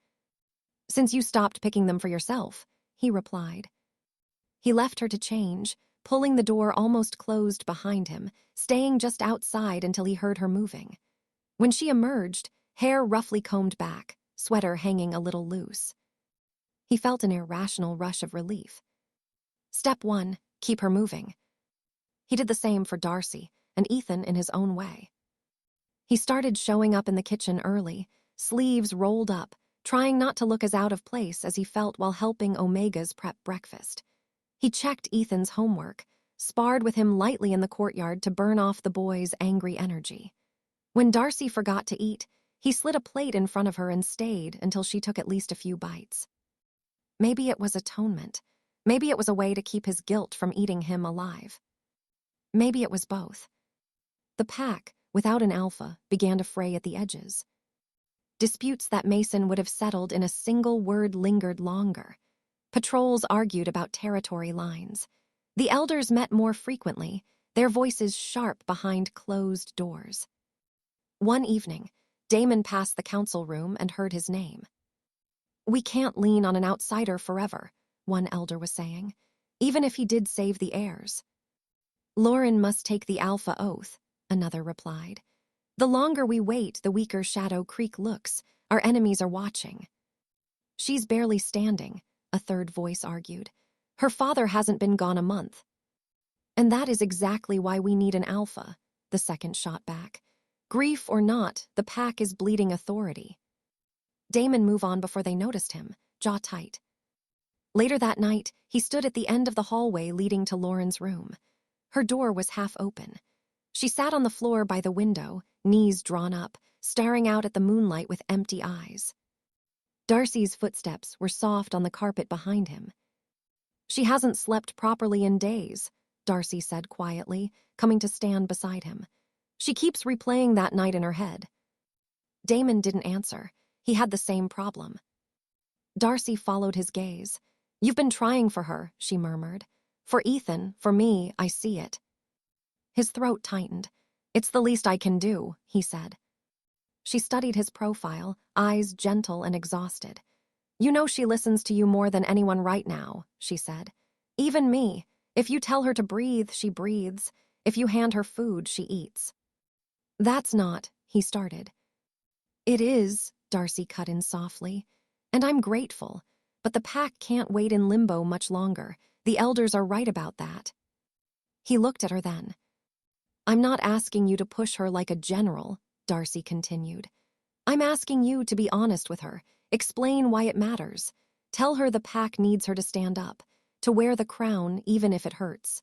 Since you stopped picking them for yourself, he replied. He left her to change, pulling the door almost closed behind him, staying just outside until he heard her moving. When she emerged, hair roughly combed back, sweater hanging a little loose. He felt an irrational rush of relief. Step 1, keep her moving. He did the same for Darcy and Ethan in his own way. He started showing up in the kitchen early, sleeves rolled up, trying not to look as out of place as he felt while helping Omegas prep breakfast. He checked Ethan's homework, sparred with him lightly in the courtyard to burn off the boy's angry energy. When Darcy forgot to eat, he slid a plate in front of her and stayed until she took at least a few bites. Maybe it was atonement. Maybe it was a way to keep his guilt from eating him alive. Maybe it was both. The pack, without an alpha, began to fray at the edges. Disputes that Mason would have settled in a single word lingered longer. Patrols argued about territory lines. The elders met more frequently, their voices sharp behind closed doors. One evening, Damon passed the council room and heard his name. "We can't lean on an outsider forever," one elder was saying, "even if he did save the heirs." "Lauren must take the Alpha Oath," another replied. "The longer we wait, the weaker Shadow Creek looks. Our enemies are watching." "She's barely standing," a third voice argued. "Her father hasn't been gone a month." "And that is exactly why we need an alpha," the second shot back. "Grief or not, the pack is bleeding authority." Damon moved on before they noticed him, jaw tight. Later that night, he stood at the end of the hallway leading to Lauren's room. Her door was half open. She sat on the floor by the window, knees drawn up, staring out at the moonlight with empty eyes. Darcy's footsteps were soft on the carpet behind him. "She hasn't slept properly in days," Darcy said quietly, coming to stand beside him. "She keeps replaying that night in her head." Damon didn't answer. He had the same problem. Darcy followed his gaze. "You've been trying for her," she murmured. "For Ethan, for me, I see it." His throat tightened. "It's the least I can do," he said. She studied his profile, eyes gentle and exhausted. "You know she listens to you more than anyone right now," she said. "Even me. If you tell her to breathe, she breathes. If you hand her food, she eats." "That's not," he started. "It is," Darcy cut in softly. "And I'm grateful. But the pack can't wait in limbo much longer. The elders are right about that." He looked at her then. "I'm not asking you to push her like a general," Darcy continued. "I'm asking you to be honest with her, explain why it matters. Tell her the pack needs her to stand up, to wear the crown even if it hurts."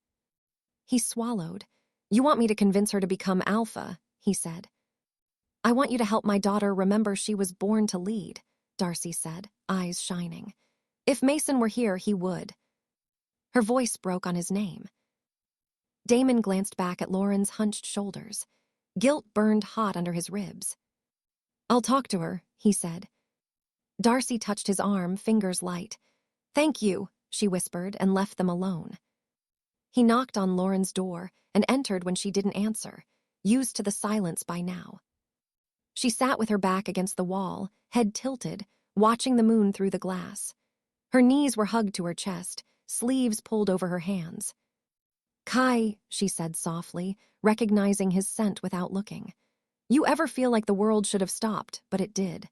He swallowed. "You want me to convince her to become Alpha," he said. "I want you to help my daughter remember she was born to lead," Darcy said, eyes shining. "If Mason were here, he would." Her voice broke on his name. Damon glanced back at Lauren's hunched shoulders. Guilt burned hot under his ribs. "I'll talk to her," he said. Darcy touched his arm, fingers light. "Thank you," she whispered, and left them alone. He knocked on Lauren's door and entered when she didn't answer, used to the silence by now. She sat with her back against the wall, head tilted, watching the moon through the glass. Her knees were hugged to her chest, sleeves pulled over her hands. "Kai," she said softly, recognizing his scent without looking. "You ever feel like the world should have stopped, but it did?"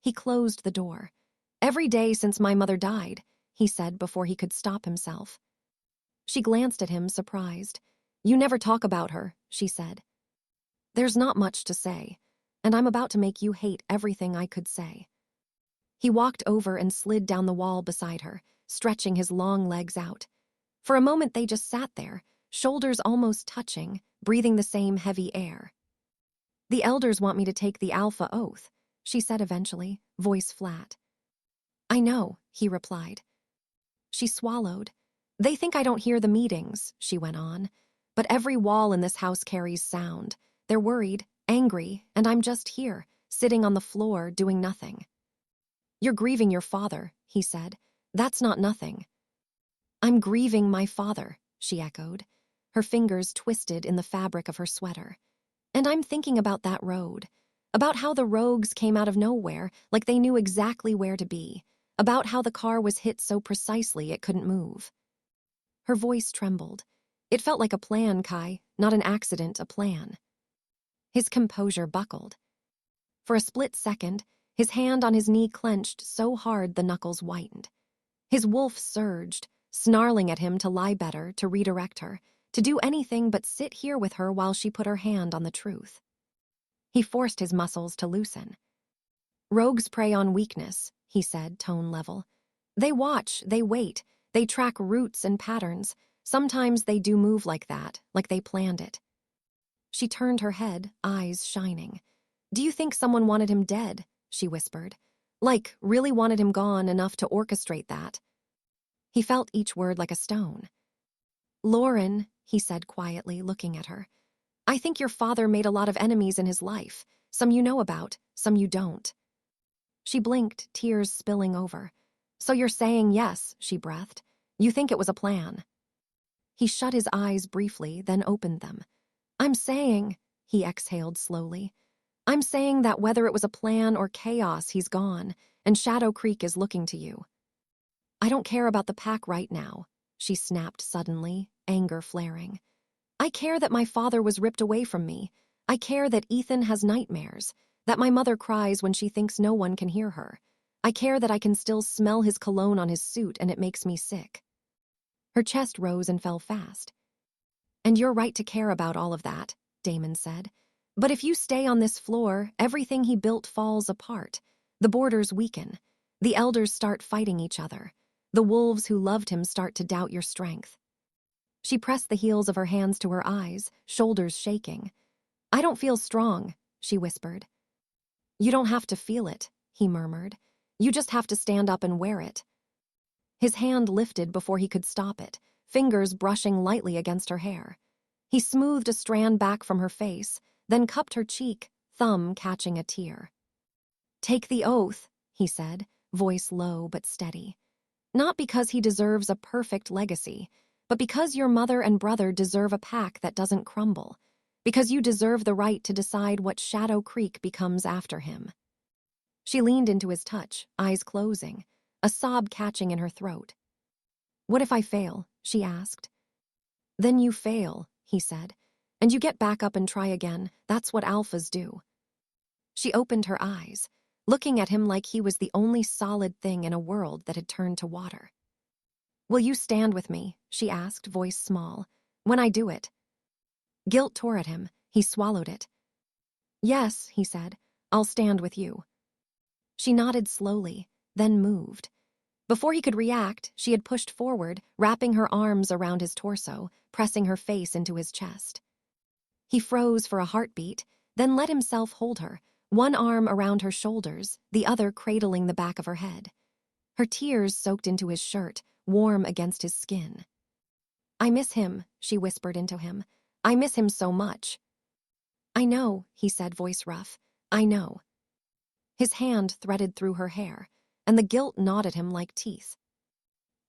He closed the door. "Every day since my mother died," he said before he could stop himself. She glanced at him, surprised. "You never talk about her," she said. "There's not much to say, and I'm about to make you hate everything I could say." He walked over and slid down the wall beside her, stretching his long legs out. For a moment they just sat there, shoulders almost touching, breathing the same heavy air. "The elders want me to take the Alpha Oath," she said eventually, voice flat. "I know," he replied. She swallowed. "They think I don't hear the meetings," she went on. "But every wall in this house carries sound. They're worried, angry, and I'm just here, sitting on the floor, doing nothing." "You're grieving your father," he said. "That's not nothing." "I'm grieving my father," she echoed. Her fingers twisted in the fabric of her sweater. "And I'm thinking about that road, about how the rogues came out of nowhere, like they knew exactly where to be, about how the car was hit so precisely it couldn't move." Her voice trembled. "It felt like a plan, Kai, not an accident, a plan." His composure buckled. For a split second, his hand on his knee clenched so hard the knuckles whitened. His wolf surged, snarling at him to lie better, to redirect her, to do anything but sit here with her while she put her hand on the truth. He forced his muscles to loosen. "Rogues prey on weakness," he said, tone level. "They watch, they wait, they track routes and patterns. Sometimes they do move like that, like they planned it." She turned her head, eyes shining. "Do you think someone wanted him dead?" she whispered. "Like, really wanted him gone enough to orchestrate that?" He felt each word like a stone. "Lauren," he said quietly, looking at her, "I think your father made a lot of enemies in his life. Some you know about, some you don't." She blinked, tears spilling over. So you're saying yes, she breathed. You think it was a plan. He shut his eyes briefly, then opened them. I'm saying, he exhaled slowly, I'm saying that whether it was a plan or chaos, he's gone, and Shadow Creek is looking to you. I don't care about the pack right now, she snapped suddenly, anger flaring. I care that my father was ripped away from me. I care that Ethan has nightmares, that my mother cries when she thinks no one can hear her. I care that I can still smell his cologne on his suit and it makes me sick. Her chest rose and fell fast. And you're right to care about all of that, Damon said. But if you stay on this floor, everything he built falls apart. The borders weaken. The elders start fighting each other. The wolves who loved him start to doubt your strength. She pressed the heels of her hands to her eyes, shoulders shaking. I don't feel strong, she whispered. You don't have to feel it, he murmured. You just have to stand up and wear it. His hand lifted before he could stop it, fingers brushing lightly against her hair. He smoothed a strand back from her face, then cupped her cheek, thumb catching a tear. Take the oath, he said, voice low but steady. Not because he deserves a perfect legacy, but because your mother and brother deserve a pack that doesn't crumble, because you deserve the right to decide what Shadow Creek becomes after him. She leaned into his touch, eyes closing, a sob catching in her throat. What if I fail? She asked. Then you fail, he said, and you get back up and try again. That's what alphas do. She opened her eyes, looking at him like he was the only solid thing in a world that had turned to water. Will you stand with me? She asked, voice small. When I do it. Guilt tore at him. He swallowed it. Yes, he said. I'll stand with you. She nodded slowly, then moved. Before he could react, she had pushed forward, wrapping her arms around his torso, pressing her face into his chest. He froze for a heartbeat, then let himself hold her, one arm around her shoulders, the other cradling the back of her head. Her tears soaked into his shirt, warm against his skin. I miss him, she whispered into him. I miss him so much. I know, he said, voice rough. I know. His hand threaded through her hair, and the guilt gnawed at him like teeth.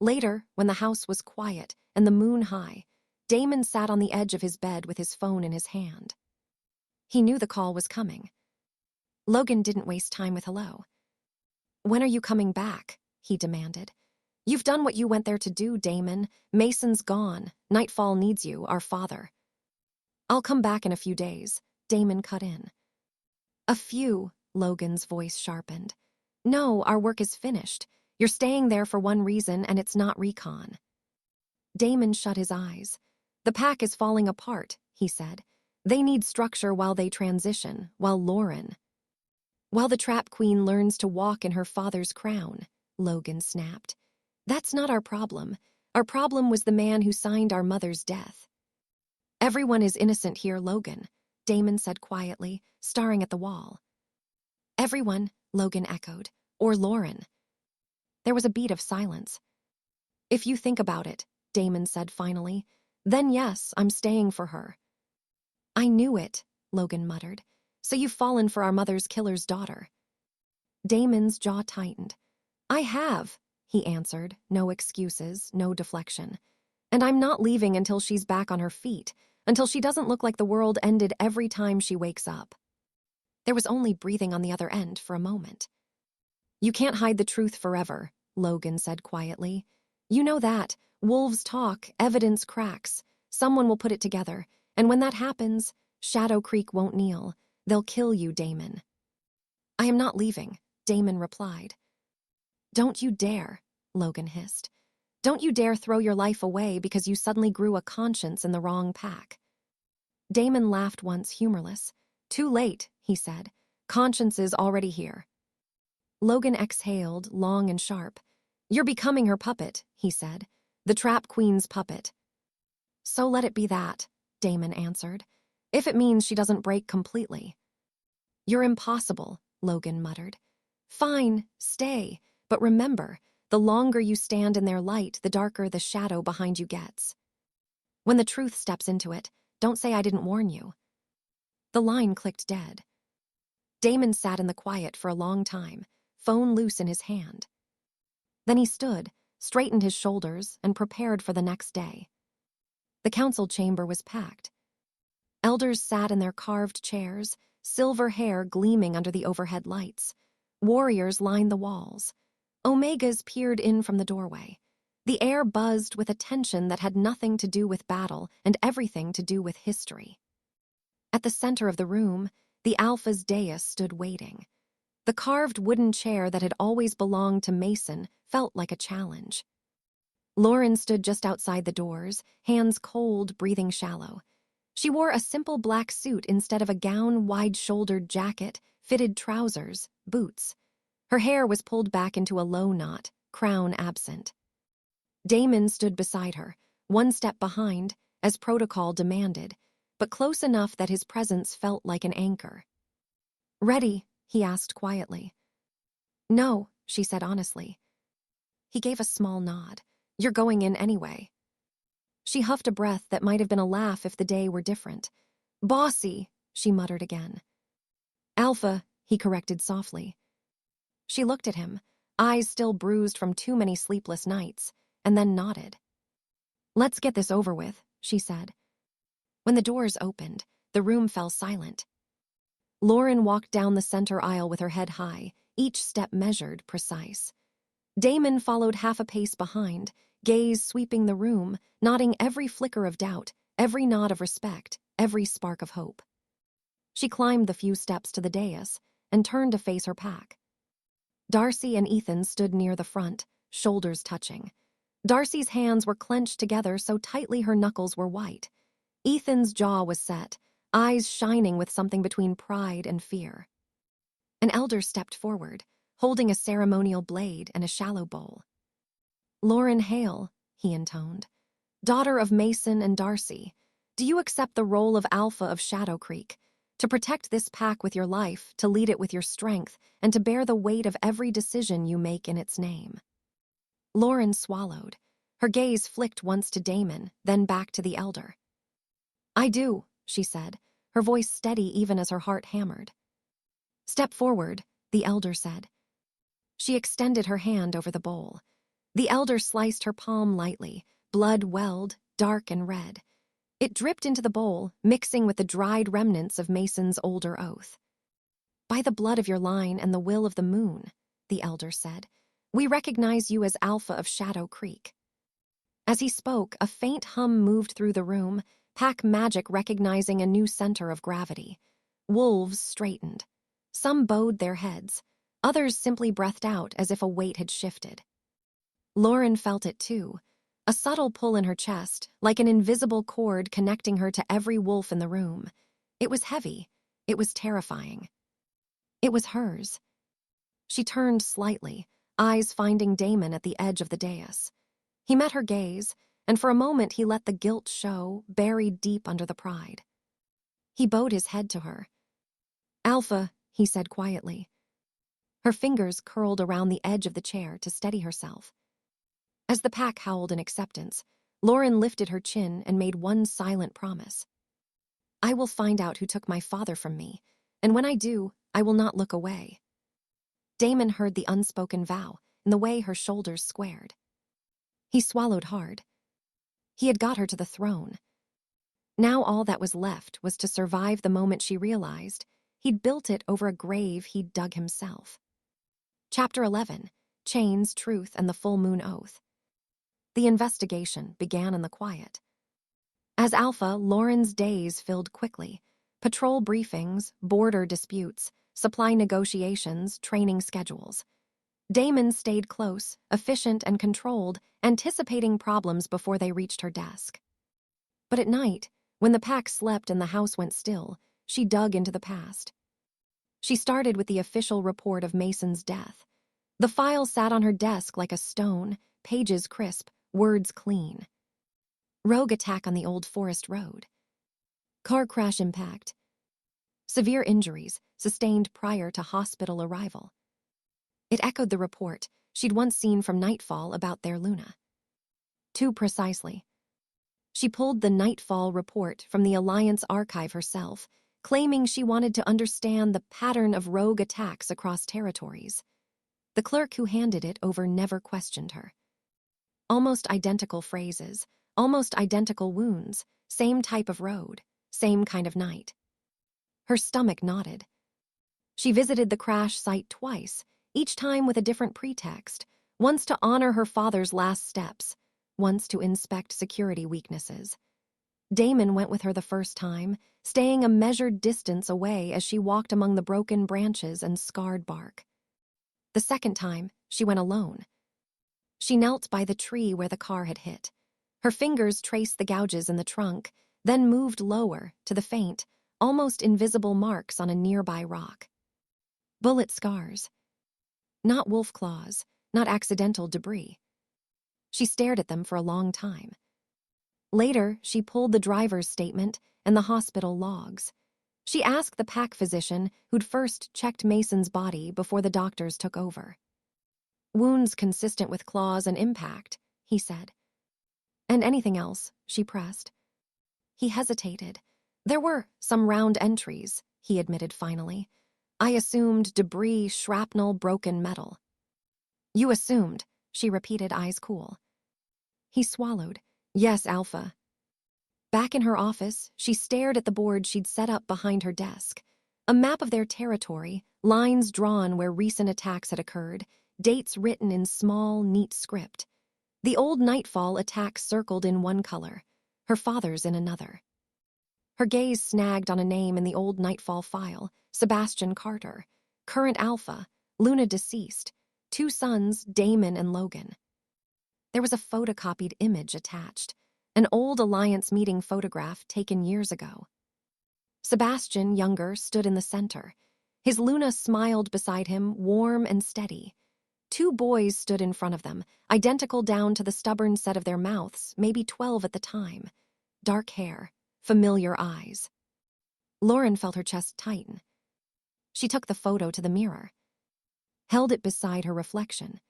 Later, when the house was quiet and the moon high, Damon sat on the edge of his bed with his phone in his hand. He knew the call was coming. Logan didn't waste time with hello. When are you coming back? He demanded. You've done what you went there to do, Damon. Mason's gone. Nightfall needs you, our father. I'll come back in a few days, Damon cut in. A few, Logan's voice sharpened. No, our work is finished. You're staying there for one reason, and it's not recon. Damon shut his eyes. The pack is falling apart, he said. They need structure while they transition, while the Trap Queen learns to walk in her father's crown, Logan snapped. That's not our problem. Our problem was the man who signed our mother's death. Everyone is innocent here, Logan, Damon said quietly, staring at the wall. Everyone, Logan echoed. Or Lauren. There was a beat of silence. If you think about it, Damon said finally, then yes, I'm staying for her. I knew it, Logan muttered. So you've fallen for our mother's killer's daughter. Damon's jaw tightened. I have, he answered, no excuses, no deflection. And I'm not leaving until she's back on her feet, until she doesn't look like the world ended every time she wakes up. There was only breathing on the other end for a moment. You can't hide the truth forever, Logan said quietly. You know that. Wolves talk, evidence cracks. Someone will put it together, and when that happens, Shadow Creek won't kneel. They'll kill you, Damon. I am not leaving, Damon replied. Don't you dare, Logan hissed. Don't you dare throw your life away because you suddenly grew a conscience in the wrong pack. Damon laughed once, humorless. Too late, he said. Conscience is already here. Logan exhaled, long and sharp. You're becoming her puppet, he said. The Trap Queen's puppet. So let it be that, Damon answered. If it means she doesn't break completely. You're impossible, Logan muttered. Fine, stay, but remember, the longer you stand in their light, the darker the shadow behind you gets. When the truth steps into it, don't say I didn't warn you. The line clicked dead. Damon sat in the quiet for a long time, phone loose in his hand. Then he stood, straightened his shoulders, and prepared for the next day. The council chamber was packed. Elders sat in their carved chairs, silver hair gleaming under the overhead lights. Warriors lined the walls. Omegas peered in from the doorway. The air buzzed with a tension that had nothing to do with battle and everything to do with history. At the center of the room, the Alpha's dais stood waiting. The carved wooden chair that had always belonged to Mason felt like a challenge. Lauren stood just outside the doors, hands cold, breathing shallow. She wore a simple black suit instead of a gown, wide-shouldered jacket, fitted trousers, boots. Her hair was pulled back into a low knot, crown absent. Damon stood beside her, one step behind, as protocol demanded, but close enough that his presence felt like an anchor. "Ready?" he asked quietly. "No," she said honestly. He gave a small nod. "You're going in anyway." She huffed a breath that might have been a laugh if the day were different. "Bossy," she muttered again. "Alpha," he corrected softly. She looked at him, eyes still bruised from too many sleepless nights, and then nodded. "Let's get this over with," she said. When the doors opened, the room fell silent. Lauren walked down the center aisle with her head high, each step measured, precise. Damon followed half a pace behind, gaze sweeping the room, nodding every flicker of doubt, every nod of respect, every spark of hope. She climbed the few steps to the dais and turned to face her pack. Darcy and Ethan stood near the front, shoulders touching. Darcy's hands were clenched together so tightly her knuckles were white. Ethan's jaw was set, eyes shining with something between pride and fear. An elder stepped forward, holding a ceremonial blade and a shallow bowl. "Lauren Hale," he intoned, "daughter of Mason and Darcy, do you accept the role of Alpha of Shadow Creek, to protect this pack with your life, to lead it with your strength, and to bear the weight of every decision you make in its name?" Lauren swallowed. Her gaze flicked once to Damon, then back to the elder. "I do," she said, her voice steady even as her heart hammered. "Step forward," the elder said. She extended her hand over the bowl. The elder sliced her palm lightly, blood welled, dark and red. It dripped into the bowl, mixing with the dried remnants of Mason's older oath. "By the blood of your line and the will of the moon," the elder said, "we recognize you as Alpha of Shadow Creek." As he spoke, a faint hum moved through the room, pack magic recognizing a new center of gravity. Wolves straightened. Some bowed their heads. Others simply breathed out as if a weight had shifted. Lauren felt it too, a subtle pull in her chest, like an invisible cord connecting her to every wolf in the room. It was heavy. It was terrifying. It was hers. She turned slightly, eyes finding Damon at the edge of the dais. He met her gaze, and for a moment he let the guilt show, buried deep under the pride. He bowed his head to her. "Alpha," he said quietly. Her fingers curled around the edge of the chair to steady herself. As the pack howled in acceptance, Lauren lifted her chin and made one silent promise. "I will find out who took my father from me, and when I do, I will not look away." Damon heard the unspoken vow in the way her shoulders squared. He swallowed hard. He had got her to the throne. Now all that was left was to survive the moment she realized he'd built it over a grave he'd dug himself. Chapter 11, Chains, Truth, and the Full Moon Oath. The investigation began in the quiet. As Alpha, Lauren's days filled quickly. Patrol briefings, border disputes, supply negotiations, training schedules. Damon stayed close, efficient and controlled, anticipating problems before they reached her desk. But at night, when the pack slept and the house went still, she dug into the past. She started with the official report of Mason's death. The file sat on her desk like a stone, pages crisp, words clean. Rogue attack on the old forest road. Car crash impact. Severe injuries sustained prior to hospital arrival. It echoed the report she'd once seen from Nightfall about their Luna. Too precisely. She pulled the Nightfall report from the Alliance archive herself, claiming she wanted to understand the pattern of rogue attacks across territories. The clerk who handed it over never questioned her. Almost identical phrases, almost identical wounds, same type of road, same kind of night. Her stomach knotted. She visited the crash site twice, each time with a different pretext, once to honor her father's last steps, once to inspect security weaknesses. Damon went with her the first time, staying a measured distance away as she walked among the broken branches and scarred bark. The second time, she went alone. She knelt by the tree where the car had hit. Her fingers traced the gouges in the trunk, then moved lower to the faint, almost invisible marks on a nearby rock. Bullet scars. Not wolf claws, not accidental debris. She stared at them for a long time. Later, she pulled the driver's statement and the hospital logs. She asked the pack physician who'd first checked Mason's body before the doctors took over. Wounds consistent with claws and impact, he said. And anything else, she pressed. He hesitated. There were some round entries, he admitted finally. I assumed debris, shrapnel, broken metal. You assumed, she repeated, eyes cool. He swallowed. Yes, Alpha. Back in her office, she stared at the board she'd set up behind her desk. A map of their territory, lines drawn where recent attacks had occurred, dates written in small, neat script. The old Nightfall attacks circled in one color, her father's in another. Her gaze snagged on a name in the old Nightfall file, Sebastian Carter, current Alpha, Luna deceased, 2 sons, Damon and Logan. There was a photocopied image attached, an old Alliance meeting photograph taken years ago. Sebastian, younger, stood in the center. His Luna smiled beside him, warm and steady. 2 boys stood in front of them, identical down to the stubborn set of their mouths, maybe 12 at the time. Dark hair, familiar eyes. Lauren felt her chest tighten. She took the photo to the mirror, held it beside her reflection.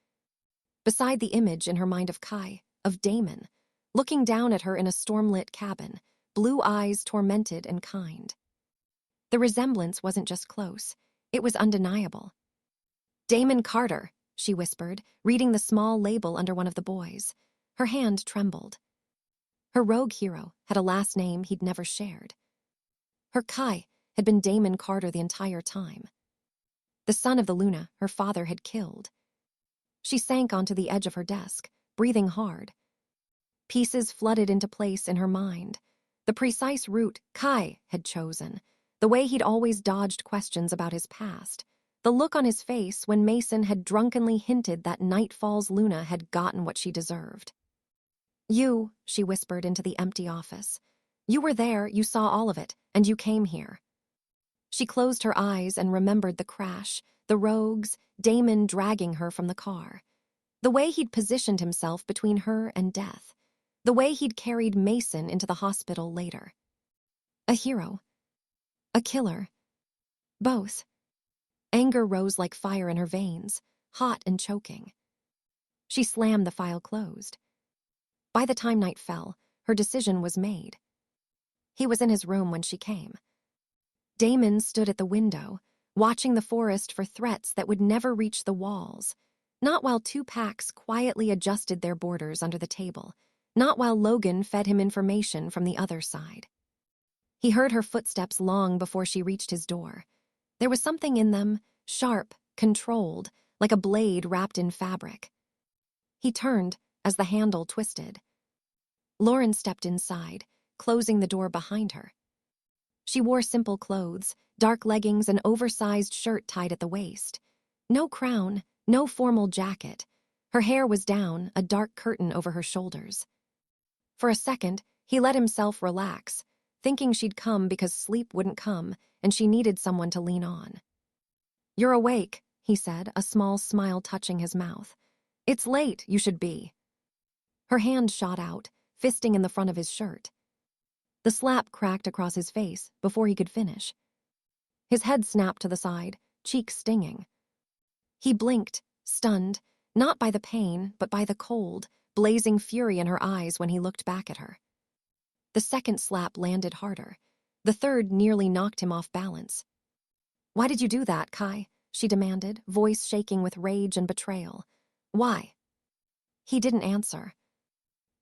Beside the image in her mind of Kai, of Damon, looking down at her in a storm-lit cabin, blue eyes tormented and kind. The resemblance wasn't just close, it was undeniable. Damon Carter, she whispered, reading the small label under one of the boys. Her hand trembled. Her rogue hero had a last name he'd never shared. Her Kai had been Damon Carter the entire time. The son of the Luna her father had killed. She sank onto the edge of her desk, breathing hard. Pieces flooded into place in her mind. The precise route Kai had chosen, the way he'd always dodged questions about his past, the look on his face when Mason had drunkenly hinted that Nightfall's Luna had gotten what she deserved. You, she whispered into the empty office. You were there, you saw all of it, and you came here. She closed her eyes and remembered the crash, the rogues, Damon dragging her from the car. The way he'd positioned himself between her and death. The way he'd carried Mason into the hospital later. A hero. A killer. Both. Anger rose like fire in her veins, hot and choking. She slammed the file closed. By the time night fell, her decision was made. He was in his room when she came. Damon stood at the window, watching the forest for threats that would never reach the walls, not while 2 packs quietly adjusted their borders under the table, not while Logan fed him information from the other side. He heard her footsteps long before she reached his door. There was something in them, sharp, controlled, like a blade wrapped in fabric. He turned as the handle twisted. Lauren stepped inside, closing the door behind her. She wore simple clothes, dark leggings, and oversized shirt tied at the waist. No crown, no formal jacket. Her hair was down, a dark curtain over her shoulders. For a second, he let himself relax, thinking she'd come because sleep wouldn't come and she needed someone to lean on. You're awake, he said, a small smile touching his mouth. It's late, you should be. Her hand shot out, fisting in the front of his shirt. The slap cracked across his face before he could finish. His head snapped to the side, cheeks stinging. He blinked, stunned, not by the pain, but by the cold, blazing fury in her eyes when he looked back at her. The second slap landed harder. The third nearly knocked him off balance. Why did you do that, Kai? she demanded, voice shaking with rage and betrayal. Why? He didn't answer.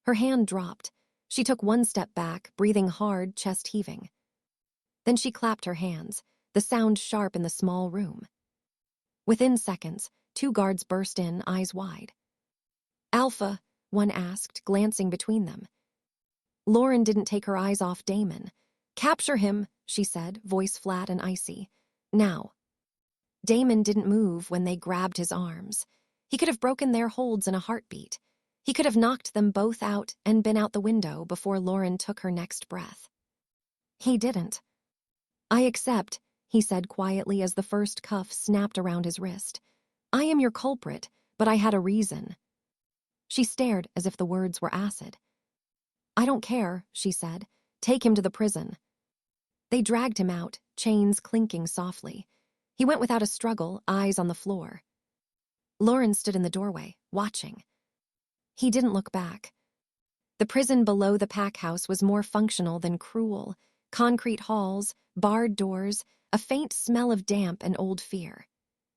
Her hand dropped. She took one step back, breathing hard, chest heaving. Then she clapped her hands, the sound sharp in the small room. Within seconds, 2 guards burst in, eyes wide. Alpha, one asked, glancing between them. Lauren didn't take her eyes off Damon. Capture him, she said, voice flat and icy. Now. Damon didn't move when they grabbed his arms. He could have broken their holds in a heartbeat. He could have knocked them both out and been out the window before Lauren took her next breath. He didn't. I accept, he said quietly as the first cuff snapped around his wrist. I am your culprit, but I had a reason. She stared as if the words were acid. I don't care, she said. Take him to the prison. They dragged him out, chains clinking softly. He went without a struggle, eyes on the floor. Lauren stood in the doorway, watching. He didn't look back. The prison below the pack house was more functional than cruel. Concrete halls, barred doors, a faint smell of damp and old fear.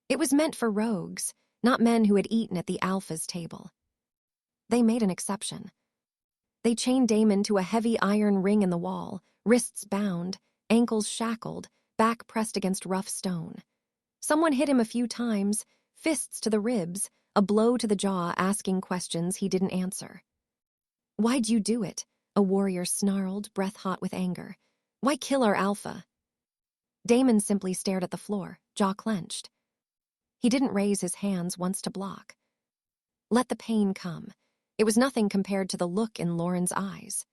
It was meant for rogues, not men who had eaten at the Alpha's table. They made an exception. They chained Damon to a heavy iron ring in the wall, wrists bound, ankles shackled, back pressed against rough stone. Someone hit him a few times, fists to the ribs, a blow to the jaw, asking questions he didn't answer. Why'd you do it? A warrior snarled, breath hot with anger. Why kill our Alpha? Damon simply stared at the floor, jaw clenched. He didn't raise his hands once to block. Let the pain come. It was nothing compared to the look in Lauren's eyes.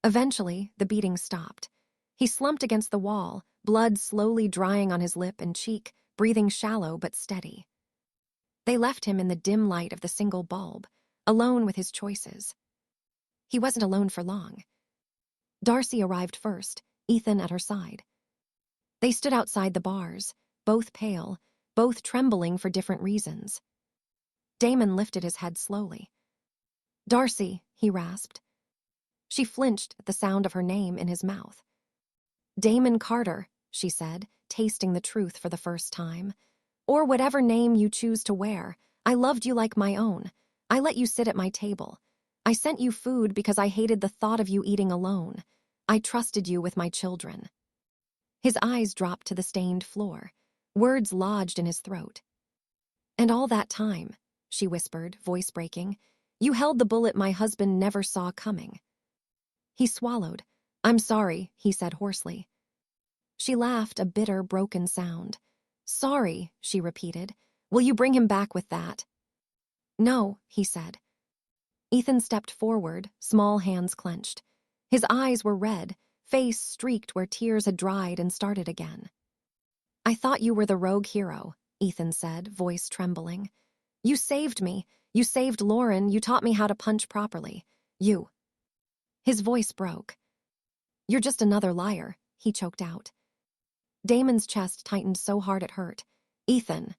Eventually, the beating stopped. He slumped against the wall, blood slowly drying on his lip and cheek, breathing shallow but steady. They left him in the dim light of the single bulb, alone with his choices. He wasn't alone for long. Darcy arrived first, Ethan at her side. They stood outside the bars, both pale, both trembling for different reasons. Damon lifted his head slowly. Darcy, he rasped. She flinched at the sound of her name in his mouth. Damon Carter, she said, tasting the truth for the first time. Or whatever name you choose to wear, I loved you like my own. I let you sit at my table. I sent you food because I hated the thought of you eating alone. I trusted you with my children. His eyes dropped to the stained floor. Words lodged in his throat. And all that time, she whispered, voice breaking, you held the bullet my husband never saw coming. He swallowed. I'm sorry, he said hoarsely. She laughed, a bitter, broken sound. Sorry, she repeated. Will you bring him back with that? No, he said. Ethan stepped forward, small hands clenched. His eyes were red, face streaked where tears had dried and started again. I thought you were the rogue hero, Ethan said, voice trembling. You saved me. You saved Lauren. You taught me how to punch properly. You. His voice broke. You're just another liar, he choked out. Damon's chest tightened so hard it hurt. Ethan.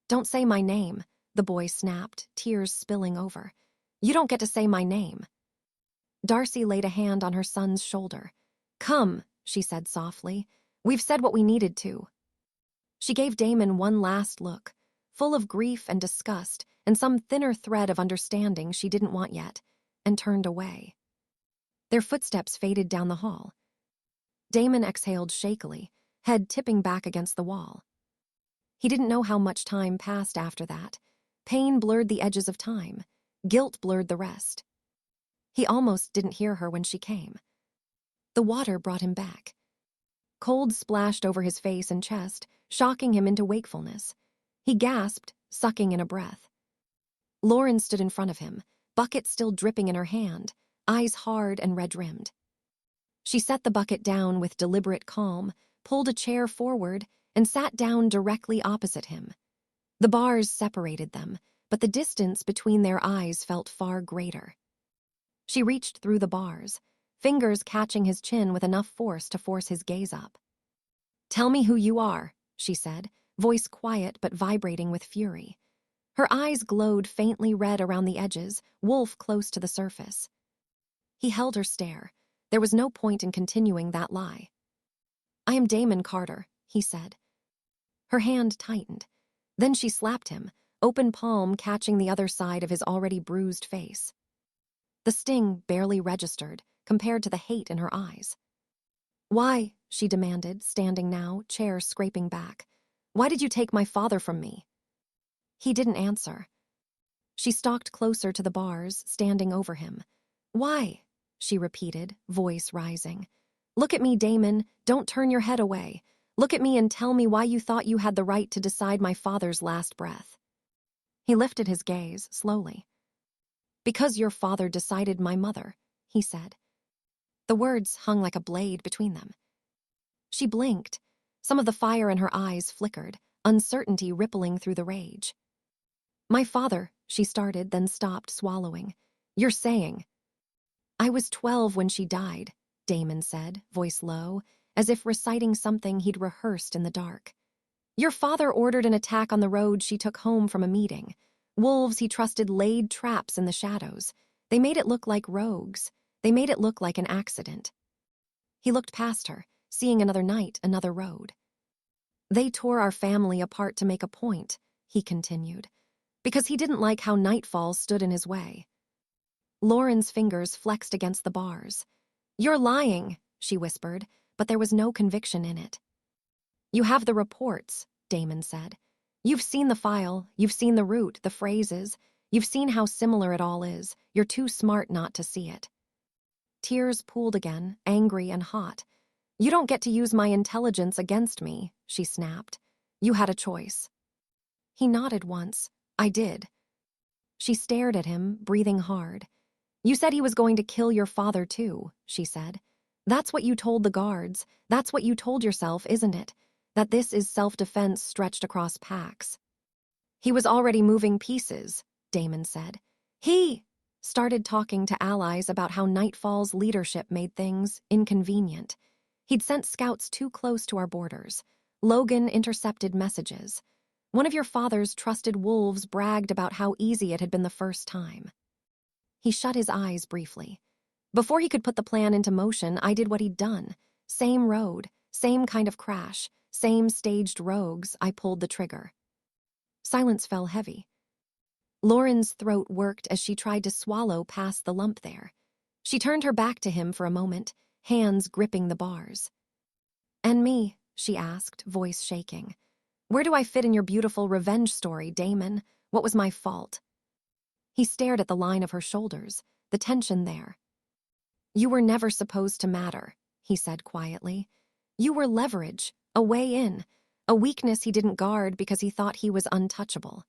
Don't say my name, the boy snapped, tears spilling over. You don't get to say my name. Darcy laid a hand on her son's shoulder. Come, she said softly. We've said what we needed to. She gave Damon one last look, full of grief and disgust and some thinner thread of understanding she didn't want yet, and turned away. Their footsteps faded down the hall. Damon exhaled shakily, head tipping back against the wall. He didn't know how much time passed after that. Pain blurred the edges of time. Guilt blurred the rest. He almost didn't hear her when she came. The water brought him back. Cold splashed over his face and chest, shocking him into wakefulness. He gasped, sucking in a breath. Lauren stood in front of him, bucket still dripping in her hand, eyes hard and red-rimmed. She set the bucket down with deliberate calm, pulled a chair forward, and sat down directly opposite him. The bars separated them, but the distance between their eyes felt far greater. She reached through the bars, fingers catching his chin with enough force to force his gaze up. Tell me who you are, she said, voice quiet but vibrating with fury. Her eyes glowed faintly red around the edges, wolf close to the surface. He held her stare. There was no point in continuing that lie. I am Damon Carter, he said. Her hand tightened. Then she slapped him, open palm catching the other side of his already bruised face. The sting barely registered compared to the hate in her eyes. "Why?" she demanded, standing now, chair scraping back. "Why did you take my father from me?" He didn't answer. She stalked closer to the bars, standing over him. "Why?" she repeated, voice rising. "Look at me, Damon. Don't turn your head away. Look at me and tell me why you thought you had the right to decide my father's last breath." He lifted his gaze, slowly. "Because your father decided my mother," he said. The words hung like a blade between them. She blinked. Some of the fire in her eyes flickered, uncertainty rippling through the rage. "My father," she started, then stopped, swallowing. "You're saying—" "I was 12 when she died," Damon said, voice low, as if reciting something he'd rehearsed in the dark. "Your father ordered an attack on the road she took home from a meeting. Wolves he trusted laid traps in the shadows. They made it look like rogues. They made it look like an accident." He looked past her, seeing another night, another road. "They tore our family apart to make a point," he continued, because he didn't like how Nightfall stood in his way. Lauren's fingers flexed against the bars. "You're lying," she whispered, but there was no conviction in it. "You have the reports," Damon said. "You've seen the file, you've seen the route, the phrases, you've seen how similar it all is. You're too smart not to see it." Tears pooled again, angry and hot. "You don't get to use my intelligence against me," she snapped. "You had a choice." He nodded once. "I did." She stared at him, breathing hard. "You said he was going to kill your father too," she said. "That's what you told the guards. That's what you told yourself, isn't it? That this is self-defense stretched across packs." "He was already moving pieces," Damon said. "He started talking to allies about how Nightfall's leadership made things inconvenient. He'd sent scouts too close to our borders. Logan intercepted messages. One of your father's trusted wolves bragged about how easy it had been the first time." He shut his eyes briefly. "Before he could put the plan into motion, I did what he'd done. Same road, same kind of crash, same staged rogues, I pulled the trigger." Silence fell heavy. Lauren's throat worked as she tried to swallow past the lump there. She turned her back to him for a moment, hands gripping the bars. "And me?" she asked, voice shaking. "Where do I fit in your beautiful revenge story, Damon? What was my fault?" He stared at the line of her shoulders, the tension there. "You were never supposed to matter," he said quietly. "You were leverage, a way in, a weakness he didn't guard because he thought he was untouchable."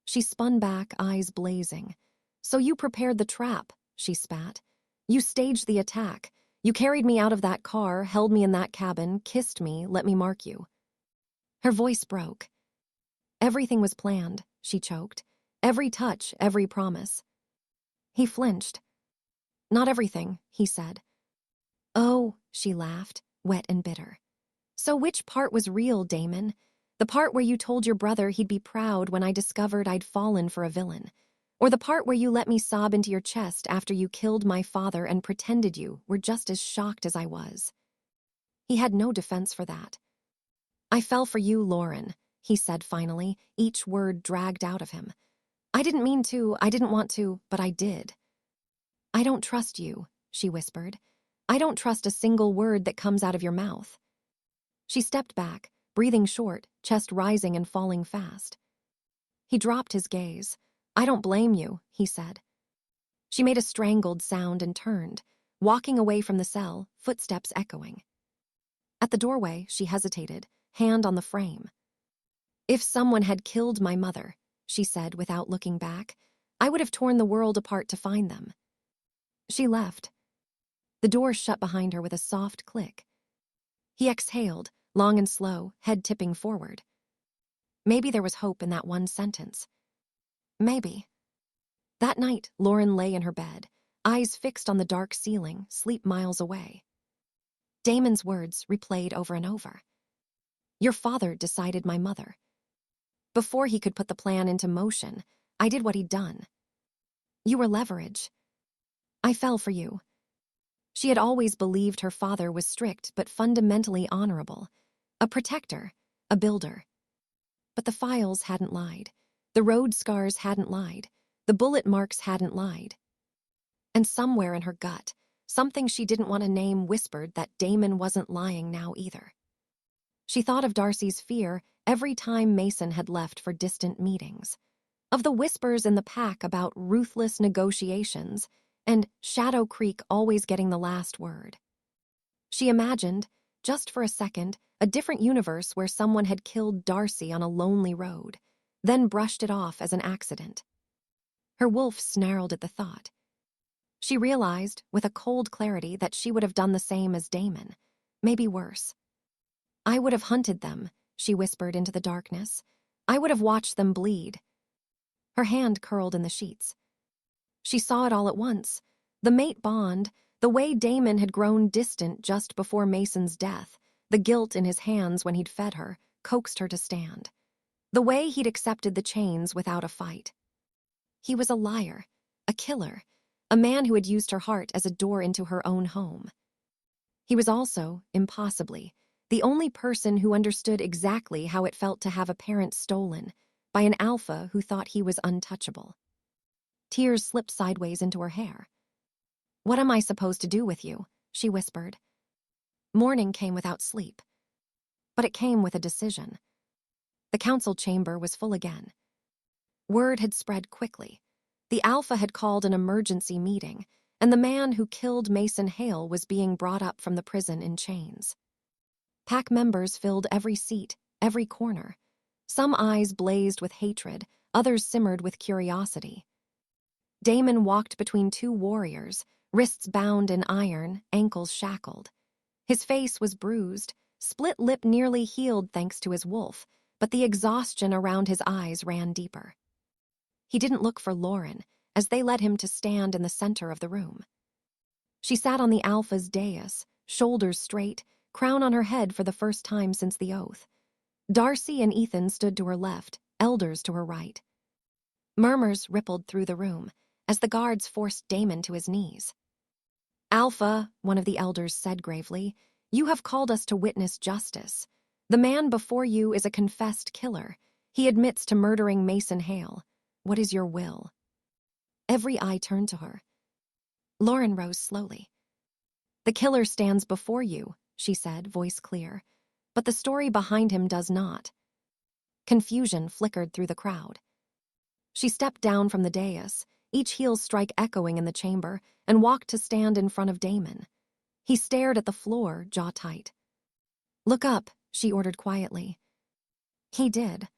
She spun back, eyes blazing. "So you prepared the trap," she spat. "You staged the attack. You carried me out of that car, held me in that cabin, kissed me, let me mark you." Her voice broke. "Everything was planned," she choked. "Every touch, every promise." He flinched. "Not everything," he said. "Oh," she laughed, wet and bitter. "So which part was real, Damon? The part where you told your brother he'd be proud when I discovered I'd fallen for a villain? Or the part where you let me sob into your chest after you killed my father and pretended you were just as shocked as I was?" He had no defense for that. "I fell for you, Lauren," he said finally, each word dragged out of him. "I didn't mean to, I didn't want to, but I did." "I don't trust you," she whispered. "I don't trust a single word that comes out of your mouth." She stepped back, breathing short, chest rising and falling fast. He dropped his gaze. "I don't blame you," he said. She made a strangled sound and turned, walking away from the cell, footsteps echoing. At the doorway, she hesitated, hand on the frame. "If someone had killed my mother," she said without looking back, "I would have torn the world apart to find them." She left. The door shut behind her with a soft click. He exhaled, long and slow, head tipping forward. Maybe there was hope in that one sentence. Maybe. That night, Lauren lay in her bed, eyes fixed on the dark ceiling, sleep miles away. Damon's words replayed over and over. "Your father decided my mother. Before he could put the plan into motion, I did what he'd done. You were leverage. I fell for you." She had always believed her father was strict but fundamentally honorable. A protector, a builder, But the files hadn't lied. The road scars hadn't lied. The bullet marks hadn't lied. And somewhere in her gut, something she didn't want to name whispered that Damon wasn't lying now either. She thought of Darcy's fear every time Mason had left for distant meetings, of the whispers in the pack about ruthless negotiations and Shadow Creek always getting the last word. She imagined, just for a second, a different universe where someone had killed Darcy on a lonely road, then brushed it off as an accident. Her wolf snarled at the thought. She realized, with a cold clarity, that she would have done the same as Damon, maybe worse. I would have hunted them, she whispered into the darkness. I would have watched them bleed. Her hand curled in the sheets. She saw it all at once. The mate bond, the way Damon had grown distant just before Mason's death, the guilt in his hands when he'd fed her, coaxed her to stand. The way he'd accepted the chains without a fight. He was a liar, a killer, a man who had used her heart as a door into her own home. He was also, impossibly, the only person who understood exactly how it felt to have a parent stolen by an alpha who thought he was untouchable. Tears slipped sideways into her hair. "What am I supposed to do with you?" she whispered. Morning came without sleep. But it came with a decision. The council chamber was full again. Word had spread quickly. The alpha had called an emergency meeting, and the man who killed Mason Hale was being brought up from the prison in chains. Pack members filled every seat, every corner. Some eyes blazed with hatred, others simmered with curiosity. Damon walked between two warriors, wrists bound in iron, ankles shackled. His face was bruised, split lip nearly healed thanks to his wolf, but the exhaustion around his eyes ran deeper. He didn't look for Lauren, as they led him to stand in the center of the room. She sat on the alpha's dais, shoulders straight, crown on her head for the first time since the oath. Darcy and Ethan stood to her left, elders to her right. Murmurs rippled through the room as the guards forced Damon to his knees. "Alpha," one of the elders said gravely, "you have called us to witness justice. The man before you is a confessed killer. He admits to murdering Mason Hale. What is your will?" Every eye turned to her. Lauren rose slowly. "The killer stands before you," she said, voice clear, "but the story behind him does not." Confusion flickered through the crowd. She stepped down from the dais, each heel strike echoing in the chamber, and walked to stand in front of Damon. He stared at the floor, jaw tight. "Look up," she ordered quietly. He did.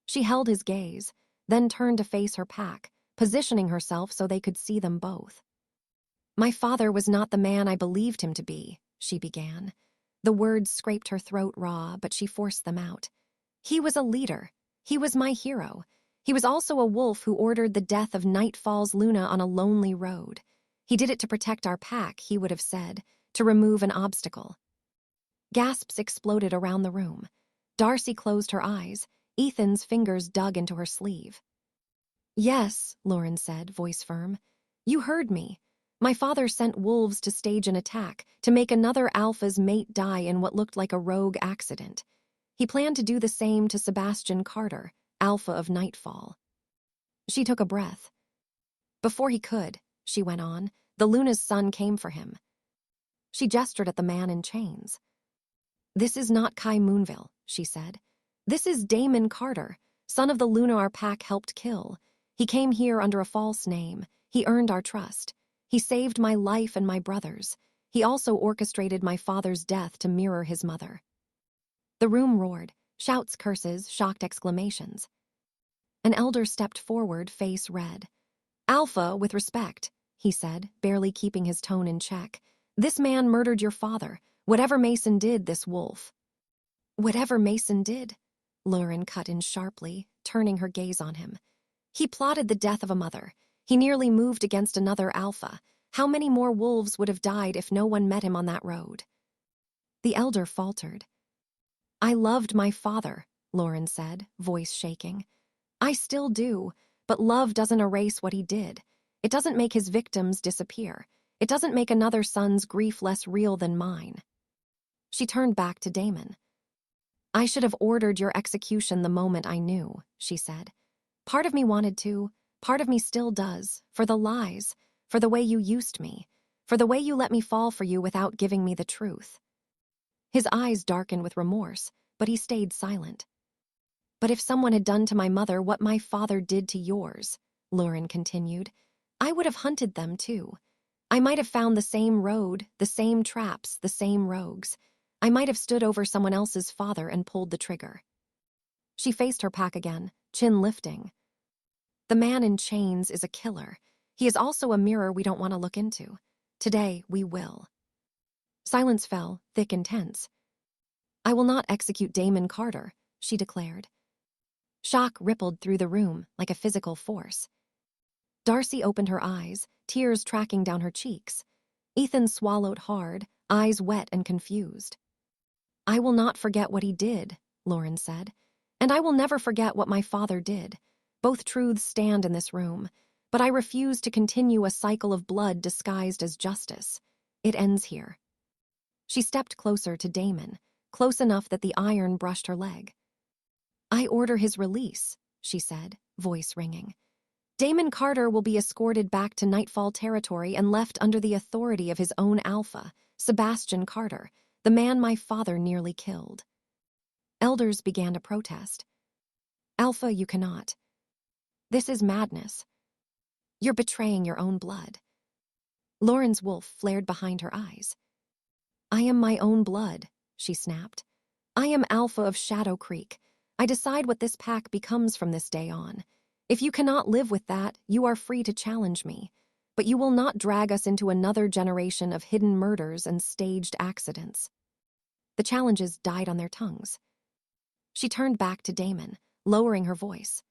She held his gaze, then turned to face her pack, positioning herself so they could see them both. "My father was not the man I believed him to be," she began. The words scraped her throat raw, but she forced them out. "He was a leader. He was my hero. He was also a wolf who ordered the death of Nightfall's Luna on a lonely road. He did it to protect our pack," he would have said, "to remove an obstacle." Gasps exploded around the room. Darcy closed her eyes. Ethan's fingers dug into her sleeve. "Yes," Lauren said, voice firm. "You heard me. My father sent wolves to stage an attack, to make another alpha's mate die in what looked like a rogue accident. He planned to do the same to Sebastian Carter, alpha of Nightfall." She took a breath. "Before he could," she went on, "the Luna's son came for him." She gestured at the man in chains. "This is not Kai Moonville," she said. "This is Damon Carter, son of the Luna our pack helped kill. He came here under a false name. He earned our trust. He saved my life and my brother's. He also orchestrated my father's death to mirror his mother." The room roared, shouts, curses, shocked exclamations. An elder stepped forward, face red. "Alpha, with respect," he said, barely keeping his tone in check. "This man murdered your father. Whatever Mason did, this wolf." "Whatever Mason did?" Lauren cut in sharply, turning her gaze on him. "He plotted the death of a mother. He nearly moved against another alpha. How many more wolves would have died if no one met him on that road?" The elder faltered. "I loved my father," Lauren said, voice shaking. "I still do, but love doesn't erase what he did. It doesn't make his victims disappear. It doesn't make another son's grief less real than mine." She turned back to Damon. I should have ordered your execution the moment I knew, she said. Part of me wanted to, part of me still does, for the lies, for the way you used me, for the way you let me fall for you without giving me the truth. His eyes darkened with remorse, but he stayed silent. But if someone had done to my mother what my father did to yours, Lauren continued, I would have hunted them too. I might have found the same road, the same traps, the same rogues. I might have stood over someone else's father and pulled the trigger. She faced her pack again, chin lifting. The man in chains is a killer. He is also a mirror we don't want to look into. Today, we will. Silence fell, thick and tense. I will not execute Damon Carter, she declared. Shock rippled through the room like a physical force. Darcy opened her eyes, tears tracking down her cheeks. Ethan swallowed hard, eyes wet and confused. I will not forget what he did, Lauren said. And I will never forget what my father did. Both truths stand in this room, but I refuse to continue a cycle of blood disguised as justice. It ends here. She stepped closer to Damon, close enough that the iron brushed her leg. I order his release, she said, voice ringing. Damon Carter will be escorted back to Nightfall territory and left under the authority of his own alpha, Sebastian Carter, the man my father nearly killed. Elders began to protest. Alpha, you cannot. This is madness. You're betraying your own blood. Lauren's wolf flared behind her eyes. I am my own blood, she snapped. I am Alpha of Shadow Creek. I decide what this pack becomes from this day on. If you cannot live with that, you are free to challenge me. But you will not drag us into another generation of hidden murders and staged accidents. The challenges died on their tongues. She turned back to Damon, lowering her voice.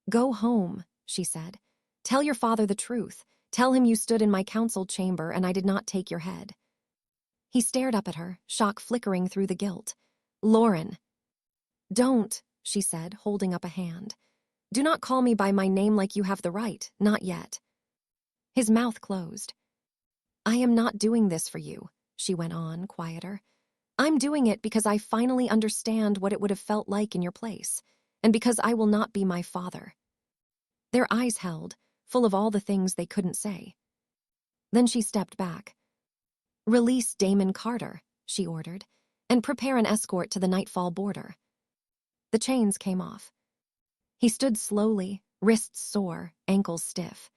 Go home, she said. Tell your father the truth. Tell him you stood in my council chamber and I did not take your head. He stared up at her, shock flickering through the guilt. Lauren. Don't, she said, holding up a hand. Do not call me by my name like you have the right, not yet. His mouth closed. I am not doing this for you, she went on, quieter. I'm doing it because I finally understand what it would have felt like in your place, and because I will not be my father. Their eyes held, full of all the things they couldn't say. Then she stepped back. Release Damon Carter, she ordered, and prepare an escort to the Nightfall border. The chains came off. He stood slowly, wrists sore, ankles stiff.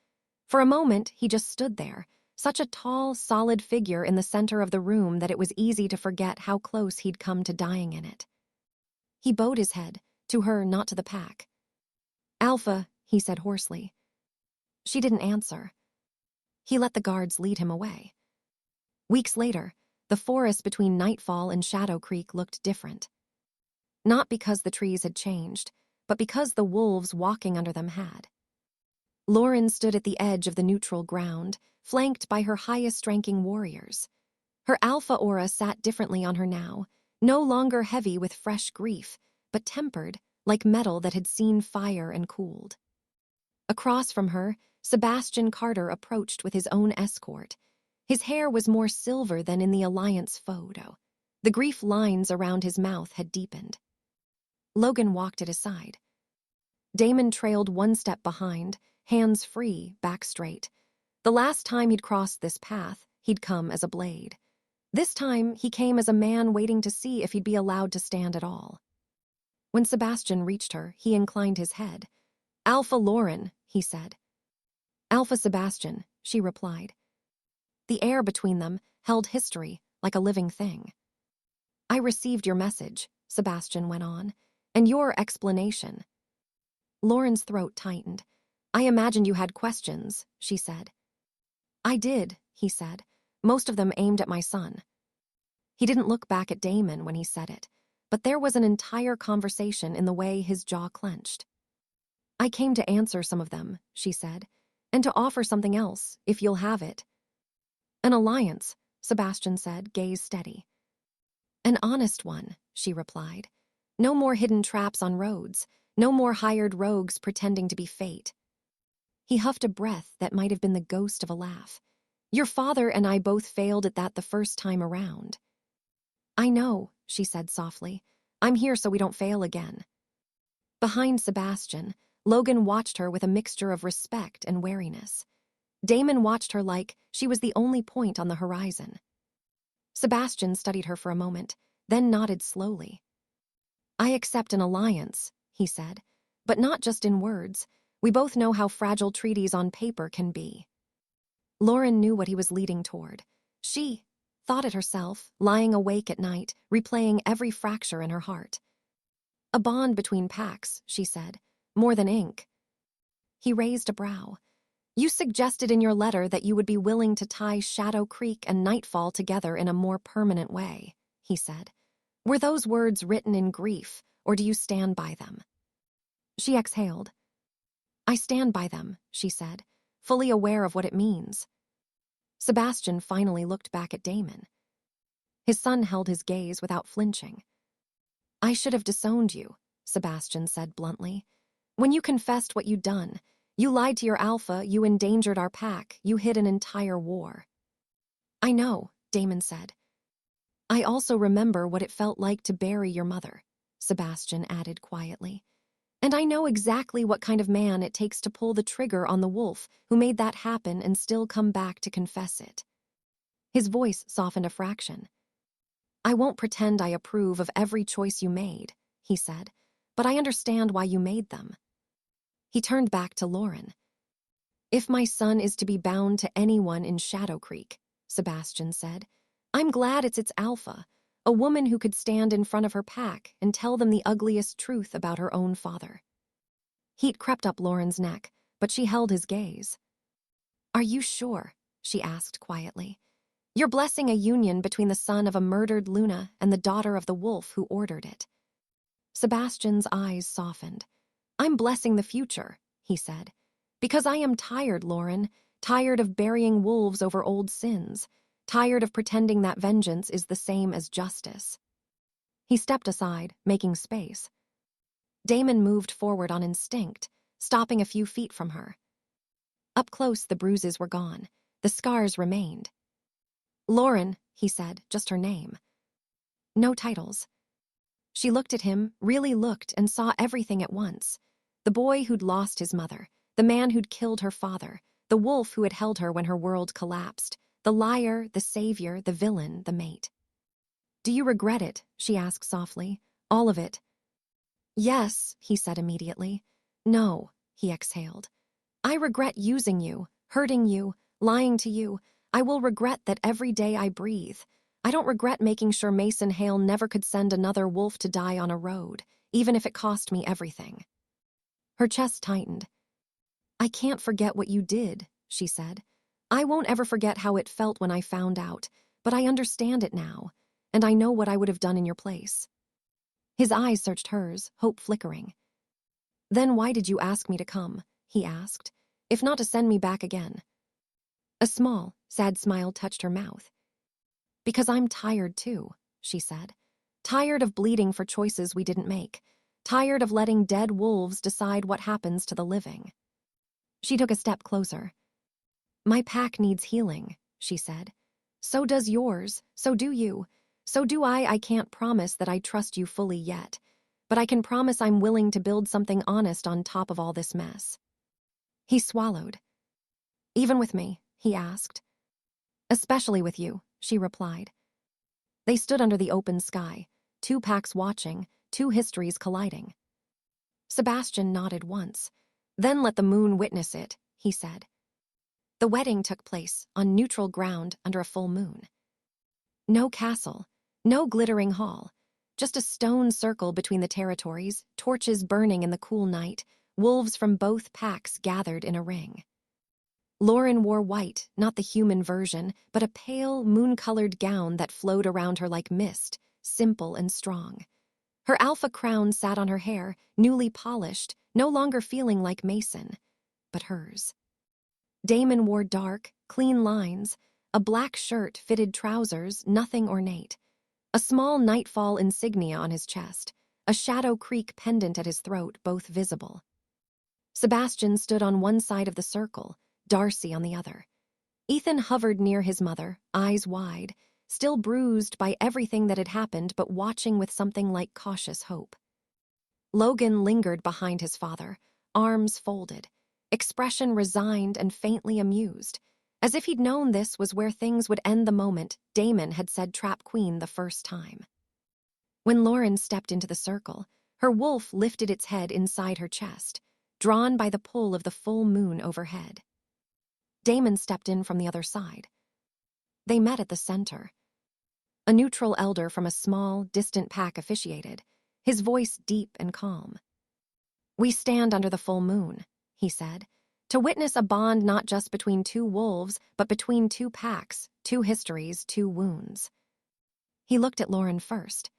For a moment, he just stood there, such a tall, solid figure in the center of the room that it was easy to forget how close he'd come to dying in it. He bowed his head, to her, not to the pack. Alpha, he said hoarsely. She didn't answer. He let the guards lead him away. Weeks later, the forest between Nightfall and Shadow Creek looked different. Not because the trees had changed, but because the wolves walking under them had. Lauren stood at the edge of the neutral ground, flanked by her highest-ranking warriors. Her alpha aura sat differently on her now, no longer heavy with fresh grief, but tempered, like metal that had seen fire and cooled. Across from her, Sebastian Carter approached with his own escort. His hair was more silver than in the Alliance photo. The grief lines around his mouth had deepened. Logan walked at his side. Damon trailed one step behind, hands free, back straight. The last time he'd crossed this path, he'd come as a blade. This time, he came as a man waiting to see if he'd be allowed to stand at all. When Sebastian reached her, he inclined his head. Alpha Lauren, he said. Alpha Sebastian, she replied. The air between them held history, like a living thing. I received your message, Sebastian went on, and your explanation. Lauren's throat tightened. I imagined you had questions, she said. I did, he said, most of them aimed at my son. He didn't look back at Damon when he said it, but there was an entire conversation in the way his jaw clenched. I came to answer some of them, she said, and to offer something else, if you'll have it. An alliance, Sebastian said, gaze steady. An honest one, she replied. No more hidden traps on roads, no more hired rogues pretending to be fate. He huffed a breath that might have been the ghost of a laugh. Your father and I both failed at that the first time around. I know, she said softly, I'm here so we don't fail again." Behind Sebastian, Logan watched her with a mixture of respect and wariness. Damon watched her like she was the only point on the horizon. Sebastian studied her for a moment, then nodded slowly. "I accept an alliance," he said, "but not just in words. We both know how fragile treaties on paper can be." Lauren knew what he was leading toward. She thought it herself, lying awake at night, replaying every fracture in her heart. "A bond between packs," she said, "more than ink." He raised a brow. "You suggested in your letter that you would be willing to tie Shadow Creek and Nightfall together in a more permanent way," he said. "Were those words written in grief, or do you stand by them?" She exhaled. "I stand by them," she said, fully aware of what it means. Sebastian finally looked back at Damon. His son held his gaze without flinching. "I should have disowned you," Sebastian said bluntly. "When you confessed what you'd done, you lied to your alpha, you endangered our pack, you hid an entire war." "I know," Damon said. "I also remember what it felt like to bury your mother," Sebastian added quietly. "And I know exactly what kind of man it takes to pull the trigger on the wolf who made that happen and still come back to confess it." His voice softened a fraction. "I won't pretend I approve of every choice you made," he said, "but I understand why you made them." He turned back to Lauren. "If my son is to be bound to anyone in Shadow Creek," Sebastian said, "I'm glad it's its alpha, a woman who could stand in front of her pack and tell them the ugliest truth about her own father." Heat crept up Lauren's neck, but she held his gaze. "Are you sure?" she asked quietly. "You're blessing a union between the son of a murdered Luna and the daughter of the wolf who ordered it." Sebastian's eyes softened. "I'm blessing the future," he said, "because I am tired, Lauren, tired of burying wolves over old sins, tired of pretending that vengeance is the same as justice." He stepped aside, making space. Damon moved forward on instinct, stopping a few feet from her. Up close, the bruises were gone. The scars remained. "Lauren," he said, just her name. "No titles." She looked at him, really looked, and saw everything at once. The boy who'd lost his mother, the man who'd killed her father, the wolf who had held her when her world collapsed, the liar, the savior, the villain, the mate. "Do you regret it?" she asked softly. "All of it?" "Yes," he said immediately. "No," he exhaled. "I regret using you, hurting you, lying to you. I will regret that every day I breathe. I don't regret making sure Mason Hale never could send another wolf to die on a road, even if it cost me everything." Her chest tightened. "I can't forget what you did," she said. "I won't ever forget how it felt when I found out, but I understand it now, and I know what I would have done in your place." His eyes searched hers, hope flickering. "Then why did you ask me to come?" he asked, "if not to send me back again?" A small, sad smile touched her mouth. "Because I'm tired too," she said. "Tired of bleeding for choices we didn't make. Tired of letting dead wolves decide what happens to the living." She took a step closer. "My pack needs healing," she said. "So does yours, so do you. So do I. I can't promise that I trust you fully yet, but I can promise I'm willing to build something honest on top of all this mess." He swallowed. "Even with me?" he asked. "Especially with you," she replied. They stood under the open sky, two packs watching, two histories colliding. Sebastian nodded once. "Then let the moon witness it," he said. The wedding took place on neutral ground under a full moon. No castle, no glittering hall, just a stone circle between the territories, torches burning in the cool night, wolves from both packs gathered in a ring. Lauren wore white, not the human version, but a pale, moon-colored gown that flowed around her like mist, simple and strong. Her alpha crown sat on her hair, newly polished, no longer feeling like Mason, but hers. Damon wore dark, clean lines, a black shirt, fitted trousers, nothing ornate. A small Nightfall insignia on his chest, a Shadow Creek pendant at his throat, both visible. Sebastian stood on one side of the circle, Darcy on the other. Ethan hovered near his mother, eyes wide, still bruised by everything that had happened but watching with something like cautious hope. Logan lingered behind his father, arms folded, expression resigned and faintly amused, as if he'd known this was where things would end the moment Damon had said trap queen the first time. When Lauren stepped into the circle, her wolf lifted its head inside her chest, drawn by the pull of the full moon overhead. Damon stepped in from the other side. They met at the center. A neutral elder from a small, distant pack officiated, his voice deep and calm. "We stand under the full moon," he said, "to witness a bond not just between two wolves, but between two packs, two histories, two wounds." He looked at Lauren first.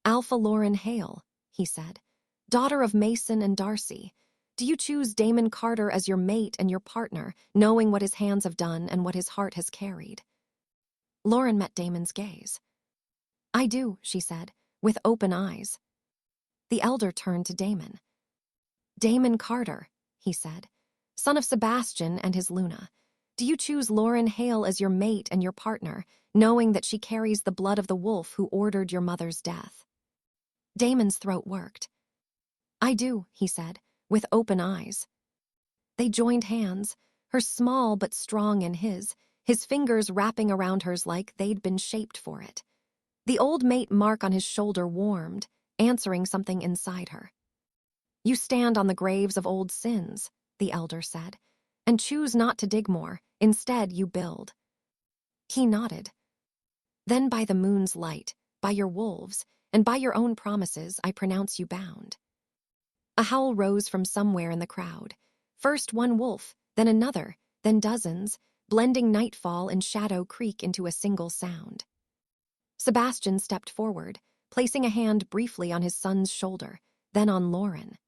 "Alpha Lauren Hale," he said, "daughter of Mason and Darcy. Do you choose Damon Carter as your mate and your partner, knowing what his hands have done and what his heart has carried?" Lauren met Damon's gaze. "I do," she said, with open eyes. The elder turned to Damon. "Damon Carter," he said, "son of Sebastian and his Luna. Do you choose Lauren Hale as your mate and your partner, knowing that she carries the blood of the wolf who ordered your mother's death?" Damon's throat worked. "I do," he said, with open eyes. They joined hands, her small but strong in his fingers wrapping around hers like they'd been shaped for it. The old mate mark on his shoulder warmed, answering something inside her. "You stand on the graves of old sins," the elder said, "and choose not to dig more. Instead, you build." He nodded. "Then by the moon's light, by your wolves, and by your own promises, I pronounce you bound." A howl rose from somewhere in the crowd. First one wolf, then another, then dozens, blending Nightfall and Shadow Creek into a single sound. Sebastian stepped forward, placing a hand briefly on his son's shoulder, then on Lauren.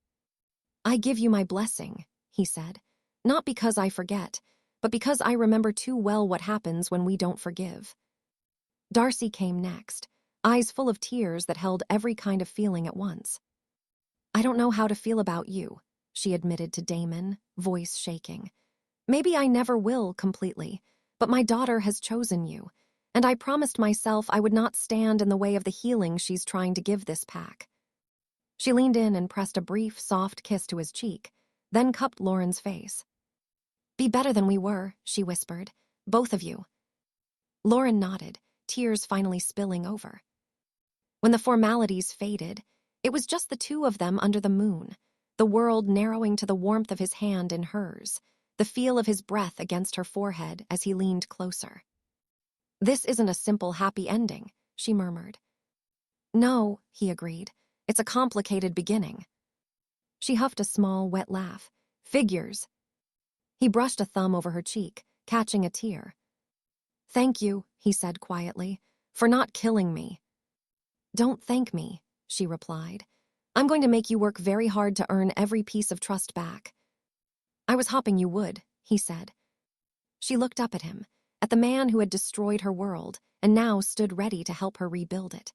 "I give you my blessing," he said, "not because I forget, but because I remember too well what happens when we don't forgive." Darcy came next, eyes full of tears that held every kind of feeling at once. "I don't know how to feel about you," she admitted to Damon, voice shaking. "Maybe I never will completely, but my daughter has chosen you, and I promised myself I would not stand in the way of the healing she's trying to give this pack." She leaned in and pressed a brief, soft kiss to his cheek, then cupped Lauren's face. "Be better than we were," she whispered, "both of you." Lauren nodded, tears finally spilling over. When the formalities faded, it was just the two of them under the moon, the world narrowing to the warmth of his hand in hers, the feel of his breath against her forehead as he leaned closer. "This isn't a simple happy ending," she murmured. "No," he agreed. "It's a complicated beginning." She huffed a small, wet laugh. "Figures." He brushed a thumb over her cheek, catching a tear. "Thank you," he said quietly, "for not killing me." "Don't thank me," she replied. "I'm going to make you work very hard to earn every piece of trust back." "I was hoping you would," he said. She looked up at him, at the man who had destroyed her world and now stood ready to help her rebuild it.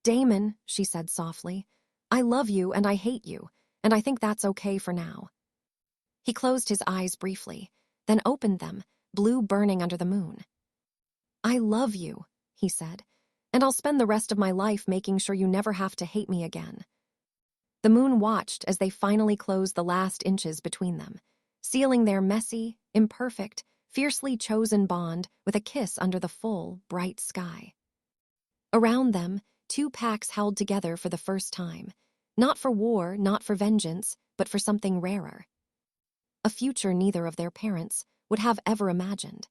"Damon," she said softly, "I love you and I hate you, and I think that's okay for now." He closed his eyes briefly, then opened them, blue burning under the moon. "I love you," he said, "and I'll spend the rest of my life making sure you never have to hate me again." The moon watched as they finally closed the last inches between them, sealing their messy, imperfect, fiercely chosen bond with a kiss under the full, bright sky. Around them, two packs held together for the first time, not for war, not for vengeance, but for something rarer. A future neither of their parents would have ever imagined.